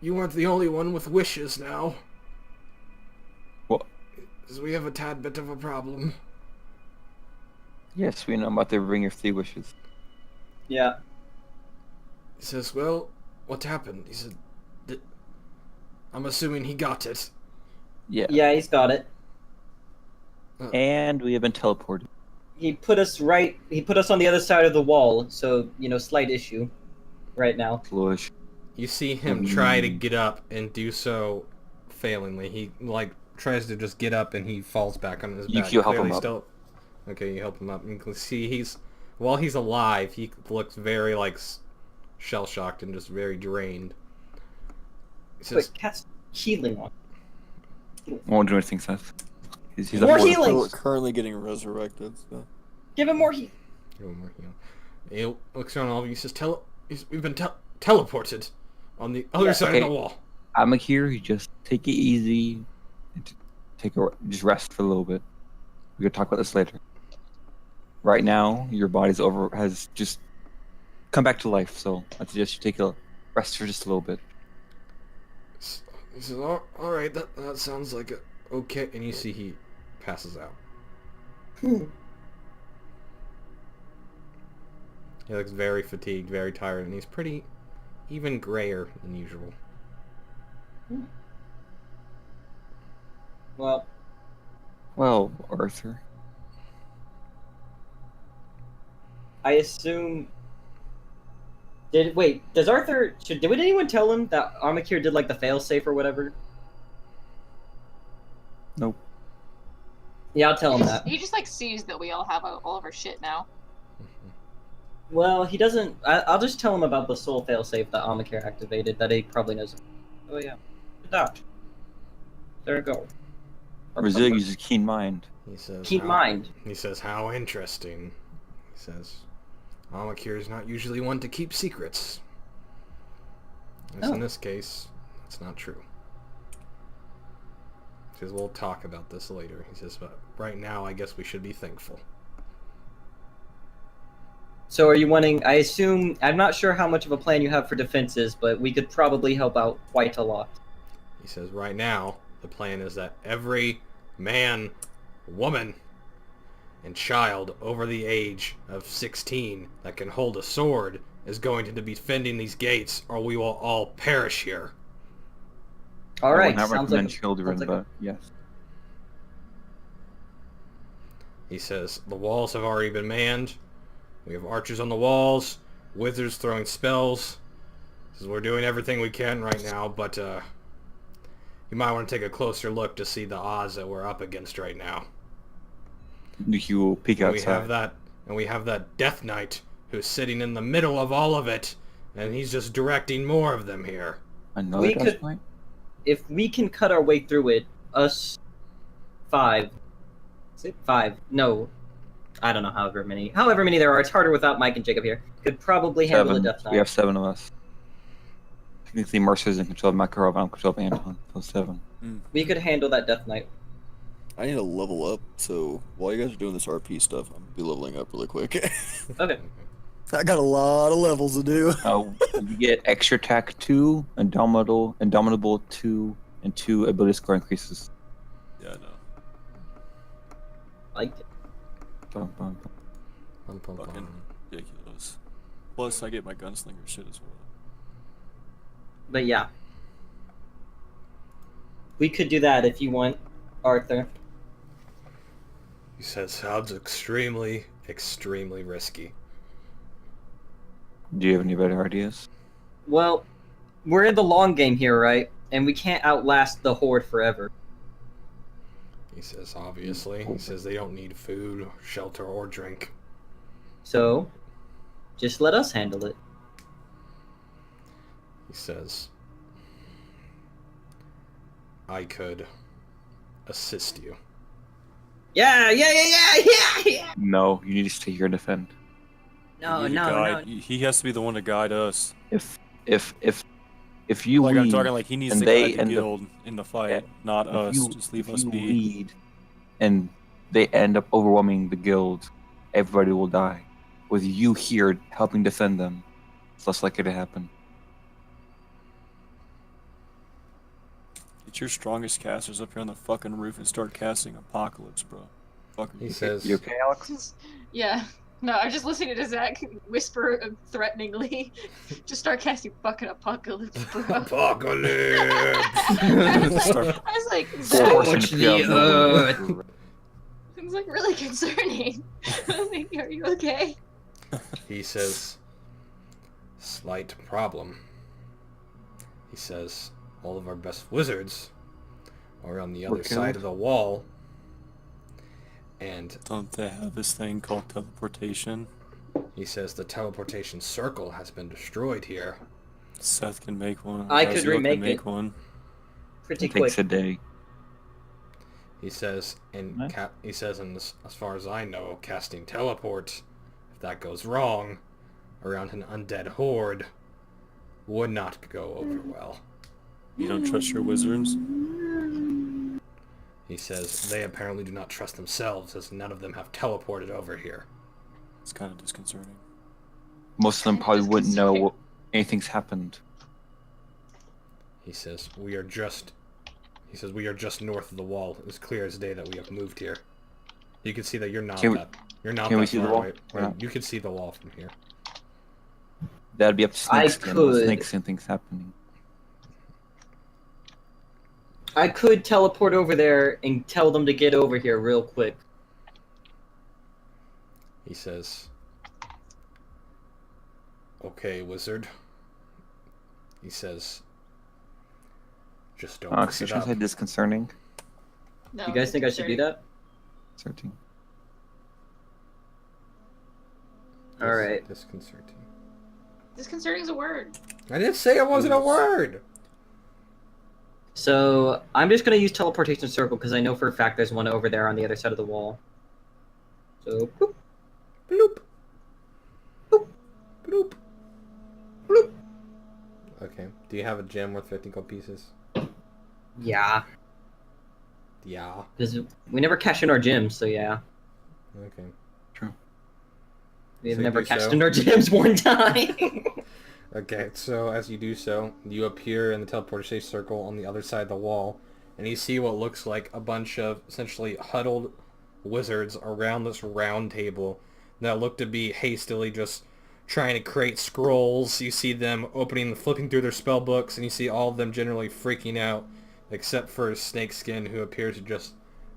you aren't the only one with wishes now. What? Says we have a tad bit of a problem. Yes, we know about the Ring of Three Wishes. Yeah. He says, well, what happened? He said, I'm assuming he got it. Yeah. Yeah, he's got it. And we have been teleported. He put us on the other side of the wall, so, slight issue right now. Fluish. You see him try to get up and do so failingly. He, tries to just get up and he falls back on his back. You help him Clearly up. Okay, you help him up. You can see while he's alive, he looks very, shell-shocked and just very drained. He says, But cast healing on. Won't do anything, Seth. He's More up- healing! We're currently getting resurrected, so. Give him more heat. Give him more heal. He looks around all of you. He says, we've been teleported on the other side okay. of the wall. I'm here. You just take it easy. And just rest for a little bit. We could talk about this later. Right now, your body's has just come back to life. So I suggest you take a rest for just a little bit. He says, all right, that sounds like okay. And you see he passes out. He looks very fatigued, very tired, and he's pretty even grayer than usual. Well, Arthur. I assume... Did anyone tell him that Armakir did, the failsafe or whatever? Nope. Yeah, I'll tell him that. He just like sees that we all have all of our shit now. Well, he doesn't. I'll just tell him about the soul failsafe that Amakir activated. That he probably knows. Oh yeah, good dodge. There we go. Brazil uses keen mind. He says, Keep mind. He says, how interesting. He says, Amakir is not usually one to keep secrets. As in this case, that's not true. He says, we'll talk about this later. He says, but right now, I guess we should be thankful. So are you wanting? I assume I'm not sure how much of a plan you have for defenses, but we could probably help out quite a lot. He says, right now, the plan is that every man, woman, and child over the age of 16 that can hold a sword is going to be defending these gates, or we will all perish here. All I right, would not sounds recommend like children, sounds like but yes. He says, the walls have already been manned. We have archers on the walls, wizards throwing spells. He says, we're doing everything we can right now, but you might want to take a closer look to see the odds that we're up against right now. You will peek And outside. we have that Death Knight who's sitting in the middle of all of it, and he's just directing more of them here. Another We Death could- Knight? if we can cut our way through it, us 5. Is it 5? No, I don't know. However many there are. It's harder without Mike and Jacob here. Could probably handle the 7. Death Knight. We have 7 of us. Technically, Mercer's in control of Makarov, and I'm in control of Anton. So 7. We could handle that Death Knight. I need to level up, so while you guys are doing this RP stuff, I'm gonna be leveling up really quick. Okay. I got a lot of levels to do. You get extra attack 2, indomitable 2, and 2 ability score increases. Yeah, I know. Liked it. Bum, bum, bum. Fucking ridiculous. Plus, I get my gunslinger shit as well. But yeah. We could do that if you want, Arthur. He says, sounds extremely, extremely risky. Do you have any better ideas? Well, we're in the long game here, right? And we can't outlast the Horde forever. He says, obviously. He says they don't need food, shelter, or drink. So, just let us handle it. He says, I could assist you. Yeah. No, you need to stay here and defend. No. He has to be the one to guide us. If you Like, lead, I'm talking like he needs and to they guide the end up- guild in the fight, not if us. you- Just leave if us you be. lead, and they end up overwhelming the guild, everybody will die. With you here helping defend them, it's less likely to happen. Get your strongest casters up here on the fucking roof and start casting Apocalypse, bro. Fuck. He says, You okay, Alex? Yeah. No, I'm just listening to Zach whisper threateningly. Just start casting fucking Apocalypse, bro. Apocalypse! I was like, Zach, Scorch the earth. it's like really concerning. I was like, are you okay? He says, slight problem. He says, all of our best wizards are on the other side of the wall. And Don't they have this thing called teleportation? he says the teleportation circle has been destroyed here. Seth can make one. I could Raziel remake can make it. one. Pretty It takes quick. a day. He says, and as far as I know, casting teleport, if that goes wrong, around an undead horde, would not go over well. You don't trust your wizards? He says they apparently do not trust themselves, as none of them have teleported over here. It's kind of disconcerting. Most of them probably wouldn't know what anything's happened. He says we are just north of the wall. It's clear as day that we have moved here. You can see that you're not Can we- that you're not can we that see the far wall? away. Yeah. You can see the wall from here. That'd be up to I Snakeskin. What could- Snakeskin things happening. I could teleport over there and tell them to get over here real quick. He says, "Okay, wizard." He says, "Just don't mess Should it I up." say disconcerting? No, You guys think I should do that? 13. All right. Disconcerting. Disconcerting is a word. I didn't say it wasn't a word. So I'm just gonna use teleportation circle because I know for a fact there's one over there on the other side of the wall. So boop, Bloop. boop, Bloop. bloop. Okay. Do you have a gem worth 50 gold pieces? Yeah, Yeah. because we never cash in our gems, so yeah. Okay. We've So you never do cashed so? in our gems one time. Okay, so as you do so, you appear in the teleportation circle on the other side of the wall, and you see what looks like a bunch of essentially huddled wizards around this round table that look to be hastily just trying to create scrolls. You see them flipping through their spell books, and you see all of them generally freaking out, except for Snakeskin, who appears to just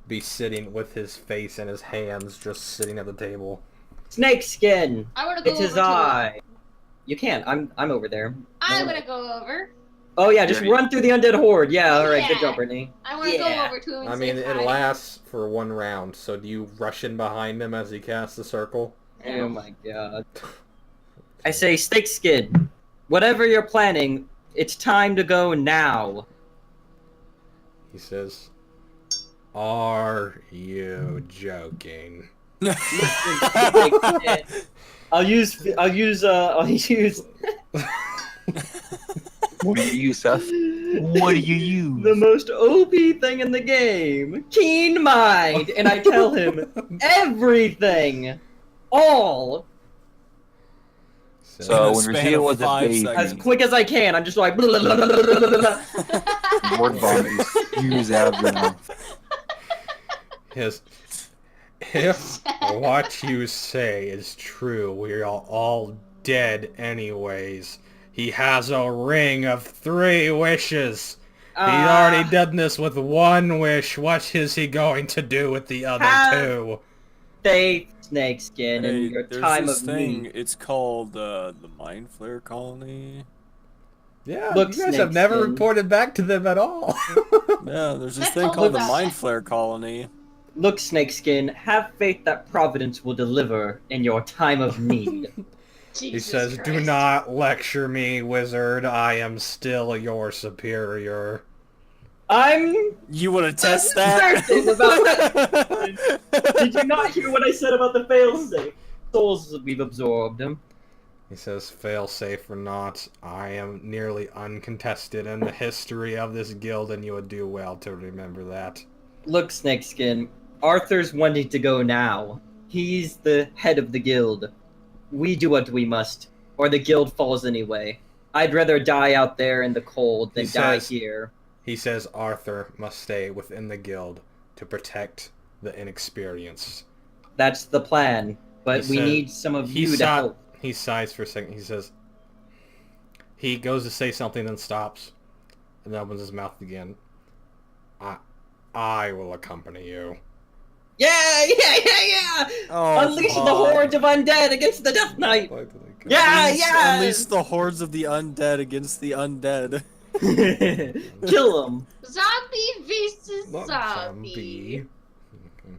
be sitting with his face and his hands just sitting at the table. Snake skin. I want to go It over is to I. You can't. I'm over there. I'm gonna go over. Oh yeah, just run through the undead horde. Yeah, all right, good Yeah. job, Brittany. I want to go over to him and I mean, say it hi. lasts for one round, so do you rush in behind him as he casts the circle? Oh my god. I say, snake skin. Whatever you're planning, it's time to go now. He says, "Are you joking?" I'll use. What do you use, Seth? What do you use? The most OP thing in the game, Keen Mind, and I tell him everything, all, So when Span Regina of was a 5 baby, seconds. as quick as I can. I'm just like. Blah, blah, blah, blah, blah, blah, blah. word vomit spews out of your mouth. His, if what you say is true, we are all dead anyways. He has a ring of 3 wishes. He's already done this with 1 wish. What is he going to do with the other 2? Faith, Snakeskin, Hey, and your there's time this of thing. need. It's called the Mind Flare Colony. Yeah, Look, you guys have never Snakeskin. reported back to them at all. Yeah, there's this I thing told called the about Mind that. Flare Colony. Look, Snakeskin, have faith that Providence will deliver in your time of need. He Jesus says, "Do Christ. not lecture me, wizard. I am still your superior." I'm You want to test that? certain about Did you not hear what I said about the failsafe? Souls we've absorbed him. He says, "Fail safe or not, I am nearly uncontested in the history of this guild, and you would do well to remember that." Look, Snakeskin, Arthur's wanting to go now. He's the head of the guild. We do what we must, or the guild falls anyway. I'd rather die out there in the cold than He die says- here. He says Arthur must stay within the guild to protect the inexperienced. That's the plan, but He we said- need some of you to help. He sighs for a second. He says, he goes to say something, then stops, and then opens his mouth again. I will accompany you. Yeah! Oh, Unleash the God. hordes of undead against the Death Knight! Yeah, yeah! Unleash the hordes of the undead against the undead. Kill him! Zombie versus Not zombie. Okay.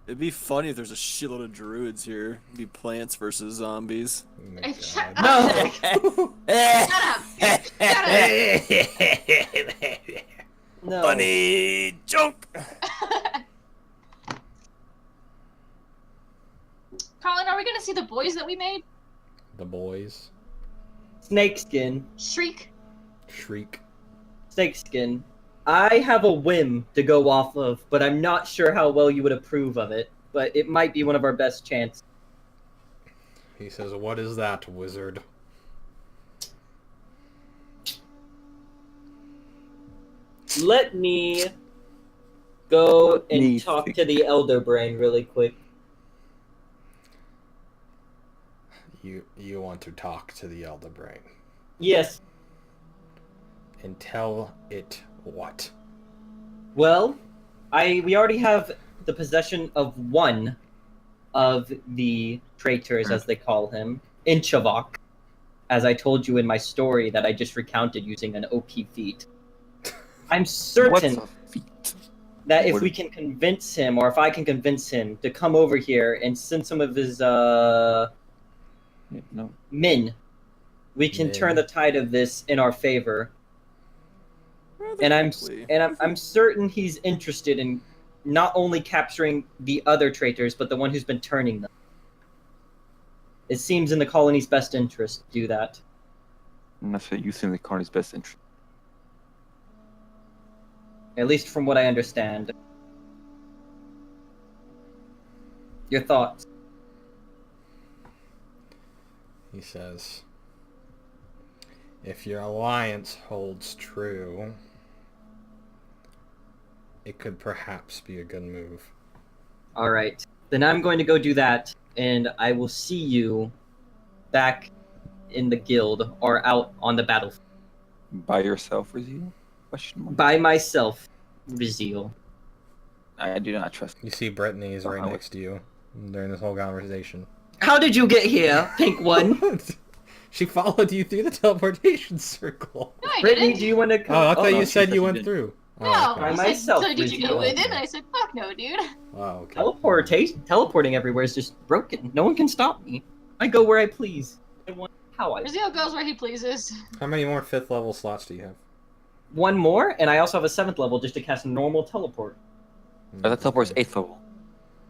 It'd be funny if there's a shitload of druids here. It'd be plants versus zombies. Oh my Hey, shut God. up. Shut up. No. Funny joke. Colin, are we gonna see the boys that we made? The boys Snakeskin. Shriek. shriek. Snakeskin. I have a whim to go off of, but I'm not sure how well you would approve of it. But it might be one of our best chances. He says, "What is that, wizard?" Let me go and Me talk think- to the Elder Brain really quick. You want to talk to the Elder Brain Yes. and tell it what? Well, we already have the possession of one of the traitors, as they call him, Inchavok, as I told you in my story that I just recounted using an OP feat. I'm certain. What's a feat? that if What- we can convince him, or if I can convince him to come over here and send some of his Yeah, no. men, we can turn the tide of this in our favor. And I'm certain he's interested in not only capturing the other traitors, but the one who's been turning them. It seems in the colony's best interest to do that. And that's what you think the colony's best interest. At least from what I understand. Your thoughts? He says, if your alliance holds true, it could perhaps be a good move. Alright. Then I'm going to go do that, and I will see you back in the guild or out on the battlefield. By yourself, Rizio? Question mark. By myself, Rizio. I do not trust You see Brittany is right Oh. next to you during this whole conversation. How did you get here, Pink One? She followed you through the teleportation circle. No, I Brittany, didn't. do you want to come? Oh, I thought no, you she said said you she went didn't. through. No, Oh, By he okay. myself, said, so did you go Rizio. with him? And I said, fuck no, dude. Oh, okay. Teleporting everywhere is just broken. No one can stop me. I go where I please. I want how I. Brazil goes where he pleases. How many more 5th level slots do you have? One more, and I also have a 7th level just to cast normal teleport. I thought teleport's 8th level.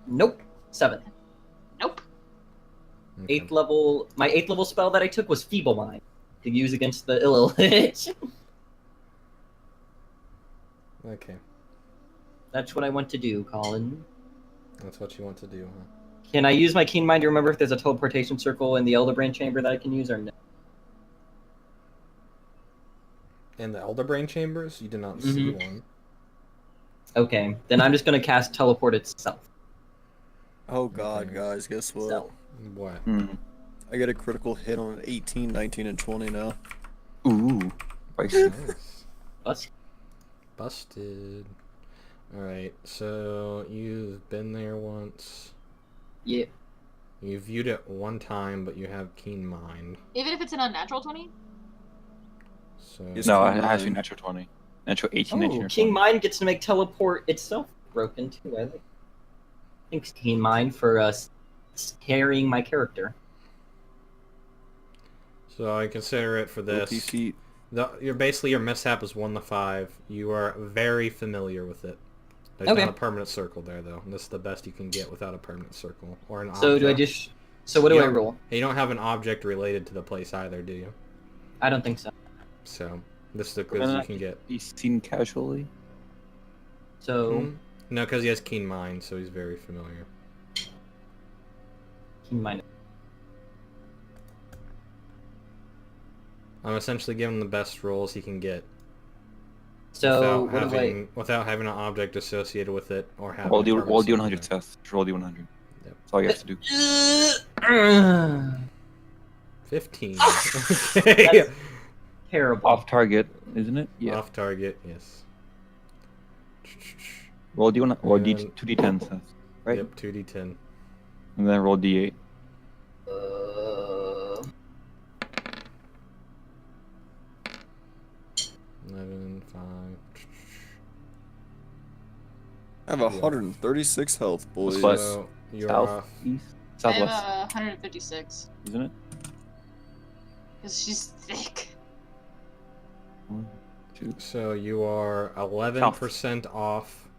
Nope, 7th. Nope. Okay. 8th level. My 8th level spell that I took was Feeble Mind to use against the Illitch. Okay. That's what I want to do, Colin. That's what you want to do, huh? Can I use my Keen Mind to remember if there's a teleportation circle in the Elder Brain Chamber that I can use or no? In the Elder Brain chambers, you did not see one. Okay, then I'm just gonna cast Teleport itself. Oh god, Okay. guys, guess what? So, What? I get a critical hit on 18, 19, and 20 now. Ooh. Spicy. Nice. let's Busted. Alright, so you've been there once. yeah. You viewed it one time, but you have keen mind. Even if it's an unnatural 20? So Yes. No, King it has to be Mind. natural 20. Natural 18, 19, Oh, or King 20. Mind gets to make teleport itself broken too. I like. Thanks, King Mind, for carrying my character. So I consider it for this. OP feet. Your mishap is 1 to 5. You are very familiar with it. There's Okay. not a permanent circle there though. This is the best you can get without a permanent circle or an So object. do I just? So what do You I don't- roll? You don't have an object related to the place either, do you? I don't think so. So this is the good you can get. He's seen casually. So Hmm? No, because he has keen mind, so he's very familiar. King Mind. I'm essentially giving him the best rolls he can get So without what do I? having an object associated with it or having. Roll a D100, permanent circle. Seth. Just roll D100. Yep. That's all you have to do. 15. Okay. That's terrible. Off target, isn't it? Yeah. Off target, yes. Roll D1, or D, And- 2d10, Seth. Right? Yep, 2d10. And then roll D8. 11, 5. I have 136 health, boys. Plus- So you're South, off. east, I have southwest, 156. isn't it? Because she's thick. 1, 2. So you are 11% off.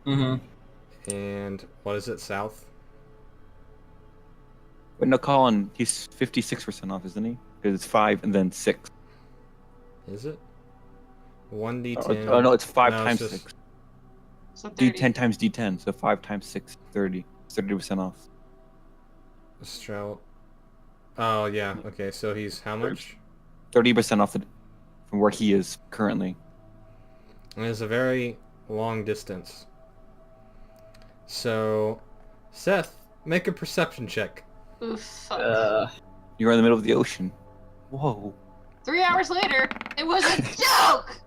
Mm-hmm. And what is it, south? Wait, no, Colin, he's 56% off, isn't he? Because it's 5 and then 6. Is it? 1d10. Oh, no, it's 5 No, times it's just- 6. So 30. D10 times D10, so 5 times 6, 30. 30% off. Strout. Oh, yeah. Okay, so he's how much? 30% off from where he is currently. And it's a very long distance. So, Seth, make a perception check. Oof, fuck. You're in the middle of the ocean. Whoa. 3 hours later, it was a joke!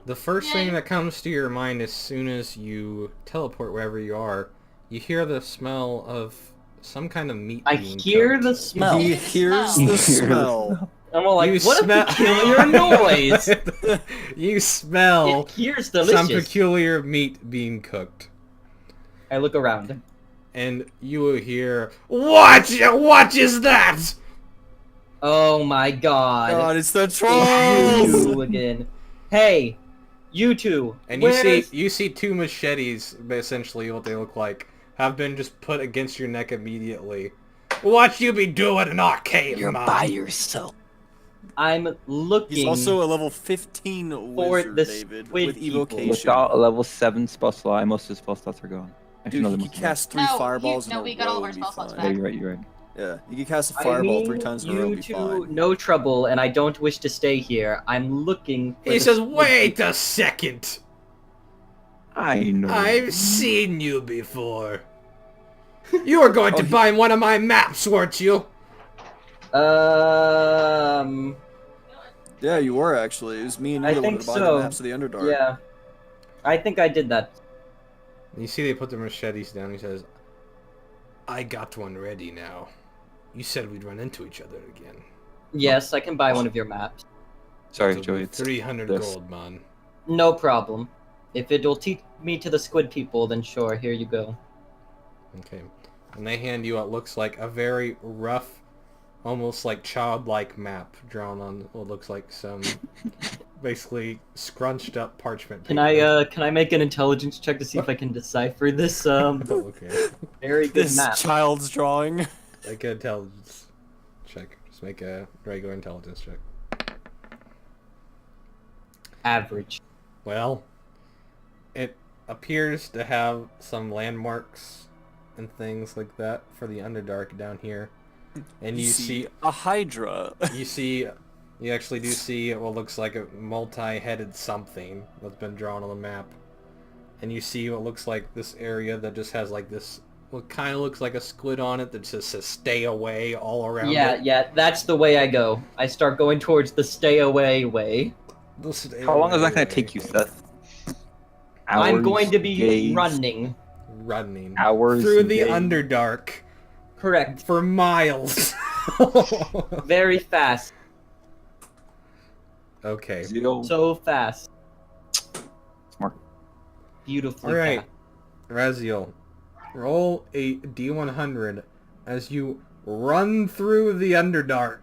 The first thing Yay. that comes to your mind as soon as you teleport wherever you are, you hear the smell of some kind of meat I being hear cooked. the smell. He He hears smells. the smell. I'm all like, You what smell- a peculiar noise! You smell It here's some delicious. peculiar meat being cooked. I look around. And you will hear, What is that? Oh my god. God, it's the It's trolls! you again. Hey, you two. And where's... you see two machetes, essentially what they look like, have been just put against your neck immediately. What you be doing in our cave, You're man? by yourself. I'm looking He's also a level 15 for wizard, the David, squid with people. evocation. Without a level 7 spell slot, most of his spell slots are gone. Actually, Dude, no, he they can must be cast 3 No, fireballs no, in we a got all of row our and be spell slots fine. Yeah, back. you're right, you're right. Yeah, you can cast a I fireball mean, 3 times in a row and you be two, fine. no trouble, and I don't wish to stay here. I'm looking for He the says, squid wait people. a second. I know. I've seen you before. You were going to buy one of my maps, weren't you? Yeah, you were actually. It was me and you I that wanted think to buy so. the maps of the Underdark. Yeah. I think I did that. You see they put their machetes down. He says, I got one ready now. You said we'd run into each other again. Yes, I can buy one of your maps. Sorry, It'll Joey. be It's 300 this. gold, man. No problem. If it'll teach me to the squid people, then sure, here you go. Okay. And they hand you what looks like a very rough, almost like childlike map drawn on what looks like some basically scrunched up parchment paper. Can I make an intelligence check to see if I can decipher this, Okay. very good This map? child's drawing. Make an intelligence check. Just make a regular intelligence check. Average. Well, it appears to have some landmarks and things like that for the Underdark down here. And you see a Hydra. you actually do see what looks like a multi-headed something that's been drawn on the map. And you see what looks like this area that just has like this, what kind of looks like a squid on it that just says stay away all around it. Yeah, that's the way I go. I start going towards the stay away way. The stay How long is that away going to take way. you, Seth? I'm Hours, going to be days, running. Running. Hours, Through the days. Underdark. Correct. For miles. Very fast. Okay. Zero. So fast. Smart. Beautifully Alright. fast. Raziel, roll a D100 as you run through the Underdark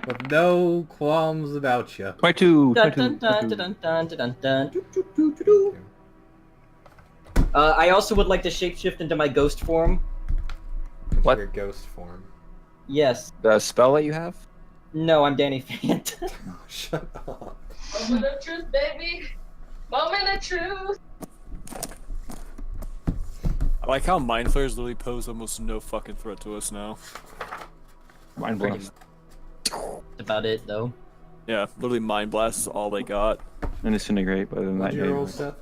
with no qualms about you. 22. Dun, 22. dun, dun, dun, dun, dun, dun, dun. Doo, doo, doo, doo, doo. I also would like to shapeshift into my ghost form. What? Your ghost form. Yes. The spell that you have? No, I'm Danny Fant. Shut up. Moment of truth, baby. Moment of truth. I like how Mind Flayers literally pose almost no fucking threat to us now. Mind blast. That's about it, though. Yeah, literally Mind Blast is all they got. And disintegrate, but other than that, What'd you yeah, roll, you're right. Seth?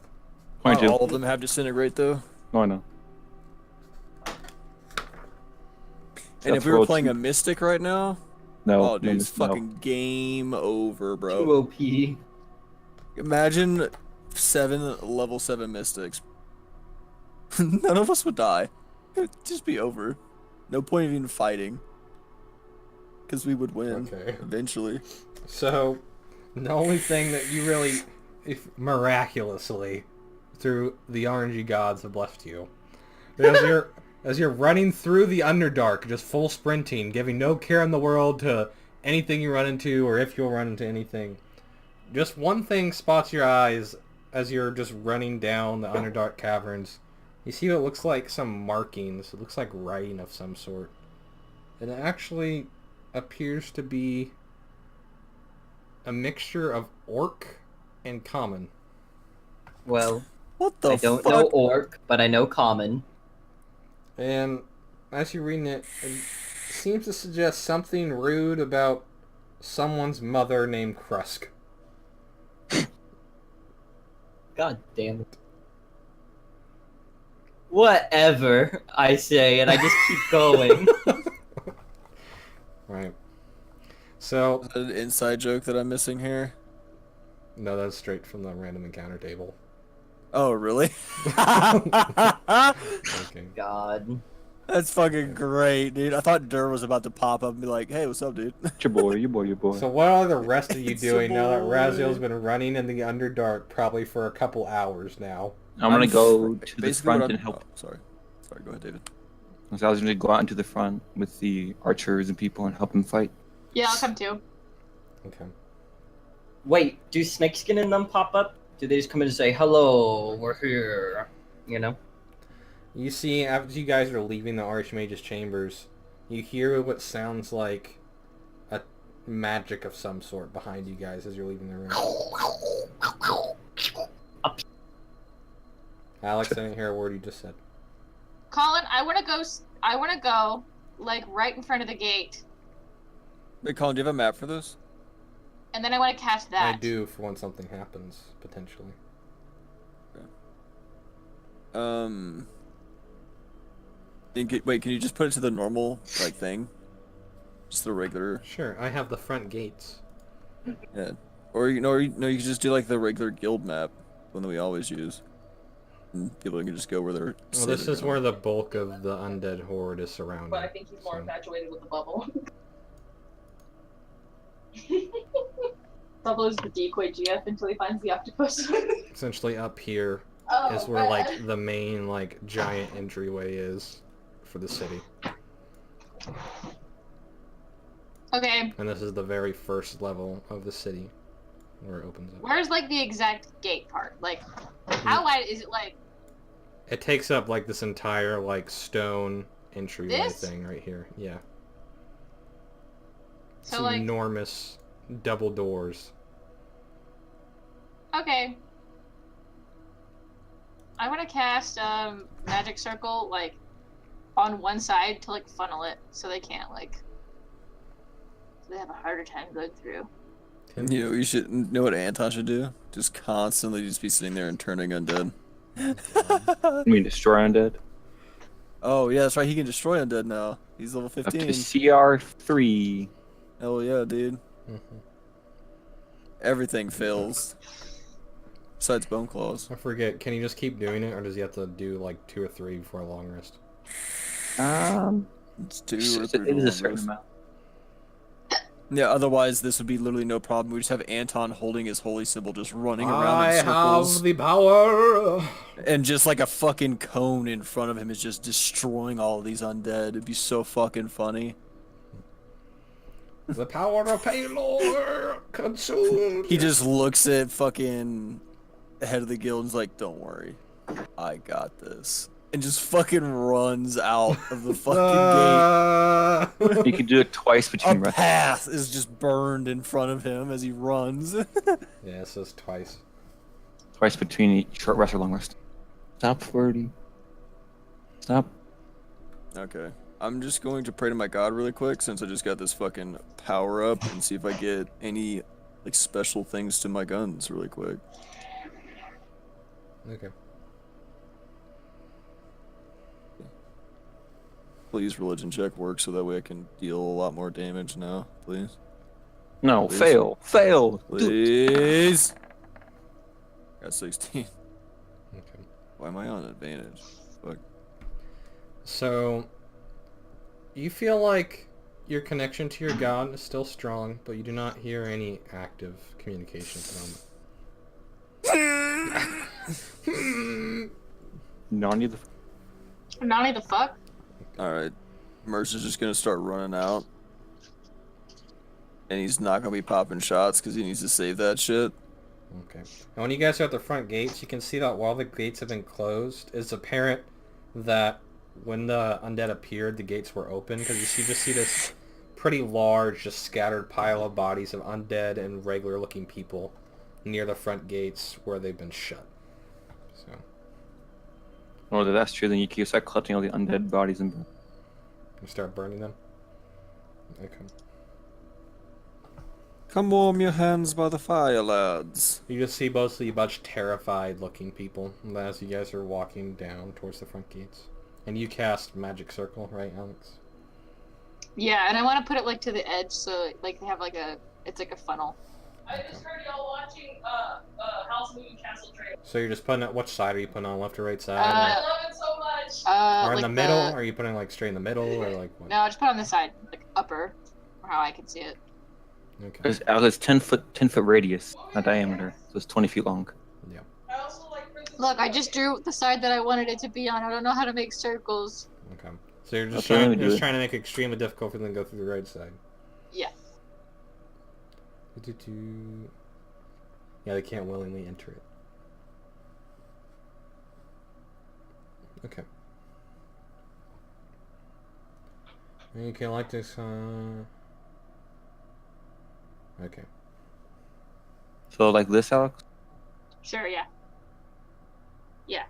Not 22. all of them have Disintegrate though. Oh, I know. And if Seth we were rolled playing two- a Mystic right now, No. oh dude, it's no. fucking game over, bro. 2 OP. Imagine 7 level 7 Mystics. None of us would die. It'd just be over. No point of even fighting. Because we would win Okay. eventually. So, the only thing that you really, if miraculously, through the RNG gods have left you, as you're running through the Underdark, just full sprinting, giving no care in the world to anything you run into or if you'll run into anything, just one thing spots your eyes as you're just running down the Underdark caverns. You see what looks like some markings. It looks like writing of some sort. And it actually appears to be a mixture of orc and common. Well, What the I don't fuck? know orc, but I know common. And as you're reading it, it seems to suggest something rude about someone's mother named Krusk. God damn it. Whatever, I say, and I just keep going. Right. So, Is that an inside joke that I'm missing here? no, that's straight from the random encounter table. Oh, really? Okay. God. That's fucking great, dude. I thought Dur was about to pop up and be like, "Hey, what's up, dude?" Your boy. So what are the rest of you It's your doing now that boy. Raziel's been running in the Underdark probably for a couple hours now? I'm gonna go to the Basically what front I'm- and help. Oh, sorry, go ahead, David. So I was gonna go out into the front with the archers and people and help them fight. Yeah, I'll come too. Okay. Wait, do Snakeskin and them pop up? Do they just come in and say, hello, we're here? You know? You see, after you guys are leaving the Archmage's chambers, you hear what sounds like a magic of some sort behind you guys as you're leaving the room. Alex, I didn't hear a word you just said. Colin, I want to go, like, right in front of the gate. Wait, Colin, do you have a map for this? And then I want to cast that. I do for when something happens, potentially. Wait, can you just put it to the normal, like, thing? Just the regular... Sure, I have the front gates. Yeah. Or, you know, you can just do, like, the regular guild map, one that we always use. And people can just go where they're... Well, this is where the bulk of the undead horde is surrounded. But I think he's more infatuated with the bubble. Bubble is the decoy GF until he finds the octopus. Essentially up here Oh, is where, like, the main, like, giant entryway is for the city. Okay, And this is the very first level of the city where it opens up. where's, like, the exact gate part? Like, how wide is it, like... It takes up, like, this entire, like, stone entryway This? thing right here. Yeah. So, It's like... enormous double doors. Okay. I want to cast magic circle like on one side to like funnel it so they can't like so they have a harder time going through. You know, you should know what Anton should do? Just constantly just be sitting there and turning undead. You mean destroy undead? Oh yeah, that's right. He can destroy undead now. He's level Up 15. to CR3. Hell yeah, dude. Mm-hmm. Everything fails. Besides bone claws. I forget, can he just keep doing it, or does he have to do, like, 2 or 3 before a long rest? It's 2 or It 3 is a long certain rest. amount. Yeah, otherwise this would be literally no problem. We just have Anton holding his holy symbol, just running around I in circles. have the power! And just like a fucking cone in front of him is just destroying all of these undead. It'd be so fucking funny. The power of Palor consumed! He just looks at fucking head of the guild and's like, don't worry, I got this. And just fucking runs out of the fucking gate. You can do it twice A between rests. path is just burned in front of him as he runs. Yeah, it says twice. Twice between each short rest or long rest. Stop flirting. Stop. Okay. I'm just going to pray to my god really quick since I just got this fucking power up and see if I get any like special things to my guns really quick. Okay. Please religion check work so that way I can deal a lot more damage now, please. No, Please. fail. Please. Got 16. Okay. Why am I on advantage? Fuck. So, you feel like your connection to your god is still strong, but you do not hear any active communication at the moment. Nani the Nani the fuck? Alright. Merce is just gonna start running out. And he's not gonna be popping shots because he needs to save that shit. Okay. And when you guys are at the front gates, you can see that while the gates have been closed, it's apparent that when the undead appeared, the gates were open, because you just see this pretty large, just scattered pile of bodies of undead and regular-looking people near the front gates where they've been shut. So, Well, if that's true, then you can start collecting all the undead bodies and you start burning them. Okay. Come warm your hands by the fire, lads. You just see mostly a bunch of terrified-looking people as you guys are walking down towards the front gates. And you cast Magic Circle, right, Alex? Yeah, and I want to put it like to the edge so like they have like a it's like a funnel. I just heard y'all watching House Moving Castle trailer. So you're just putting it, which side are you putting on, left or right side? I love it so much. Or in like the middle? Are you putting like straight in the middle or like what? No, just put it on the side, like upper, or how I can see it. Okay. It's 10 foot radius, not diameter, so it's 20 feet long. Yeah. Look, I just drew the side that I wanted it to be on. I don't know how to make circles. Okay. So you're just Okay, let me trying, do you're just it. trying to make it extremely difficult for them to go through the right side. Yeah. Yeah, they can't willingly enter it. Okay. And you can like this, Okay. So like this, Alex? Sure, yeah. Yeah.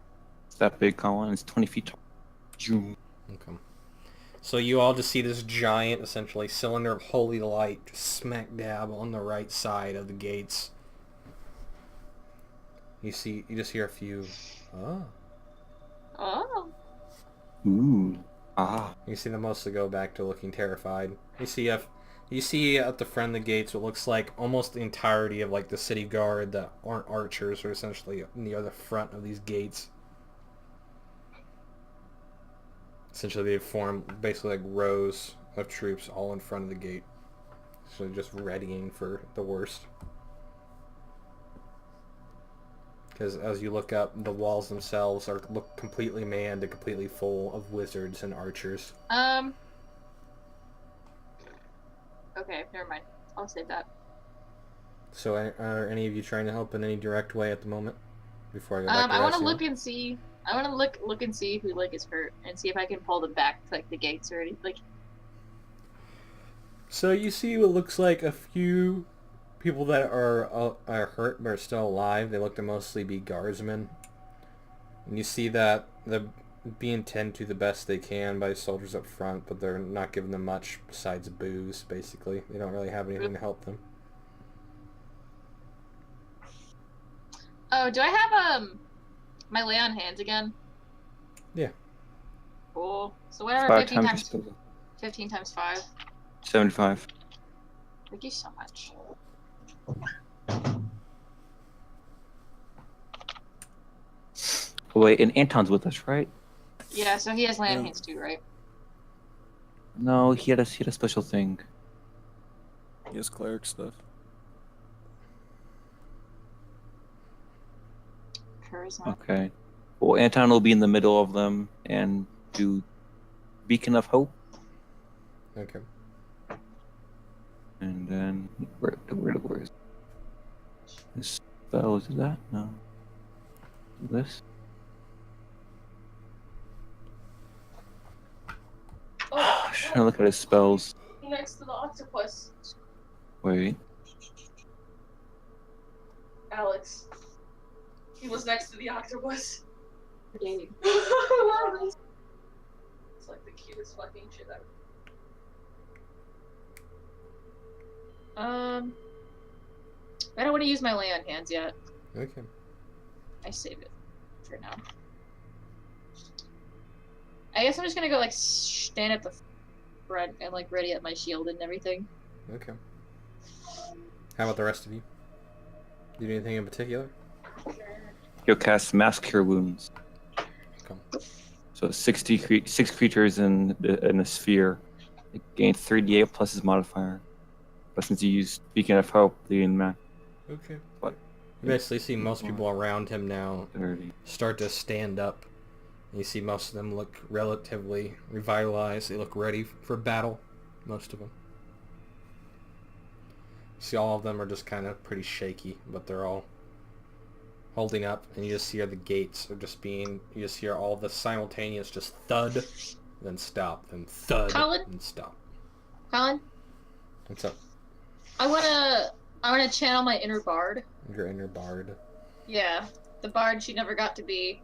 It's that big column. It's 20 feet tall. Zoom. Okay. So you all just see this giant, essentially, cylinder of holy light just smack dab on the right side of the gates. You just hear a few, oh. Oh. Ooh. Ah. You see them mostly go back to looking terrified. You see at the front of the gates what looks like almost the entirety of like the city guard that aren't archers are essentially near the front of these gates. Essentially they form basically like rows of troops all in front of the gate. So just readying for the worst. Because as you look up, the walls themselves look completely manned and completely full of wizards and archers. Okay, never mind. I'll save that. So are any of you trying to help in any direct way at the moment? Before I go back to I want to Raziel? look and see. I want to look and see who like is hurt and see if I can pull them back to like the gates or anything. Like. So you see what looks like a few people that are hurt but are still alive. They look to mostly be guardsmen. And you see that they're being tended to the best they can by soldiers up front, but they're not giving them much besides booze, basically. They don't really have anything to help them. Oh, do I have my lay on hands again? Yeah. Cool. So whatever, 5 15 times times your spell. 15 times 5. 75. Thank you so much. Oh, wait, and Anton's with us, right? Yeah, so he has lay on Yeah. hands too, right? No, he had a special thing. Yes, cleric stuff. Charisma. Okay. Well, Anton will be in the middle of them and do Beacon of Hope. Okay. And then where is this spell? Is that? No. This? Oh, Trying to look at his spells. next to the octopus, Wait. Alex. He was next to the octopus. It's like the cutest fucking shit ever. I don't want to use my lay on hands yet. Okay. I save it for now. I guess I'm just gonna go like stand at the front and like ready up my shield and everything. Okay. How about the rest of you? Do you do anything in particular? He'll cast Mass Cure Wounds. Okay. So 6 creatures in a sphere. They gain 3d8 plus his modifier. But since you use Beacon of Hope, they gain max Okay. What? You basically see most people around him now 30. start to stand up. You see most of them look relatively revitalized. They look ready for battle, most of them. See, all of them are just kind of pretty shaky, but they're all holding up. And you just hear the gates are just being, you just hear all the simultaneous just thud, then stop, then thud, Colin? then stop. Colin, What's up? I wanna channel my inner bard. Your inner bard. Yeah, the bard she never got to be.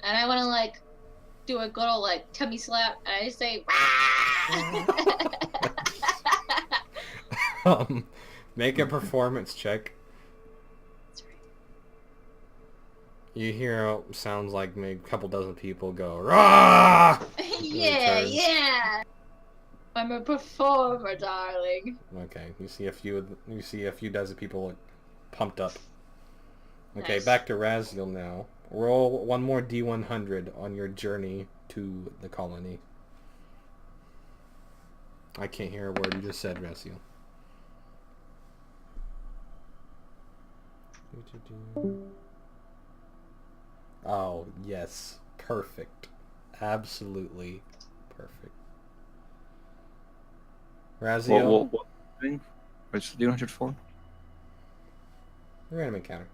And I wanna like do a good old like tummy slap and I say Make a performance check. You hear sounds like maybe a couple dozen people go, "Rah!" Yeah, turns. yeah. I'm a performer, darling. Okay, you see a few dozen people like pumped up. Okay, Nice. back to Raziel now. Roll one more D100 on your journey to the colony. I can't hear a word you just said, Raziel. Oh, yes. Perfect. Absolutely perfect. Raziel? What thing? What's the 104? Random encounter.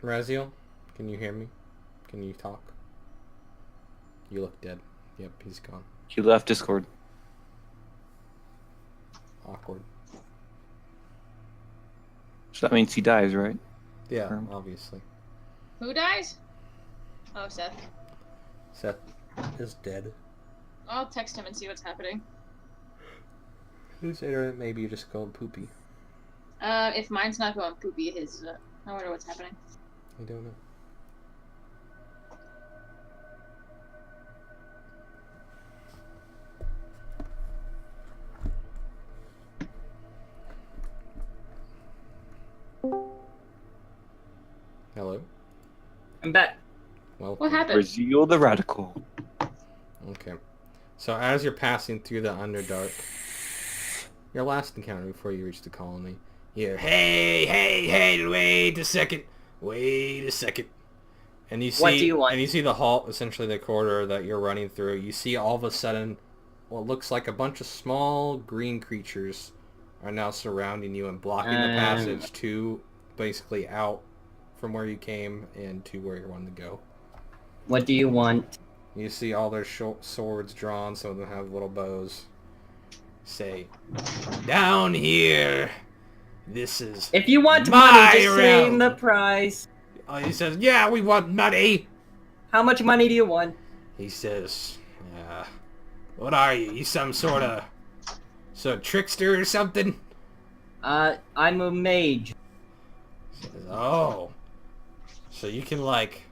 Raziel, can you hear me? Can you talk? You look dead. Yep, he's gone. He left Discord. Awkward. So that means he dies, right? Yeah, obviously. Who dies? Oh, Seth. Seth is dead. I'll text him and see what's happening. Who's internet maybe just going poopy? If mine's not going poopy, his. I wonder what's happening. I don't know. Hello? I'm back. Well, What happened? Raziel the Radical. okay. So as you're passing through the Underdark, your last encounter before you reach the colony, you hear, hey, wait a second. And you see, What do you want? And you see the hall, essentially the corridor that you're running through. You see all of a sudden what looks like a bunch of small green creatures are now surrounding you and blocking the passage to basically out from where you came and to where you wanted to go. What do you want? You see all their swords drawn, some of them have little bows. Say, down here, this is If you want my money, just say realm." the price. He says, yeah, we want money. How much money do you want? He says, what are you? You some sort of trickster or something? I'm a mage. He says, oh, so you can, like,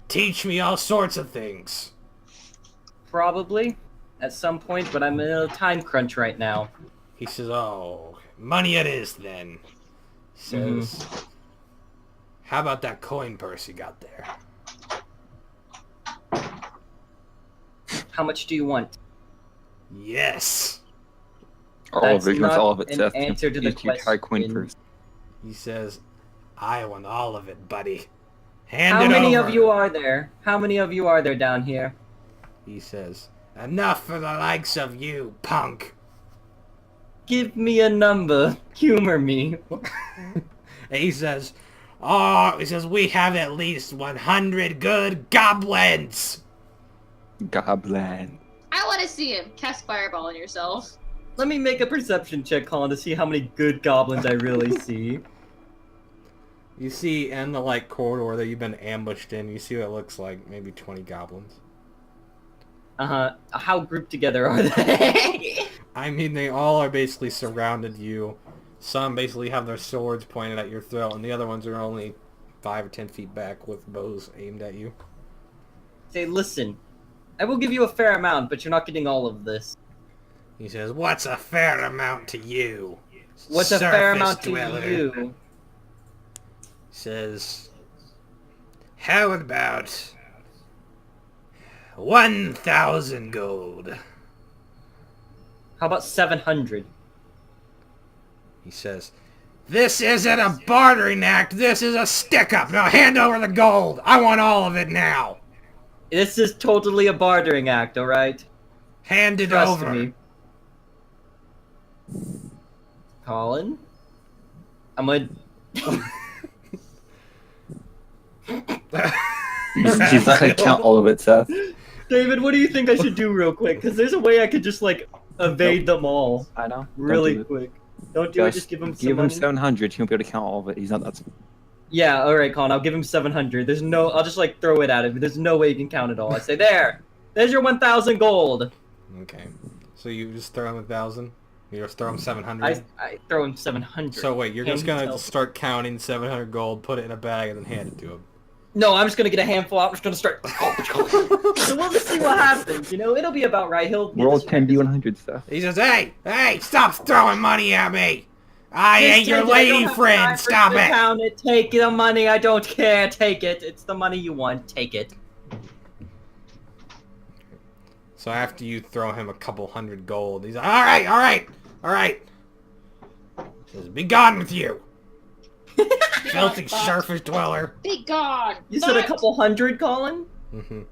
teach me all sorts of things. Probably. At some point, but I'm in a time crunch right now. He says, oh, money it is then. He says, how about that coin purse you got there? How much do you want? Yes. All of That's it. He wants not all of it, an Seth. answer to the Use your entire coin question. first. He says, I want all of it, buddy. Hand How it many over. of you are there? How many of you are there down here? He says, enough for the likes of you, punk. Give me a number. Humor me. And he says, we have at least 100 good goblins. Goblin. I want to see him cast fireball on yourself. Let me make a perception check, Colin, to see how many good goblins I really see. You see in the, like, corridor that you've been ambushed in, you see what it looks like maybe 20 goblins. Uh-huh. How grouped together are they? I mean, they all are basically surrounded you. Some basically have their swords pointed at your throat, and the other ones are only 5 or 10 feet back with bows aimed at you. Say, listen. I will give you a fair amount, but you're not getting all of this. He says, what's a fair amount to you? What's a fair surface amount to dweller?" you? Says, how about 1,000 gold? How about 700? He says, this isn't a bartering act, this is a stick-up. Now hand over the gold. I want all of it now. This is totally a bartering act, alright? Hand it Trust over. me. Colin? I'm gonna... He's not gonna count all of it, Seth. David, what do you think I should do real quick? Because there's a way I could just, like, evade them all. I know. Really Don't do it. quick. Don't do it, just give him some Give him money. 700. He won't be able to count all of it. He's not that smart. Yeah, alright, Colin, I'll give him 700. There's no... I'll just, like, throw it at him. There's no way you can count it all. I say, there! There's your 1,000 gold! Okay. So you just throw him 1,000? You just throw him 700? I throw him 700. So wait, you're just Hand gonna him. start counting 700 gold, put it in a bag, and then hand it to him. No, I'm just gonna get a handful out. I'm just gonna start. So we'll just see what happens. You know, it'll be about right. He'll. Roll 10 D100 stuff. He says, hey, stop throwing money at me! I Just ain't your take it. I don't lady have time friend. for Stop you to it. count it. Take the money. I don't care. Take it. It's the money you want. Take it. So after you throw him a couple hundred gold, he's like, all right, all right, all right. He says, be gone with you. Filthy surface dweller. Be gone! You said a couple hundred, Colin? Mm-hmm.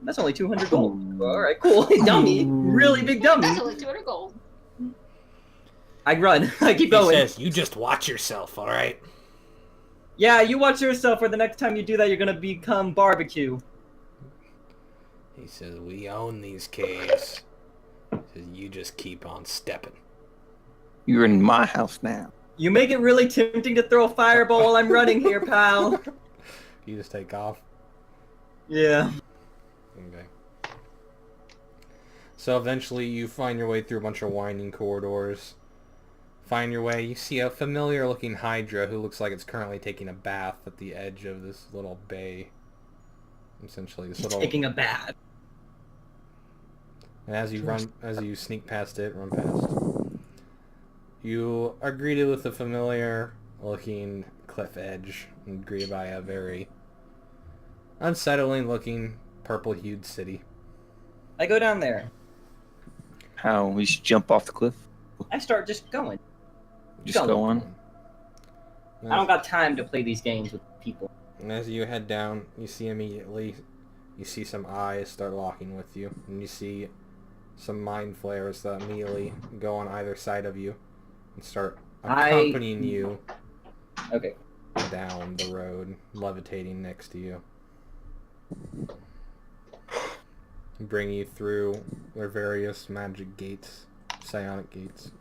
That's only 200 gold. Alright, cool. Dummy. Really big dummy. That's only 200 gold. I run. I keep He going. says, you just watch yourself, all right? Yeah, you watch yourself, or the next time you do that, you're gonna become barbecue. He says, we own these caves. He says, you just keep on stepping. You're in my house now. You make it really tempting to throw a fireball while I'm running here, pal. You just take off. Yeah. Okay. So eventually you find your way through a bunch of winding corridors. Find your way. You see a familiar looking Hydra who looks like it's currently taking a bath at the edge of this little bay. Essentially this little... Taking a bath. And as you sneak past it, run past, you are greeted with a familiar looking cliff edge and greeted by a very unsettling looking purple hued city. I go down there. How? We should jump off the cliff? I start just going. Just go on? I don't got time to play these games with people. And as you head down, you see immediately, you see some eyes start locking with you, and you see some mind flares that immediately go on either side of you and start accompanying you Okay. down the road, levitating next to you. Bring you through their various magic gates, psionic gates,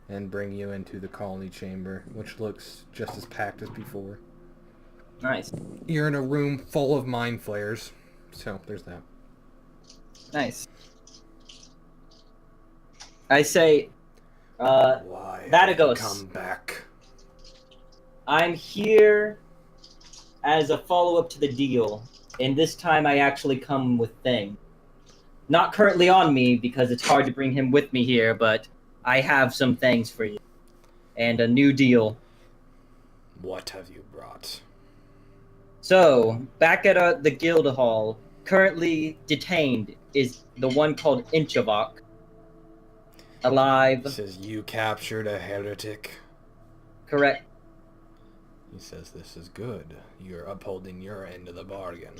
and bring you into the colony chamber, which looks just as packed as before. Nice. You're in a room full of mind flares, so there's that. Nice. I say, Why that a have you ghost. come back? I'm here as a follow-up to the deal, and this time I actually come with Thing. Not currently on me, because it's hard to bring him with me here, but I have some things for you. And a new deal. What have you brought? So, back at the guild hall, currently detained is the one called Inchavok. Alive. He says, you captured a heretic. Correct. He says, this is good. You're upholding your end of the bargain.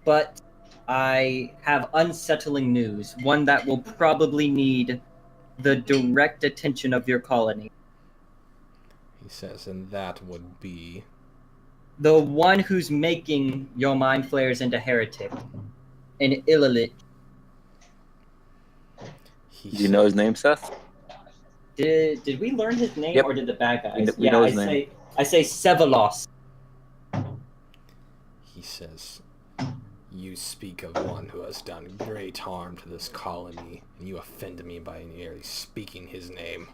But I have unsettling news. One that will probably need the direct attention of your colony. He says, and that would be... The one who's making your mind flayers into heretic. An Illilit. He Do you know his name, Seth? Did we learn his name, Yep. or did the bad guys? We know his name. I say Sevalos. He says, you speak of one who has done great harm to this colony, and you offend me by nearly speaking his name.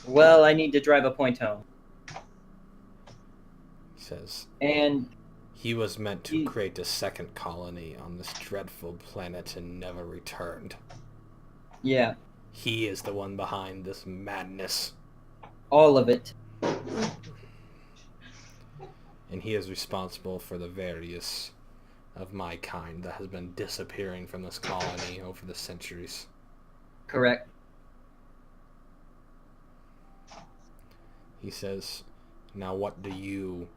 Well, I need to drive a point home. He says, And he was meant to create a second colony on this dreadful planet and never returned. yeah, He is the one behind this madness, all of it. and he is responsible for the various of my kind that has been disappearing from this colony over the centuries. Correct. He says, now what do you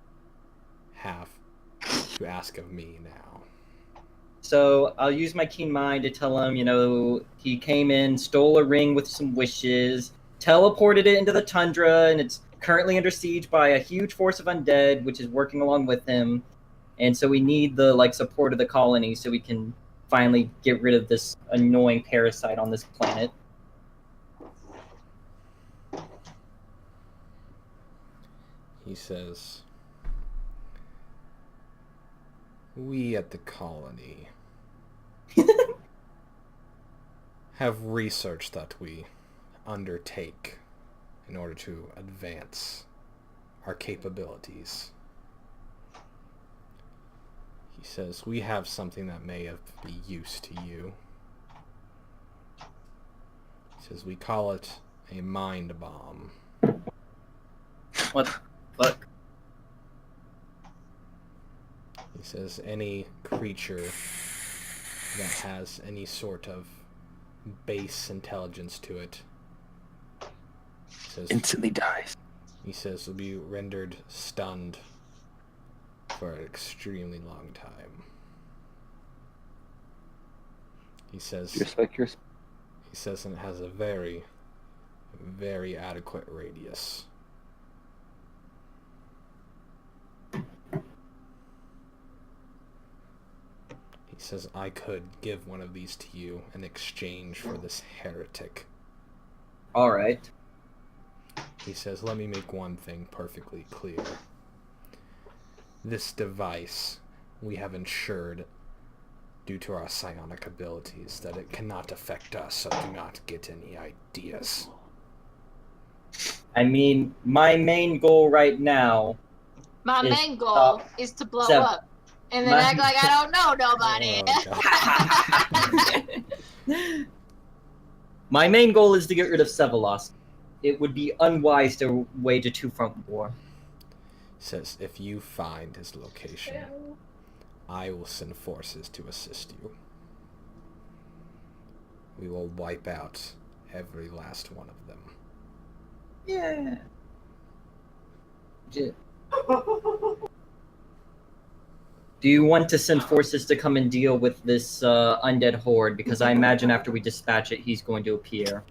have to ask of me now? So I'll use my keen mind to tell him, he came in, stole a ring with some wishes, teleported it into the tundra, and it's currently under siege by a huge force of undead, which is working along with him. And so we need the support of the colony so we can finally get rid of this annoying parasite on this planet. He says, we at the colony have research that we undertake in order to advance our capabilities. He says, we have something that may be use to you. He says, we call it a mind bomb. What the fuck? He says any creature that has any sort of base intelligence to it says, Instantly dies. he says will be rendered stunned for an extremely long time. He says Just like your... he says it has a very, very adequate radius. He says I could give one of these to you in exchange for this heretic. Alright. He says, let me make one thing perfectly clear. This device we have ensured, due to our psionic abilities, that it cannot affect us, so do not get any ideas. I mean, my main goal right now... My is main goal is to blow Sev- up. And then my- act like I don't know nobody. Oh, God. My main goal is to get rid of Sevelos. It would be unwise to wage a two-front war. Says, if you find his location, I will send forces to assist you. We will wipe out every last one of them. Yeah. Do you want to send forces to come and deal with this undead horde? Because I imagine after we dispatch it, he's going to appear.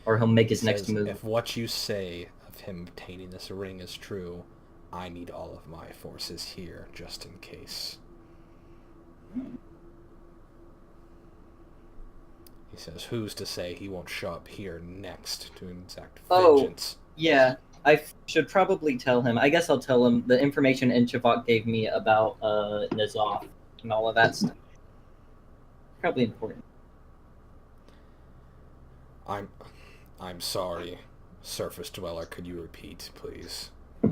Or he'll make his next Says, move. if what you say of him obtaining this ring is true, I need all of my forces here, just in case. He says, who's to say he won't show up here next to exact vengeance? Yeah, I should probably tell him. I guess I'll tell him the information Inchavok gave me about Nazoth and all of that stuff. Probably important. I'm sorry, Surface Dweller. Could you repeat, please? I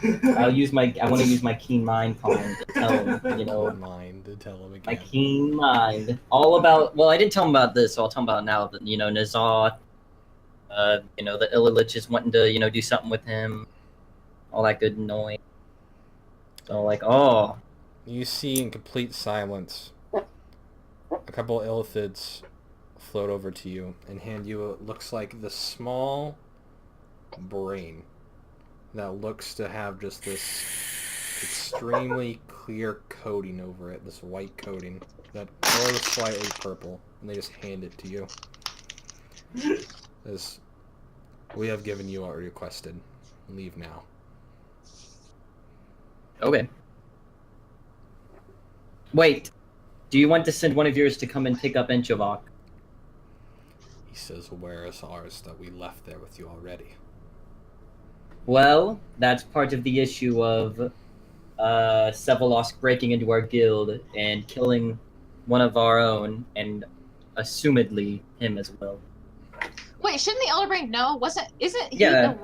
want to use my keen mind, Colin, to tell him, Mind to tell him again. my keen mind. All about, well, I didn't tell him about this, so I'll tell him about it now, but, Nazoth, the Illilich is wanting to, do something with him. All that good noise. So, like, oh. You see in complete silence, a couple illithids float over to you and hand you what looks like the small brain that looks to have just this extremely clear coating over it, this white coating that glows slightly purple, and they just hand it to you. As we have given you what requested. Leave now. Okay. Wait. Do you want to send one of yours to come and pick up Inchavok? He says, where is ours that we left there with you already? Well, that's part of the issue of Sevelos breaking into our guild and killing one of our own, and assumedly him as well. Wait, shouldn't the Elder Brain know? Isn't he Yeah.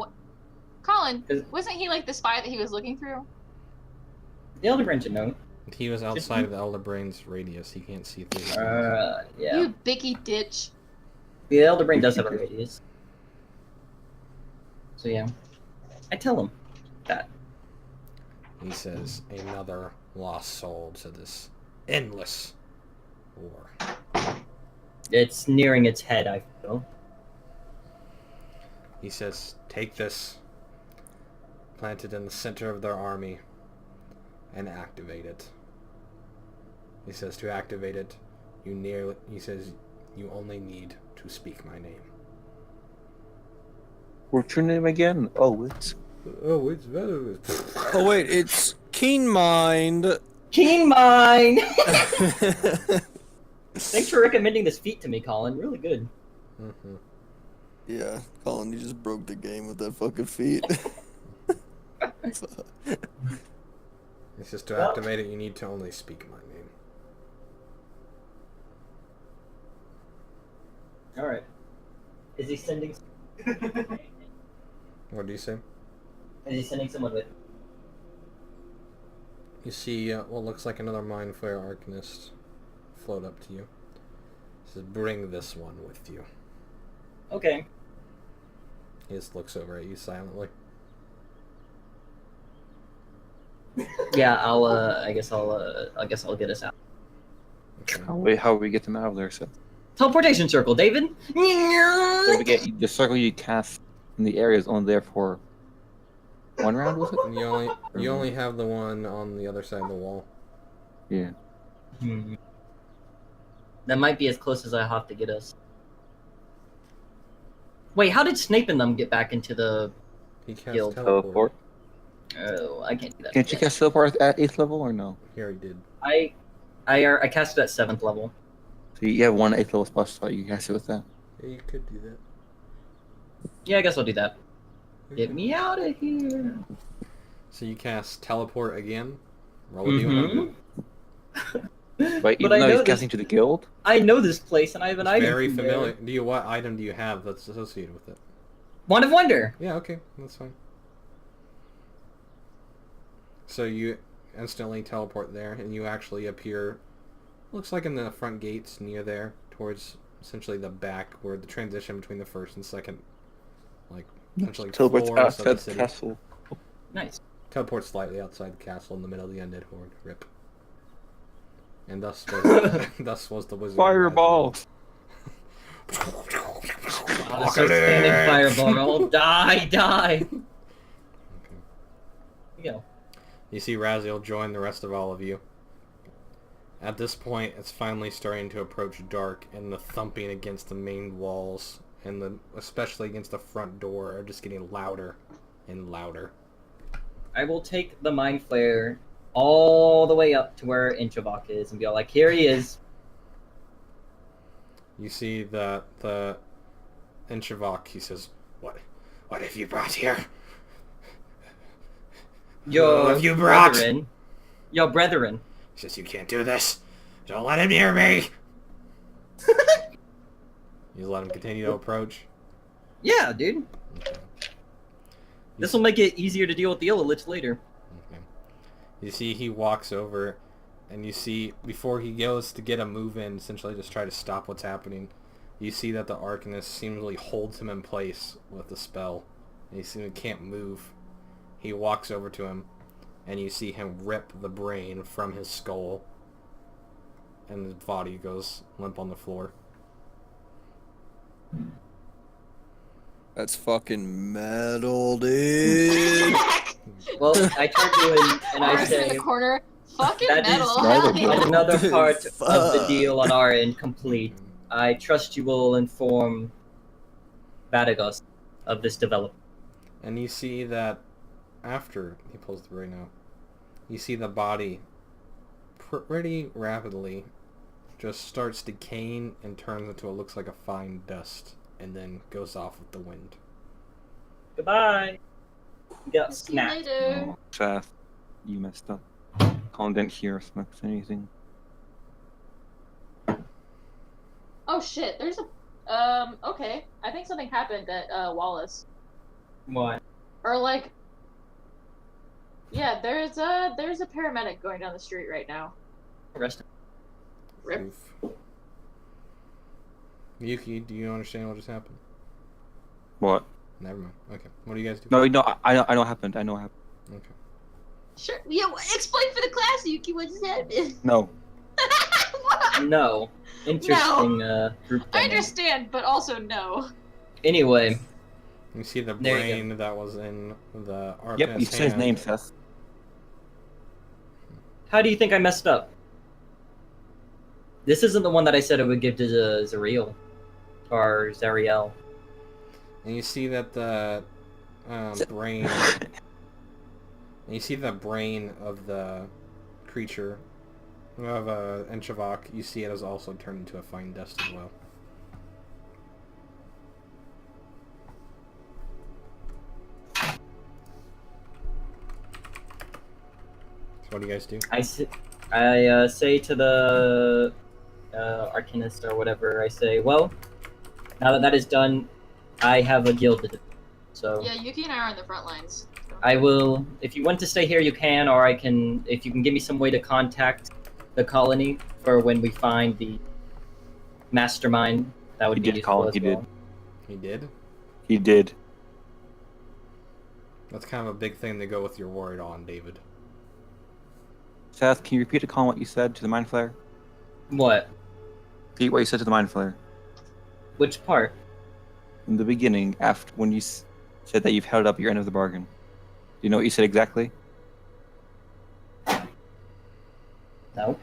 Colin, wasn't he like the spy that he was looking through? The Elder Brain should know. He was outside of the Elder Brain's radius. He can't see through it. Yeah. You bicky ditch. The Elder Brain does have a radius. So yeah. I tell him that. He says, another lost soul to this endless war. It's nearing its head, I feel. He says, take this, plant it in the center of their army, and activate it. He says, to activate it, he says, you only need to speak my name. What's your name again? Oh, it's better. Oh wait, it's Keen Mind. Keen Mind! Thanks for recommending this feat to me, Colin. Really good. Mm-hmm. Yeah, Colin, you just broke the game with that fucking feat. He says, to activate it, you need to only speak my name. Alright. Is he sending... What do you say? Is he sending someone with... You see what looks like another Mind Flayer Arcanist float up to you. He says, bring this one with you. Okay. He just looks over at you silently. Yeah, I guess I'll get us out. Okay. Wait, how do we get them out of there, Seth? Teleportation circle, David. So we get the circle you cast in the area is only there for 1 round, was it? You only have the one on the other side of the wall. Yeah. That might be as close as I have to get us. Wait, how did Snape and them get back into the He cast Guild. teleport. Oh, I can't do that. Can't you cast teleport at 8th level or no? Here he did. I cast it at 7th level. So you have 1 8th level spell slot, you can cast it with that. Yeah, you could do that. Yeah, I guess I'll do that. Get me out of here. So you cast teleport again. Roll a d100. But even I though know he's casting to the guild? I know this place, and I have an item. Very from familiar. there. What item do you have that's associated with it? Wand of Wonder. Yeah, okay, that's fine. So you instantly teleport there, and you actually appear, looks like in the front gates near there, towards essentially the back, where the transition between the first and second, like, essentially Teleports floors of outside the the city. castle. Nice. Teleport slightly outside the castle in the middle of the undead horde. Rip. And thus was, thus was the wizard. Fireball! Standing fireball. Die. Okay. You know. You see Raziel join the rest of all of you. At this point, it's finally starting to approach dark, and the thumping against the main walls, and especially against the front door, are just getting louder and louder. I will take the Mind Flare all the way up to where Inchavok is and be all like, here he is. You see that the Inchavok, he says, What have you brought here? Your What have you brought? brethren. Your brethren. He says, you can't do this. Don't let him near me. You let him continue to approach? Yeah, dude. Okay. This will make it easier to deal with the Illilich later. Okay. You see he walks over, and you see, before he goes to get a move in, essentially just try to stop what's happening, you see that the Arcanist seemingly holds him in place with the spell. And he seemingly can't move. He walks over to him, and you see him rip the brain from his skull, and his body goes limp on the floor. That's fucking metal, dude. Well, I turn to him and I Ours in the say, corner. Fucking that metal. is Hell yeah. another Dude, part of the fuck. deal on our end complete. I trust you will inform Badagos of this development. And you see that after he pulls the brain out, you see the body pretty rapidly just starts decaying and turns into what looks like a fine dust, and then goes off with the wind. Goodbye. You got See you snapped. later. Seth, you messed up. Colin didn't hear us say anything. Oh shit, there's a okay. I think something happened at Wallace. What? Or like yeah, there's a paramedic going down the street right now. Rest. Rip. Oof. Yuki, do you understand what just happened? What? Never mind. Okay. What do you guys do? No, I know what happened. I know what happened. Okay. Sure. Yeah, explain for the class, Yuki, what just happened. No. What? No. Interesting group I dynamic. understand, but also no. Anyway, You see the There you brain that was in the Arcanist's Yep, you said his hand. name, Seth. how do you think I messed up? This isn't the one that I said I would give to Zariel. Or Zariel. And you see that the brain... and you see the brain of the creature, of Enchavok, you see it has also turned into a fine dust as well. So what do you guys do? I say to the Arcanist or whatever, I say, well, now that is done, I have a guild to do. So Yeah, Yuki and I are on the front lines. I will, if you want to stay here, you can, or I can, if you can give me some way to contact the colony for when we find the mastermind, that would He be did useful call, as he well. did. He did? He did. That's kind of a big thing to go with your word on, David. Seth, can you repeat a what you said to the Mind Flayer? What? Repeat what you said to the Mind Flayer. Which part? In the beginning, after when you said that you've held up your end of the bargain. Do you know what you said exactly? No.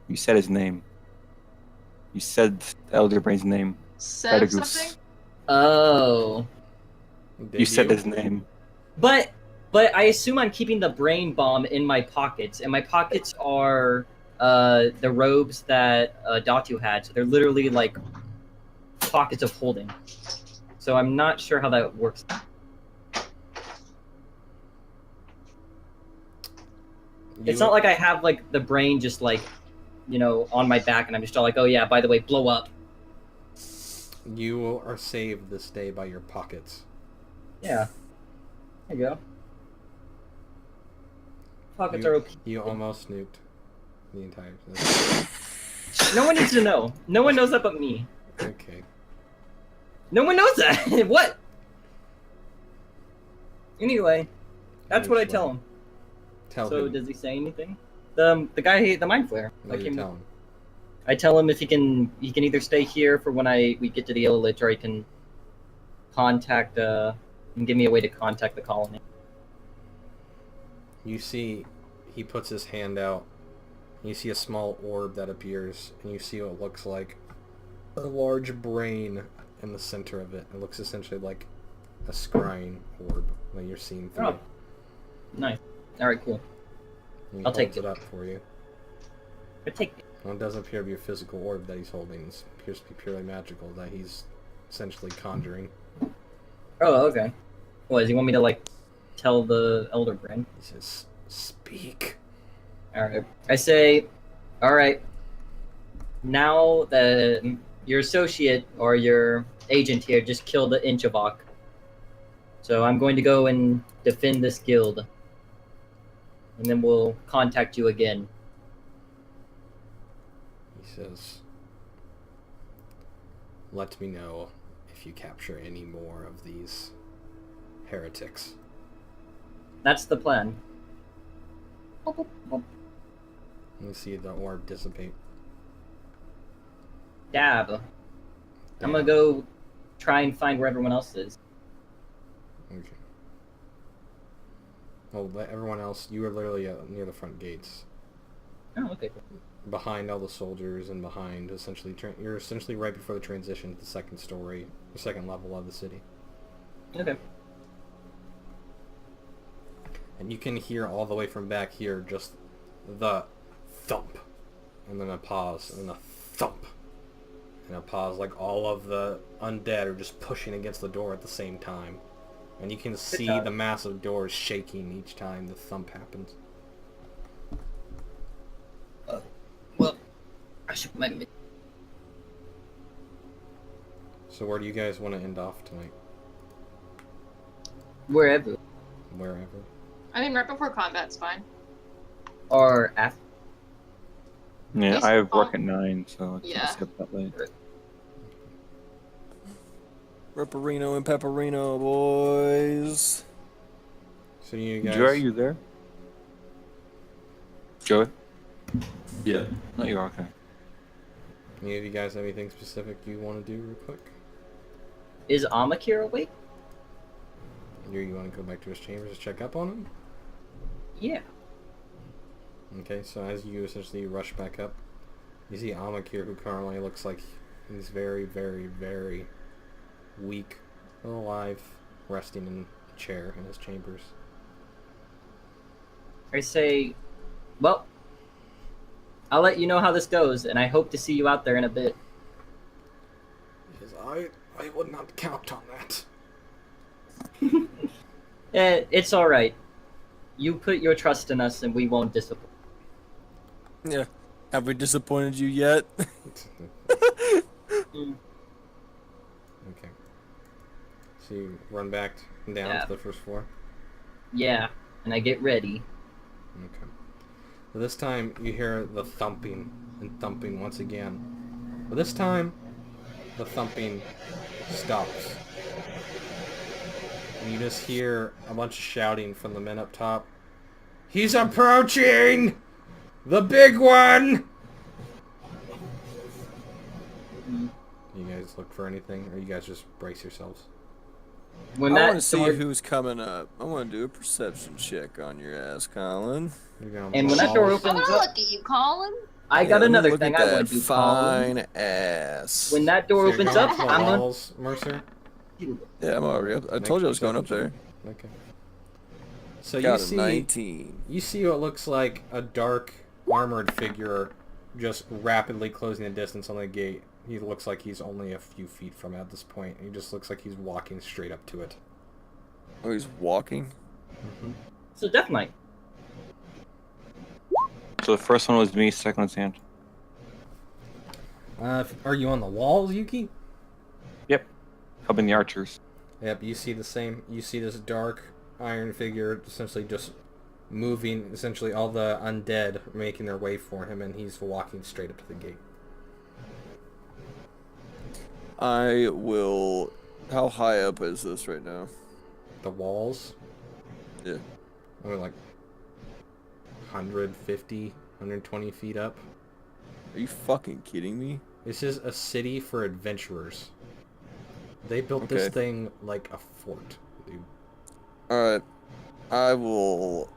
You said his name. You said Elder Brain's name. Seb Goose. something? Oh. You said his name. But I assume I'm keeping the brain bomb in my pockets, and my pockets are the robes that Datu had, so they're literally like pockets of holding. So I'm not sure how that works. It's not like I have like the brain just like, you know, on my back, and I'm just all like, oh yeah, by the way, blow up. You are saved this day by your pockets. Yeah. There you go. Pockets are okay. You almost nuked the entire thing. No one needs to know. No one knows that but me. Okay. No one knows that. What? Anyway, that's what I tell him. Tell So him. does he say anything? The guy, the mind flare. What do you tell him? I tell him if he can either stay here for when we get to the Illich, or he can contact and give me a way to contact the colony. You see, he puts his hand out. You see a small orb that appears, and you see what looks like a large brain in the center of it. It looks essentially like a scrying orb that you're seeing through. Oh, nice. All right, cool. And he I'll take holds it up for you. I take it. Well, it doesn't appear to be a physical orb that he's holding. It appears to be purely magical that he's essentially conjuring. Oh, okay. What, does he want me to, like, tell the Elder Brain? He says, speak. Alright. I say, alright, now that your associate, or your agent here, just killed the Inchavok. So I'm going to go and defend this guild. And then we'll contact you again. He says, let me know if you capture any more of these heretics. That's the plan. You see the orb dissipate. Dab. I'm gonna go try and find where everyone else is. Okay. Well, everyone else, you are literally near the front gates. Oh, okay. Behind all the soldiers and behind, essentially, you're essentially right before the transition to the second story, the second level of the city. Okay. And you can hear all the way from back here just the thump, and then a pause, and then a thump, and a pause, like all of the undead are just pushing against the door at the same time. And you can see the massive doors shaking each time the thump happens. Well, I should maybe. So where do you guys want to end off tonight? Wherever. Wherever. I mean, right before combat's fine. Or after. Yeah, He's I have work on- at 9, so I Yeah. can't skip that late. Ripperino and Pepperino, boys. So you guys... Joey, are you there? Joey? Yeah. No, you are, okay. Any of you guys have anything specific you want to do real quick? Is Amakir awake? You want to go back to his chambers to check up on him? Yeah. Okay, so as you essentially rush back up, you see Amakir, who currently looks like he's very, very, very weak, still alive, resting in a chair in his chambers. I say, well, I'll let you know how this goes, and I hope to see you out there in a bit. Because I would not count on that. It's alright. You put your trust in us, and we won't disappoint. Yeah. Have we disappointed you yet? Okay. So you run back down to the first floor? Yeah, and I get ready. Okay. So this time you hear the thumping and thumping once again. But this time, the thumping stops. And you just hear a bunch of shouting from the men up top. He's approaching! The big one! You guys look for anything, or you guys just brace yourselves? When I that want to see door, who's coming up. I want to do a perception check on your ass, Colin. and when that door I'm opens gonna up, look at you, Colin. I got let me another look thing at I that want to do, Colin. fine ass. When that door So you're opens going up, to the I'm gonna. walls, Mercer? Yeah, I'm already up. I told you I was going up there. Okay. So Got you a see, 19. you see what looks like a dark, armored figure just rapidly closing the distance on the gate. He looks like he's only a few feet from it at this point. He just looks like he's walking straight up to it. Oh, he's walking? So Death Knight. So the first one was me, second was Ant. Are you on the walls, Yuki? Yep. Helping the archers. Yep, you see the same. You see this dark iron figure essentially just moving, essentially all the undead making their way for him, and he's walking straight up to the gate. I will... How high up is this right now? The walls? Yeah. Only like 150, 120 feet up. Are you fucking kidding me? This is a city for adventurers. They built this Okay. thing like a fort, dude. Alright. I will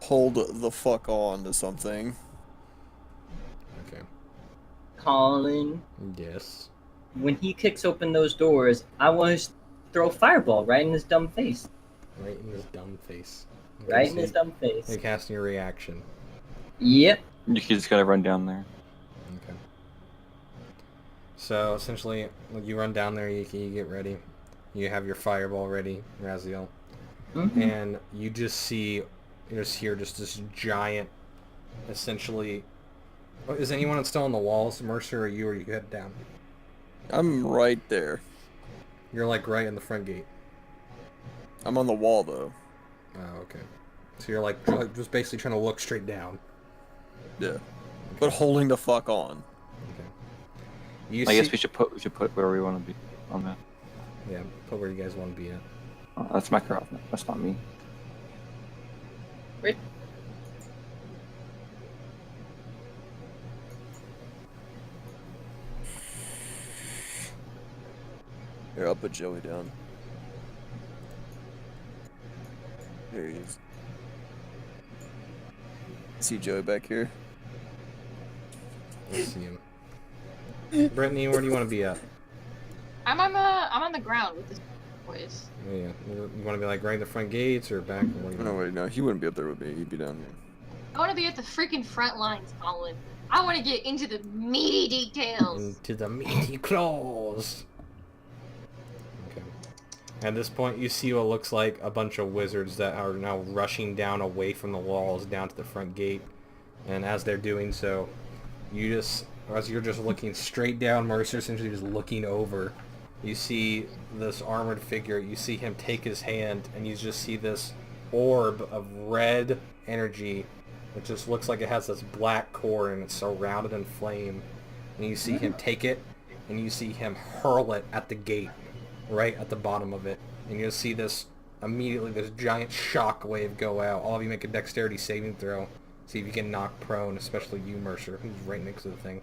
hold the fuck on to something. Okay. Colin, Yes. when he kicks open those doors, I want to throw a fireball right in his dumb face. Right in his dumb face. Okay, Right so in his dumb face. you're casting your reaction. Yep. You just gotta run down there. Okay. So essentially, you run down there, you get ready. You have your fireball ready, Raziel. Mhm. And you just see, you just hear just this giant, essentially... Oh, is anyone still on the walls, Mercer, or you head down? I'm right there. You're like right in the front gate. I'm on the wall though. Oh, okay. So you're like just basically trying to look straight down. Yeah. But holding the fuck on. Okay. You I guess we should put where we want to be on that. Yeah, put where you guys want to be at. Oh, that's Makarov. That's not me. Wait. Here, I'll put Joey down. There he is. See Joey back here? Let's see him. Brittany, where do you want to be at? I'm on the ground with this boys. Oh, yeah. You want to be like right in the front gates or back? Or what do you No, want? wait, no, he wouldn't be up there with me. He'd be down here. I want to be at the freaking front lines, Colin. I want to get into the meaty details. Into the meaty claws. Okay. At this point, you see what looks like a bunch of wizards that are now rushing down away from the walls down to the front gate. And as they're doing so, as you're just looking straight down, Mercer essentially just looking over, you see this armored figure, you see him take his hand, and you just see this orb of red energy. It just looks like it has this black core and it's surrounded in flame. And you see him take it, and you see him hurl it at the gate, right at the bottom of it. And you'll see this, immediately this giant shock wave go out. All of you make a dexterity saving throw. See if you can knock prone, especially you, Mercer, who's right next to the thing.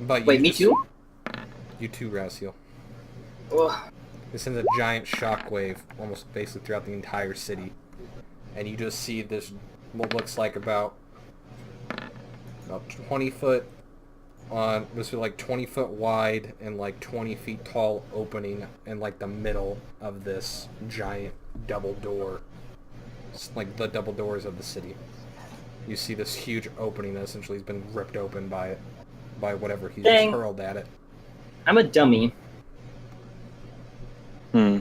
But Wait, me too? You too, Raziel. Ugh. This sends a giant shockwave almost basically throughout the entire city. And you just see this, what looks like about 20 foot on, this is like 20 foot wide and like 20 feet tall opening in like the middle of this giant double door. It's like the double doors of the city. You see this huge opening that essentially has been ripped open by whatever he Dang. just hurled at it. I'm a dummy. Hmm.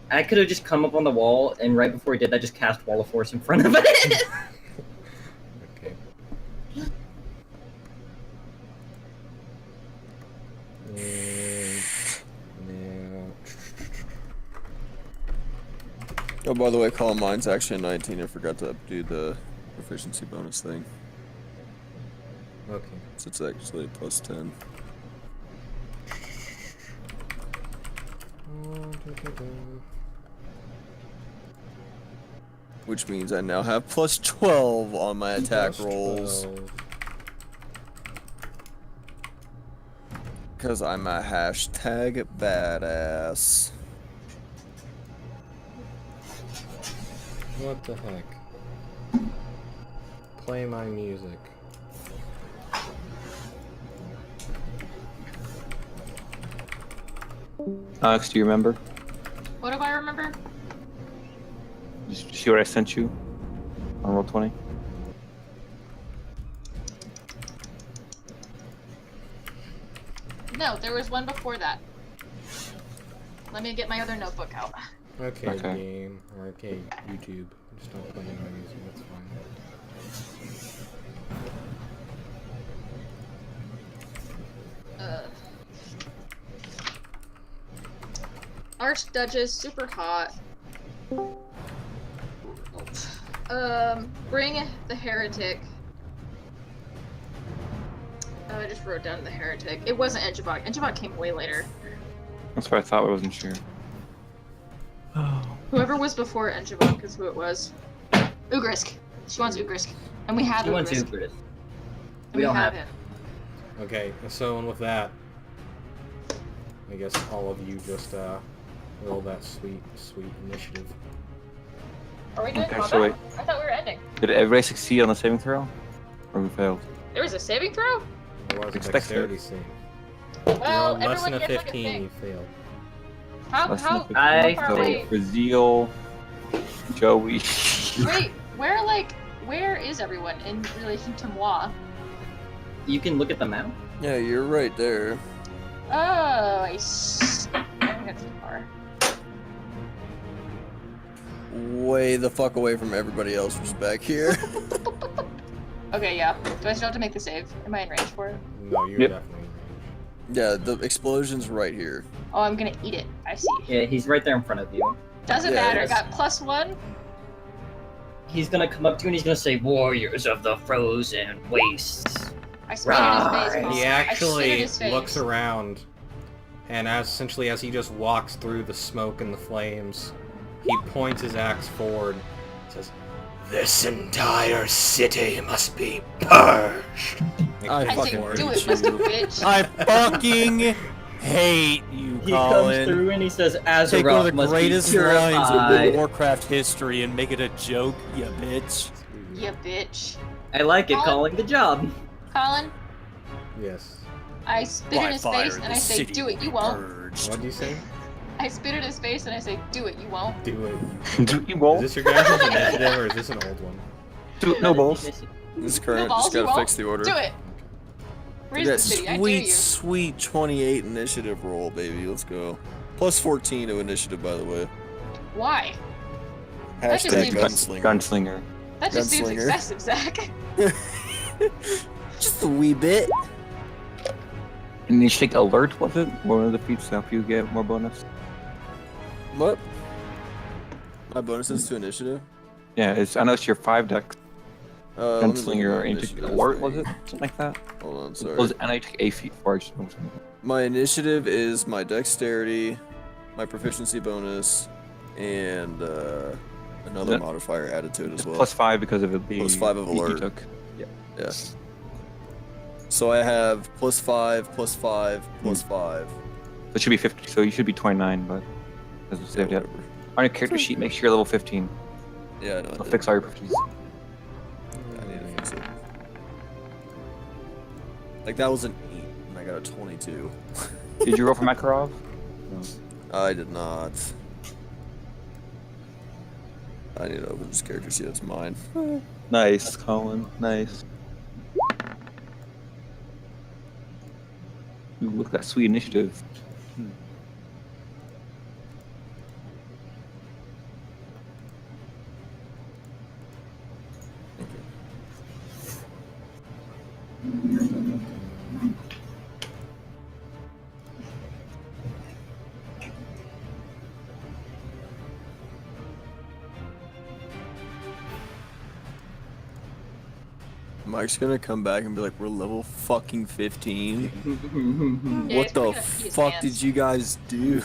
I could have just come up on the wall, and right before he did that, just cast Wall of Force in front of it. Okay. Now... Oh, by the way, Colin, mine's actually a 19. I forgot to do the proficiency bonus thing. Okay. So it's actually plus 10. Which means I now have plus 12 on my attack Plus rolls. 12. Because I'm a hashtag badass. What the heck? Play my music. Alex, do you remember? What do I remember? Did you see what I sent you on Roll20? No, there was one before that. Let me get my other notebook out. Okay, Okay. game. Or okay, YouTube. Just don't play my music, that's fine. Archduchess, super hot. Bring the heretic. Oh, I just wrote down the heretic. It wasn't Enjabok. Enjabok came way later. That's what I thought, I wasn't sure. Whoever was before Enjabok is who it was. Ugrisk. She wants Ugrisk. And we have She wants Ugrisk. Ugrisk. And we don't have have him. Okay, so and with that, I guess all of you just roll that sweet initiative. Are we doing Okay, combat? so wait. I thought we were ending. Did everybody succeed on the saving throw? Or we failed? There was a saving throw? It was a Expect dexterity save. Well, You're less than everyone a gets like a 15, thing. you failed. How Less than how 15. I far So, away? Raziel, Joey. Wait, where is everyone in relation to moi? You can look at the map. Yeah, you're right there. Oh, I think that's too far. Way the fuck away from everybody else who's back here. Okay, yeah. Do I still have to make the save? Am I in range for it? No, you're Yep. definitely in Yeah, the explosion's right here. Oh, I'm gonna eat it. I see. Yeah, he's right there in front of you. Doesn't Yeah, matter. it is. Got +1. He's gonna come up to you and he's gonna say, "Warriors of the frozen wastes." I spit in his face. Right. Paul. He I spit in actually his face. looks around, and essentially as he just walks through the smoke and the flames, he points his axe forward and says, "This entire city must be purged." I I fucking say, do hate it, Mr. you. Bitch. I fucking hate you, He comes through and he says, Take one of "Azeroth the must greatest be lines purified." in Warcraft history and make it a joke, you bitch. You bitch. I like it, Colin? calling the job. Colin, Yes. I spit in his face and I say, do it, you won't. What do you say? I spit in his face and I say, do it, you won't. Do it. Do you Is roll? this your guys' initiative or is this an old one? No balls. This is No current, balls, just you gotta won't. fix the order. Do it. Raise That the city, I dare sweet, you. sweet 28 initiative roll, baby. Let's go. Plus 14 to initiative, by the way. Why? That just Hashtag seems- gunslinger. Gunslinger. That just seems Gunslinger. excessive, Zach. Just a wee bit. And you take alert, was it? One of the feats to help you get more bonus. What? My bonuses to initiative? Yeah, it's I know it's your 5 dex. Let me look at Gunslinger, my and you took initiative alert, was thing. it? Something like that? Hold on, It sorry. was, and I took a feat for it. My initiative is my dexterity, my proficiency bonus, and another Yeah. modifier added to it as well. Plus 5 because of it being Plus 5 of feat you alert. took. Yeah. So I have plus 5, plus 5, plus 5. So it should be 50, so you should be 29, but as we Yeah, saved it. whatever. On your character sheet, make sure you're level 15. Yeah, I know. It'll fix all your proficiencies. I need to fix it. Like that was an 8, and I got a 22. Did you roll for Makarov? I did not. I need to open this character sheet. It's mine. Nice, Colin. Nice. Ooh, look at that sweet initiative. Mike's gonna come back and be like, "We're level fucking 15. Yeah, What he's the probably gonna pee his fuck pants. did you guys do?"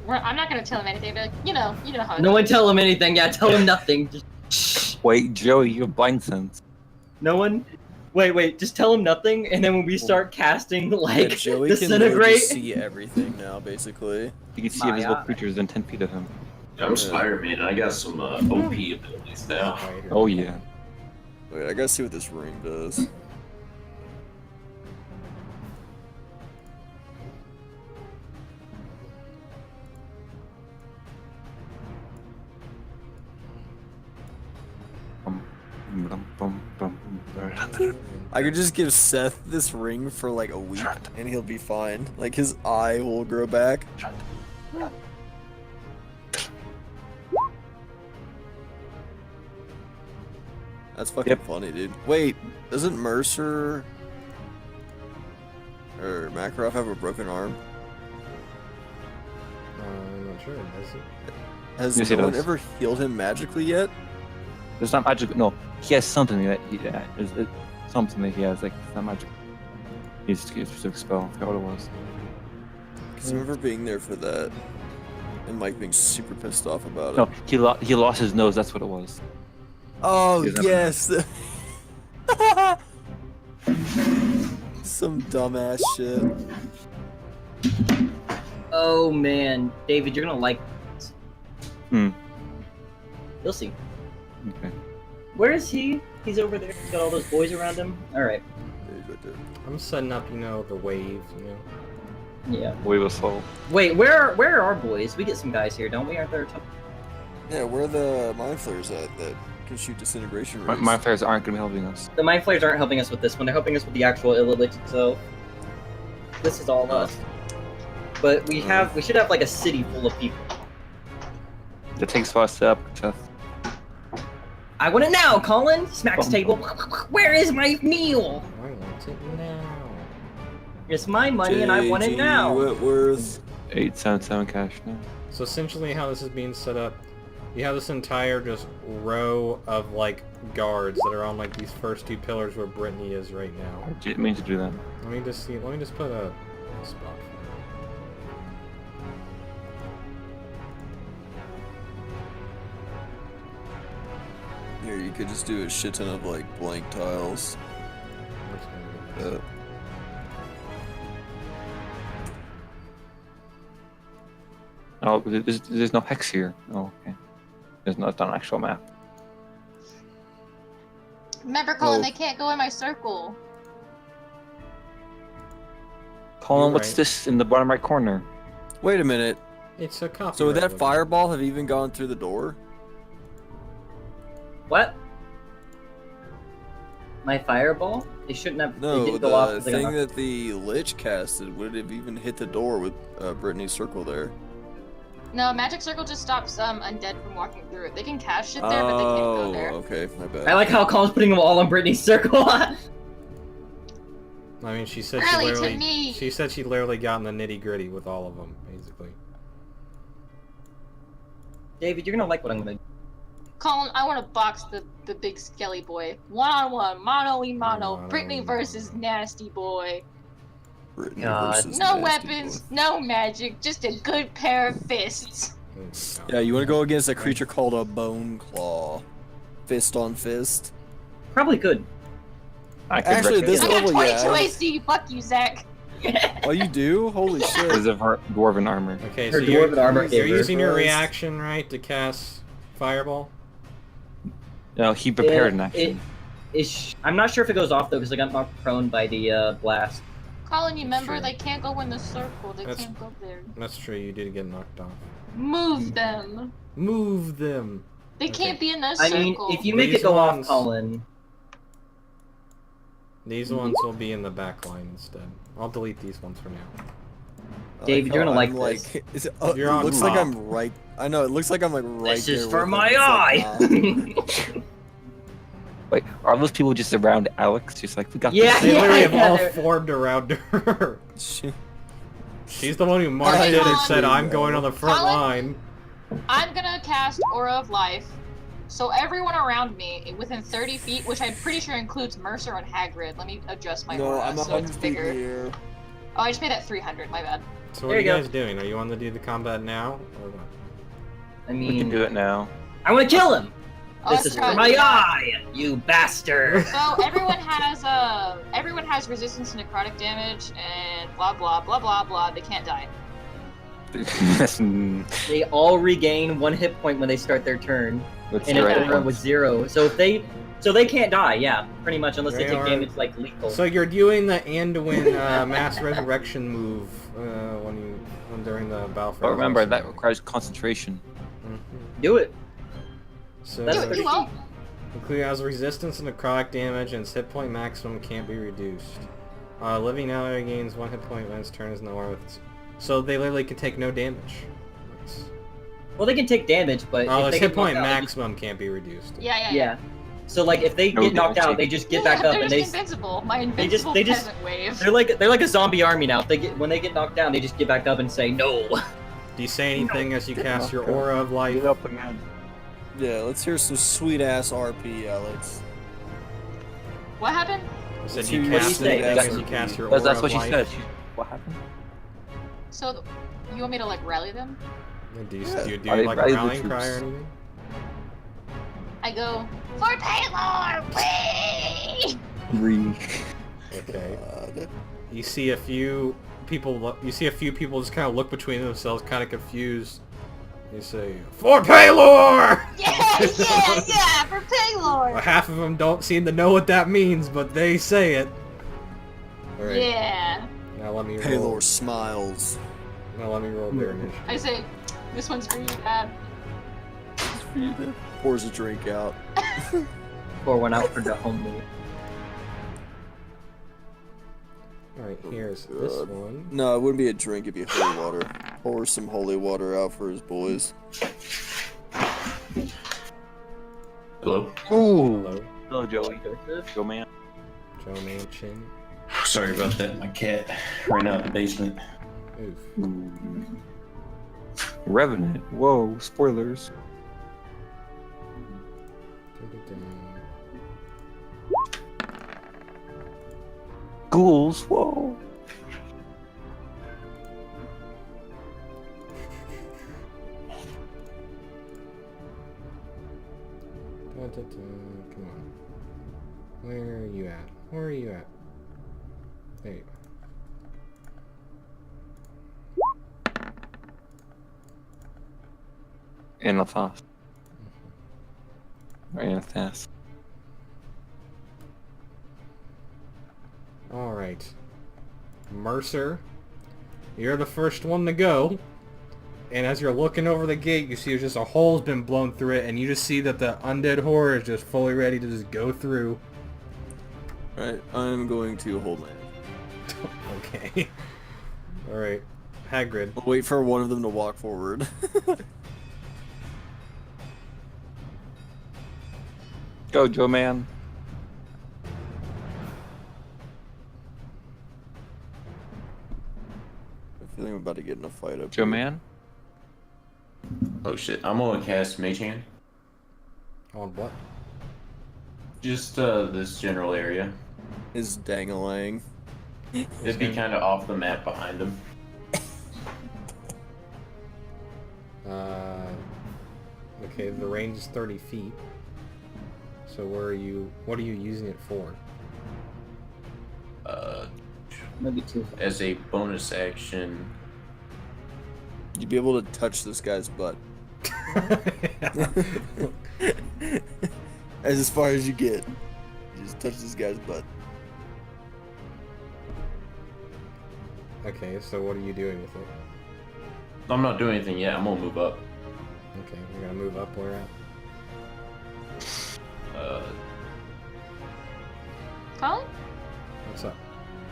I'm not gonna tell him anything, but you know how. No one tell him anything. Yeah, tell him nothing. Just shh. Wait, Joey, you have blind sense. No one. Wait. Just tell him nothing, and then when we start casting, like Yeah, Joey can literally disintegrate. see everything now, basically. You can see invisible creatures within 10 feet of him. I'm Spider-Man. I got some OP abilities now. Oh yeah. Wait, I gotta see what this ring does. I could just give Seth this ring for like a week and he'll be fine. Like his eye will grow back. That's fucking funny, dude. Wait, doesn't Mercer or Makarov have a broken arm? I'm not sure. Is it? Has Yes, he no one does. ever healed him magically yet? It's not magic. No, he has something that it's something that he has. Like it's not magic. He's a specific spell. I forgot what it was. Because I remember being there for that, and Mike being super pissed off about it. No, he lost his nose. That's what it was. Oh He's yes. Some dumbass shit. Oh man, David, you're gonna like this. You'll see. Okay. Where is he? He's over there. He's got all those boys around him. All right. I'm setting up, the wave, Yeah. Wave of soul. Wait, where are our boys? We get some guys here, don't we? Aren't there? Yeah, where are the mind flares at that can shoot disintegration rays? My flares aren't gonna be helping us. The mind flayers aren't helping us with this one. They're helping us with the actual Illich itself. This is all us. But we should have like a city full of people. It takes for us up, Seth. I want it now, Colin. Smacks table. Where is my meal? I want it now. It's my money and I want it now. Whitworth. 877 cash now. So essentially how this is being set up, you have this entire just row of like guards that are on like these first two pillars where Brittany is right now. I didn't mean to do that. Let me just put a spot for Here, you could just do a shit ton of like blank tiles. it. Oh, there's no hex here. Oh, okay. There's not an actual map. Remember, Colin, Oh. they can't go in my circle. Colin, You're what's right. this in the bottom right corner? Wait a minute. It's a copy. So would that fireball have even gone through the door? What? My fireball? They shouldn't have. They No, didn't go off. the 'cause they got thing knocked- that the Lich casted, would it have even hit the door with Brittany's circle there? No, magic circle just stops undead from walking through it. They can cast shit there, but they can't go there. Okay, my bad. I like how Colin's putting them all on Brittany's circle. I mean, she said Rally to me. she said she literally got in the nitty gritty with all of them, basically. David, you're gonna like what I'm gonna do. Colin, I want to box the big skelly boy. One-on-one, mano-y-mano, Mano-y-mano. Brittany versus nasty boy. Brittany God. versus No Nasty weapons, Boy. no magic, just a good pair of fists. Yeah, you want to go against a creature called a Bone Claw. Fist on fist. Probably good. I could Actually, recommend this I got level, 22 yeah. AC, fuck you, Zach. Oh, you do? Holy shit. because of her dwarven armor. Okay, Her so you're, dwarven armor you're gave her- using your reaction, right, to cast Fireball? No, he prepared an action. I'm not sure if it goes off though, because I got knocked prone by the blast. Colin, you remember Sure. they can't go in the circle. They That's- can't go there. That's true, you did get knocked off. Move them. Move them! They Okay. can't be in the I circle. mean, if you make These it go ones- off, Colin. These ones will be in the back line instead. I'll delete these ones for now. David, you're gonna like this. Is it, You're it on looks like top. I'm right. I know, it looks like I'm like right This there is for with my him. eye. It's like, Wait, are those people just around Alex? Just like, we got Yeah. They literally have all they're- formed around her. She- She's the one who marched Alright, in and Colin. said, I'm going on the front Colin? line. I'm gonna cast Aura of Life. So everyone around me, within 30 feet, which I'm pretty sure includes Mercer and Hagrid. Let me adjust my no, aura I'm so 100 it's feet bigger. here. Oh, I just made that 300. My bad. So what There are you you go. guys doing? Are you on to do the combat now? Or what? I We can mean, do it now. I want to kill him. Oh, This I is for forgot, my yeah. eye, you bastard. So everyone has resistance to necrotic damage and blah blah blah blah blah. They can't die. They all regain 1 hit point when they start their turn, Let's and do if right they run with 0. So they can't die. Yeah, pretty much, unless they take Rayor- damage like lethal. So you're doing the Anduin mass resurrection move during the battle for But remember, Elves. that requires concentration. Mhm. Do it. So That's Do it. pretty You won't. include has resistance to necrotic damage and its hit point maximum can't be reduced. Living ally gains 1 hit point when its turn is no longer with its... So they literally can take no damage. That's... Well, they can take damage, but Oh, if its they hit get point knocked out, they maximum can't be reduced. Yeah. yeah. So like, if they No get knocked damage out, they taken. just get back up They're and just invincible. My invincible they just- peasant wave. they're like a zombie army now. If when they get knocked down, they just get back up and say no. Do you say anything as you cast your aura of life? Get up again. Yeah, let's hear some sweet ass RP, Alex. What happened? You said What you do you cast say? anything as you cast your aura That's of what she life? said. What happened? So you want me to like rally them? Do you, Yeah. do you do Are they like a rallying the rallying cry or troops? anything? I go for Taylor, wee! Okay. God. You see a few people. You see a few people just kind of look between themselves, kind of confused. You say, "For Paylor!" Yeah, for Taylor. Well, half of them don't seem to know what that means, but they say it. All right. Yeah. Now let me roll. Paylor smiles. Now let me roll their initiative. I say, this one's for you, Dad. Pours a drink out. Pour one out for the homie. All right, here's this God. one. No, it wouldn't be a drink, it'd be holy water. Pour some holy water out for his boys. Hello. Ooh. Hello, Hello, Joey. Go, man. Joe Manchin. Sorry about that. My cat ran out of the basement. Oof. Ooh. Revenant. Whoa, spoilers. Ghouls. Whoa. Come on. Where are you at? Where are you at? There you go. Anathos. Or Anathas. Alright. Mercer, you're the first one to go. And as you're looking over the gate, you see just a hole's been blown through it, and you just see that the undead horror is just fully ready to just go through. Alright, I'm going to hold my hand. Okay. Alright. Hagrid. I'll wait for one of them to walk forward. Go, Joe, man. I feel like I'm about to get in a fight up Joe, here. man. Oh shit! I'm gonna cast Mage Hand. On what? Just this general area. His dang-a-lang. It'd be kind of off the map behind him. Okay, the range is 30 feet. So what are you using it for? Maybe 2. As a bonus action. You'd be able to touch this guy's butt. As far as you get. You just touch this guy's butt. Okay, so what are you doing with it? I'm not doing anything yet. I'm gonna move up. Okay, we're gonna move up where at? Colin? What's up?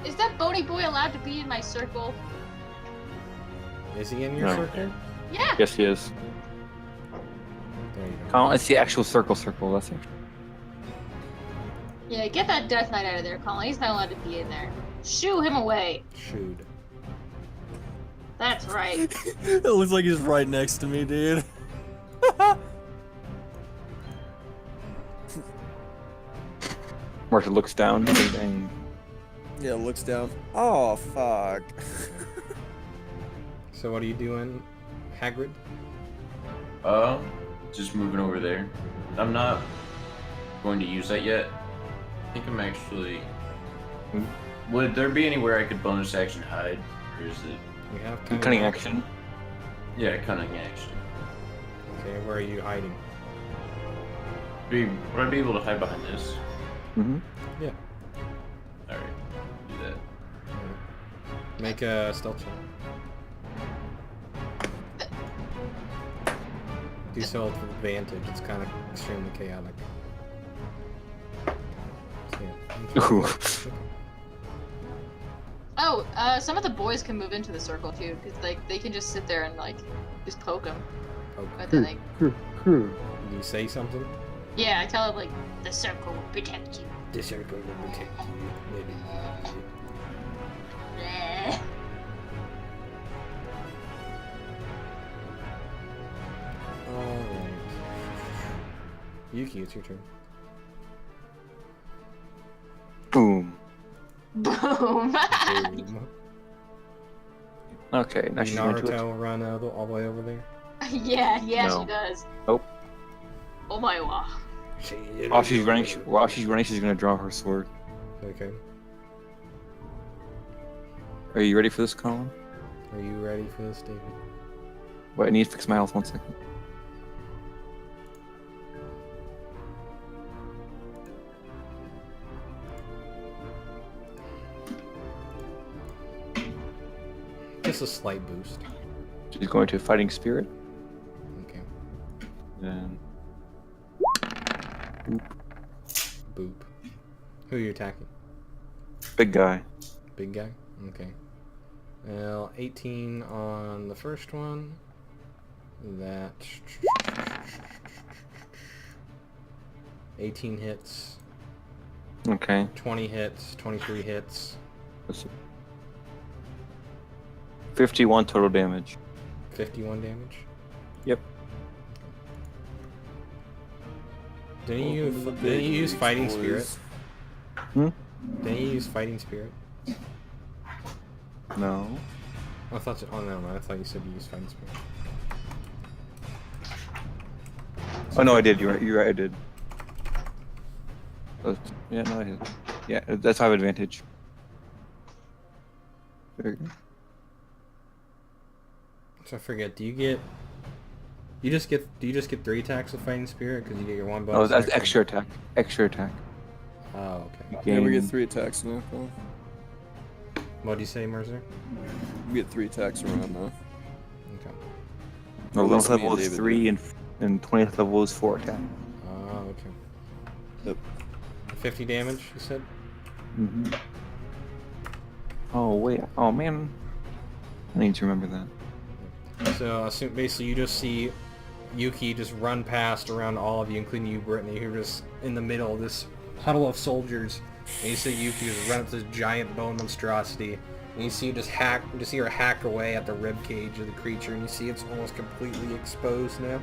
Is that bony boy allowed to be in my circle? Is he in your No. circle? Yeah. Yes, he is. There you go. Colin, it's the actual circle. That's it. Yeah, get that Death Knight out of there, Colin. He's not allowed to be in there. Shoo him away. Shoot. That's right. It looks like he's right next to me, dude. Martha looks down and Yeah, looks down. Oh, fuck. So what are you doing, Hagrid? Just moving over there. I'm not going to use that yet. I think I'm actually... Would there be anywhere I could bonus action hide? Or is it... We have Cunning action. Yeah, cunning action. Okay, where are you hiding? Would I be able to hide behind this? Mm-hmm. Yeah. Alright, do that. Alright. Make a stealth check. Do so with advantage. It's kind of extremely chaotic. So, yeah. Ooh. Oh, some of the boys can move into the circle too, because like they can just sit there and like just poke them. But then like, Do you say something? yeah, I tell them like the circle will protect you. The circle will protect you. Maybe. Bleh. Alright. Yuki, it's your turn. Boom. Boom. Boom. Okay, now Does she's going to it. Naruto run all the way over there? Yeah, No. she does. Nope. Oh my god. While she's running, she's gonna draw her sword. Okay. Are you ready for this, Colin? Are you ready for this, David? Wait, I need to fix my health 1 second. Just a slight boost. She's going to Fighting Spirit. Okay. Then Boop. Who are you attacking? big guy. Big guy? Okay. Well, 18 on the first one. That... 18 hits. Okay. 20 hits. 23 hits. Let's see. 51 total damage. 51 damage. Yep. Didn't you use Fighting Spirit? Hmm? Didn't you use Fighting Spirit? No. I thought you, oh no, I thought you said you used Fighting Spirit. Oh no, I did. You're right. You're right. I did. Yeah, no, I did. Yeah, that's how I have advantage. Very good. So I forget. Do you just get 3 attacks with Fighting Spirit because you get your 1 bonus? Oh, that's action? extra attack. Extra attack. Oh, okay. Yeah, we Gain- get 3 attacks now. Colin. What do you say, Mercer? We get 3 attacks around now. Okay. No, At least 11th me and level is David 3 and 20th level is 4 attack. Oh, okay. Yep. 50 damage, you said? Mm-hmm. Oh wait. Oh man. I need to remember that. So basically you just see Yuki just run past around all of you, including you, Brittany, who are just in the middle of this huddle of soldiers. And you see Yuki just run up this giant bone monstrosity. And you see her hack away at the rib cage of the creature, and you see it's almost completely exposed now.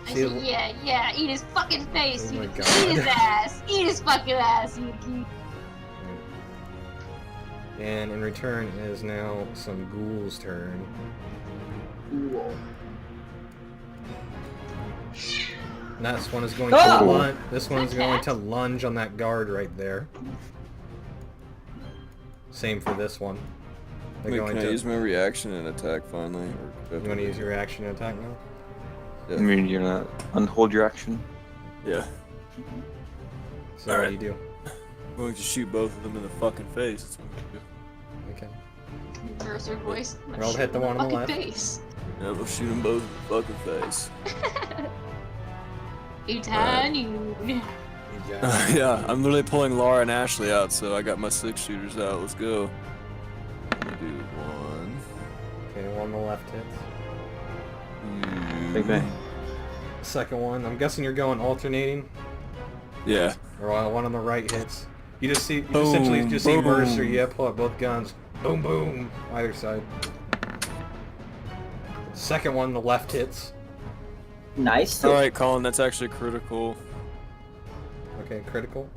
I See said, it- yeah, eat his fucking face. Oh my Yuki. God. Eat his ass. Eat his fucking ass, Yuki. And in return it is now some ghouls' turn. And this one is going to lunge. This one is going to lunge on that guard right there. Same for this one. They're Wait, going can I to. use my reaction and attack finally? Or You want to use your reaction and attack now? Yeah. I mean, you're not unhold your action. Yeah. So what do you do? I'm going to shoot both of them in the fucking face. That's what I'm gonna do. Okay. Mercer voice. Roll to hit the one on the Fucking left. face. Yeah, we'll shoot them both in the fucking face. Italian. Yeah, I'm literally pulling Laura and Ashley out, so I got my 6 shooters out. Let's go. I'm gonna do 1. Okay, one on the left hits. Big bang. Second one, I'm guessing you're going alternating, Yeah. or one on the right hits. You just see, Boom, essentially just see boom. Mercer. Yeah, pull out both guns. Boom, boom, either side. Second one, the left hits. Nice. Alright, Colin, that's actually critical. Okay, critical.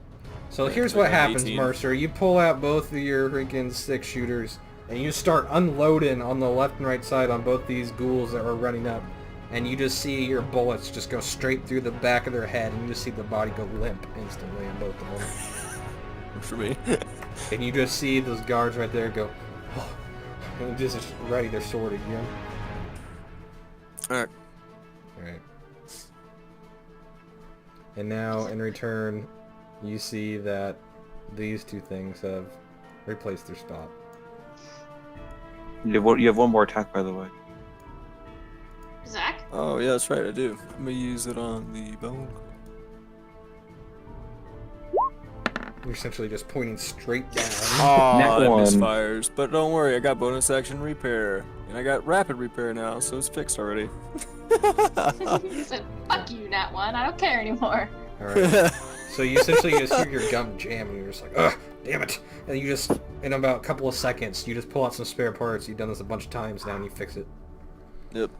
So Yeah, here's like what an happens, 18. Mercer. You pull out both of your freaking 6 shooters. and you start unloading on the left and right side on both these ghouls that are running up, and you just see your bullets just go straight through the back of their head, and you just see the body go limp instantly on both of them. For me. And you just see those guards right there go, oh, and just ready their sword again. Alright. Alright. And now, in return, you see that these two things have replaced their spot. You have one more attack, by the way. Zach? Oh, yeah, that's right, I do. I'm gonna use it on the bone. You're essentially just pointing straight down. Oh, Next that one. misfires. But don't worry, I got bonus action repair. And I got rapid repair now, so it's fixed already. He said, fuck you, Nat 1. I don't care anymore. Alright. So you essentially just hear your gun jam, and you're just like, ugh, damn it. And you just, in about a couple of seconds, you just pull out some spare parts. You've done this a bunch of times now, and you fix it. Yep.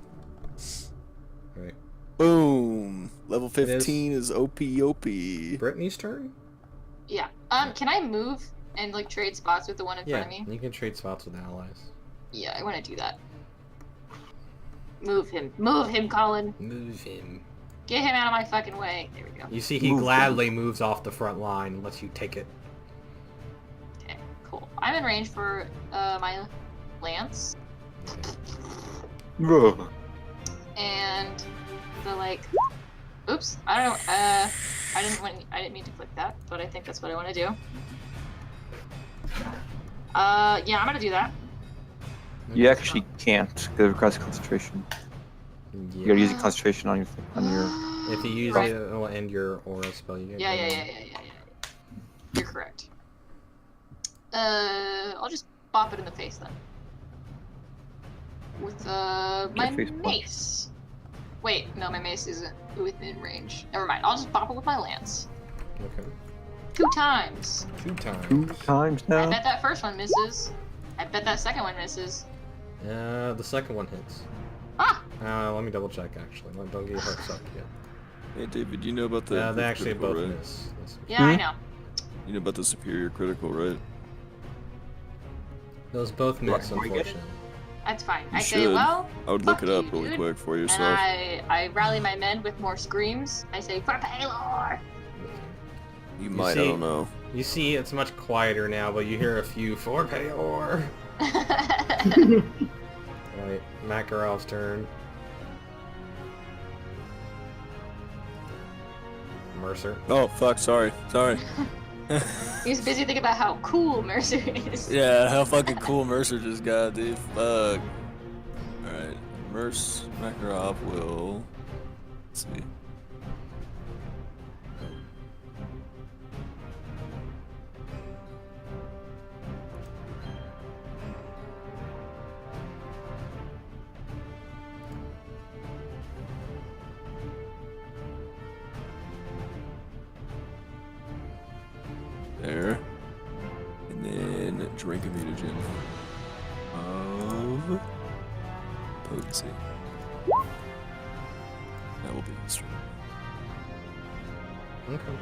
Alright. Boom. Level It is 15 is OP. Brittany's turn? Yeah. Can I move and like trade spots with the one in front of me? You can trade spots with allies. Yeah, I want to do that. Move him. Move him, Colin. Move him. Get him out of my fucking way. There we go. You see he Move gladly moves off the front line and lets you take it. Okay, cool. I'm in range for my lance. Ugh. And the like oops, I don't know, I didn't mean to click that, but I think that's what I want to do. Yeah, I'm gonna do that. You actually can't, because it requires concentration. You gotta use the concentration on your... If you use Right. it, it'll end your aura spell. You get Yeah. You're correct. I'll just bop it in the face then. With my face punch. mace. Wait, no, my mace isn't within range. Never mind. I'll just bop it with my lance. Okay. 2 times. 2 times. 2 times I now? bet that first one misses. I bet that second one misses. The second one hits. Ah! Let me double check actually. Don't get your hopes up yet. Hey, David, you know about the They actually critical, both right? miss. Yeah, I know. You know about the superior critical, right? Those both miss, Right, we get it? unfortunately. That's fine. You I say, should. well, I would look fuck it up you, really dude. quick for And yourself. I rally my men with more screams. I say, for Paylor! You might, see- I don't know. You see, it's much quieter now, but you hear a few for Payor. Alright, Makarov's turn. Mercer. Oh, fuck, sorry. He's busy thinking about how cool Mercer is. Yeah, how fucking cool Mercer just got, dude. Fuck. Alright, Makarov will... Let's see. There. And then drink a mutagen of potency. That will be the stream. Okay.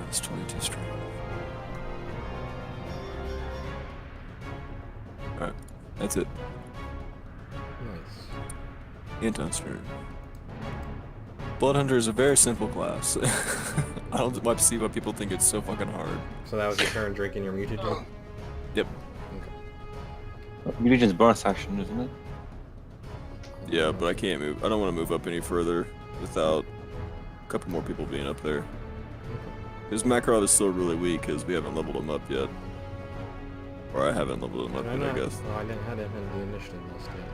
That's 22 strong. Alright, that's it. Nice. Anton's turn. Bloodhunter is a very simple class. I don't see why people think it's so fucking hard. So that was your turn drinking your mutagen? Yep. Mutagen's bonus action, isn't it? Yeah, but I can't move. I don't want to move up any further without a couple more people being up there. Because Makarov is still really weak because we haven't leveled him up yet. Or I haven't leveled him up yet, I guess. Oh, I didn't have the initiative list yet.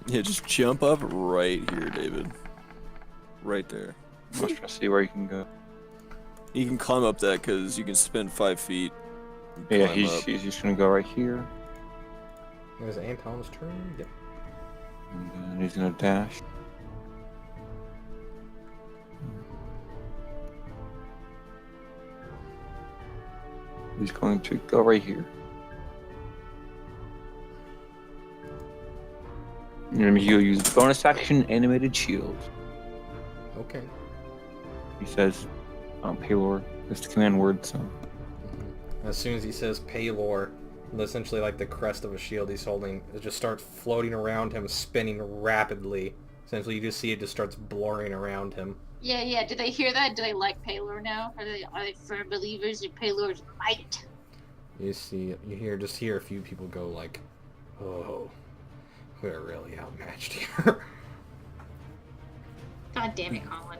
Yeah, just jump up right here, David. Right there. I'm just trying to see where you can go. You can climb up that because you can spend 5 feet. and Yeah, climb up. he's just gonna go right here. It was Anton's turn? Yep. And then he's gonna dash. He's going to go right here. And you'll use bonus action animated shield. Okay. He says, Paylor. That's the command word, so. As soon as he says Paylor, essentially like the crest of a shield he's holding, it just starts floating around him, spinning rapidly. Essentially, you just see it just starts blurring around him. Yeah. Do they hear that? Do they like Paylor now? Are they firm believers in Paylor's might? You hear a few people go like, "Oh, we're really outmatched here." God damn it, Colin.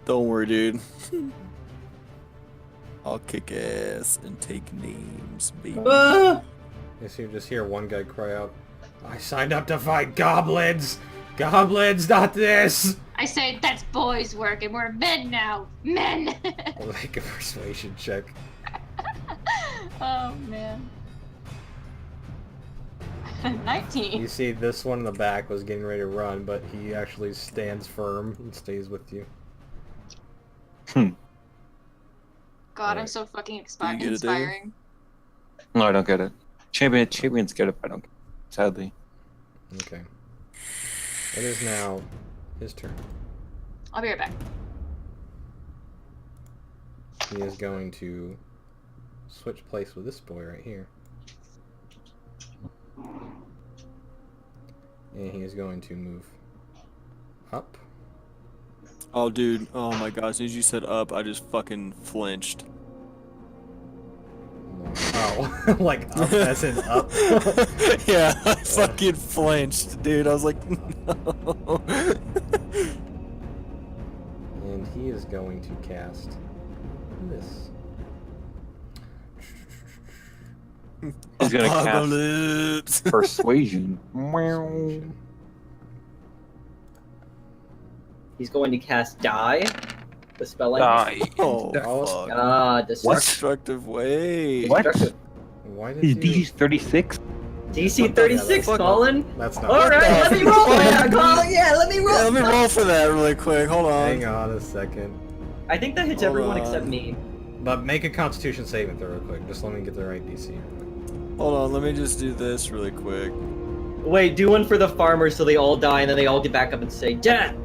Don't worry, dude. I'll kick ass and take names, baby. You just hear one guy cry out, "I signed up to fight goblins! Goblins, not this!" I say that's boys' work, and we're men now. Men. Make a persuasion check. Oh man. 19. You see this one in the back was getting ready to run, but he actually stands firm and stays with you. God, I'm so fucking You get it, David? inspiring. No, I don't get it. Champion's get it, but I don't get it. Sadly. Okay. It is now his turn. I'll be right back. He is going to switch place with this boy right here. And he is going to move up. Oh, dude. Oh my god. As soon as you said up, I just fucking flinched. Oh, like up as in up? Yeah, I fucking flinched, dude. I was like, no. And he is going to cast this. He's gonna cast Apocalypse. Persuasion. He's going to cast Die. The spell Die. Oh, fuck. Destructive way. What? Destructive. Why did His you... DC's 36? DC 36, fuck Colin. That's not... Alright, let me roll for that, Colin. Yeah, let me roll. Yeah, let me roll for that really quick. Hold on. Hang on a second. I think that hits Hold everyone on. except me. But make a Constitution saving throw real quick. Just let me get the right DC. Hold on. Let me just do this really quick. Wait, do one for the farmers so they all die and then they all get back up and say, Death!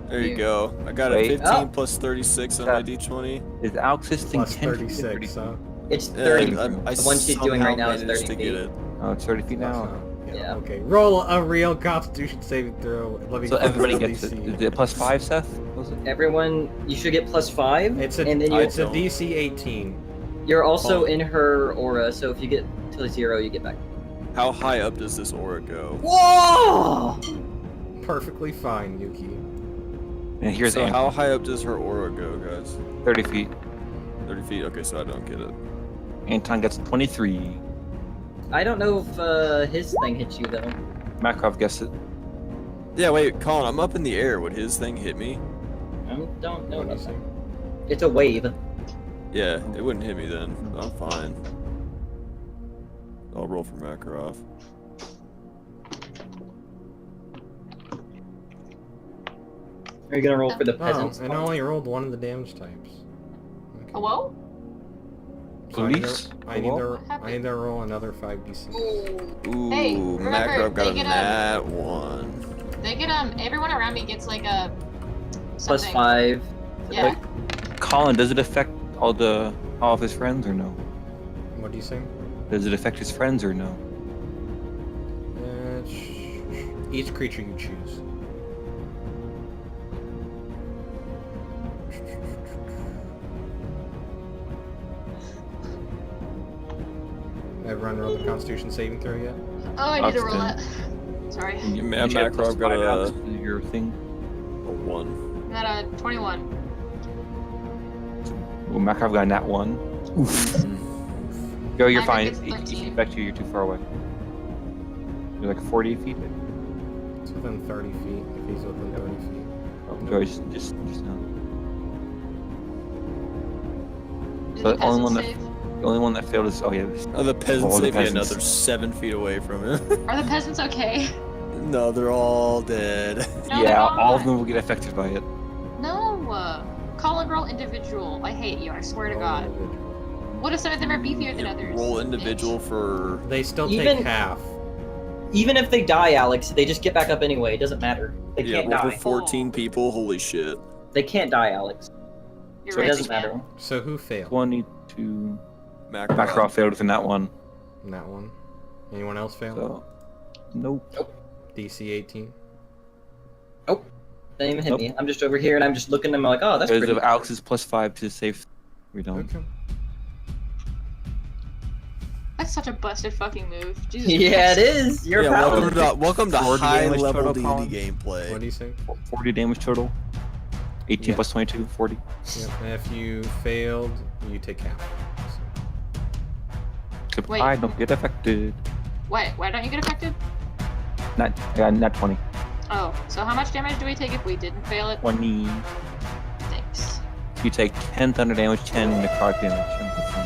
There you go. I got a Wait. 15 Oh. plus 36 on my d20. Is Alex's thing Plus 10 feet or 36, huh? It's 30. I The one she's doing right now is managed 30 to get feet. it. Oh, it's 30 feet now. Yeah. Okay, roll a real Constitution saving throw. Let me So get everybody the gets it. DC. Is it plus 5, Seth? Was it? Everyone, you should get plus 5. It's a, and then it's a DC 18. you're also Oh. in her aura, so if you get to 0, you get back. How high up does this aura go? Whoa! Perfectly fine, Yuki. And here's So Anton. how high up does her aura go, guys? 30 feet. 30 feet? Okay, so I don't get it. Anton gets 23. I don't know if his thing hits you, though. Makarov gets it. Yeah, wait, Colin, I'm up in the air. Would his thing hit me? I don't know What do you about that. think? It's a wave. Yeah, it wouldn't hit me then. I'm fine. I'll roll for Makarov. Are you gonna roll for the Oh, peasants? and I only rolled one of the damage types. Okay. Hello? So I need Police? to- I need to happened? I need to roll another 5d6. Ooh, Hey, remember, Makarov got they a get nat 1. They get everyone around me gets like a Plus something. 5. Yeah. Colin, does it affect all of his friends or no? What do you say? Does it affect his friends or no? Each creature you choose. Everyone roll the Constitution saving throw yet? Oh, I need to That's roll good. it. Sorry. Yeah, You should have plus Makarov got 5 a Alex, to your thing. 1. I got a 21. Well, Makarov got a nat 1. Go, you're Maverick fine. gets He 13. can back to you. You're too far away. You're like 40 feet. It's within 30 feet, if he's within 30 feet. Oh, Joy, just now. Did So the the only one peasants that save? the only one that failed is this. Oh, the peasants All the saved me peasants. another 7 feet away from him. Are the peasants okay? No, they're all dead. No, yeah, they're all of not. them will get affected by it. No. Call and roll individual. I hate you. I swear to Roll God. individual. What if some of them are beefier than others? Roll individual for... They still Even- take half. Even if they die, Alex, they just get back up anyway. It doesn't matter. They Yeah, can't over die. 14 people. Holy shit. They can't die, Alex. You're So it right, doesn't they can. matter. So who failed 22. Makarov. Makarov failed within that one. in that one? Anyone else fail? So, nope. DC 18. They didn't even hit Nope. me. I'm just over here and I'm just looking. I'm like, oh, that's Because pretty. of Alex's +5 to save. We don't. Okay. That's such a busted fucking move. Jesus Yeah, it Christ. is. You're Yeah, a welcome paladin. welcome to 40 high damage level total, D&D Colin. gameplay. What do you say? 40 damage total. 18 Yeah. plus 22, 40. Yep. And if you failed, you take half. Except Wait. I don't get affected. Why don't you get affected? Not 20. Oh, so how much damage do we take if we didn't fail it? 20. Thanks. You take 10 thunder damage, 10 necrotic damage. I'm guessing.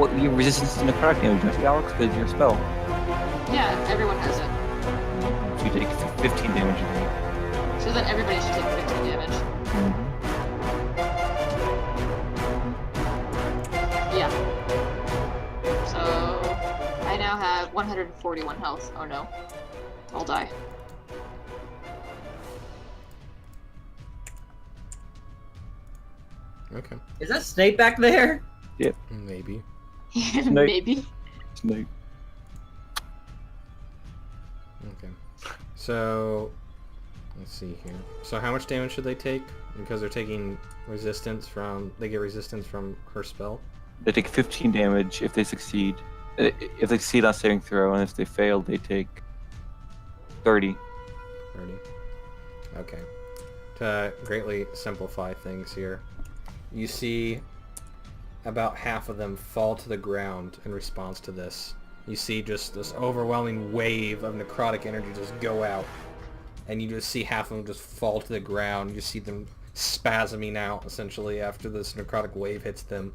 What, you have resistance to necrotic damage, don't you, Alex? Because your spell. Yeah, everyone has it. So you take 15 damage a day. So then everybody should take 15 damage. Yeah. So I now have 141 health. Oh no. I'll die. Okay. Is that Snape back there? Maybe. Maybe. Snake. Okay. So, let's see here. So how much damage should they take? Because they're taking resistance from... They get resistance from her spell? They take 15 damage if they succeed. If they succeed on saving throw, and if they fail, they take 30. 30. Okay. To greatly simplify things here, you see about half of them fall to the ground in response to this. You see just this overwhelming wave of necrotic energy just go out. And you just see half of them just fall to the ground. You see them spasming out, essentially, after this necrotic wave hits them.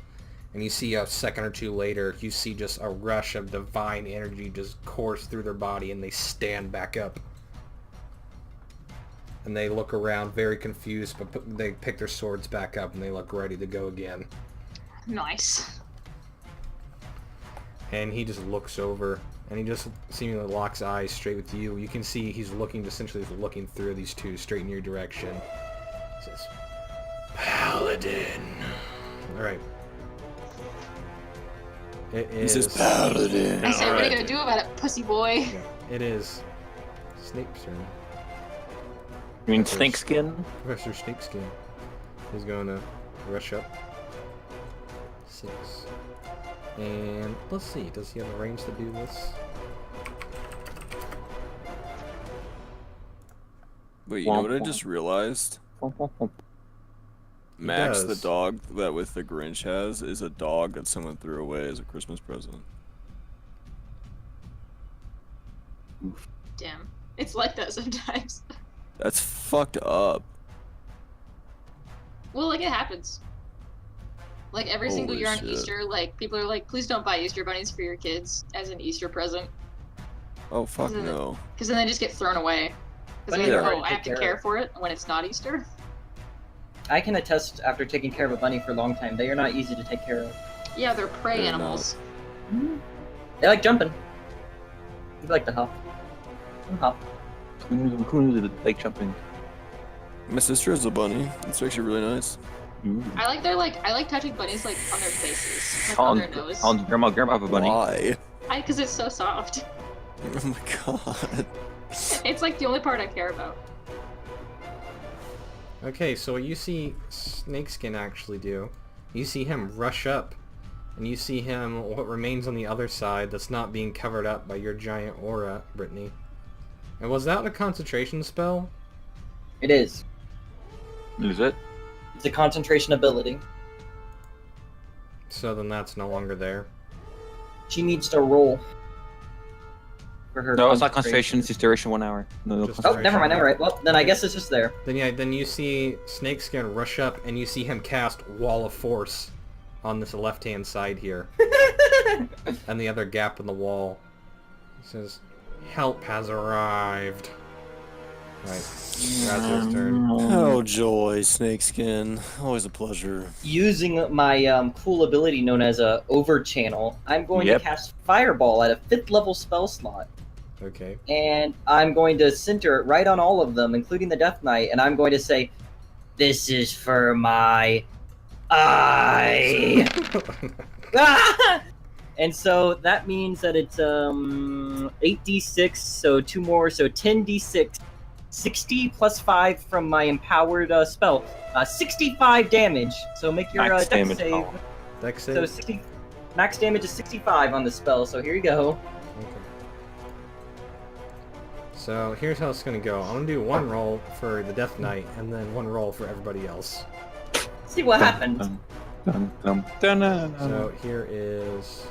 And you see a second or two later, you see just a rush of divine energy just course through their body, and they stand back up. And they look around very confused, but they pick their swords back up and they look ready to go again. Nice. And he just looks over, and he just seemingly locks eyes straight with you. You can see he's looking, essentially he's looking through these two straight in your direction. He says, Paladin. Alright. It He is... says Paladin. I said, what are you Alright. gonna do about it, pussy boy? It is Snape's turn. You mean Professor- snakeskin? Professor Snakeskin is going to rush up. 6. And let's see, does he have a range to do this? Wait, you know what I Womp just realized? Womp. He Max, the does. dog that with the Grinch has, is a dog that someone threw away as a Christmas present. Damn. It's like that sometimes. That's fucked up. Well, like, it happens. Like, every single Holy year on shit. Easter, like, people are like, please don't buy Easter bunnies for your kids as an Easter present. Oh, fuck Isn't it? no. Because then they just get thrown away. Because Bunnies they're are like, hard oh, to I take have to care care of. for it when it's not Easter. I can attest after taking care of a bunny for a long time, they are not easy to take care of. Yeah, they're prey They're animals. They like jumping. You like to hop. Hop. Who knew the lake jumping? My sister has a bunny. It's actually really nice. Ooh. I like touching bunnies, like, on their faces. Like, on their nose. On grandma have a bunny. Why? Because it's so soft. Oh my god. It's, like, the only part I care about. Okay, so what you see Snakeskin actually do, you see him rush up, and you see him, what remains on the other side that's not being covered up by your giant aura, Brittany. And was that a concentration spell? It is. Is it? It's a concentration ability. So then that's no longer there. She needs to roll. For her No, it's not concentration. It's just duration 1 hour. No, Just- Oh, never mind, alright. Well, then I guess it's just there. Then yeah, then you see Snakeskin rush up, and you see him cast Wall of Force on this left-hand side here. And the other gap in the wall. He says, help has arrived. Alright, Razzo's turn. Oh joy, Snakeskin. Always a pleasure. Using my cool ability known as a Over Channel, I'm going Yep. to cast Fireball at a 5th level spell slot. Okay. And I'm going to center it right on all of them, including the Death Knight, and I'm going to say, "This is for my eye." Ah! And so that means that it's 8d6, so 2 more, so 10d6, 60 plus 5 from my empowered spell, 65 damage. So make your Max dex damage, save. Colin. Dex save? So 60 max damage is 65 on the spell. So here you go. Okay. So here's how it's gonna go. I'm gonna do 1 roll for the Death Knight, and then 1 roll for everybody else. See what happens. So here is...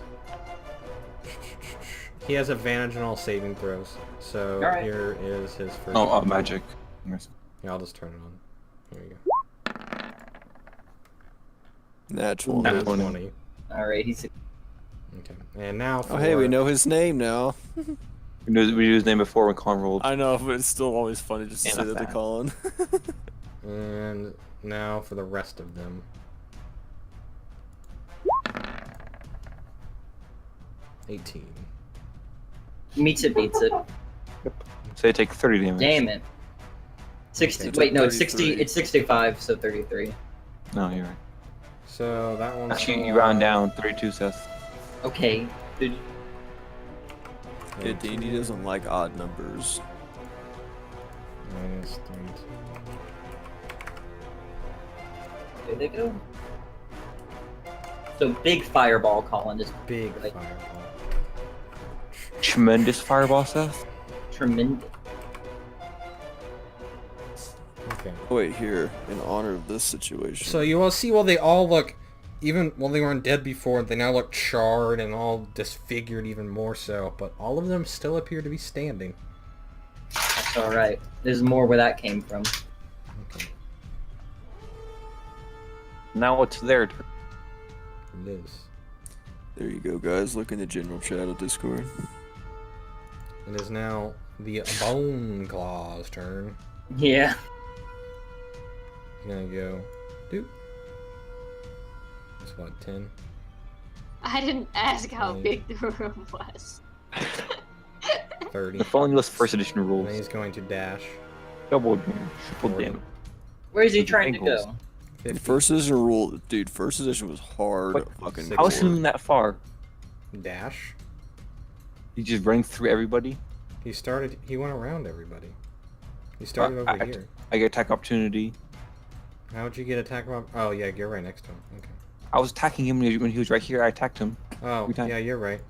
He has advantage on all saving throws. So Alright. here is his first... Oh, magic. Yes. Yeah, I'll just turn it on. Here you go. Natural. Nat 20. All right, he's Okay. And now for... Oh hey, we know his name now. We knew his name before when Colin rolled. I know, but it's still always funny just to Yeah, say not that to bad. Colin. And now for the rest of them. $18. meets it, beats it. So they take 30 damage. Damn it. 60. Okay. Wait, no, it's 60. 33. It's 65, so 33. No, you're right. So that one's... Actually, you round down 32, Seth. Okay. Dude, Yeah, D&D doesn't like odd numbers. Minus 32. there they go. So big fireball, Colin, is Big Like- fireball. Tremendous fireball, Seth. tremendous. Okay. Wait, here, in honor of this situation. So you will see while they all look, even while they weren't dead before, they now look charred and all disfigured even more so, but all of them still appear to be standing. That's all right. There's more where that came from. Okay. Now it's their turn. It is. There you go, guys. Look in the general chat of Discord. It is now the Bone Claw's turn. Yeah. He's gonna go, doop. That's what, 10? I didn't ask how Right. big the room was. 30. If only was first edition And rules. then he's going to dash. Double damage, triple 40. damage. Where is he With trying to ankles. go? 50. First edition rule, dude. First edition was hard. What? Fucking. Six. How is hard. he that far? Dash. He just running through everybody? He went around everybody. He started over I- here. I get attack opportunity. How'd you get attack rob? Oh yeah, you're right next to him. Okay. I was attacking him when he was right here. I attacked him. Oh, Every time. yeah, you're right.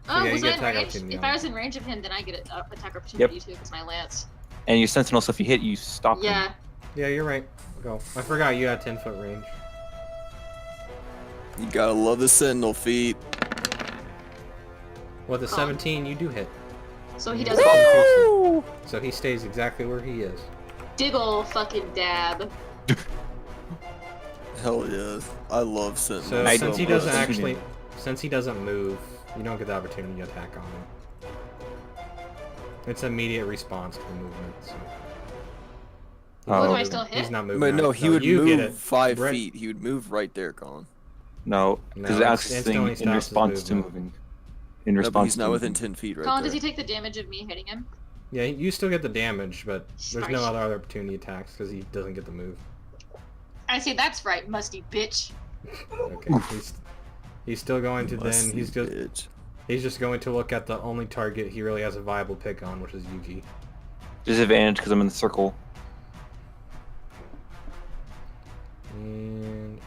Oh, yeah, was you I get in attack range? opportunity If on I it. was in range of him, then I get an attack opportunity too, because my lance. And your sentinel, so if you hit, you stop him. Yeah. Yeah, you're right. Go. I forgot you had 10-foot range. You gotta love the sentinel feat. With the Oh. 17, you do hit. So he Yeah. does Woo! So he stays exactly where he is. diggle fucking dab. Hell yeah. I love sentinel. So I since he don't doesn't know. actually, since he doesn't move, you don't get the opportunity to attack on him. It's immediate response to the movement. So. Oh. Do I still hit? He's not moving. But no, out, he so would you get move it. 5 Brett- feet. He would move right there, Colin. No, because No, that's it's the thing instantly in stops his response to movement. moving. In No, but response he's to not within moving. 10 feet right Colin, there. does he take the damage of me hitting him? Yeah, you still get the damage, but there's no Sorry. other opportunity attacks because he doesn't get the move. I say that's right, musty bitch. Okay, he's still going to then. Musty He's just bitch. going to look at the only target he really has a viable pick on, which is Yuki. Disadvantage because I'm in the circle. And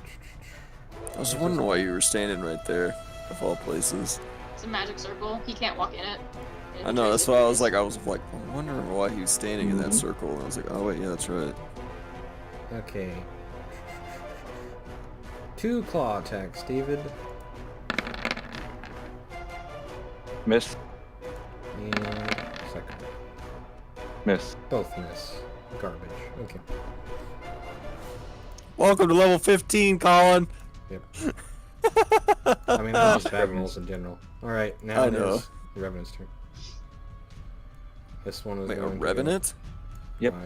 I was wondering why you were standing right there, of all places. It's a magic circle. He can't walk in it. I know, that's why I was like, I'm wondering why he was standing in that Mhm. circle. And I was like, oh wait, yeah, that's right. okay. 2 claw attacks, David. Miss. And second. Miss. Both miss. Garbage. Okay. Welcome to level 15, Colin. Yep. I mean, that's just bad rolls in general. Alright, now I it know. is the Revenant's turn. This one is Wait, a going to go Revenant? Yep. 5,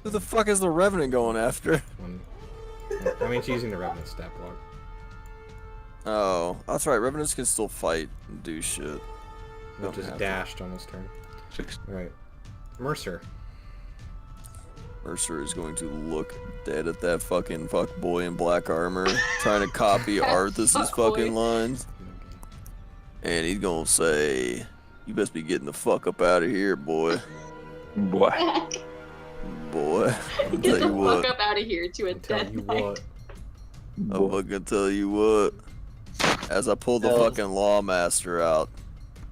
Who the fuck is the Revenant going after? 20. I mean, she's using the Revenant stat block. Oh, that's right. Revenants can still fight and do shit. It just dashed on his turn. Alright. Mercer. Mercer is going to look dead at that fucking fuckboy in black armor, trying to copy Arthas's fucking lines. And he's gonna say, "You best be getting the fuck up out of here, boy." Boy. Boy. I'll Get tell the you what. fuck up out of here to a Tell death you knight. what. I'm fucking tell you what. As I pull the fucking Lawmaster out,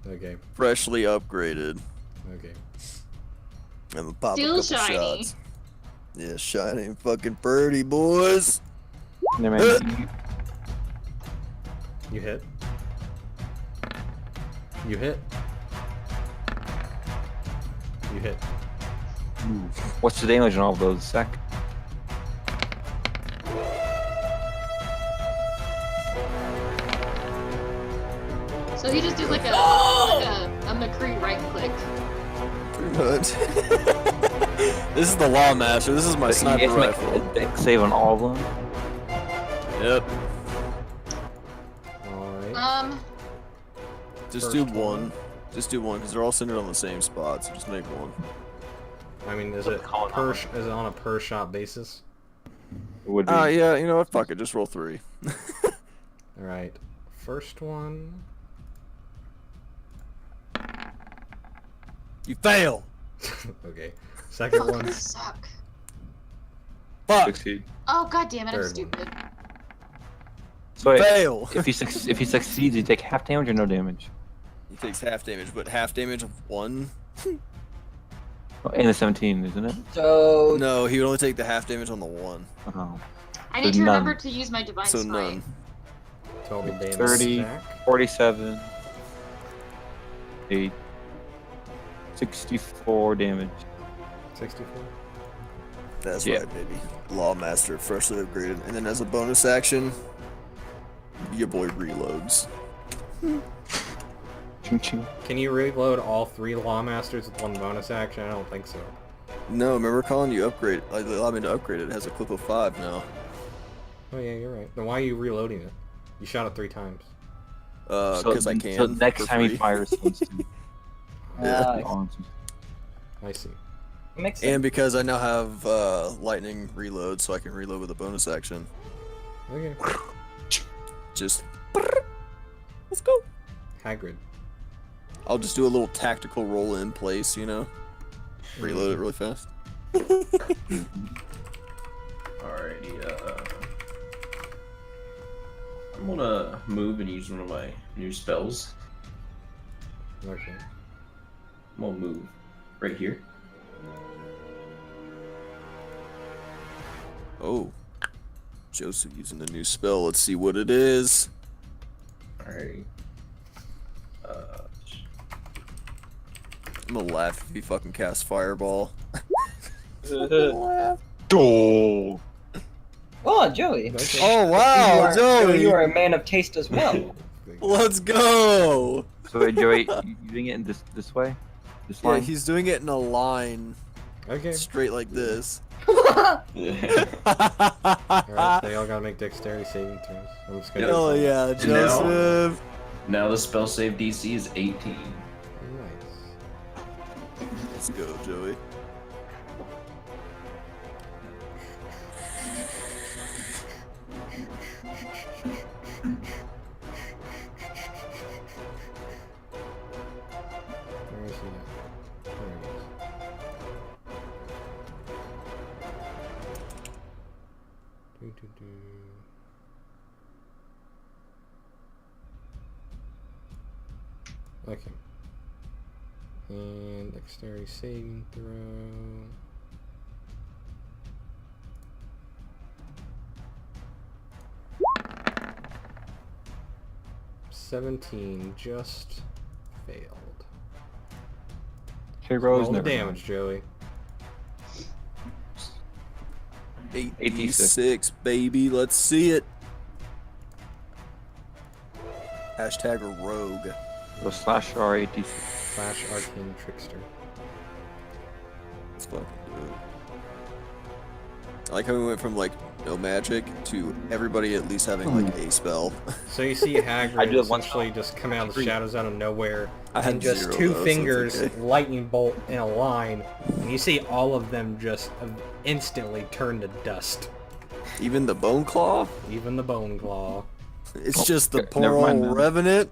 Okay. freshly upgraded, Okay. and pop Still a couple shiny. shots. Yeah, shiny and fucking pretty, boys. Never mind. You hit. You hit. You hit. What's the damage on all of those, Zach? So he just did like a McCree right click. Pretty much. This is the Lawmaster. This is my You sniper have to make rifle. a deck save on all of them. Yep. Alright. Just First do one. one. Just do one, because they're all centered on the same spot, so just make one. I mean, is it is it on a per shot basis? It would be. Yeah, you know what? Fuck it. Just roll 3. Alright. First one. You fail! Okay. Second Fuck, one. you suck. Fuck! Succeed. Oh god damn it, I'm Third one. stupid. So wait, Fail! if he succeeds, you take half damage or no damage? He takes half damage, but half damage of 1? Oh, and the 17, isn't it? So No, he would only take the half damage on the 1. Oh. I need So to none. remember to use my divine So smite. none. Total damage 30, stack. 47, 8, 64 damage. 64. That's Yeah. right, baby. Lawmaster, freshly upgraded. And then as a bonus action, your boy reloads. Ching ching. Can you reload all 3 Lawmasters with one bonus action? I don't think so. No, remember Colin, you upgrade. Like, they allowed me to upgrade it. It has a clip of 5 now. Oh yeah, you're right. Then why are you reloading it? You shot it 3 times. Because I can. So next for time he free. fires, he wants to. uh, I see. makes sense. And because I now have lightning reload, so I can reload with a bonus action. Okay. Just. Let's go. Hagrid. I'll just do a little tactical roll in place, you know? Reload it really fast. Alrighty, I'm gonna move and use one of my new spells. Okay. I'm gonna move right here. Oh. Joseph using the new spell. Let's see what it is. Alright. I'm gonna laugh if he fucking casts Fireball. Oh. Oh, Joey. Okay. Oh you wow, are, Joey! you are a man of taste as well. Let's go! So wait, Joey, you doing it in this way? This Yeah, line? he's doing it in a line, Okay. straight like this. Alright, so y'all gotta make dexterity saving throws. I'm just gonna. Hell yeah, Joseph! Now the spell save DC is 18. Nice. Let's go, Joey. Where is he at? There he is. Do. Okay. And dexterity saving throw. $17 just failed. Heroes Roll the never damage, Joey. 86, baby. Let's see it. Hashtag a rogue. So slash R86. Flash Arcane Trickster. fucking do it. I like how we went from like no magic to everybody at least having like a spell. So you see I Hagrid do have one essentially just come out of the shadows out of nowhere, I had and just 0 two though, so it's fingers okay. lightning bolt in a line, and you see all of them just instantly turn to dust. Even the bone claw. Even the bone claw. It's just the okay, poor never mind old then. revenant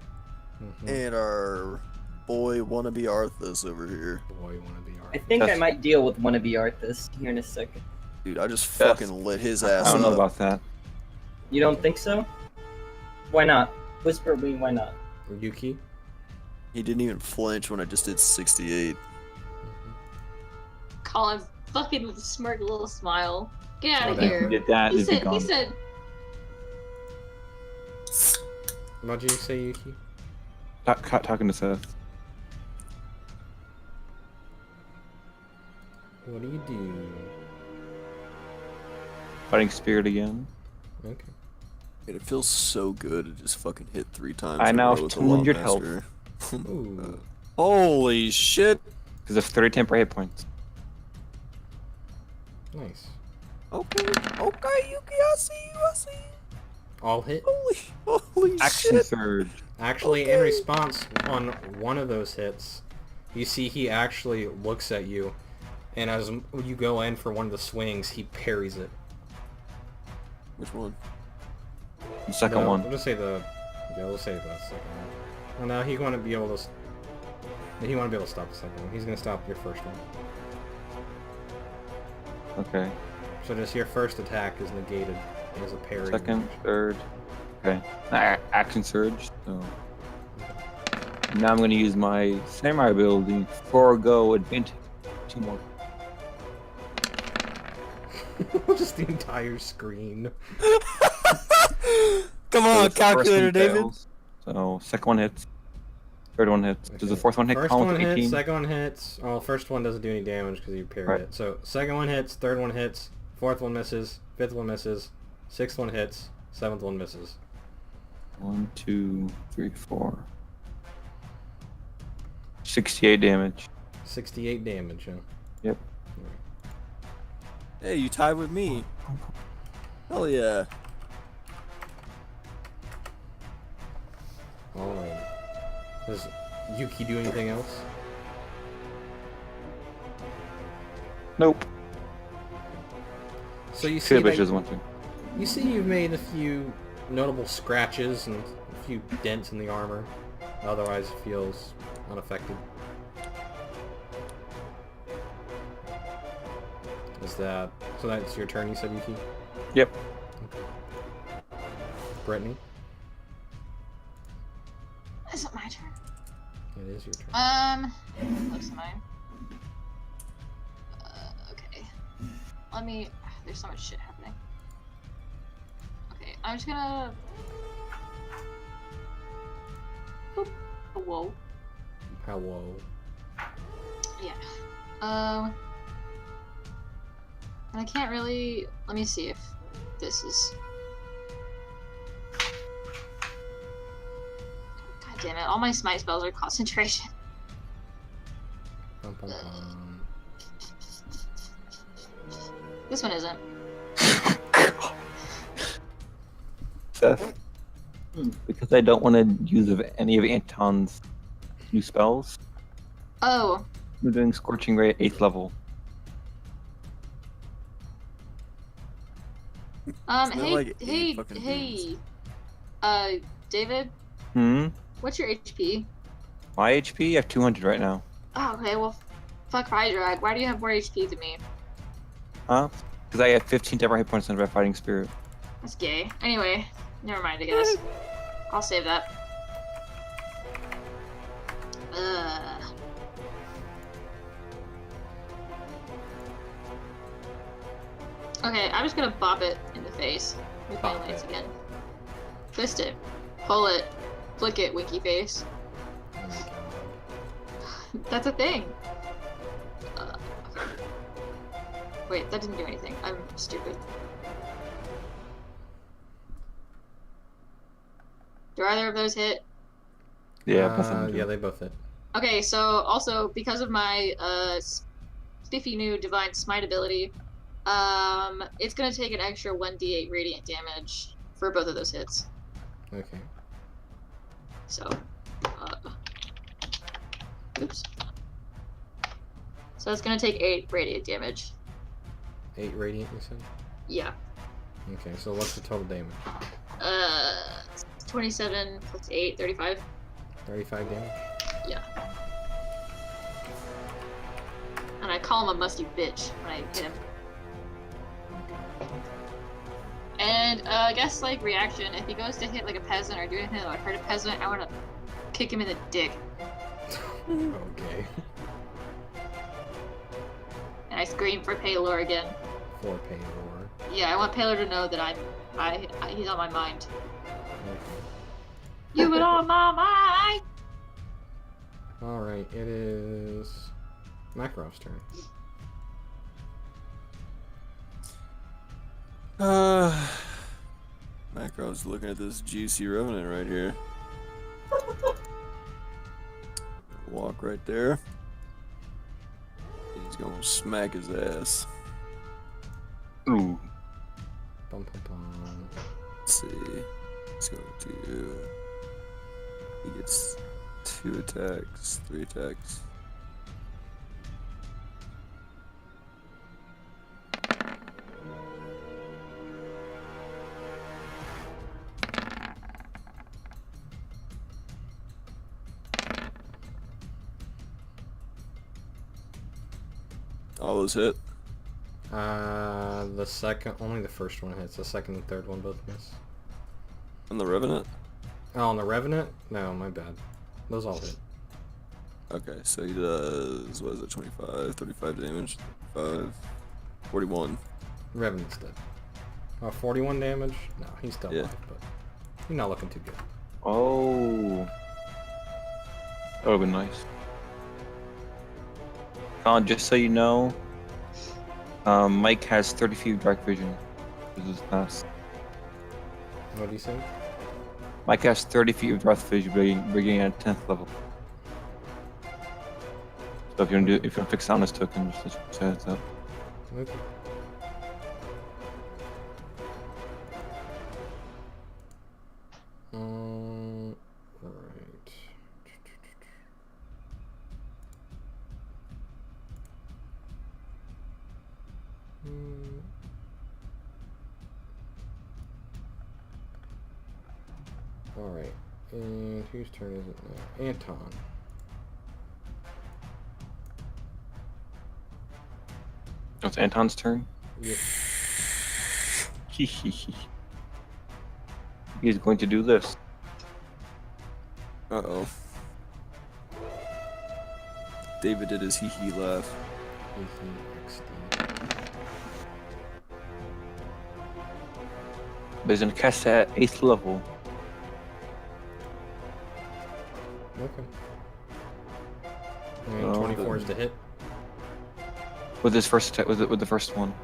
Mhm. and our boy wannabe Arthas over here. Boy, you wanna be I alright. think I That's- might deal with wannabe Arthas here in a second. Dude, I just Yes. fucking lit his I ass don't know up. about that. You don't think so? Why not? Whisper me, why not? Yuki. He didn't even flinch when I just did 68. Colin fucking with a smirk, a little smile. Get out of Okay. here. Did that? He Is he said, gone? he said, What did you say, Yuki? Talking to Seth. What do you do? Fighting spirit again. Okay. And it feels so good to just fucking hit 3 times. I in a now row have with the 200 health. Longmaster. Ooh. Holy shit! Because of 30 temporary hit points. Nice. Okay, Yuki, I see you. All hit. Holy Action shit! surge. Actually, in Okay. response on one of those hits, you see he actually looks at you, and as you go in for one of the swings, he parries it. Which one? The second No, one. We'll just say the. Yeah, we'll say the second one. Well, no, he want to be able to. He want to be able to stop the second one. He's gonna stop your first one. Okay. So just your first attack is negated as a parry. Second, third. Okay. Action surge. So now I'm going to use my samurai ability. Forego advantage. 2 more. Just the entire screen. Come So on, the first calculator, one David. fails. So second one hits. Third one hits. Does the Okay. fourth one hit? First Colin one for hits, 18? second one hits. Oh, first one doesn't do any damage because you parried Right. it. So second one hits, third one hits, fourth one misses, fifth one misses, sixth one hits, seventh one misses. 1, 2, 3, 4. 68 damage. 68 damage, huh? Yep. Hey, you tied with me. Hell yeah. Alright. Does Yuki do anything else? Nope. So you see Kid bitch that, doesn't want to. you see you've made a few notable scratches and a few dents in the armor. Otherwise it feels unaffected. Is that... So that's your turn, you said, Yuki? Yep. Brittany? is it my turn? It is your turn. Looks mine. Okay. Let me. There's so much shit happening. Okay, I'm just gonna. Boop. Oh, whoa. Hello. Yeah. And I can't really. Let me see if this is. God damn it! All my smite spells are concentration. Bum, bum, bum. This one isn't. Seth. Because I don't want to use any of Anton's new spells, Oh, we're doing Scorching Ray at 8th level. Isn't that hey, like 8 hey, fucking hey, David, Hmm? what's your HP? My HP? I have 200 right now. Oh, okay, well, fuck Fire Drag. Why do you have more HP than me? Huh? Because I have 15 temporary hit points under my Fighting Spirit. That's gay. Anyway, never mind, I guess. I'll save that. Okay, I'm just gonna bop it in the face with my Bop lance it. again. Twist it. Pull it. Flick it, winky face. That's a thing. Wait, that didn't do anything. I'm stupid. Do either of those hit? Yeah, both of them do. Yeah, they both hit. Okay, so also because of my spiffy new Divine Smite ability. It's gonna take an extra 1d8 radiant damage for both of those hits. Okay. So, oops. So it's gonna take 8 radiant damage. 8 radiant, you said? Yeah. Okay, so what's the total damage? 27 plus 8, 35. 35 damage? Yeah. And I call him a musty bitch when I hit him. And I guess like reaction, if he goes to hit like a peasant or do anything that would hurt a peasant, I want to kick him in the dick. Okay. And I scream for Paylor again. For Paylor. Yeah, I want Paylor to know that he's on my mind. Okay. You been on my mind. Alright, it is Makarov's turn. Macro's looking at this juicy revenant right here. Walk right there. He's gonna smack his ass. Ooh. Bum, bum, bum. Let's see. Let's go to. He gets 2 attacks, 3 attacks. All those hit. The second, only the first one hits. The second and third one both miss. On the Revenant? Oh, on the Revenant? No, my bad. Those all hit. Okay, so he does, what is it, 25, 35 damage? 5, 41. Revenant's dead. 41 damage? No, he's still Yeah. alive, but he's not looking too good. Oh. That would've been nice. Just so you know, Mike has 30 feet of dark vision. This is fast. What do you say? Mike has 30 feet of dark vision beginning at 10th level. So if you want to fix on his token, just say heads up. Okay. Right. Alright, and whose turn is it now? Anton. Oh, it's Anton's turn? Yep. He's going to do this. Uh-oh. David did his hee-hee laugh. But he's going to cast that at 8th level. Okay. And Oh, 24 is to hit. With his first attack, with the first one.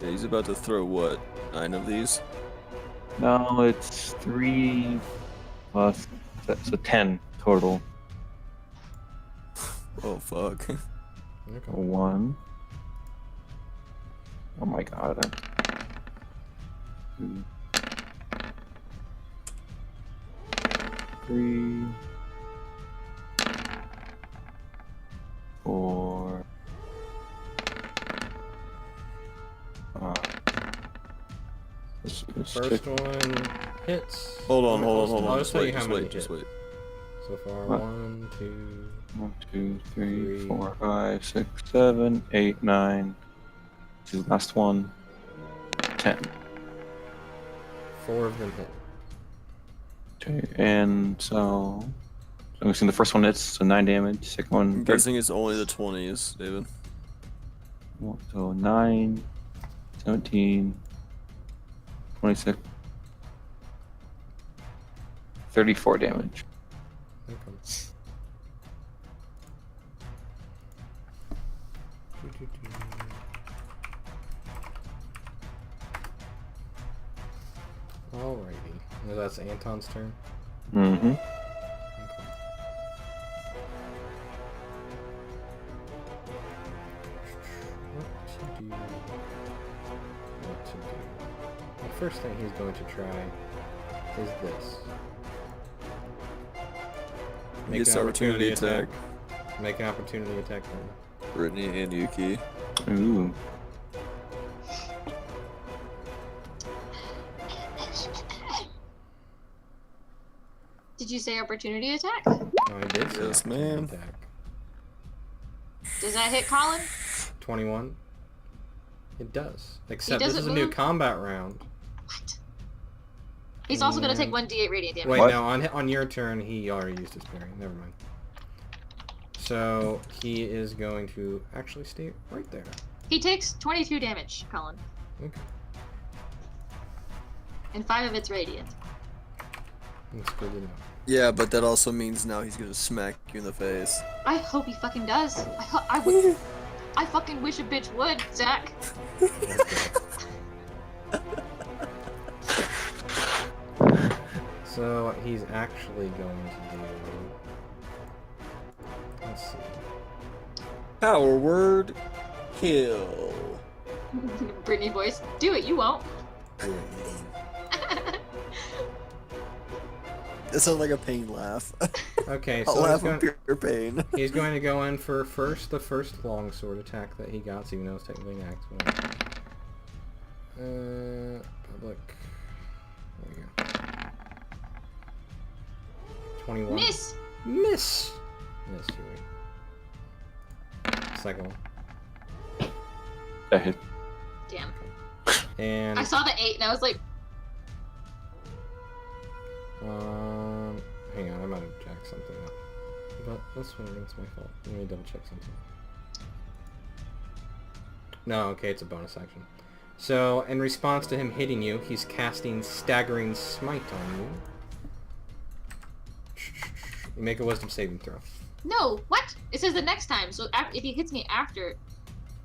Yeah, he's about to throw, what, 9 of these? No, it's 3 plus, so 10 total. Oh, fuck. Okay. 1. Oh my god. 2. 3. 4. 5. First one hits. Hold on. I'll Just tell you wait, how just many wait, just hit. wait. So far, What? 1, 2, 1, 2, 3, Three. 4, 5, 6, 7, 8, 9. This is the last one. 10. 4 of them hit. Okay, and so I'm guessing the first one hits, so 9 damage. Second one, I'm guessing it's only the 20s, David. so 9, 17, 26, 34 damage. Okay. Alrighty. Now that's Anton's turn. Mm-hmm. Okay. what to do. The first thing he's going to try is this. Make Gets an opportunity attack. Make an opportunity attack then. Brittany and Yuki. Ooh. Did you say opportunity attack? Oh, I did say Yes, opportunity ma'am. attack. Does that hit Colin? 21. It does. Except this doesn't is a new move? combat round. What? He's also gonna take And- 1d8 radiant damage. Wait, What? no, on your turn, he already used his parry. Never mind. So, he is going to actually stay right there. He takes 22 damage, Colin. Okay. And 5 of it's radiant. That's good to know. Yeah, but that also means now he's gonna smack you in the face. I hope he fucking does. I fucking wish a bitch would, Zach. So, he's actually going to do... Let's see. Power word, kill. Brittany voice. Do it, you won't. That sounds like a pain laugh. Okay, I'll so laugh in pure pain. he's going to go in for the first longsword attack that he got, so even though it's technically an axe. Public. There we go. 21. Miss! Miss! Yes, you're right. Second one. That hit. Damn. And I saw the 8 and I was like, hang on, I might have jacked something up. But this one against my fault. Let me double check something. No, okay, it's a bonus action. So, in response to him hitting you, he's casting Staggering Smite on you. You make a wisdom saving throw. no, what? It says the next time, so if he hits me after,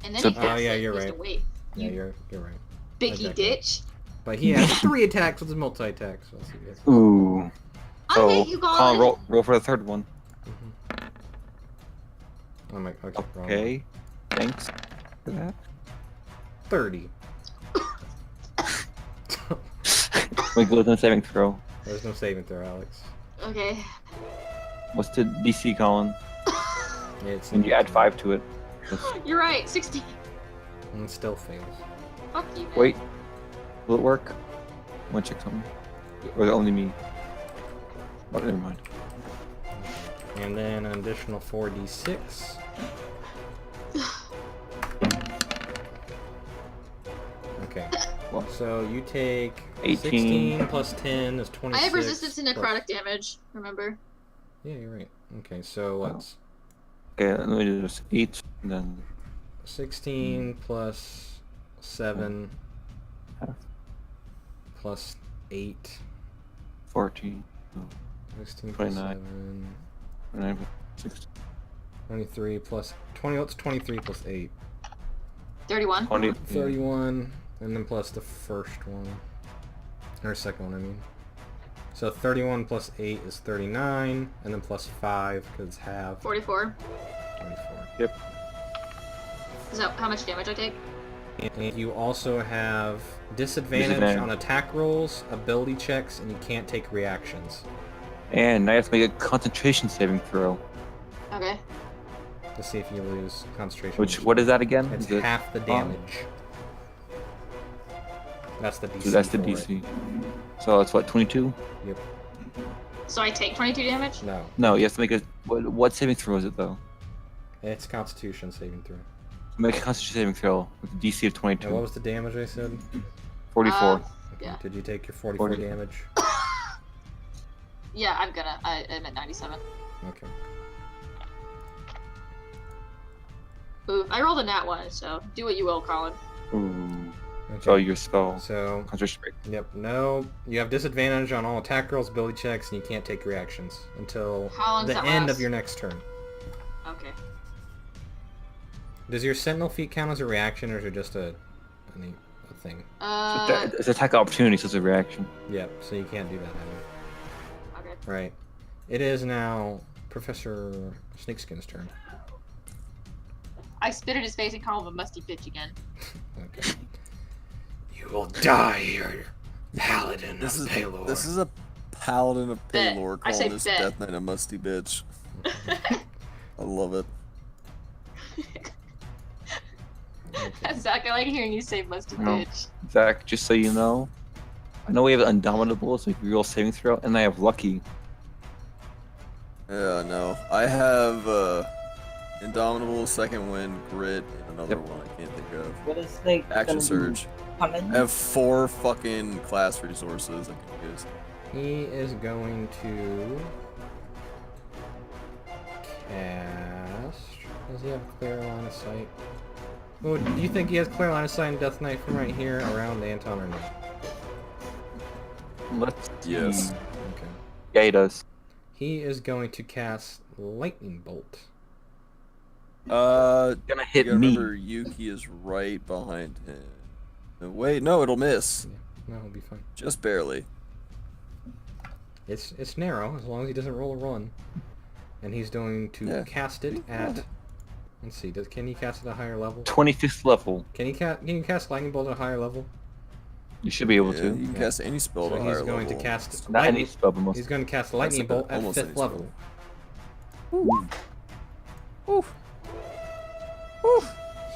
and then So- he casts yeah, it, you're he has right. to wait. Yeah, You you're right. biggie Exactly. ditch. But he has 3 attacks with his multi-attack, so let's see what he gets. Ooh. I So, hate you, Colin, Colin. roll for the third one. Oh my, okay, wrong one. Okay. Thanks for that. 30. Wait, go with the saving throw. There's no saving throw, Alex. Okay. What's the DC, Colin? It's And you add 5 to it. You're right, 16. And it still fails. Fuck you, man. Wait. Will it work? I want to check something. Or is it only me? Oh, never mind. And then an additional 4d6. Okay. Well, So you take 18. 16 plus 10 is 26. I have resistance to plus- necrotic damage, remember? Yeah, you're right. Okay, so what's Okay, let me do this. 8, and then 16 plus 7 Half. plus 8. 14. 16 plus 29. 7. 9, 16. 23 plus 20. What's 23 plus 8? 31. 20. 31, and then plus the first one. Or second one, I mean. So 31 plus 8 is 39, and then plus 5, because it's half. 44. 24. Yep. Is that how much damage I take? And you also have disadvantage Disadvantage. on attack rolls, ability checks, and you can't take reactions. And now you have to make a concentration saving throw. Okay. To see if you lose concentration. Which, what is that again? It's Is it- half the damage. That's the DC. So that's the for it. DC. So it's what, 22? Yep. So I take 22 damage? No. No, you have to make a. What saving throw is it though? It's Constitution saving throw. Make a concentration saving throw with a DC of And 22. what was the damage I said? 44. Uh, Okay, yeah. Did you take your 44 40. damage? Yeah, I'm at 97. Okay. Ooh, I rolled a nat 1, so do what you will, Colin. Ooh. Okay. So your spell. So, Concentration break. yep, no, you have disadvantage on all attack rolls, ability checks, and you can't take reactions until How long does the that end last? of your next turn. Okay. Does your Sentinel feat count as a reaction, or is it just a thing? It's attack opportunity, so it's a reaction. Yep, so you can't do that either. Okay. Right. It is now Professor Snakeskin's turn. I spit in his face and call him a musty bitch again. Okay. You will die here, Paladin This of is Paylor. this is a paladin of Bet. Paylor I say calling this bet. Death Knight a musty bitch. I love it. Zach, I like hearing you say musty bitch. Zach, just so you know, I know we have Indomitable, it's like real saving throw, and I have Lucky. Yeah, no. I have Indomitable, Second Wind, Grit, and another one I can't think of. What is Snake Action gonna Surge. do? I have 4 fucking class resources I can use. He is going to cast. Does he have a clear line of sight? Oh, do you think he has clear line of sight in Death Knight from right here around Anton or not? Let's Yes. see. Okay. Yeah, he does. He is going to cast Lightning Bolt. Gonna You hit gotta me. remember Yuki is right behind him. Wait, no, it'll miss. Yeah, no, he'll be fine. Just barely. It's narrow as long as he doesn't roll a run. And he's going to cast it at. Let's see. Can he cast it at a higher level? 25th level. Can you cast Lightning Bolt at a higher level? You should be able Yeah, to. you can cast any spell So at a he's higher going level. to cast Not any lightning. spell, but most. He's going to cast Lightning Bolt at almost 5th any level. Oof.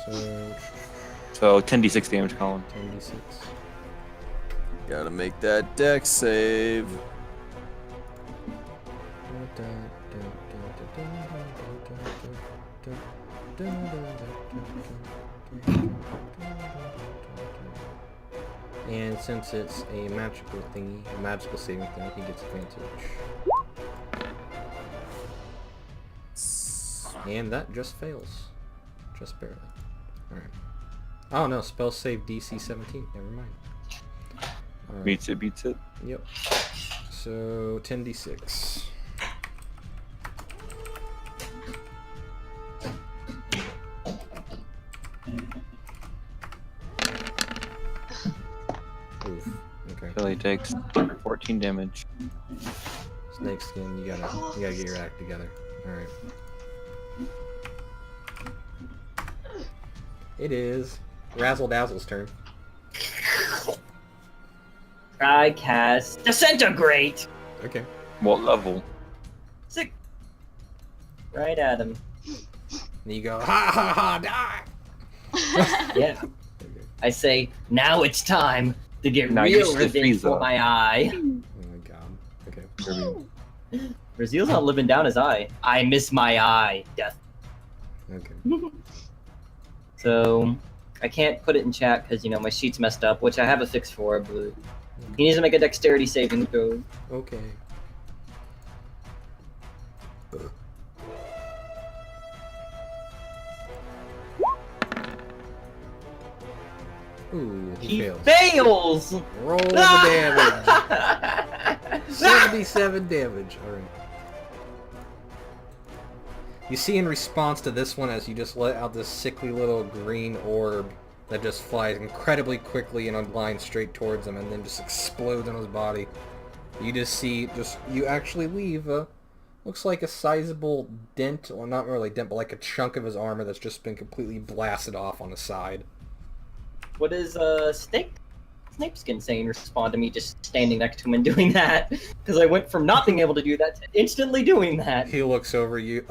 So So 10d6 damage, Colin. 10d6. Gotta make that dex save. And since it's a magical thingy, a magical saving thing, he gets advantage. And that just fails. Just barely. Alright. Oh no, spell save DC 17. Never mind. Alright. Beats it. Yep. So 10d6. Oof. Okay. Billy takes 14 damage. Snake skin, you gotta get your act together. Alright. It is Razzle Dazzle's turn. I cast Disintegrate! Okay. What level? Sick. Right at him. And you go, ha ha ha, die! Yeah. I say, now it's time to get Now you real should revenge freeze for up. my eye. Oh my god. Okay. Brazil's not living down his eye. I miss my eye. Death. Okay. So, I can't put it in chat because, my sheet's messed up, which I have a fix for, but he needs to make a dexterity saving throw. Okay. Ooh, he fails. Fails! Roll the damage. 77 damage. Alright. You see in response to this one as you just let out this sickly little green orb that just flies incredibly quickly in a line straight towards him and then just explodes on his body. You just see, you actually leave looks like a sizable dent, well not really dent, but like a chunk of his armor that's just been completely blasted off on the side. What is Snakeskin saying in response to me just standing next to him and doing that? Because I went from not being able to do that to instantly doing that. He looks over at you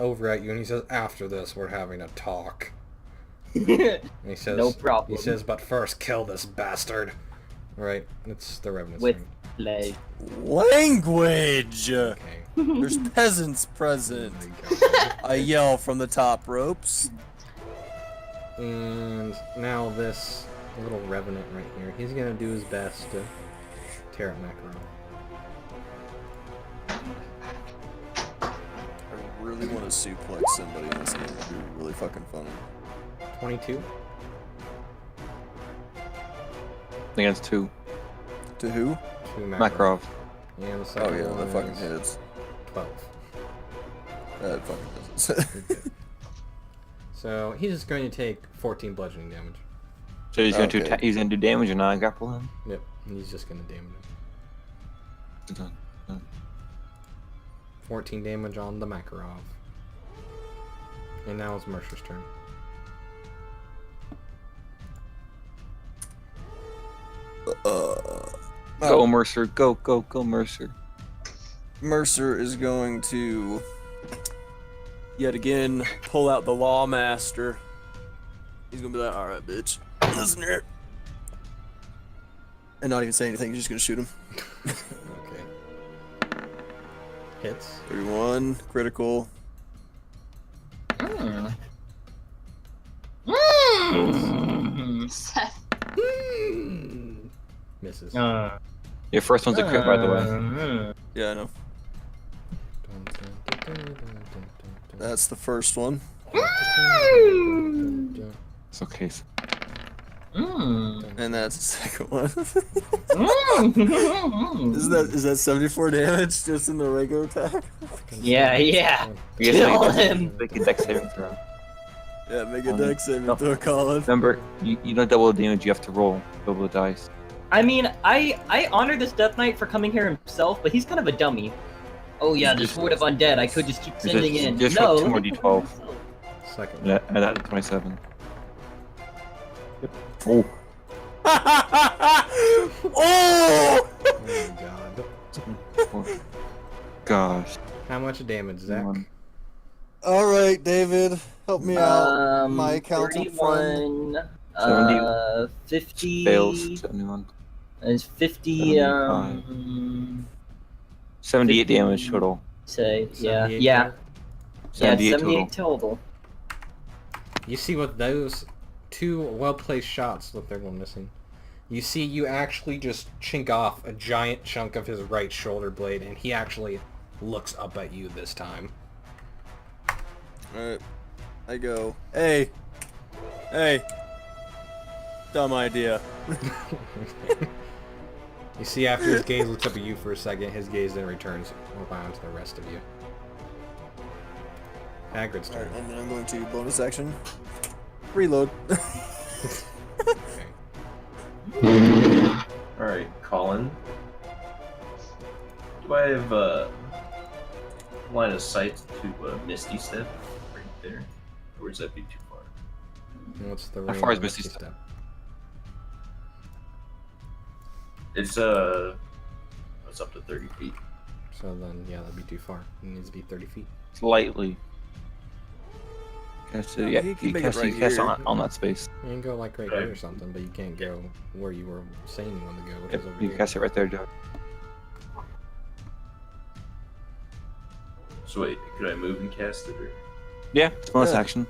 and he says, "After this, we're having a talk." And he says, No problem. He says, "But first, kill this bastard." Right? It's the Revenant's With turn. play. Language! Okay. There's peasants present. Oh my God. I yell from the top ropes. And now this little Revenant right here, he's gonna do his best to tear up Macaron. I really want to suplex somebody in this game. It'd be really fucking funny. 22. Against 2. To who? To Makarov. And the Oh second yeah, one that fucking is hits. 12. That fucking doesn't. Okay. So he's just going to take 14 bludgeoning damage. So he's going Okay. to he's going to do damage and I grapple him. Yep, he's just going to damage him. 14 damage on the Makarov. And now it's Mercer's turn. Go, Mercer. Go, Mercer. Mercer is going to yet again pull out the Lawmaster. He's gonna be like, "All right, bitch, listen here," and not even say anything. He's just gonna shoot him. Okay. Hits. 31 critical. Seth. Misses. Your first one's a crit, by the way. Yeah, I know. That's the first one. It's okay. And that's the second one. Is that 74 damage just in the regular attack? Yeah. Kill him. Make a dex saving throw. Yeah, make a dex saving no. throw, Colin. Remember, you don't double the damage. You have to roll double the dice. I mean, I honor this Death Knight for coming here himself, but he's kind of a dummy. Oh yeah, this Horde of Undead, I could just keep sending in. Just No, roll 2 more d12. Second. Yeah, and that's 27. Yep. Oh. Oh! Oh god. Gosh. How much damage, Zach? All right, David, help me out. My accountant friend. 31, 50... Fails. 71. It's 50, 78 damage total. Say, 78 yeah. 78 total. You see what those 2 well-placed shots, look, they're one missing. You see you actually just chink off a giant chunk of his right shoulder blade, and he actually looks up at you this time. Alright. I go, hey. Dumb idea. You see after his gaze looks up at you for a second, his gaze then returns around to the rest of you. Hagrid's turn. Alright, and then I'm going to bonus action. Reload. Alright, Colin. Do I have line of sight to Misty Step right there? Or does that be too far? What's the How range far is of Misty Misty Step? It's up to 30 feet. So then, yeah, that'd be too far. It needs to be 30 feet. Slightly. Cast it, yeah, you can you make cast, it right you cast here. on that space. You can go like right Okay. here or something, but you can't go where you were saying you wanted to go, which Yep, is over you here. cast it right there, Joe. So wait, could I move and cast it? Or... Yeah, it's bonus Yeah. action.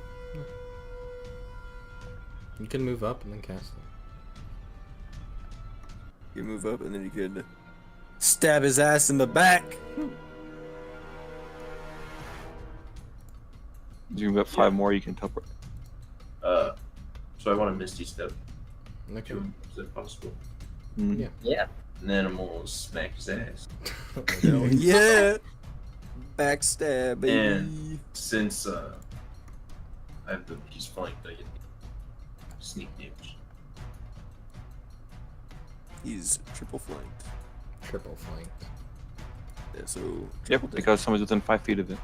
You can move up and then cast it. You move up and then you could stab his ass in the back. You move up 5 more, you can teleport. So I want a Misty Step. Okay. Is that possible? Mm. Yeah. Yeah. And then I'm gonna smack his ass. Hell yeah. Backstab, baby. And since I have he's flanked, I get sneak damage. He's triple flanked. Triple flanked. Yeah, so Yep, because someone's within 5 feet of it.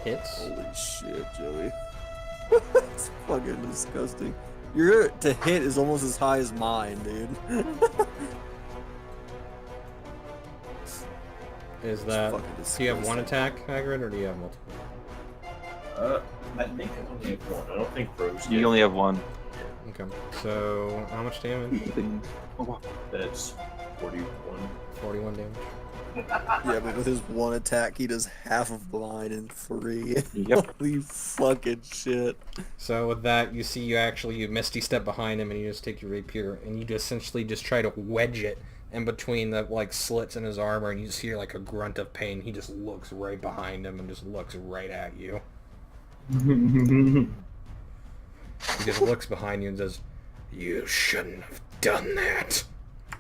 Hits. holy shit, Joey. It's fucking disgusting. Your to hit is almost as high as mine, dude. Is that... fucking Do you have one disgusting. attack, Hagrid, or do you have multiple? I think I only have one. I don't think Rose You only have 1. Okay. So, how much damage? That's 41. 41 damage. Yeah, but with his one attack, he does half of mine in 3. Yep. Holy fucking shit. So with that, you see you Misty Step behind him and you just take your rapier and you just essentially just try to wedge it in between the like slits in his armor, and you just hear like a grunt of pain. He just looks right behind him and just looks right at you. He just looks behind you and says, "You shouldn't have done that."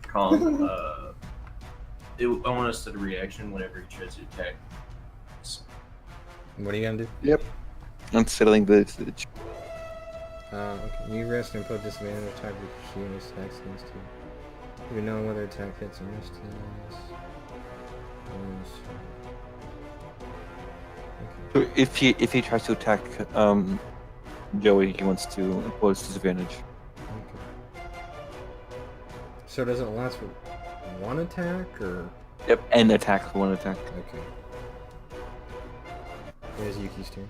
Colin, I want us to do a reaction whenever he tries to attack. What are you gonna do? Yep. Unsettling the Okay. You rest and put disadvantage attack with she and his attacks against you. You know whether attack hits or misses. So if he tries to attack Joey, he wants to impose disadvantage. Okay. So does it last for one attack, or? Yep, and attack for one attack. Okay. Here's Yuki's turn.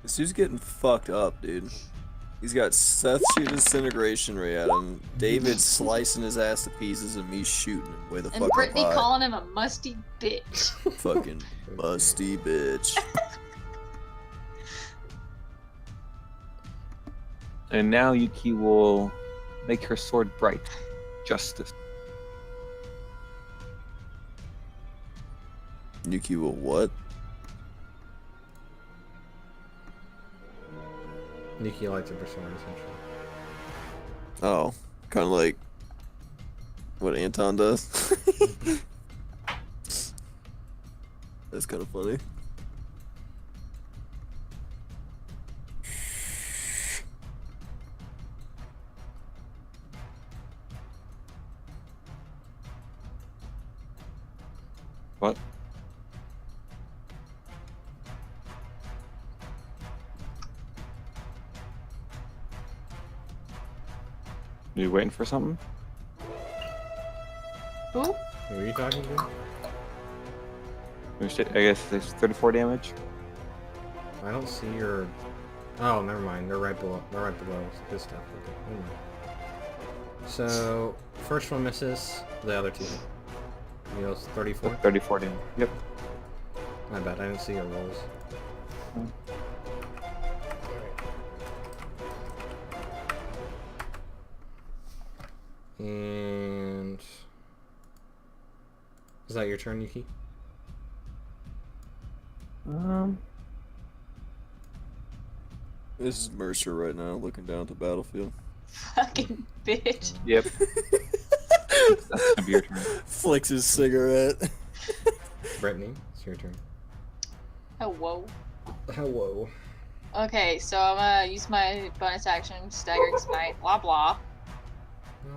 This dude's getting fucked up, dude. He's got Seth shooting disintegration ray at him, David slicing his ass to pieces, and me shooting him way the And fuck up Brittany high. calling him a musty bitch. Fucking musty bitch. And now Yuki will make her sword bright. Justice. Yuki will what? Yuki lights up her sword, essentially. Oh, kind of like what Anton does. That's kind of funny. What? Are you waiting for something? Who? Who are you talking to? I guess there's 34 damage. I don't see your... Oh, never mind. They're right below. They're right below his stuff. Okay, never mind. So, first one misses. The other two. You know, 34? 34 damage. Yep. My bad. I didn't see your rolls. And... Is that your turn, Yuki? This is Mercer right now, looking down at the battlefield. Fucking bitch. Yep. That's gonna be your turn. Flicks his cigarette. Brittany, it's your turn. Oh, whoa. Hello. Okay, so I'm gonna use my bonus action, staggering smite, blah blah.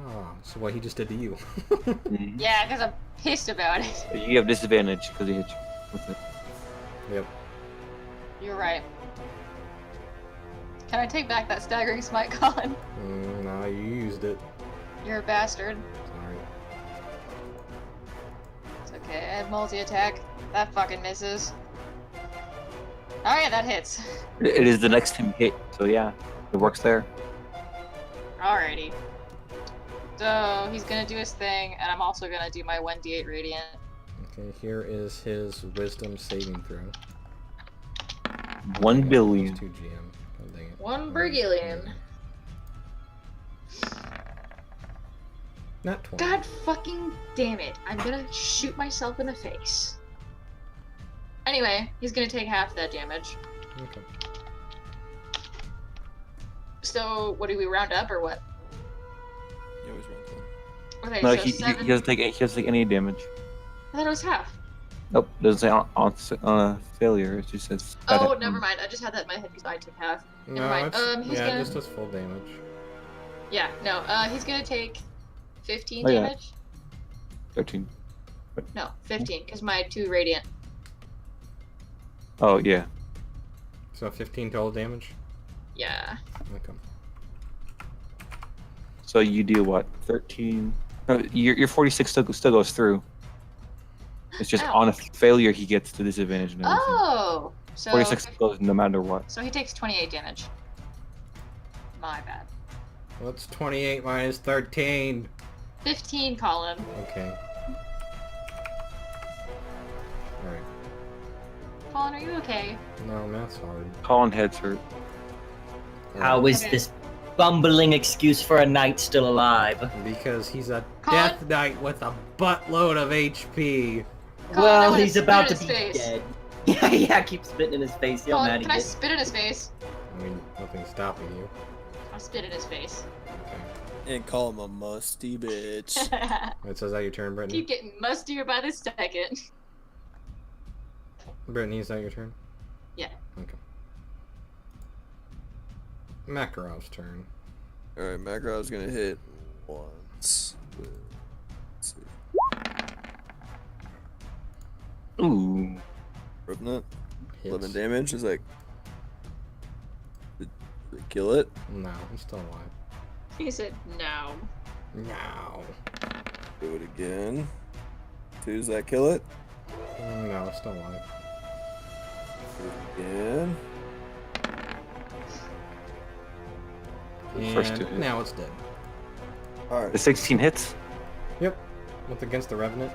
Ah, so what he just did to you. Yeah, because I'm pissed about it. You have disadvantage because he hit you with it. Yep. You're right. Can I take back that staggering smite, Colin? Nah, you used it. You're a bastard. Sorry. It's okay, I have multi-attack. That fucking misses. Alright, that hits. It is the next time hit, so yeah, it works there. Alrighty. So, he's gonna do his thing, and I'm also gonna do my 1d8 radiant. Okay, here is his wisdom saving throw. 1 billion. Plus 2 GM. God dang it. 1 Bergillion. Not 20. God fucking damn it. I'm gonna shoot myself in the face. Anyway, he's gonna take half that damage. Okay. So, what do we round up or what? You always run down. Okay, No, so he 7. doesn't take any damage. I thought it was half. Nope, doesn't say on failure. It just says. Oh, never mind. I just had that in my head because I took half. Never No, mind. it's, He's yeah, gonna... it just does full damage. Yeah, no. He's gonna take 15 Oh, yeah. damage. 13. No, 15, because my 2 radiant. Oh yeah. So 15 total damage? Yeah. Okay. So you do what? 13. No, your 46 still goes through. It's just Ow. on a failure he gets the disadvantage and everything. Oh! So 46 goes no matter what. So he takes 28 damage. My bad. What's 28 minus 13? 15, Colin. Okay. Alright. Colin, are you okay? No, math's hard. Colin heads hurt. How is Okay. this bumbling excuse for a knight still alive? Because he's a Colin? death knight with a buttload of HP. Colin, I'm Well, gonna he's spit about in to his be face. dead. Yeah, yeah, keep spitting in his face. He'll Colin, mad can I at spit in his face? I mean, nothing's stopping you. I'll spit in his face. Okay. And call him a musty bitch. It says that your turn, Brittany. Keep getting mustier by the second. Brittany, is that your turn? Yeah. Okay. Makarov's turn. Alright, Makarov's gonna hit once. Let's see. Ooh. Ripping it. Hits. 11 damage. Is like. Did it kill it? No, I'm still alive. He said no. No. Do it again. 2, does that kill it? No, it's still alive. Do it again. First 2 And hits. now it's dead. Alright. The 16 hits? Yep. What's against the Revenant?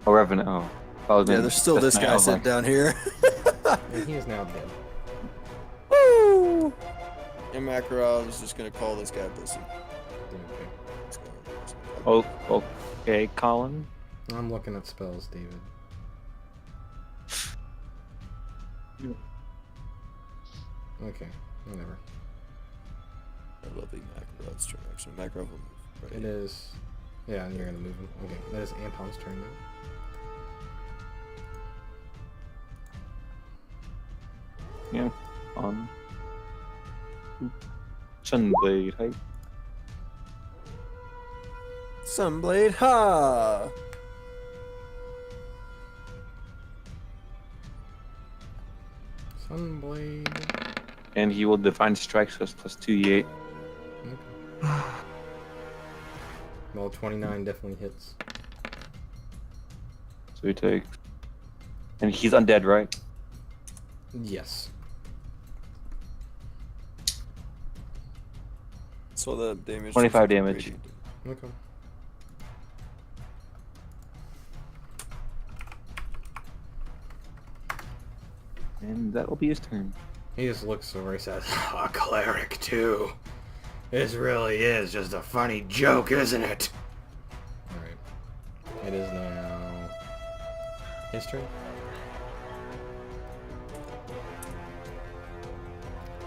Oh, Revenant. Oh. Yeah, there's still this guy sitting down here. And he is now dead. Woo! And Makarov is just gonna call this guy pussy. Okay. Oh, okay, Colin. I'm looking at spells, David. Okay, whatever. I love the Makarov's turn, actually. Makarov will move. Right? It is... Yeah, and you're gonna move him. Okay, that is Anton's turn now. Yeah, on. Sunblade, hey. Sunblade, ha! Sunblade... And he will Divine Strike, so it's plus 2d8. Okay. Well, 29 definitely hits. So he takes. And he's undead, right? Yes. So the damage. 25 damage. Okay. And that will be his turn. He just looks over and says, a cleric too. This really is just a funny joke, isn't it? Alright. It is now... his turn.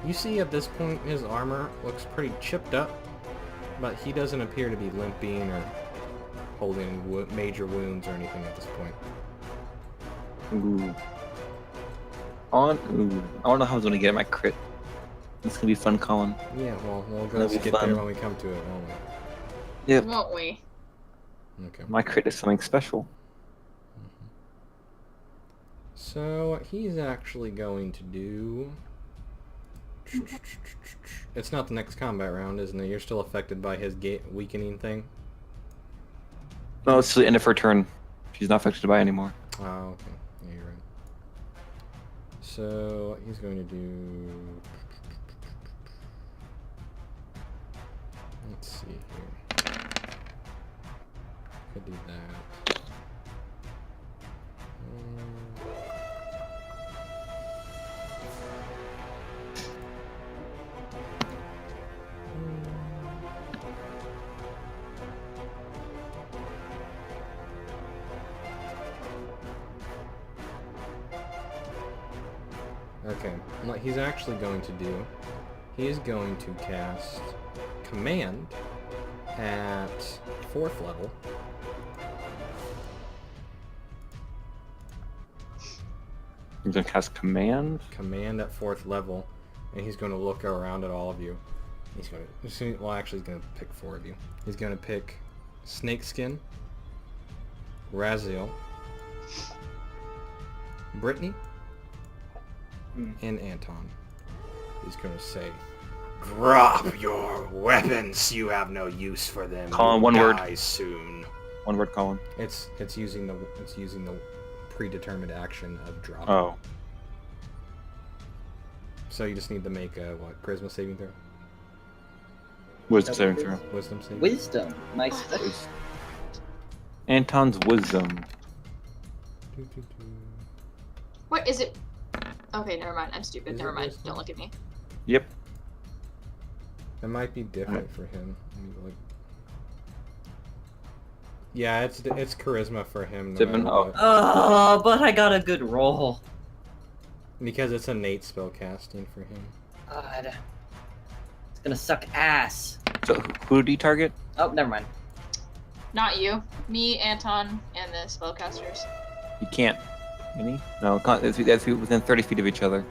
You see at this point his armor looks pretty chipped up, but he doesn't appear to be limping or holding major wounds or anything at this point. Ooh. Ooh. I don't know how I was gonna get my crit. It's gonna be fun, Colin. Yeah, well, we'll go That'll be skip fun. there when we come to it, won't Yep. Won't we? we? Okay. My crit is something special. So what he's actually going to do... It's not the next combat round, isn't it? You're still affected by his weakening thing? No, it's the end of her turn. She's not affected by it anymore. Oh, okay. Yeah, you're right. So what he's going to do... Let's see here. Could do that. Okay, what he's actually going to do, he is going to cast Command at 4th level. He's gonna cast Command. Command at 4th level, and he's going to look around at all of you. He's going to, well actually he's going to pick 4 of you. He's going to pick Snakeskin, Raziel, Brittany, and Anton. He's going to say, "Drop your weapons. You have no use for them. Colin, You'll one word. die soon." One word, Colin. It's using the predetermined action of drop. Oh. So you just need to make a charisma saving throw? Wisdom saving throw. Wisdom saving. Wisdom. Nice. Anton's wisdom. What is it? Okay, never mind. I'm stupid. Is Never it mind. wisdom? Don't look at me. Yep. It might be different for him. Let me look. Yeah, it's charisma for him. No 7? matter Oh. what. Oh, but I got a good roll. Because it's innate spell casting for him. God. It's gonna suck ass. So who do you target? Oh, never mind. Not you. Me, Anton, and the spellcasters. You can't. Any? No, it's within 30 feet of each other.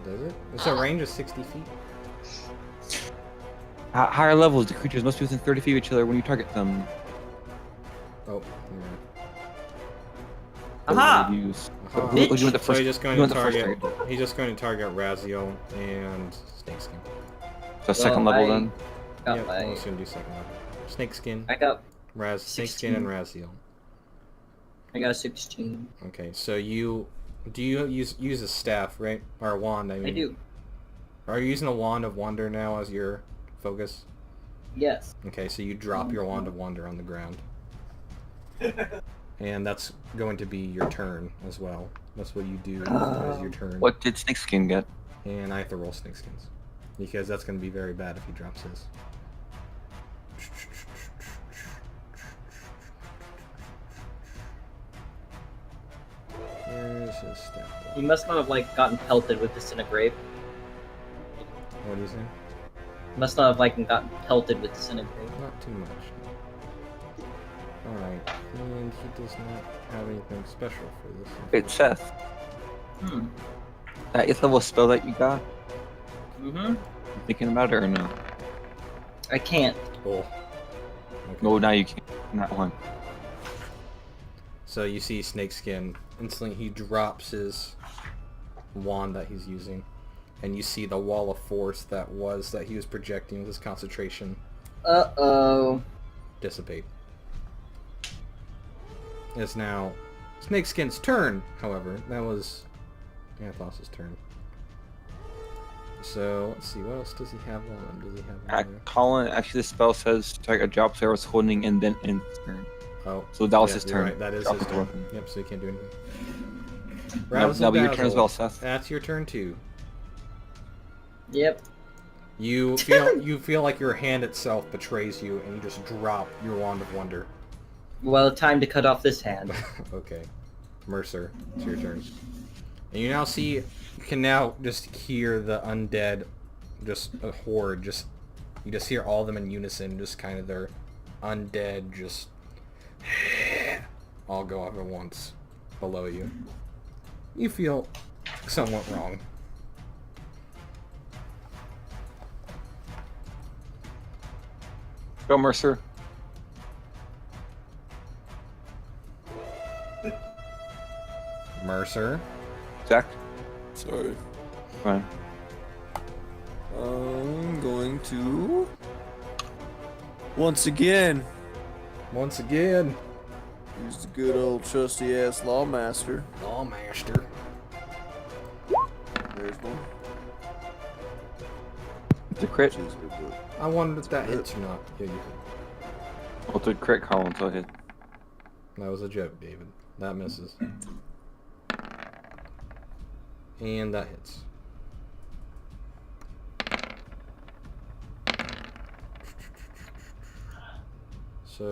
Does it? It's a range of 60 feet. Higher levels, the creatures must be within 30 feet of each other when you target them. Oh, you're right. Aha! Use. Uh-huh. Who do you want the So first? he's just going you to want the first target. target? He's just going to target Razio and Snakeskin. So second level then. Got Yep, my- I'm just gonna do second level. Snakeskin, I got Snakeskin, and Razio. I got a 16. Okay, so you use a staff, right? Or a wand? I mean. I do. Are you using a wand of wonder now as your focus? Yes. Okay, so you drop your wand of wonder on the ground. And that's going to be your turn as well. That's what you do as your turn. What did Snakeskin get? And I have to roll Snakeskins. Because that's going to be very bad if he drops his. Where's his stat block? He must not have like gotten pelted with disintegrate. What do you say? Must not have like gotten pelted with disintegrate. Not too much. Alright, and he does not have anything special for this. Wait, Seth. Hmm. That 8th level spell that you got, Mm-hmm. you thinking about it or no? I can't. Cool. Okay. No, now you can't. Not one. So you see Snakeskin. Instantly he drops his wand that he's using. And you see the wall of force that he was projecting with his concentration Uh-oh. dissipate. It's now Snakeskin's turn, however. That was Athos' turn. So, let's see, what else does he have on him? Does he have on there? Colin, actually the spell says target a drop Sarah's holding and then end his turn. Oh. So that was yeah, his you're turn. Right, that is Drop his the turn. weapon. Yep, so he can't do anything. That'll be your turn as Razzle-dazzle. well, Seth. That's your turn too. Yep. You feel like your hand itself betrays you, and you just drop your wand of wonder. Well, time to cut off this hand. Okay, Mercer, it's your turn. And you now see, you can now just hear the undead, just a horde. You just hear all of them in unison, just kind of their undead, just all go off at once below you. You feel somewhat wrong. Go, Mercer. Mercer. Zach. Sorry. Fine. I'm going to once again Once again. use the good old trusty ass Lawmaster. Lawmaster. There's one. It's a crit. Jeez, good boy. I wondered if that hits or not. Yeah, you hit. Well, it's a crit, Colin, so hit. That was a joke, David. That misses. And that hits. So...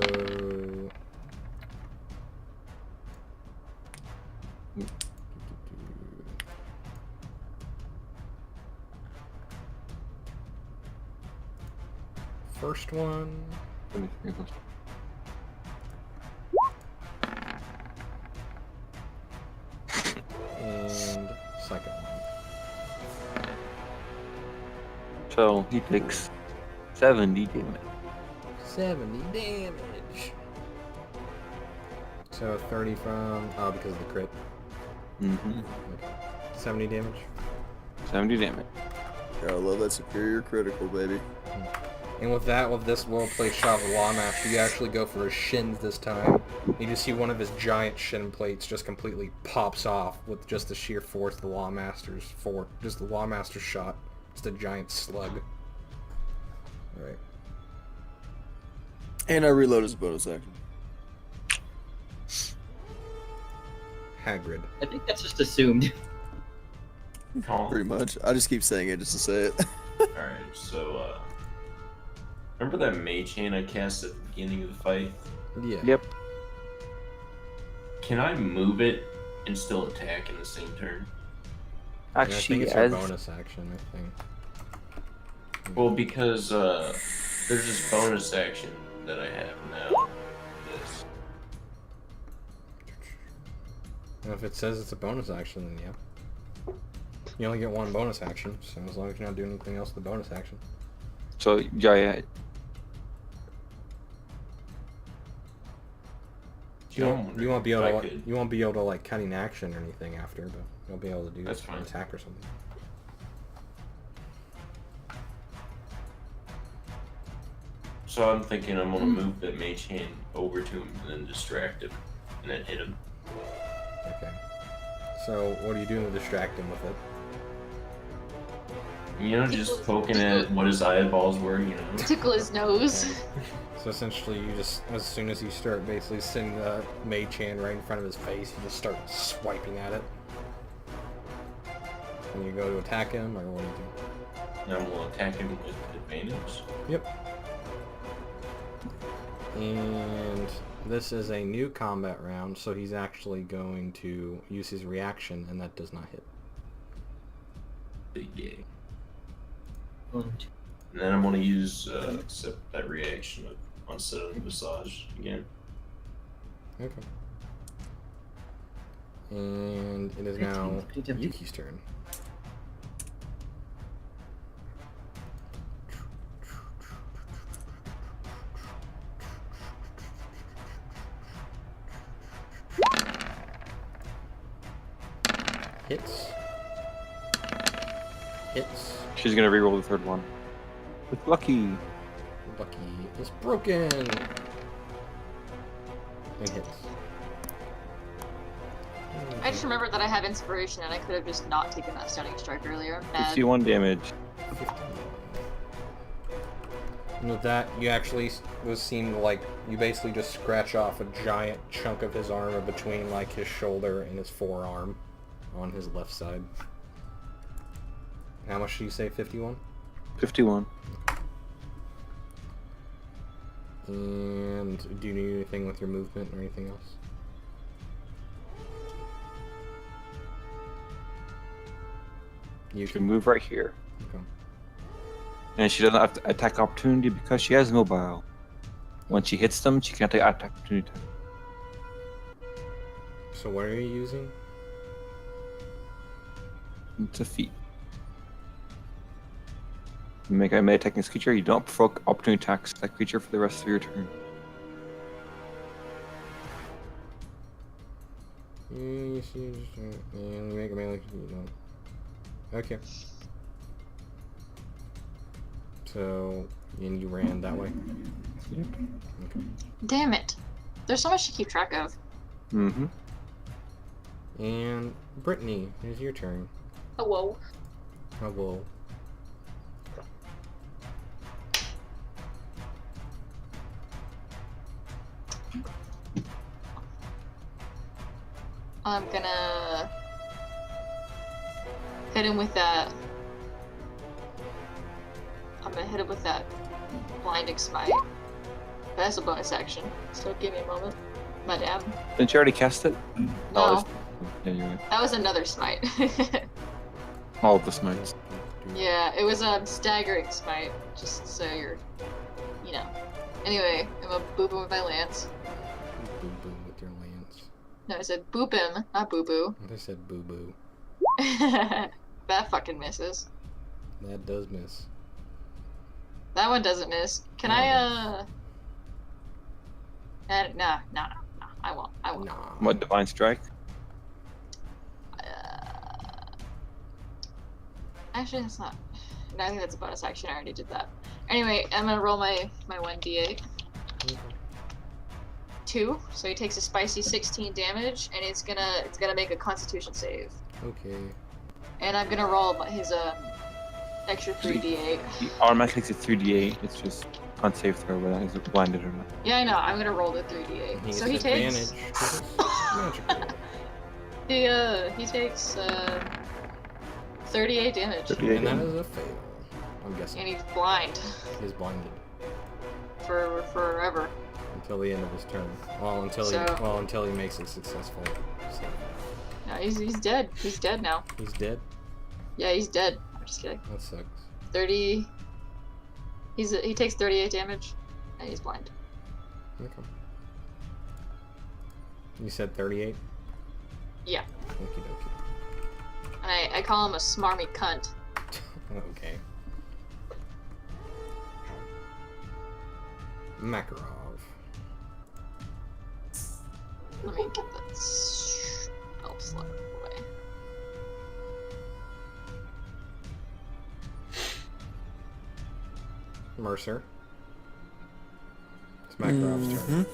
First one... And second one. So he takes 70 damage. 70 damage. So 30 from... Oh, because of the crit. Mm-hmm. Okay. 70 damage. 70 damage. Yeah, I love that superior critical, baby. And with this well-played shot with Lawmaster, you actually go for his shins this time. You just see one of his giant shin plates just completely pops off with just the sheer force of the Lawmaster's just the Lawmaster's shot. Just a giant slug. Alright. And I reload as a bonus action. Hagrid. I think that's just assumed. Pretty much. I just keep saying it just to say it. Alright, so, remember that mage hand I cast at the beginning of the fight? Yeah. Yep. Can I move it and still attack in the same turn? Yeah, I think Actually, it's as a bonus action, I think. Well, because, there's this bonus action that I have now. This. And if it says it's a bonus action, then yeah. You only get one bonus action, so as long as you're not doing anything else with the bonus action. so yeah, You won't be able if I to. could. You won't be able to like cutting action or anything after, but you'll be able to do That's an fine. attack or something. So I'm thinking I'm gonna move the mage hand over to him and then distract him, and then hit him. Okay. So what are you doing to distract him with it? You know, just poking at what his eyeballs were. You know. Tickle his nose. Okay. So essentially, you just, as soon as you start basically sending the mage hand right in front of his face, you just start swiping at it. And you go to attack him, or what do you do? And I'm gonna attack him with advantage. Yep. And this is a new combat round, so he's actually going to use his reaction, and that does not hit. Big game. 1, 2. And then I'm gonna use accept that reaction on set of the massage again. Okay. And it is now 15. Yuki's turn. Hits. Hits. She's gonna reroll the third one. With lucky. Lucky is broken. And hits. I just remembered that I have inspiration and I could have just not taken that stunning strike earlier. I'm mad. 51 damage. 15. And with that, you actually was seen like you basically just scratch off a giant chunk of his armor between like his shoulder and his forearm on his left side. How much do you say? 51? 51. And do you need anything with your movement or anything else? You She can move right here. Okay. And she doesn't have to attack opportunity because she has mobile. When she hits them, she can't take attack opportunity. So what are you using? It's a feat. You make a melee attacking this creature, you don't provoke opportunity attacks that creature for the rest of your turn. And make a melee. Okay. So, and you ran that way? Okay. Damn it. There's so much to keep track of. Mm-hmm. And Brittany, it's your turn. Oh, whoa. Oh, whoa. I'm gonna hit him with that. I'm gonna hit him with that blinding smite. That's a bonus action, so give me a moment. Madame. Didn't you already cast it? No, Yeah, you're right. that was another smite. All of the smites. Yeah, it was a staggering smite, just so you're, you know. Anyway, I'm gonna boop him with my lance. Boo boo with your lance. No, I said boop him, not boo boo. I said boo boo. That fucking misses. That does miss. That one doesn't miss. Can No, I, nah, I won't. Nah. What, Divine Strike? Actually, that's not. No, I think that's a bonus action. I already did that. Anyway, I'm gonna roll my 1d8. Okay. 2, so he takes a spicy 16 damage, and it's gonna make a Constitution save. Okay. And I'm gonna roll his extra 3d8. He automatically takes a 3d8. It's just unsafe throw whether he's blinded or not. Yeah, I know. I'm gonna roll the 3d8. So he gets takes. advantage 'cause it's magical. He takes 38 damage, 38 And that damage. is a fail. I'm guessing. and he's blind He's blinded for forever. until the end of his turn. Well, until he makes a successful save. No, he's dead. He's dead now. He's dead. Yeah, he's dead. I'm just kidding. That sucks. 30. He takes 38 damage, and he's blind. Okay. You said 38? Yeah, Okie dokie. and I call him a smarmy cunt. Okay. Makarov. Let me get that spell slot away. Mercer. It's Makarov's turn.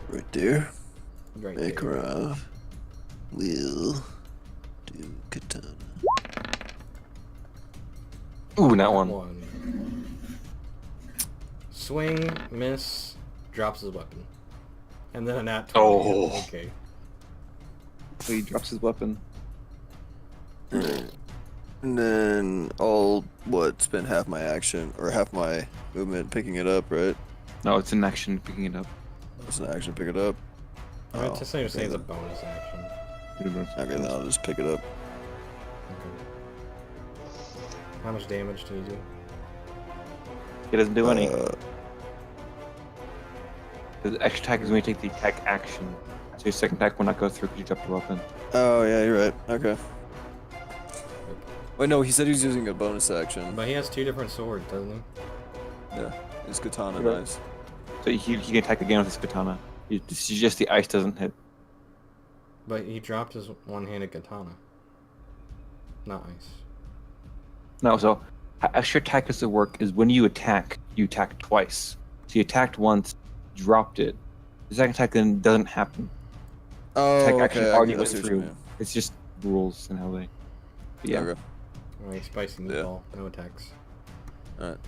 Right there. Right there. Makarov will do katana. Ooh, that one. Swing, miss, drops his weapon. And then a nat 20. Oh. Okay. So he drops his weapon. Alright. And then I'll, spend half my action, or half my movement picking it up, right? No, it's an action picking it up. It's an action, pick it up. I would just say okay, it's a then. bonus action. Okay, then I'll just pick it up. Okay. How much damage do you do? He doesn't do any. The extra attack is when you take the attack action. So your second attack will not go through because you dropped your weapon. Oh, yeah, you're right. Okay. Wait, no, he said he was using a bonus action. But he has 2 different swords, doesn't he? Yeah, his katana Right. knives. So he can attack again with his katana. It's just the ice doesn't hit. But he dropped his one-handed katana. Not ice. No, so how extra attack has to work is when you attack twice. So you attacked once, dropped it. The second attack then doesn't happen. Oh, Attack okay. action I already see went what you through. mean. It's just rules and how they. But yeah. Okay. Alright, spicy meatball. No attacks. Alright.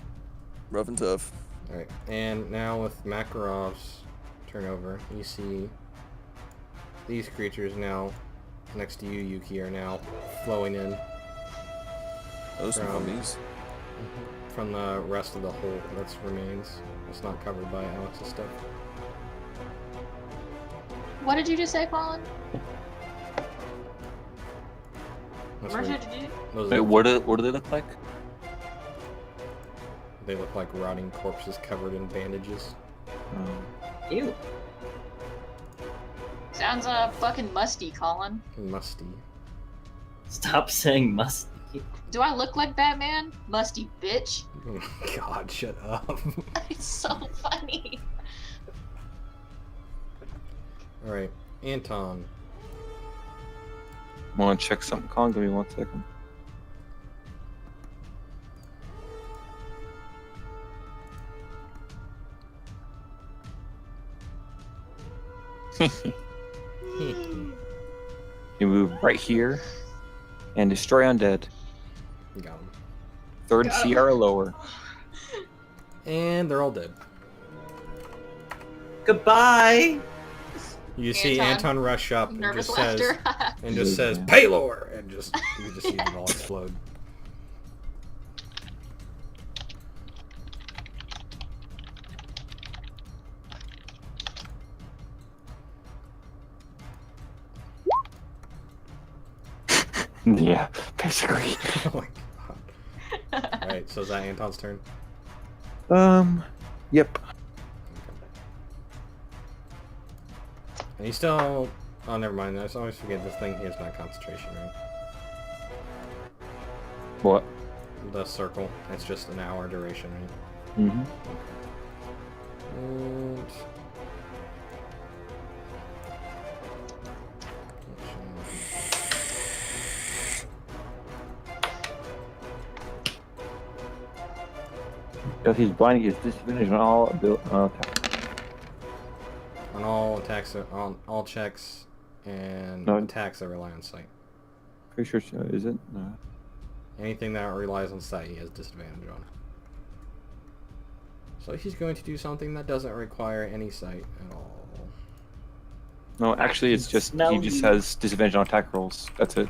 Rough and tough. Alright, and now with Makarov's turnover, you see these creatures now next to you, Yuki, are now flowing in Those are From- mummies. from the rest of the hole that remains. It's not covered by Alex's stuff. What did you just say, Colin? That's Mercer, weird. did you? Those Wait, are- what do they look like? They look like rotting corpses covered in bandages. Ew. Sounds fucking musty, Colin. Musty. Stop saying musty. Do I look like Batman? Musty bitch. Oh God, shut up. It's so funny. Alright, Anton. Want to check something? Colin, give me 1 second. You move right here and destroy undead. Got him. Third Got 'em. CR or lower. And they're all dead. Goodbye. You see Anton rush up and Nervous just says, laughter. Paylor! And just, you just see them all explode. Yeah, basically. Oh my God. Alright, so is that Anton's turn? Yep. And he's still... Oh, never mind. I always forget this thing. He has not concentration, right? What? The circle. It's just an hour duration, right? Mm-hmm. And... Because he's blind, he has disadvantage on all attacks. On all attacks, on all checks, and No. attacks that rely on sight. Pretty sure, is it? No. Anything that relies on sight, he has disadvantage on. So he's going to do something that doesn't require any sight at all. No, actually, it's just Smell he just you. has disadvantage on attack rolls. That's it.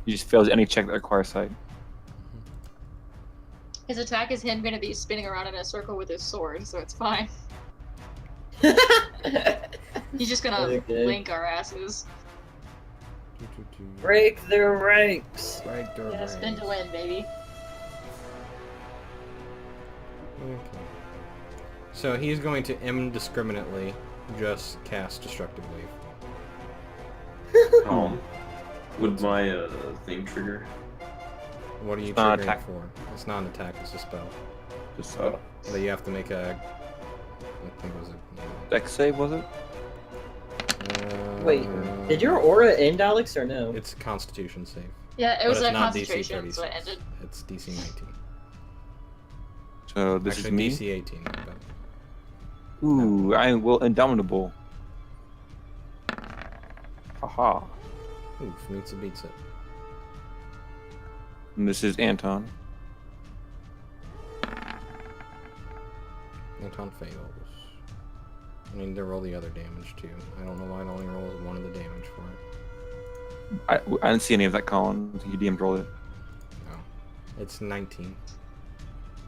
He just fails any check that requires sight. His attack is him gonna be spinning around in a circle with his sword, so it's fine. He's just gonna Okay. link our asses. Break their ranks. Right door Yeah, spin to range. win, baby. Okay. So he's going to indiscriminately just cast Destructive Wave. Oh. Would my thing trigger? What are you It's not an triggering attack. for? It's not an attack, it's a spell. Just But you have to make a... I think it was a... Dex save, was it? Wait, did your aura end, Alex, or no? It's a Constitution save. Yeah, it But was it's a not DC concentration, 36. so it ended. It's DC 19. So this Actually, is me. DC 18. But Ooh, I will Indomitable. Haha. ooh, Famitsu beats it. And this is Anton. Anton fails. I need to roll the other damage too. I don't know why it only rolls one of the damage for it. I didn't see any of that, Colin. You DM'd roll it. No. It's 19.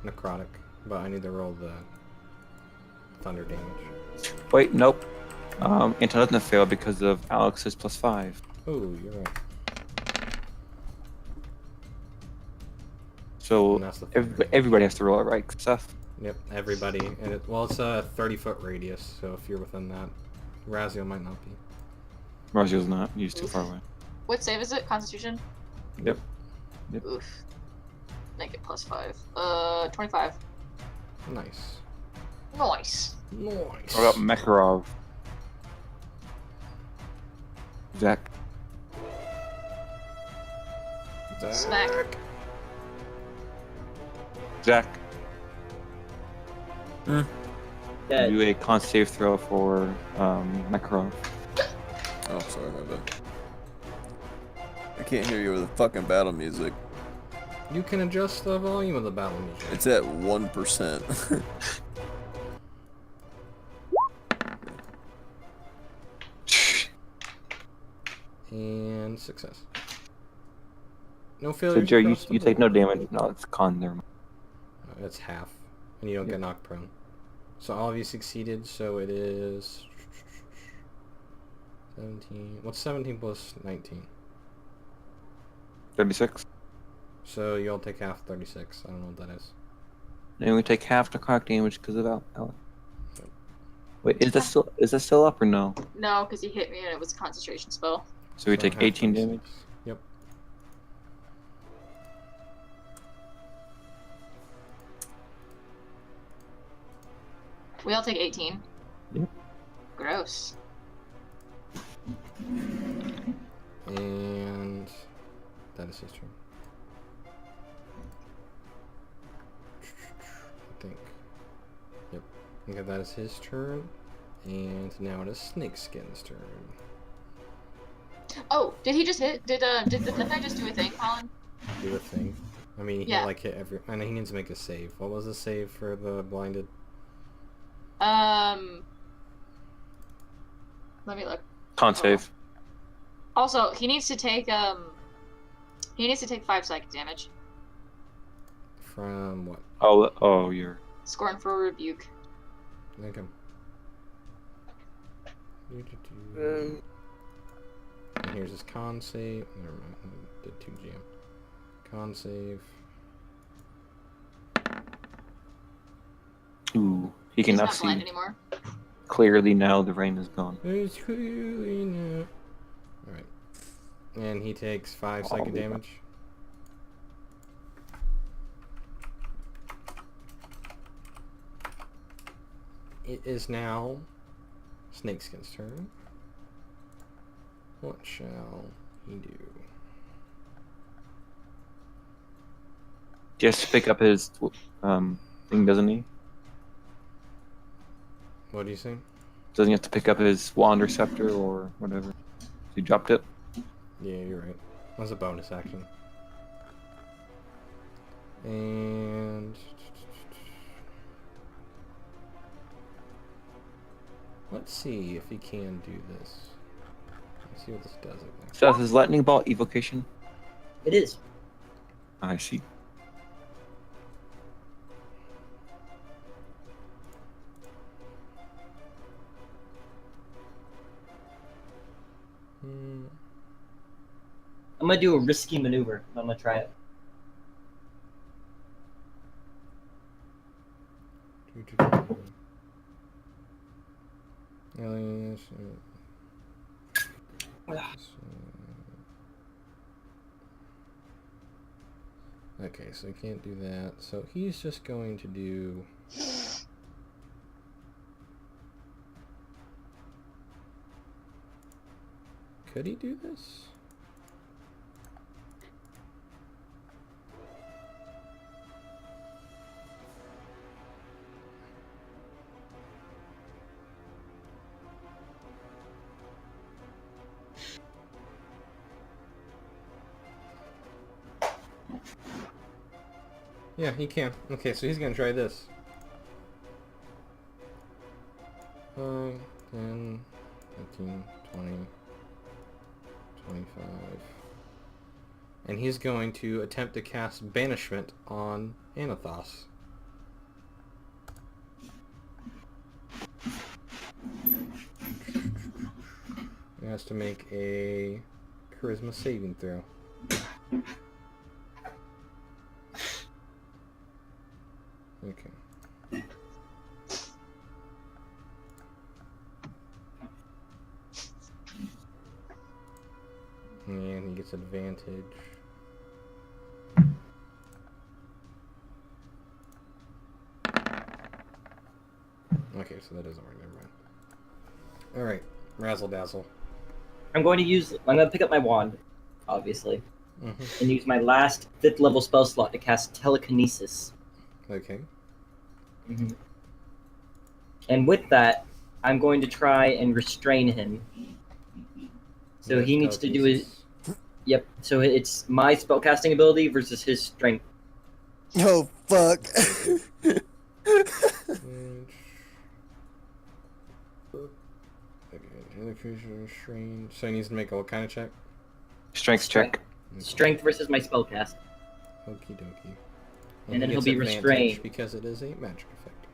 Necrotic. But I need to roll the thunder damage. Wait, nope. Anton doesn't fail because of Alex's +5. Oh, you're right. So And that's the thunder. everybody has to roll it, right? Seth? Yep, everybody. And well, it's a 30-foot radius, so if you're within that, Razio might not be. Razio's not. He's too far away. What save is it? Constitution? Yep. Oof. Make it +5. 25. Nice. Nice. Nice. What about Makarov? Zach. Smack. Zach. Dead. Do a con save throw for Makarov. Oh, sorry, my bad. I can't hear you over the fucking battle music. You can adjust the volume of the battle music. It's at 1%. And success. No So failures. Joe, you across the take no board. damage. No, it's con there. That's half. And you don't get knocked prone. So all of you succeeded, so it is 17. What's 17 plus 19? 36. So you all take half 36. I don't know what that is. And we take half the crack damage because of Alex. Wait, is that still up or no? No, because he hit me and it was a concentration spell. So we So take half 18 36. damage. Yep. We all take 18. Yep. Gross. And that is his turn. I think. Yep. Okay, that is his turn. And now it is Snakeskin's turn. Oh, did he just hit? Did the guy just do a thing, Colin? Do a thing. I mean, he Yeah. like hit every. I know he needs to make a save. What was the save for the blinded? Let me look. Con save. Also, he needs to take 5 psychic damage. From what? Oh, you're. Scornful rebuke. Make him. And here's his con save. Never mind. I did 2 GM. Con save. Ooh, he can He's now not blind see anymore. clearly now the rain is gone. It's really not. Alright. And he takes 5 psychic damage. It is now Snakeskin's turn. What shall he do? He has to pick up his thing, doesn't he? What do you say? Doesn't he have to pick up his wand or scepter or whatever? He dropped it. Yeah, you're right. That was a bonus action. And let's see if he can do this. Let's see what this does. Seth, is lightning bolt evocation? It is. I see. I'm gonna do a risky maneuver. I'm gonna try it. Okay, so he can't do that. So he's just going to do Could he do this? Yeah, he can. Okay, so he's gonna try this. 5, 10, 15, 20, 25. And he's going to attempt to cast Banishment on Anathos. He has to make a Charisma saving throw. Okay. And he gets advantage. Okay, so that doesn't work. Never mind. Alright, Razzle Dazzle. I'm going to pick up my wand, obviously, Mm-hmm. and use my last 5th level spell slot to cast Telekinesis. Okay. Mm-hmm. And with that, I'm going to try and restrain him. So With he needs to do his... telekinesis. Yep, so it's my spellcasting ability versus his strength. Oh, fuck. Restrained. So he needs to make a what kind of check? Strength check. Strength versus my spellcast. Okie dokie. And then he he'll gets be advantage restrained. because it is a magic effect.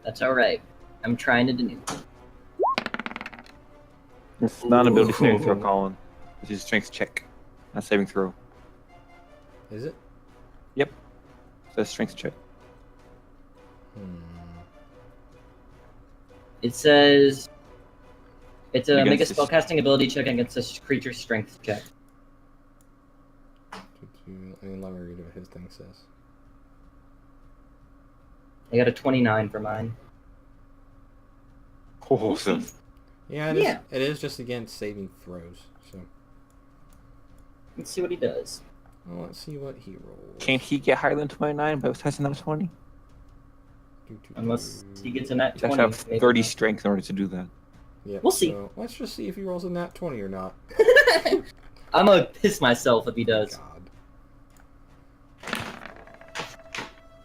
That's alright. I'm trying to do. It's not an ability saving throw, Colin. It's a strength check. Not saving throw. Is it? Yep. So it's strength check. It says... It's a make a Against the- spellcasting ability check against a creature's strength check. I mean, let me read what his thing says. I got a 29 for mine. Awesome. Yeah, it is just against saving throws. So Let's see what he does. well, let's see what he rolls. Can't he get higher than 29 by testing that 20? Unless he gets a nat He has 20. to have maybe 30 not. strength in order to do that. Yeah, We'll see. So let's just see if he rolls a nat 20 or not. I'm gonna piss myself if he does. God.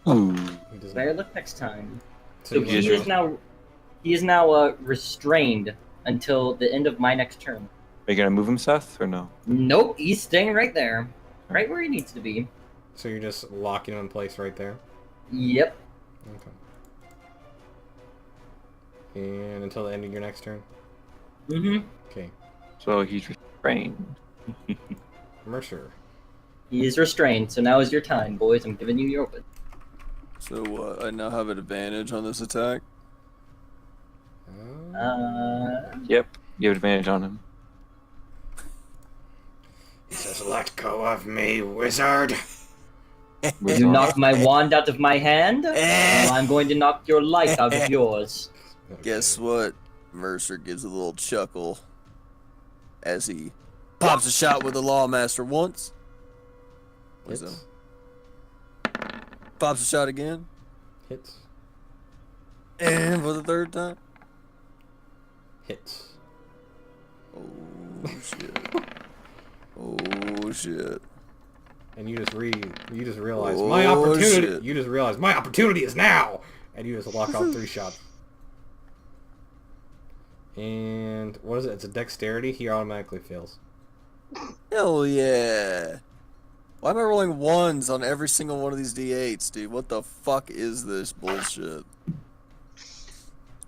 Ooh. He doesn't. Better luck next time. So So he he is now restrained until the end of my next turn. Are you gonna move him, Seth, or no? Nope, he's staying right there. Right where he needs to be. So you're just locking him in place right there? Yep. Okay. And until the end of your next turn? Mm-hmm. Okay. So he's restrained. Mercer. He is restrained, so now is your time, boys. I'm giving you your open. So what? I now have an advantage on this attack. Yep. You have advantage on him. He says, let go of me, wizard. You knock my wand out of my hand, and I'm going to knock your life out of yours. Guess what? Mercer gives a little chuckle as he pops a shot with the Lawmaster once. Wisdom. Hits. Pops a shot again. Hits. And for the third time. Hits. Oh shit. Oh shit. And you just realize Oh, my opportunity. shit. You just realize my opportunity is now, and you just lock off 3 shots. And what is it? It's a dexterity. He automatically fails. Hell yeah. Why am I rolling 1s on every single one of these D8s, dude? What the fuck is this bullshit?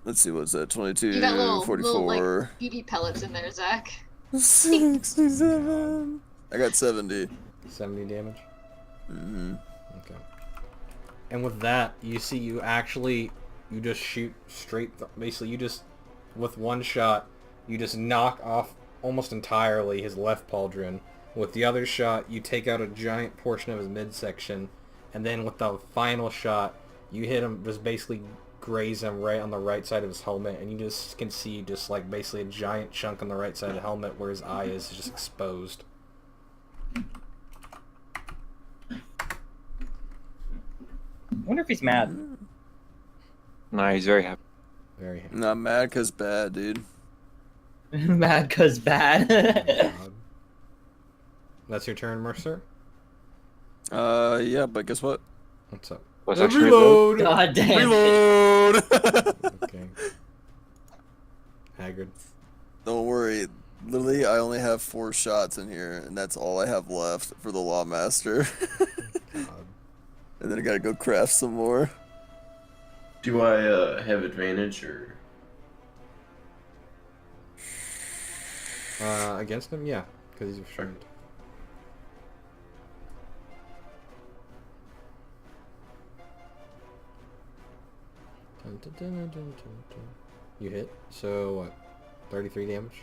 Let's see, what's that? 22, You got little 44, like BB pellets in there, Zach. 67. I got 70. 70 damage. Mm-hmm. Okay. And with that, you see, you just shoot straight. Basically, you just with one shot, you just knock off almost entirely his left pauldron. With the other shot, you take out a giant portion of his midsection, and then with the final shot, you hit him just basically graze him right on the right side of his helmet, and you just can see just like basically a giant chunk on the right side of the helmet where his eye is just exposed. I wonder if he's mad. Nah, he's very happy. Very happy. Not mad because bad, dude. Mad cause bad. God. That's your turn, Mercer? Yeah, but guess what? What's up? What's actually reload? God damn it. Reload! Okay. Haggard. Don't worry. Literally, I only have 4 shots in here, and that's all I have left for the Lawmaster. God. And then I gotta go craft some more. Do I have advantage or? Against him? Yeah, because he's restrained. Dun, dun, dun, dun, dun, dun. You hit, so what? 33 damage?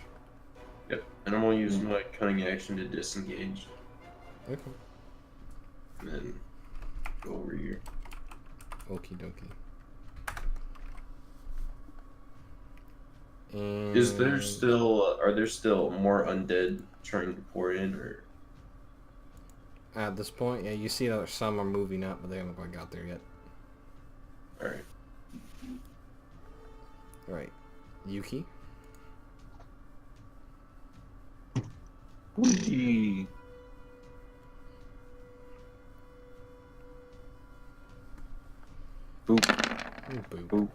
Yep. And I'm gonna use my cunning action to disengage, Okay. and then go over here. Okie dokie. And... Is there still? Are there still more undead trying to pour in, or? At this point, yeah, you see that some are moving up, but they haven't quite got there yet. All right. Alright. Yuki? Whee. Boop. Boop. Boop.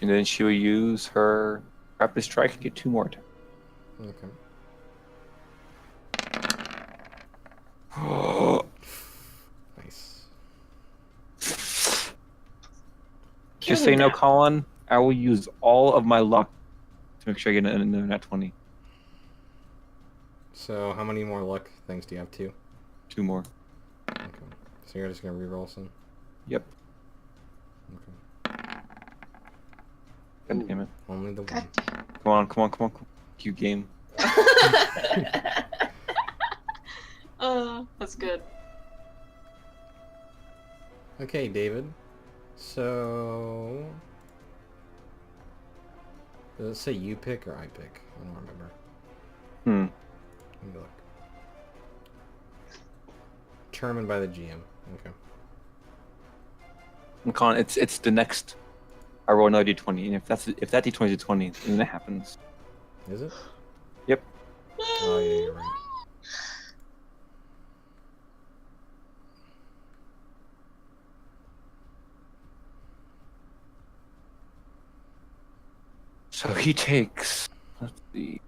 And then she will use her rapid strike and get 2 more attacks. Okay. Nice. Just so you know, Colin, I will use all of my luck to make sure I get a nat 20. So, how many more luck things do you have? 2? 2 more. Okay. So you're just gonna reroll some? Yep. Okay. God damn it. Only the God one. Come on. Cute game. That's good. Okay, David. So... Does it say you pick or I pick? I don't remember. Let me look. Determined by the GM. Okay. And Colin, it's the next. I roll another d20, and if that d20 is a 20, then it happens. Is it? Yep. Oh yeah, you're right. So he takes. Let's see.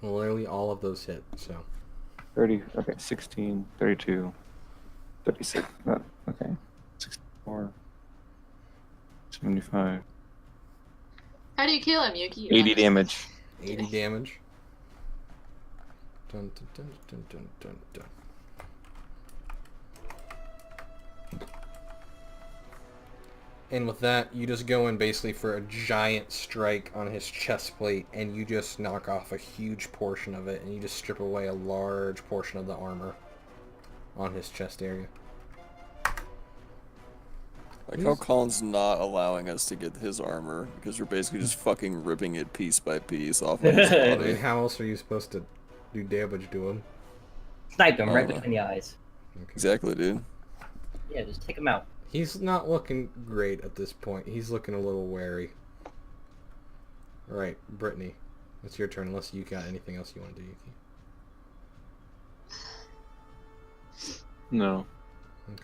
Well, literally all of those hit, so. 30. Okay, 16, 32, 36. Okay. 64. 75. How do you kill him, Yuki? 80 damage. 80 damage. Dun, dun, dun, dun, dun, dun, dun. And with that, you just go in basically for a giant strike on his chest plate, and you just knock off a huge portion of it, and you just strip away a large portion of the armor on his chest area. Like how Colin's not allowing us to get his armor, because we're basically just fucking ripping it piece by piece off of his I mean, body. how else are you supposed to do damage to him? Snipe him right between the eyes. Okay. Exactly, dude. Yeah, just take him out. He's not looking great at this point. He's looking a little wary. Alright, Brittany. It's your turn, unless you got anything else you want to do, Yuki. No. Okay.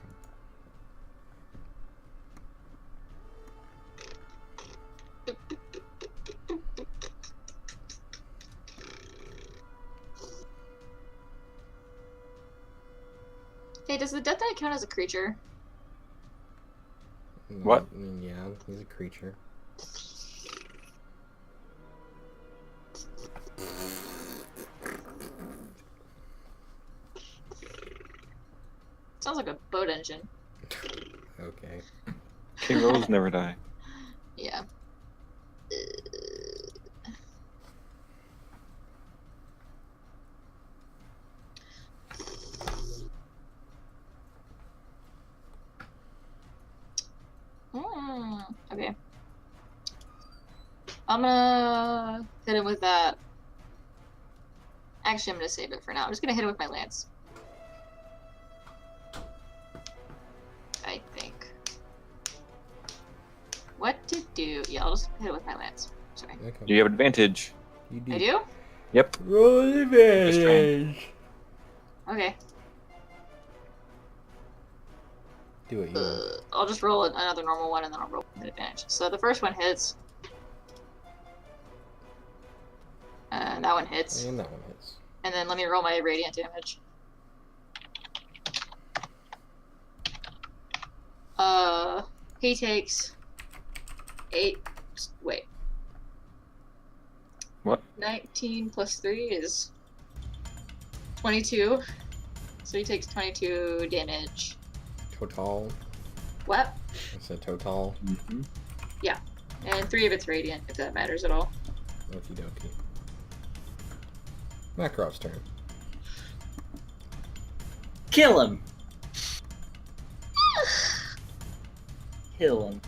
Hey, does the Death Knight count as a creature? What? I mean, yeah, he's a creature. Sounds like a boat engine. Okay. Heroes never die. Yeah. Okay. I'm gonna hit him with that. Actually, I'm gonna save it for now. I'm just gonna hit him with my lance. I think. What to do? Yeah, I'll just hit it with my lance. Sorry. Okay. You have advantage. You I do? Yep. Roll advantage. Okay. Do it. You want. I'll just roll another normal one and then I'll roll with advantage. So the first one hits. And that one hits. And that one hits. And then let me roll my radiant damage. He takes 8. Wait. What? 19 plus 3 is 22. So he takes 22 damage. Total. What? I said total. Mm-hmm. Yeah. And 3 of it's radiant, if that matters at all. Okie dokie. Makarov's turn. Kill him. Kill him.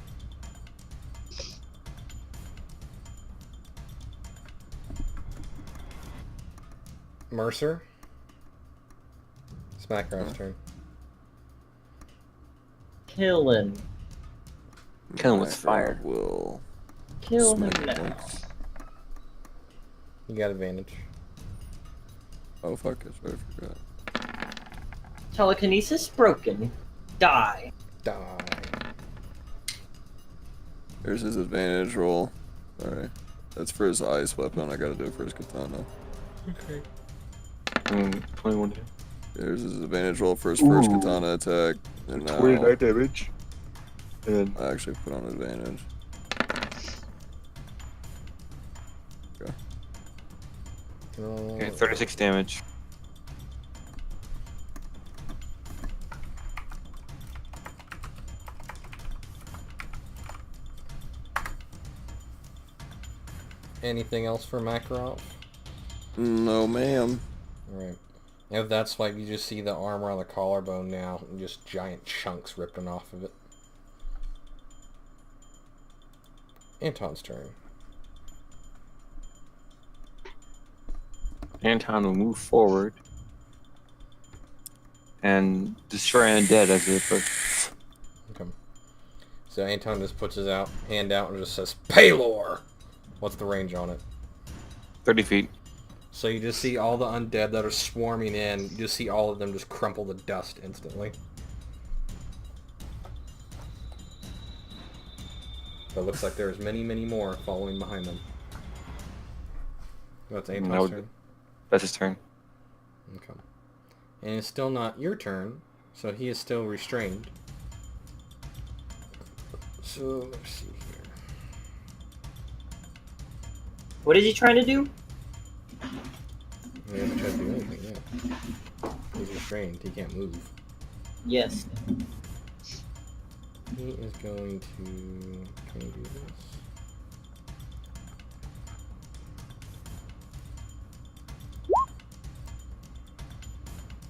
Mercer. It's Makarov's turn. Kill him. Kill him with I fire. will. Kill him smack now. him. You got advantage. Oh fuck! I forgot. Telekinesis broken. Die. Die. There's his advantage roll. Alright. That's for his ice weapon. I gotta do it for his katana. Okay. 21 damage. There's his advantage roll for his first Ooh. katana attack. And now 29 damage. And I actually put on advantage. okay, 36 damage. Anything else for Makarov? No, ma'am. Alright. If that's like you just see the armor on the collarbone now, and just giant chunks ripping off of it. Anton's turn. Anton will move forward and destroy undead as they approach. Okay. So Anton just puts his hand out and just says, Paylor! What's the range on it? 30 feet. So you just see all the undead that are swarming in, you just see all of them just crumple to dust instantly. But it looks like there's many, many more following behind them. That's Anton's turn. That's his turn. Okay. And it's still not your turn, so he is still restrained. So, let's see here. What is he trying to do? He hasn't tried to do anything yet. He's restrained, he can't move. Yes. He is going to... Can he do this?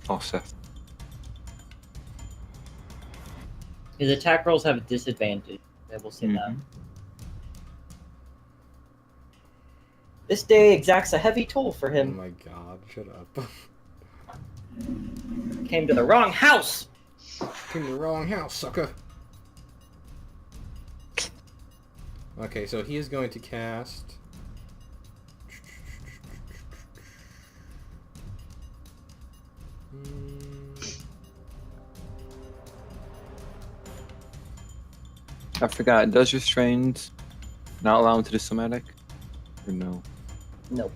Oh, Seth. His attack rolls have a disadvantage. I will say that. This day exacts a heavy toll for Oh him. my god, shut up. Came to the wrong house! Came to the wrong house, sucker. Okay, so he is going to cast... I forgot. Does restrained not allow him to do somatic? Or no? No.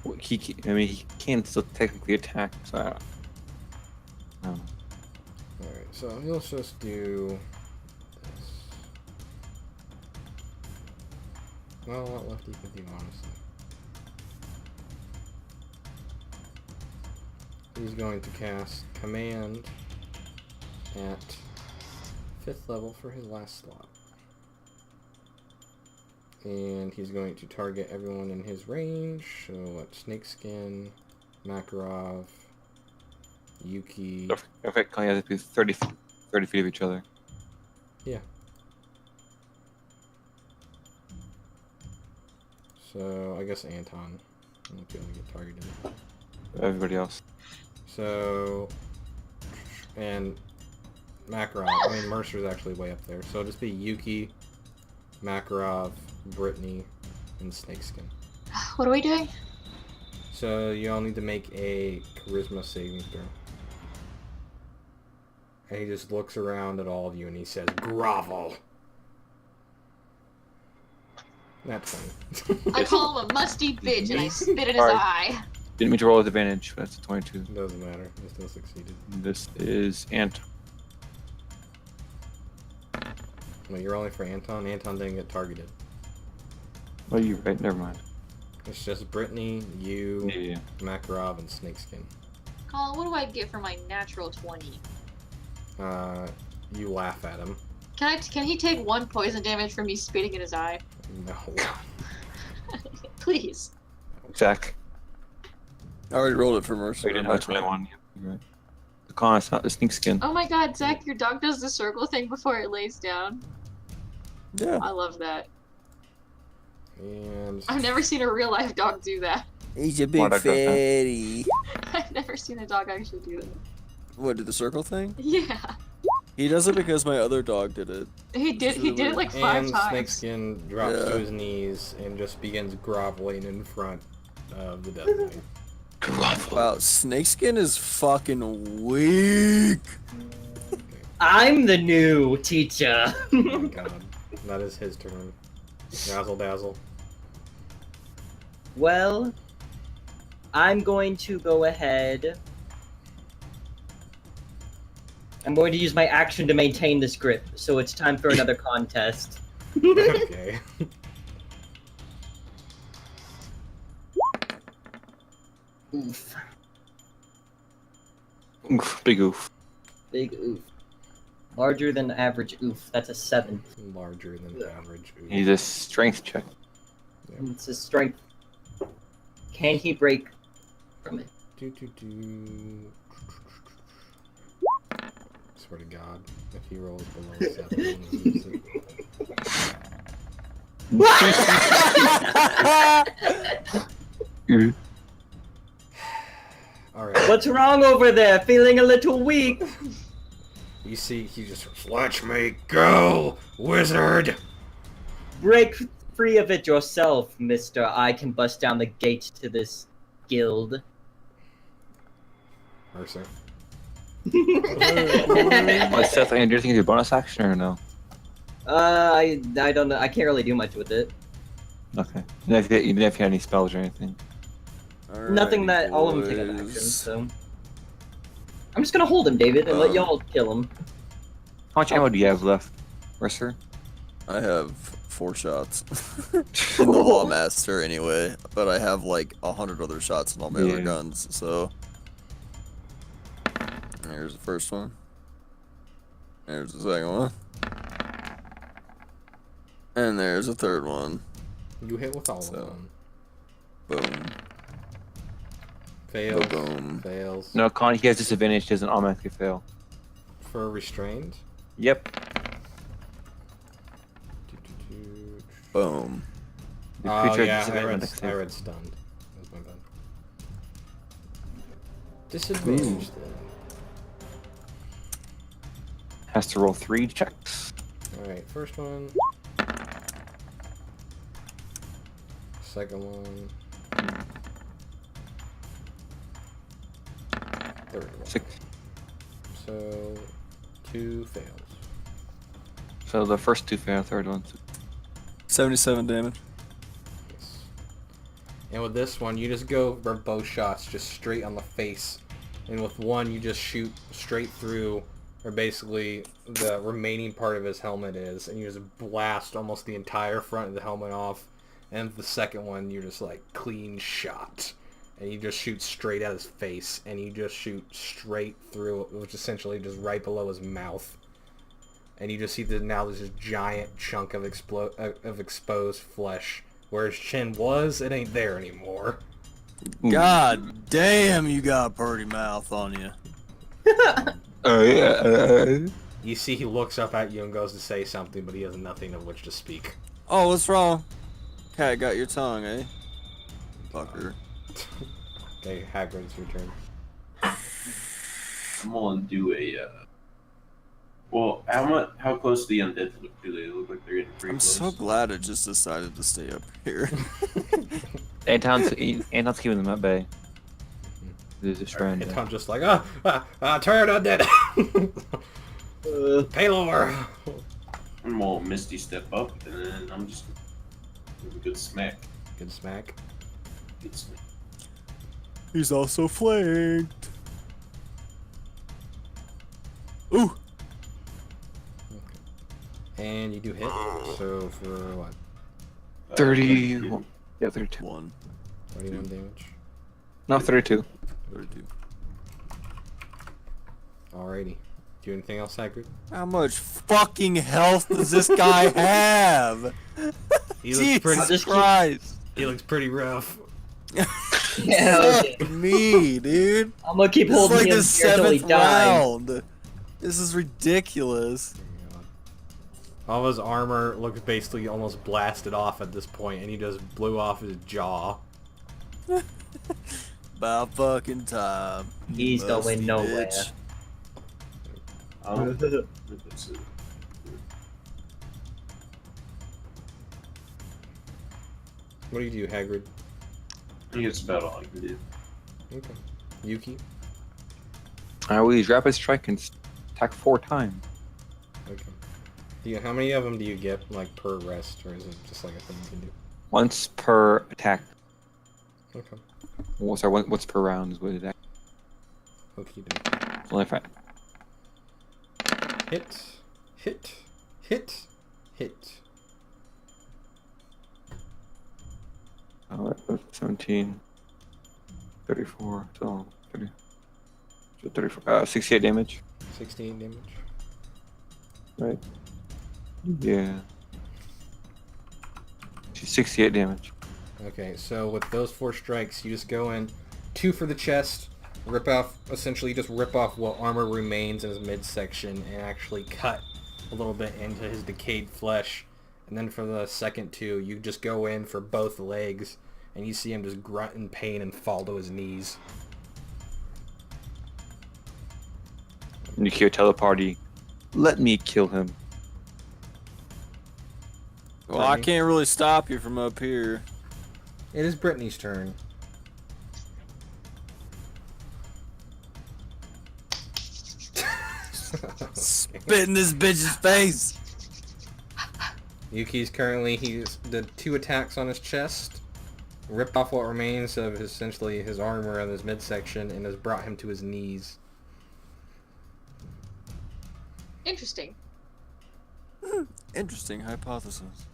Well, he can still technically attack, so I don't know. Alright, so he'll just do this. Well, what left he could do, honestly. He's going to cast Command at 5th level for his last slot. And he's going to target everyone in his range. So what? Snakeskin, Makarov, Yuki. In fact, he has to be 30 feet of each other. Yeah. So I guess Anton won't be able to get targeted. Everybody else. So and Makarov. I mean Mercer's actually way up there. So it'll just be Yuki, Makarov, Brittany, and Snakeskin. What are we doing? So you all need to make a charisma saving throw. And he just looks around at all of you and he says, "Grovel." That's funny. I call him a musty bitch and I spit in his Alright. eye. Didn't mean to roll with advantage. That's a 22. Doesn't matter. He still succeeded. This is Ant. No, you're only for Anton. Anton didn't get targeted. Oh, you're right. Never mind. It's just Brittany, you, Yeah. Makarov, and Snakeskin. Colin, what do I get for my natural 20? You laugh at him. Can he take 1 poison damage from me spitting in his eye? No. Please. Zach. I already rolled it for Mercer. Oh, you didn't have a 21. You're right. The con is not the snake skin. Oh my god, Zach, your dog does the circle thing before it lays down. Yeah. I love that. And I've never seen a real life dog do that. He's a Why'd big I cut that? fatty. I've never seen a dog actually do that. What, did the circle thing? Yeah. He does it because my other dog did it. He did it like 5 and times. Snakeskin drops Yeah. to his knees and just begins groveling in front of the dead thing. Wow, Snakeskin is fucking weak. I'm the new teacher. Oh my god. That is his turn. Razzle dazzle. Well, I'm going to go ahead. I'm going to use my action to maintain this grip, so it's time for another contest. Okay. Oof. Oof, big oof. Big oof. Larger than average oof. That's a 7. Larger than average. Ooh. He's a strength check. It's his strength. Can he break from it? Swear to God, if he rolls below 7, he loses it. Alright. What's wrong over there? Feeling a little weak? You see, he just "Let me go, wizard!" Break free of it yourself, mister. I can bust down the gate to this guild. Mercer. What, Seth, do you think it's a bonus action or no? I don't know. I can't really do much with it. Okay. You didn't have any spells or anything. Nothing that all of them take an action, so... I'm just gonna hold him, David, and let y'all kill him. How much ammo do you have left, Mercer? I have 4 shots. In the Lawmaster anyway, but I have like 100 other shots in all my other guns, so... Here's the first one. There's the second one. And there's the third one. You hit with all of them. Boom. Fails. Boom. Fails. No, Con, he has disadvantage, doesn't automatically fail. For restrained? Yep. Boom. The Oh creature yeah, has disadvantage. I read stunned. That's my bad. Disadvantage then. Has to roll 3 checks. Alright, first one. Second one. Third one. 6. So, 2 fails. So the first 2 fail, third one. 77 damage. Yes. And with this one, you just go for both shots, just straight on the face. And with one, you just shoot straight through, or basically the remaining part of his helmet is, and you just blast almost the entire front of the helmet off. And the second one, you're just like clean shot. And you just shoot straight at his face, and you just shoot straight through, which is essentially just right below his mouth. And you just see that now there's this giant chunk of exposed flesh. Where his chin was, it ain't there anymore. God damn, you got a pretty mouth on you. You see he looks up at you and goes to say something, but he has nothing of which to speak. Oh, what's wrong? Cat got your tongue, eh? Fucker. Okay, Hagrid, it's your turn. I'm gonna do a. Well, how close do the undead look? Do they look like they're getting pretty I'm close? so glad I just decided to stay up here. Anton's keeping them at bay. There's a strand. And I'm just like, turn undead! Paylor! I'm gonna Misty step up, and then I'm just give a good smack. Good smack. Good smack. He's also flanked. Ooh! And you do hit, so for what? 30. Yeah, 32. 21 damage. No, 32. 32. Alrighty. Do anything else, Hagrid? How much fucking health does this guy have? He looks pretty. Jesus Christ! He looks pretty rough. Yeah, okay. Fuck me, dude. I'm gonna keep This is holding like him the here until he 7th dies. round. This is ridiculous. All of his armor looks basically almost blasted off at this point, and he just blew off his jaw. About fucking time. He's musty going nowhere. bitch. What do you do, Hagrid? I think it's about all I can do. Okay. Yuki? I will use rapid strike and attack 4 times. Okay. How many of them do you get, like, per rest, or is it just like a thing you can do? Once per attack. Okay. Well, sorry, what's per round is what it is. Okay. Only if I... Hit. Hit. Hit. Hit. 17, 34, so 30, 34, 68 damage. 16 damage. Right. Yeah. 68 damage. Okay, so with those 4 strikes, you just go in, 2 for the chest, rip off, essentially just rip off what armor remains in his midsection and actually cut a little bit into his decayed flesh. And then for the second 2, you just go in for both legs, and you see him just grunt in pain and fall to his knees. Nuclear teleparty. Let me kill him. Well, I can't really stop you from up here. It is Brittany's turn. Spit in this bitch's face. Yuki's currently, he's did 2 attacks on his chest, ripped off what remains of essentially his armor and his midsection, and has brought him to his knees. Interesting. Interesting hypothesis.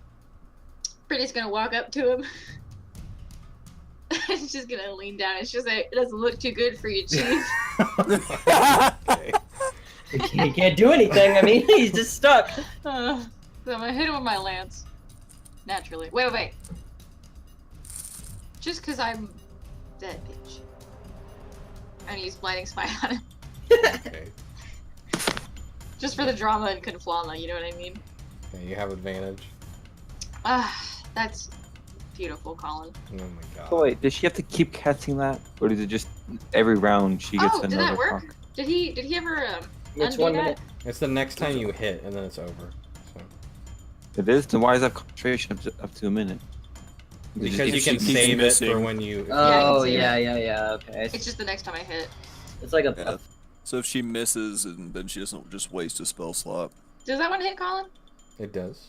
Brittany's gonna walk up to him. She's just gonna lean down. It's just like, it doesn't look too good for you, Chief. Okay. He can't do anything. I mean, he's just stuck. So I'm gonna hit him with my lance. Naturally. Wait. Just because I'm that bitch. I'm gonna use Blinding Spite on him. Okay. Just for the drama and conflama, you know what I mean? Okay, you have advantage. That's beautiful, Colin. Oh my god. Oh wait, does she have to keep casting that? Or is it just every round she gets Oh, did another that work? talk? Did he ever It's undo 1 that? minute. It's the next time you hit, and then it's over. So. It is? Then why is that concentration up to a minute? Because you If can she keeps save it missing. for when you... Oh, see yeah, it. yeah, okay. It's just the next time I hit. It's like a... Yeah. So if she misses, and then she doesn't just waste a spell slot. Does that one hit, Colin? It does.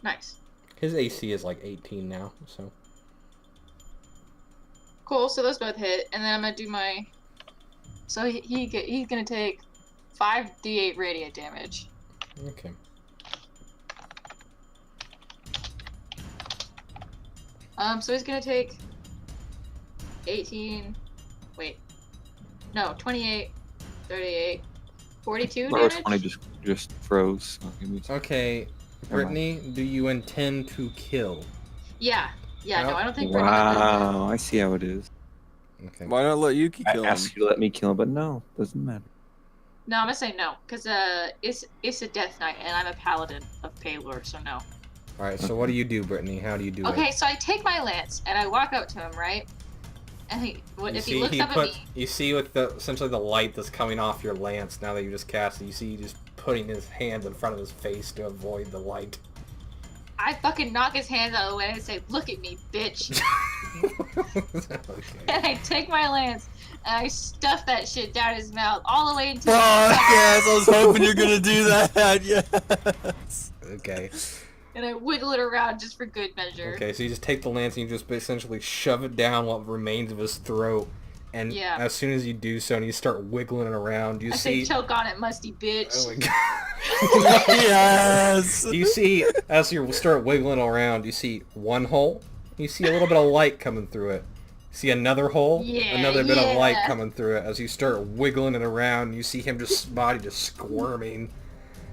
Nice. His AC is like 18 now, so... Cool, so those both hit, and then I'm gonna do my... So he's gonna take 5d8 radiant damage. Okay. So he's gonna take 18... Wait. No, 28, 38, 42 Or damage? 20 just froze. So give me a Okay, Brittany, do you intend to kill? Yeah. Yeah, no, Nope. I don't think Brittany does that. Wow, I see how it is. Okay. Why not let Yuki I kill him? asked you to let me kill him, but no, doesn't matter. No, I'm gonna say no, because it's a death knight, and I'm a paladin of Paylor, so no. All right. So what do you do, Brittany? How do you do Okay, it? so I take my lance and I walk up to him, right? And if he looks up at me, You see with the essentially the light that's coming off your lance now that you just cast it. You see just putting his hand in front of his face to avoid the light. I fucking knock his hands out of the way and I say, "Look at me, bitch!" Okay. And I take my lance and I stuff that shit down his mouth all the way into. Fuck yes, I was hoping you're gonna do that. Yes. Okay. And I wiggle it around just for good measure. Okay, so you just take the lance and you just essentially shove it down what remains of his throat. And Yeah. as soon as you do so and you start wiggling it around, you I see... say, "Choke on it, musty bitch." Oh my god. Yes. You see, as you start wiggling around, you see one hole. You see a little bit of light coming through it. See another hole, Yeah, another bit of light yeah. coming through it. As you start wiggling it around, you see him body just squirming.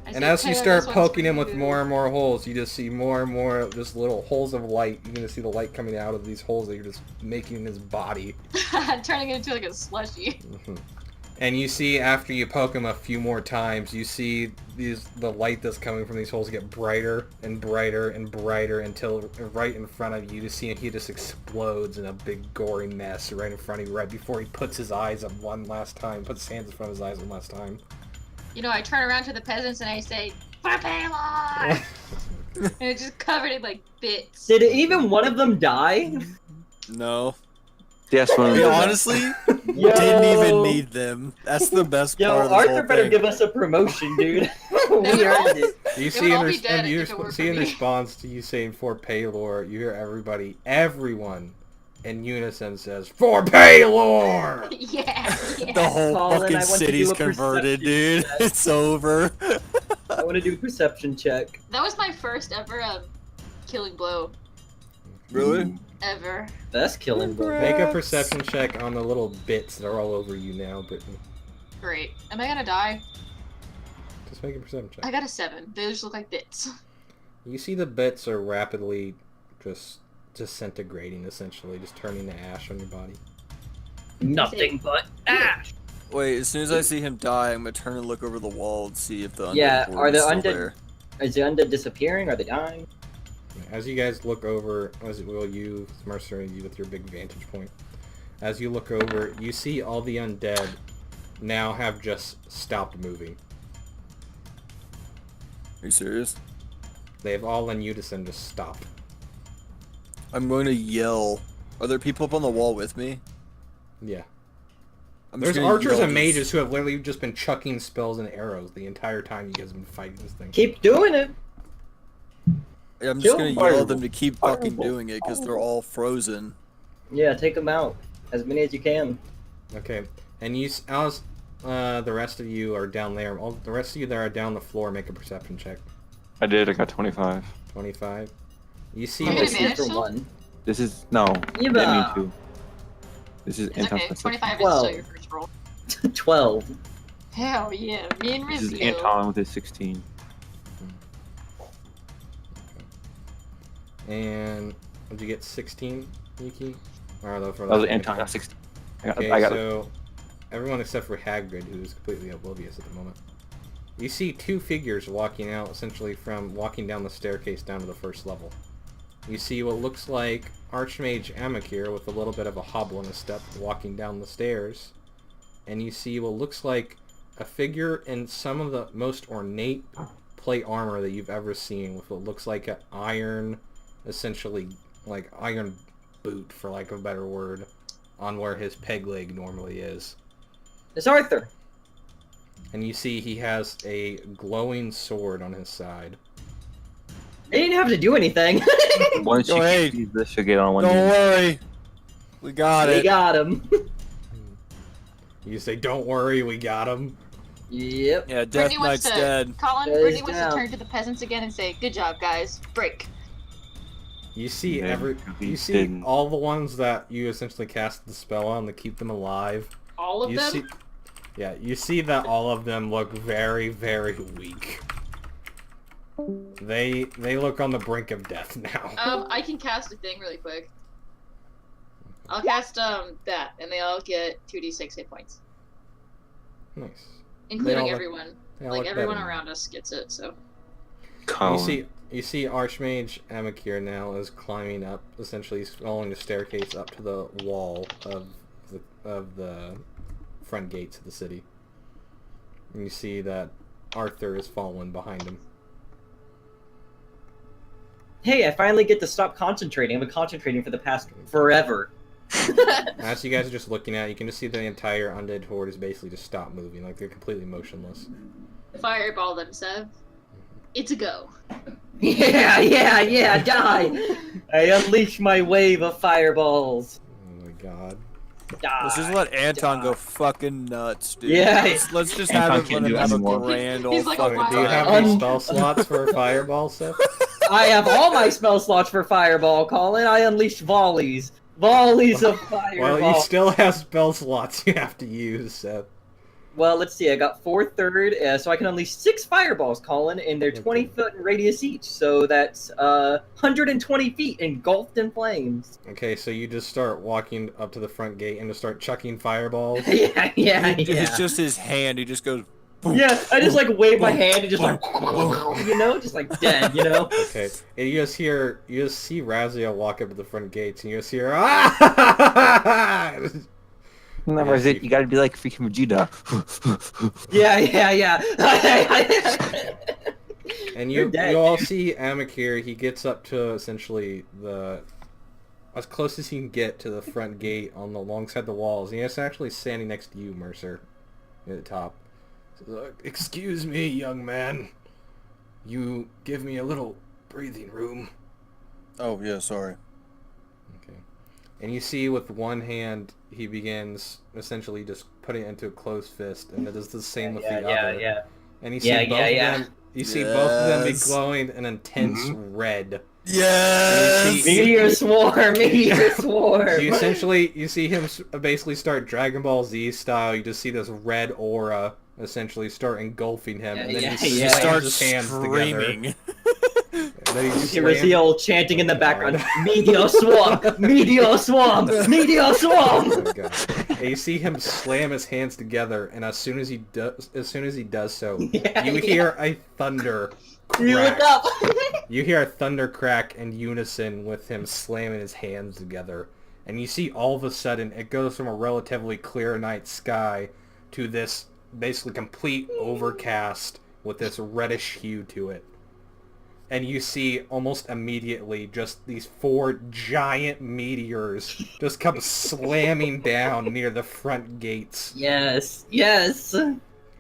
I And say, as you "Taylor, start this one's poking for him with you." more and more holes, you just see more and more just little holes of light. You're gonna see the light coming out of these holes that you're just making in his body. Turning it into like a slushy. And you see after you poke him a few more times, you see the light that's coming from these holes get brighter and brighter and brighter until right in front of you see he just explodes in a big gory mess right in front of you right before he puts his eyes up one last time, puts his hands in front of his eyes one last time. You know, I turn around to the peasants and I say, "For Paylor!" And it's just covered in like bits. Did even one of them die? No. Yes, one. We honestly didn't even need them. That's the best Yo, part of this Arthur whole better thing. give us a promotion, dude. They would We all- earned it. You They see would in, all be dead and you if it weren't see for in me. response to you saying for Paylor, you hear everyone in unison says, "For Paylor!" Yeah, yeah. The whole Colin, I fucking want to do city's a converted, perception dude. It's over. I want to do a perception check. That was my first ever killing blow. Really? Ever. That's killing blow. Make a perception check on the little bits that are all over you now, Brittany. Great. Am I gonna die? Just make a perception check. I got a 7. They just look like bits. You see the bits are rapidly just disintegrating, essentially, just turning to ash on your body. Nothing but ash. Wait, as soon as I see him die, I'm gonna turn and look over the wall and see if the undead Yeah, horde are the is still undead- there. Is the undead disappearing? Are they dying? As you guys look over, as will you, Mercer, you with your big vantage point, as you look over, you see all the undead now have just stopped moving. Are you serious? They've all in unison just stopped. I'm going to yell. Are there people up on the wall with me? Yeah. I'm There's just gonna archers yell and this. mages who have literally just been chucking spells and arrows the entire time you guys have been fighting this thing. Keep doing it. I'm just Kill gonna fireball. yell at them to keep fucking Fireball. doing it because they're all frozen. Yeah, take them out. As many as you can. Okay, and as the rest of you are down there, all the rest of you that are down the floor, make a perception check. I did. I got 25. 25. You see, You're I'm gonna gonna this, shoot manage for still? one. This is no. Yeah, That me too. This is It's anti okay. 25 is Well. still your first roll. 12. Hell yeah. Me and This is Rizio. Anton with his 16. and did you get 16, Yuki? Or That was Anton. I got 16. Okay, I got so everyone except for Hagrid, who is completely oblivious at the moment. You see two figures walking out, essentially from walking down the staircase down to the first level. You see what looks like Archmage Amakir with a little bit of a hobble in his step walking down the stairs. And you see what looks like a figure in some of the most ornate plate armor that you've ever seen, with what looks like an iron, essentially like iron boot, for lack of a better word, on where his peg leg normally is. It's Arthur. And you see he has a glowing sword on his side. They didn't have to do anything. Once Go you ahead. get this, you'll get on one Don't knee. worry. We got We it. got him. You say, "Don't worry, we got him." Yep. Yeah, Death Brittany wants Knight's to, dead. Colin, Yeah, he's Brittany wants down. to turn to the peasants again and say, "Good job, guys. Break." You see Yeah, you he see didn't. all the ones that you essentially cast the spell on to keep them alive. All of You them? see, yeah, you see that all of them look very, very weak. They look on the brink of death now. I can cast a thing really quick. I'll cast that, and they all get 2d6 hit points, Nice. including all look- everyone. They all Like look everyone better. around us gets it. So You Colin. see You see Archmage Amakir now is climbing up. Essentially, he's following the staircase up to the wall of the front gates of the city. And you see that Arthur is following behind him. Hey, I finally get to stop concentrating. I've been concentrating for the past forever. As you guys are just looking at it, you can just see the entire undead horde is basically just stopped moving. Like, they're completely motionless. Fireball them, Sev. It's a go. Yeah, die! I unleash my wave of fireballs. Oh my god. Die. Let's just let Anton die. go fucking nuts, dude. Yeah. Let's just Anton have can't him do have a anymore. grand old He's like a fucking wild Do you have time. any spell slots for fireball stuff? I have all my spell slots for fireball, Colin. I unleash volleys. Volleys of fireball. Well, you still have spell slots you have to use, so... Well, let's see. I got 4 third, so I can unleash 6 fireballs, Colin, and they're 20 foot in radius each. So that's 120 feet engulfed in flames. Okay, so you just start walking up to the front gate and just start chucking fireballs. yeah. It's just his hand. He just goes. Boom, Yeah, I just like wave my boom, hand and just like, boom. you know, just like dead, you know? Okay, and you just see Raziel walk up to the front gates, and you just hear, ah! Remember, Yeah, you gotta be like freaking Vegeta. Yeah. And You're you dead. all see Amakir. He gets up to essentially as close as he can get to the front gate on the alongside the walls. And he's actually standing next to you, Mercer, at the top. So, excuse me, young man. You give me a little breathing room. Oh yeah, sorry. Okay. And you see with one hand, he begins essentially just putting it into a closed fist, and it does the same with the other. Yeah. And you see both of them. You see both of them be Yes. glowing an intense red. Yes. And you see- Meteor swarm. you see him basically start Dragon Ball Z style. You just see this red aura essentially start engulfing him, and then he He slams starts his hands screaming. together. And then he You hear slams- Raziel chanting in the Oh, background, God. Meteor swarm, Meteor swarm, Meteor Oh swarm. my God. And you see him slam his hands together, and as soon as he does so, you hear a thunder You look crack. up. You hear a thunder crack in unison with him slamming his hands together. And you see all of a sudden it goes from a relatively clear night sky to this basically complete overcast with this reddish hue to it. And you see almost immediately just these 4 giant meteors just come slamming down near the front gates. Yes.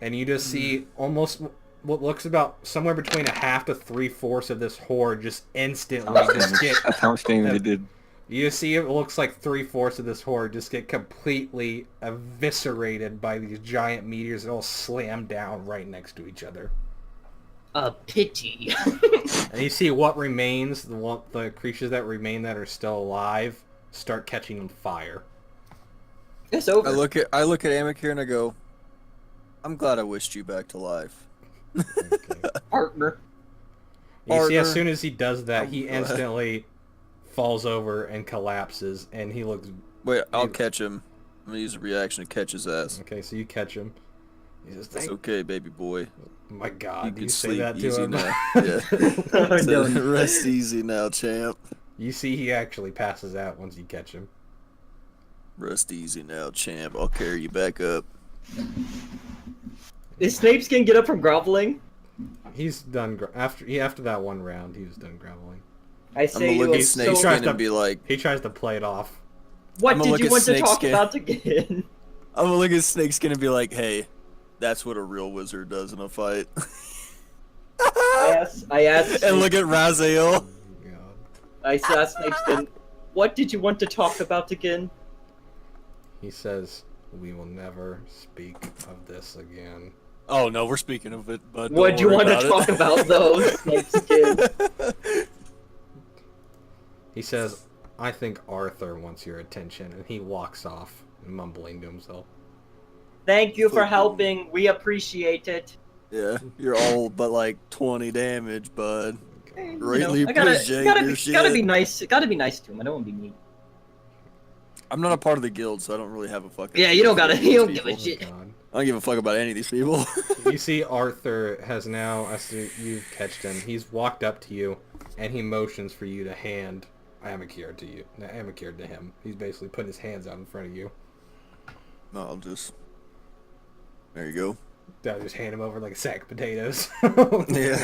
And you just see almost what looks about somewhere between a half to 3/4 of this horde just instantly just get... That's how much damage it did. You see it looks like 3/4 of this horde just get completely eviscerated by these giant meteors that all slam down right next to each other. A pity. And you see what remains, the creatures that remain that are still alive, start catching on fire. It's over. I look at Amakir and I go, I'm glad I wished you back to life. Okay. Partner. You see, as Partner. soon as he does that, he I'm glad. instantly falls over and collapses, and he looks... Wait, I'll catch him. I'm gonna use a reaction to catch his ass. Okay, so you catch him. He says, It's "Thank okay, baby boy. my God, You you can say sleep that to easy him." now. Yeah. So, No. rest easy now, champ. You see he actually passes out once you catch him. Rest easy now, champ. I'll carry you back up. Is Snapeskin get up from groveling? He's done after that one round. He was done groveling. I I'm say gonna you look are at so... tries Snakeskin to- and be like, He tries to play it off. What I'ma did look you at want to talk Snakeskin. about again? I'm gonna look at Snakeskin and be like, hey, that's what a real wizard does in a fight. I asked And look at Raziel. Oh, God. I asked Snapeskin, what did you want to talk about again? He says, "We will never speak of this again." Oh no, we're speaking of it, but What do you want to talk about, though, Snapeskin? He says, "I think Arthur wants your attention," and he walks off, mumbling to himself. Thank you for helping. We appreciate it. Yeah, you're all but like 20 damage, bud. Greatly I gotta, appreciate gotta, your be, shit. gotta be nice. Gotta be nice to him. I don't want to be mean. I'm not a part of the guild, so I don't really have a fucking. Yeah, you don't gotta. for You don't these give a people. shit. God. I don't give a fuck about any of these people. You see Arthur has now, as you've catched him, he's walked up to you, and he motions for you to hand Amakir to him. He's basically putting his hands out in front of you. No, I'll just... There you go. I'll just hand him over like a sack of potatoes. Yeah.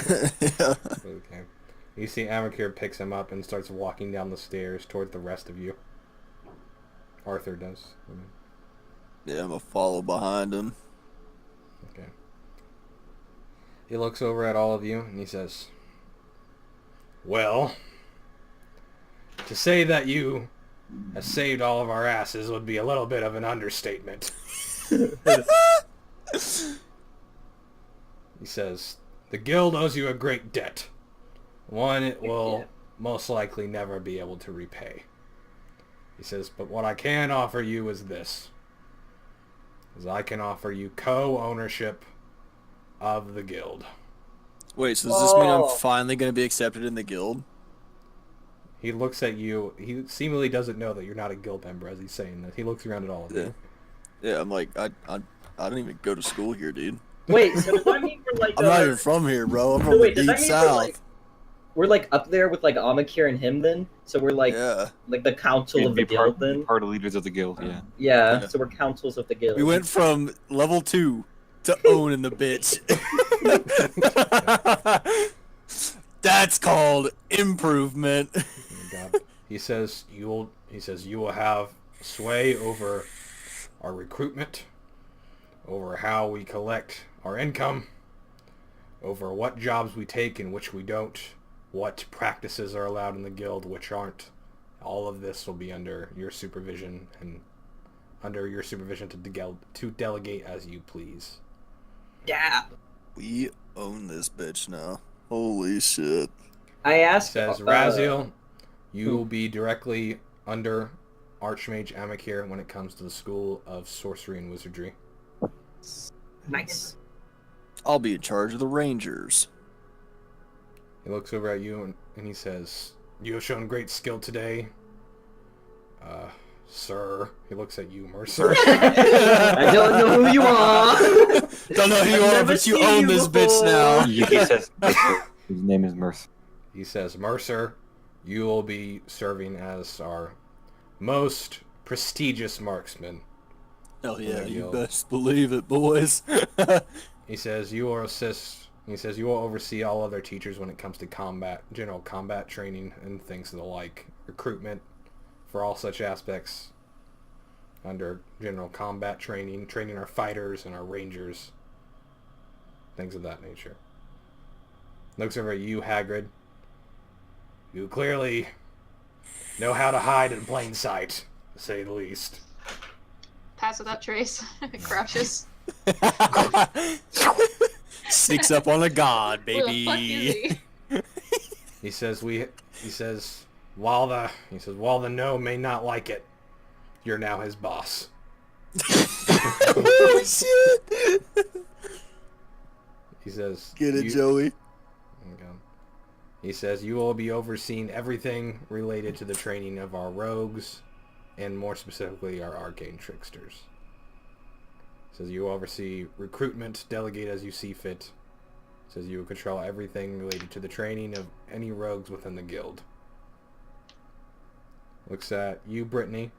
Okay. You see Amakir picks him up and starts walking down the stairs towards the rest of you. Arthur does. Yeah, I'm gonna follow behind him. Okay. He looks over at all of you and he says, well, to say that you have saved all of our asses would be a little bit of an understatement. He says, the guild owes you a great debt. One it will most likely never be able to repay. He says, but what I can offer you is this. Is I can offer you co-ownership of the guild. Wait, so does this mean I'm finally gonna be accepted in the guild? He looks at you. He seemingly doesn't know that you're not a guild member as he's saying this. He looks around at all of you. Yeah, I'm like, I don't even go to school here, dude. Wait, so does that mean we're like... I'm not even from here, bro. I'm from the does that deep mean south. we're like up there with like Amakir and him then? So we're like like the council of the guild then? Part of the leaders of the guild, yeah. Yeah, so we're councils of the guild. We went from level 2 to owning the bitch. That's called improvement. Oh my God. He says you will have sway over our recruitment, over how we collect our income, over what jobs we take and which we don't, what practices are allowed in the guild, which aren't. All of this will be under your supervision and under your supervision to delegate as you please. Yeah. We own this bitch now. Holy shit. I asked... Says Raziel, you will be directly under Archmage Amakir when it comes to the School of Sorcery and Wizardry. Nice. I'll be in charge of the Rangers. He looks over at you and he says, you have shown great skill today. Sir. He looks at you, Mercer. I don't know who you are. Don't know who you are, but you own this bitch now. Yuki says his name is Mercer. He says, Mercer, you will be serving as our most prestigious marksman. Hell yeah, you best believe it, boys. He says you will oversee all other teachers when it comes to general combat training and things of the like, recruitment for all such aspects under general combat training our fighters and our rangers, things of that nature. Looks over at you, Hagrid. You clearly know how to hide in plain sight, to say the least. Pass without trace. Crouches. Sneaks up on a god, baby. Who the fuck is He says while the gnome may not like it, you're now his boss. Oh shit! He says, get it, Joey. He says you will be overseeing everything related to the training of our rogues, and more specifically our arcane tricksters. He says you will oversee recruitment, delegate as you see fit. He says you will control everything related to the training of any rogues within the guild. Looks at you, Brittany.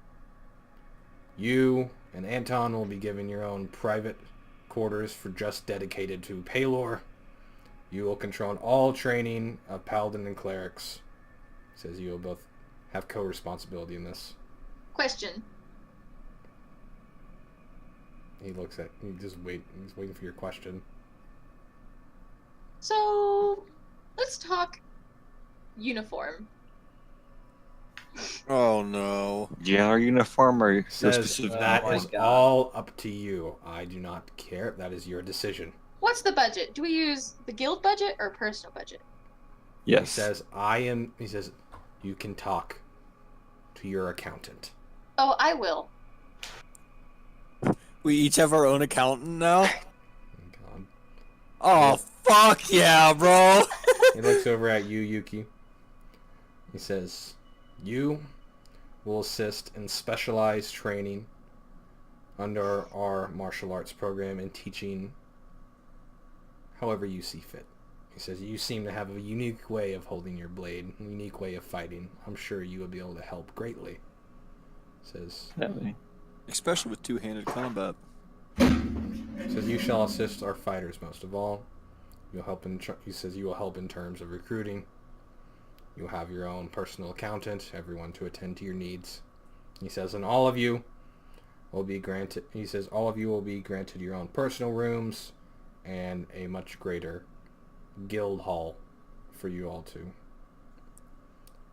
You and Anton will be given your own private quarters for just dedicated to Paylor. You will control all training of paladin and clerics. Says you will both have co-responsibility in this. Question. He's waiting for your question. So, let's talk uniform. Oh no. General uniform or your Says specific? that Oh my is God. all up to you. I do not care. That is your decision. What's the budget? Do we use the guild budget or personal budget? He Yes. says you can talk to your accountant. Oh, I will. We each have our own accountant now? God. Oh, fuck yeah, bro! He looks over at you, Yuki. He says, you will assist in specialized training under our martial arts program and teaching however you see fit. He says, you seem to have a unique way of holding your blade, a unique way of fighting. I'm sure you will be able to help greatly. Says, Definitely. Especially with two-handed combat. says, you shall assist our fighters most of all. You'll help he says, you will help in terms of recruiting. You'll have your own personal accountant, everyone to attend to your needs. He says, and all of you will be granted, he says, all of you will be granted your own personal rooms and a much greater guild hall for you all to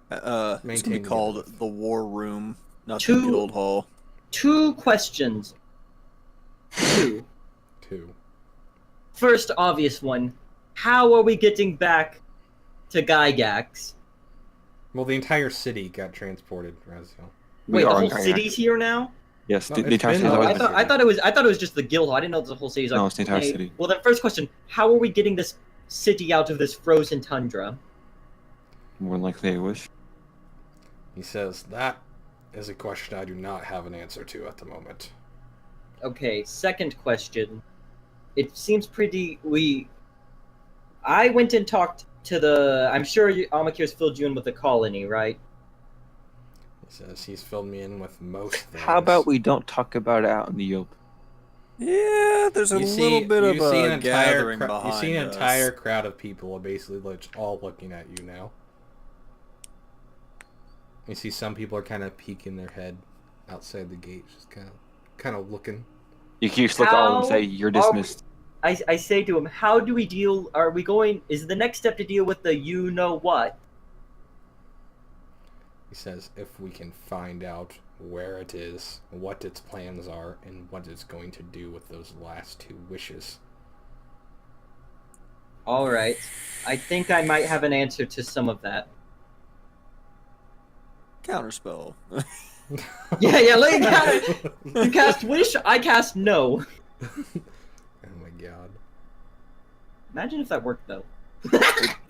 It's gonna be maintain called the War Room, not the Two- Guild Hall. 2 questions. 2. two. First obvious one. How are we getting back to Gygax? Well, the entire city got transported, Raziel. Wait, the are whole in Gygax. city's here now? Yes, No, the it's entire been- city's Oh, Oh, always I thought it was just the guild hall. I didn't know the whole city's like. No, it's the entire okay. city. Well, then first question: how are we getting this city out of this frozen tundra? More than likely, I wish. He says, that is a question I do not have an answer to at the moment. Okay. Second question: it seems pretty. I went and talked to the. I'm sure Amakir's filled you in with the colony, right? He says he's filled me in with most things. How about we don't talk about it out in the open? Yeah, there's a You little bit of a gathering you behind see an us. entire crowd of people basically all looking at you now. You see some people are kind of peeking their head outside the gate, just kind of looking. You can just look at all of them and say, How you're are dismissed. I say to him, how do we deal? Are we going? Is the next step to deal with the you know what? He says if we can find out where it is, what its plans are, and what it's going to do with those last 2 wishes. All right. I think I might have an answer to some of that. Counterspell. Yeah. You cast wish. I cast no. Oh my god. Imagine if that worked though.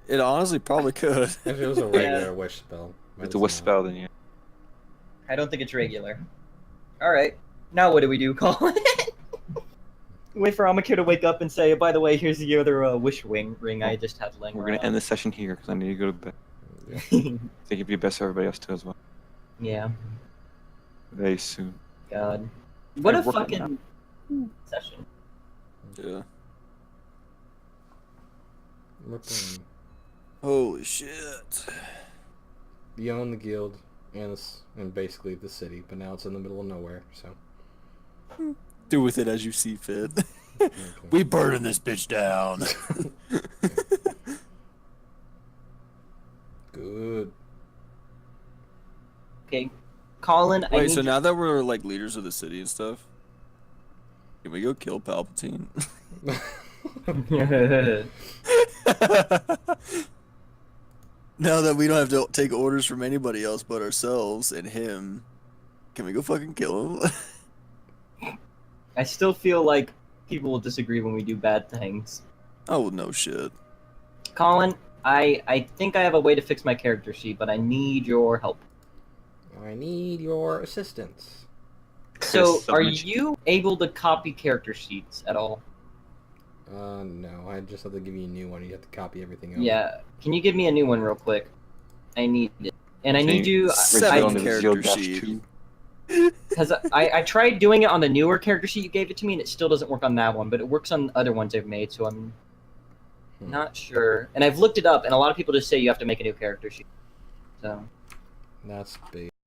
It honestly probably could. If it was a regular wish spell. but It's a wisp not. spell, then yeah. I don't think it's regular. All right. Now what do we do, Colin? Wait for Amakir to wake up and say, by the way, here's the other wish ring I just had laying We're going to end the session here because I need to go to bed. Yeah. around. I think it'd be best for everybody else too as well. Yeah. Very soon. God. What a Hey, working on fucking session. Yeah. Look, Holy shit. you own the guild and basically the city, but now it's in the middle of nowhere, so. Do with it as you see fit. Okay. We burning this bitch down. Good. Okay. Colin, I Wait, need so you- now that we're like leaders of the city and stuff, can we go kill Palpatine? Now that we don't have to take orders from anybody else but ourselves and him, can we go fucking kill him? I still feel like people will disagree when we do bad things. Oh, no shit. Colin, I think I have a way to fix my character sheet, but I need your help. I need your assistance. So, Chris, are submission. you able to copy character sheets at all? No, I just have to give you a new one. You have to copy everything else. Yeah. Can you give me a new one real quick? I need it. And I Say- need you... Seven I- character Dash sheet. 2. Because I tried doing it on the newer character sheet you gave it to me, and it still doesn't work on that one, but it works on other ones I've made, so I'm not sure. And I've looked it up, and a lot of people just say you have to make a new character sheet. So... That's big.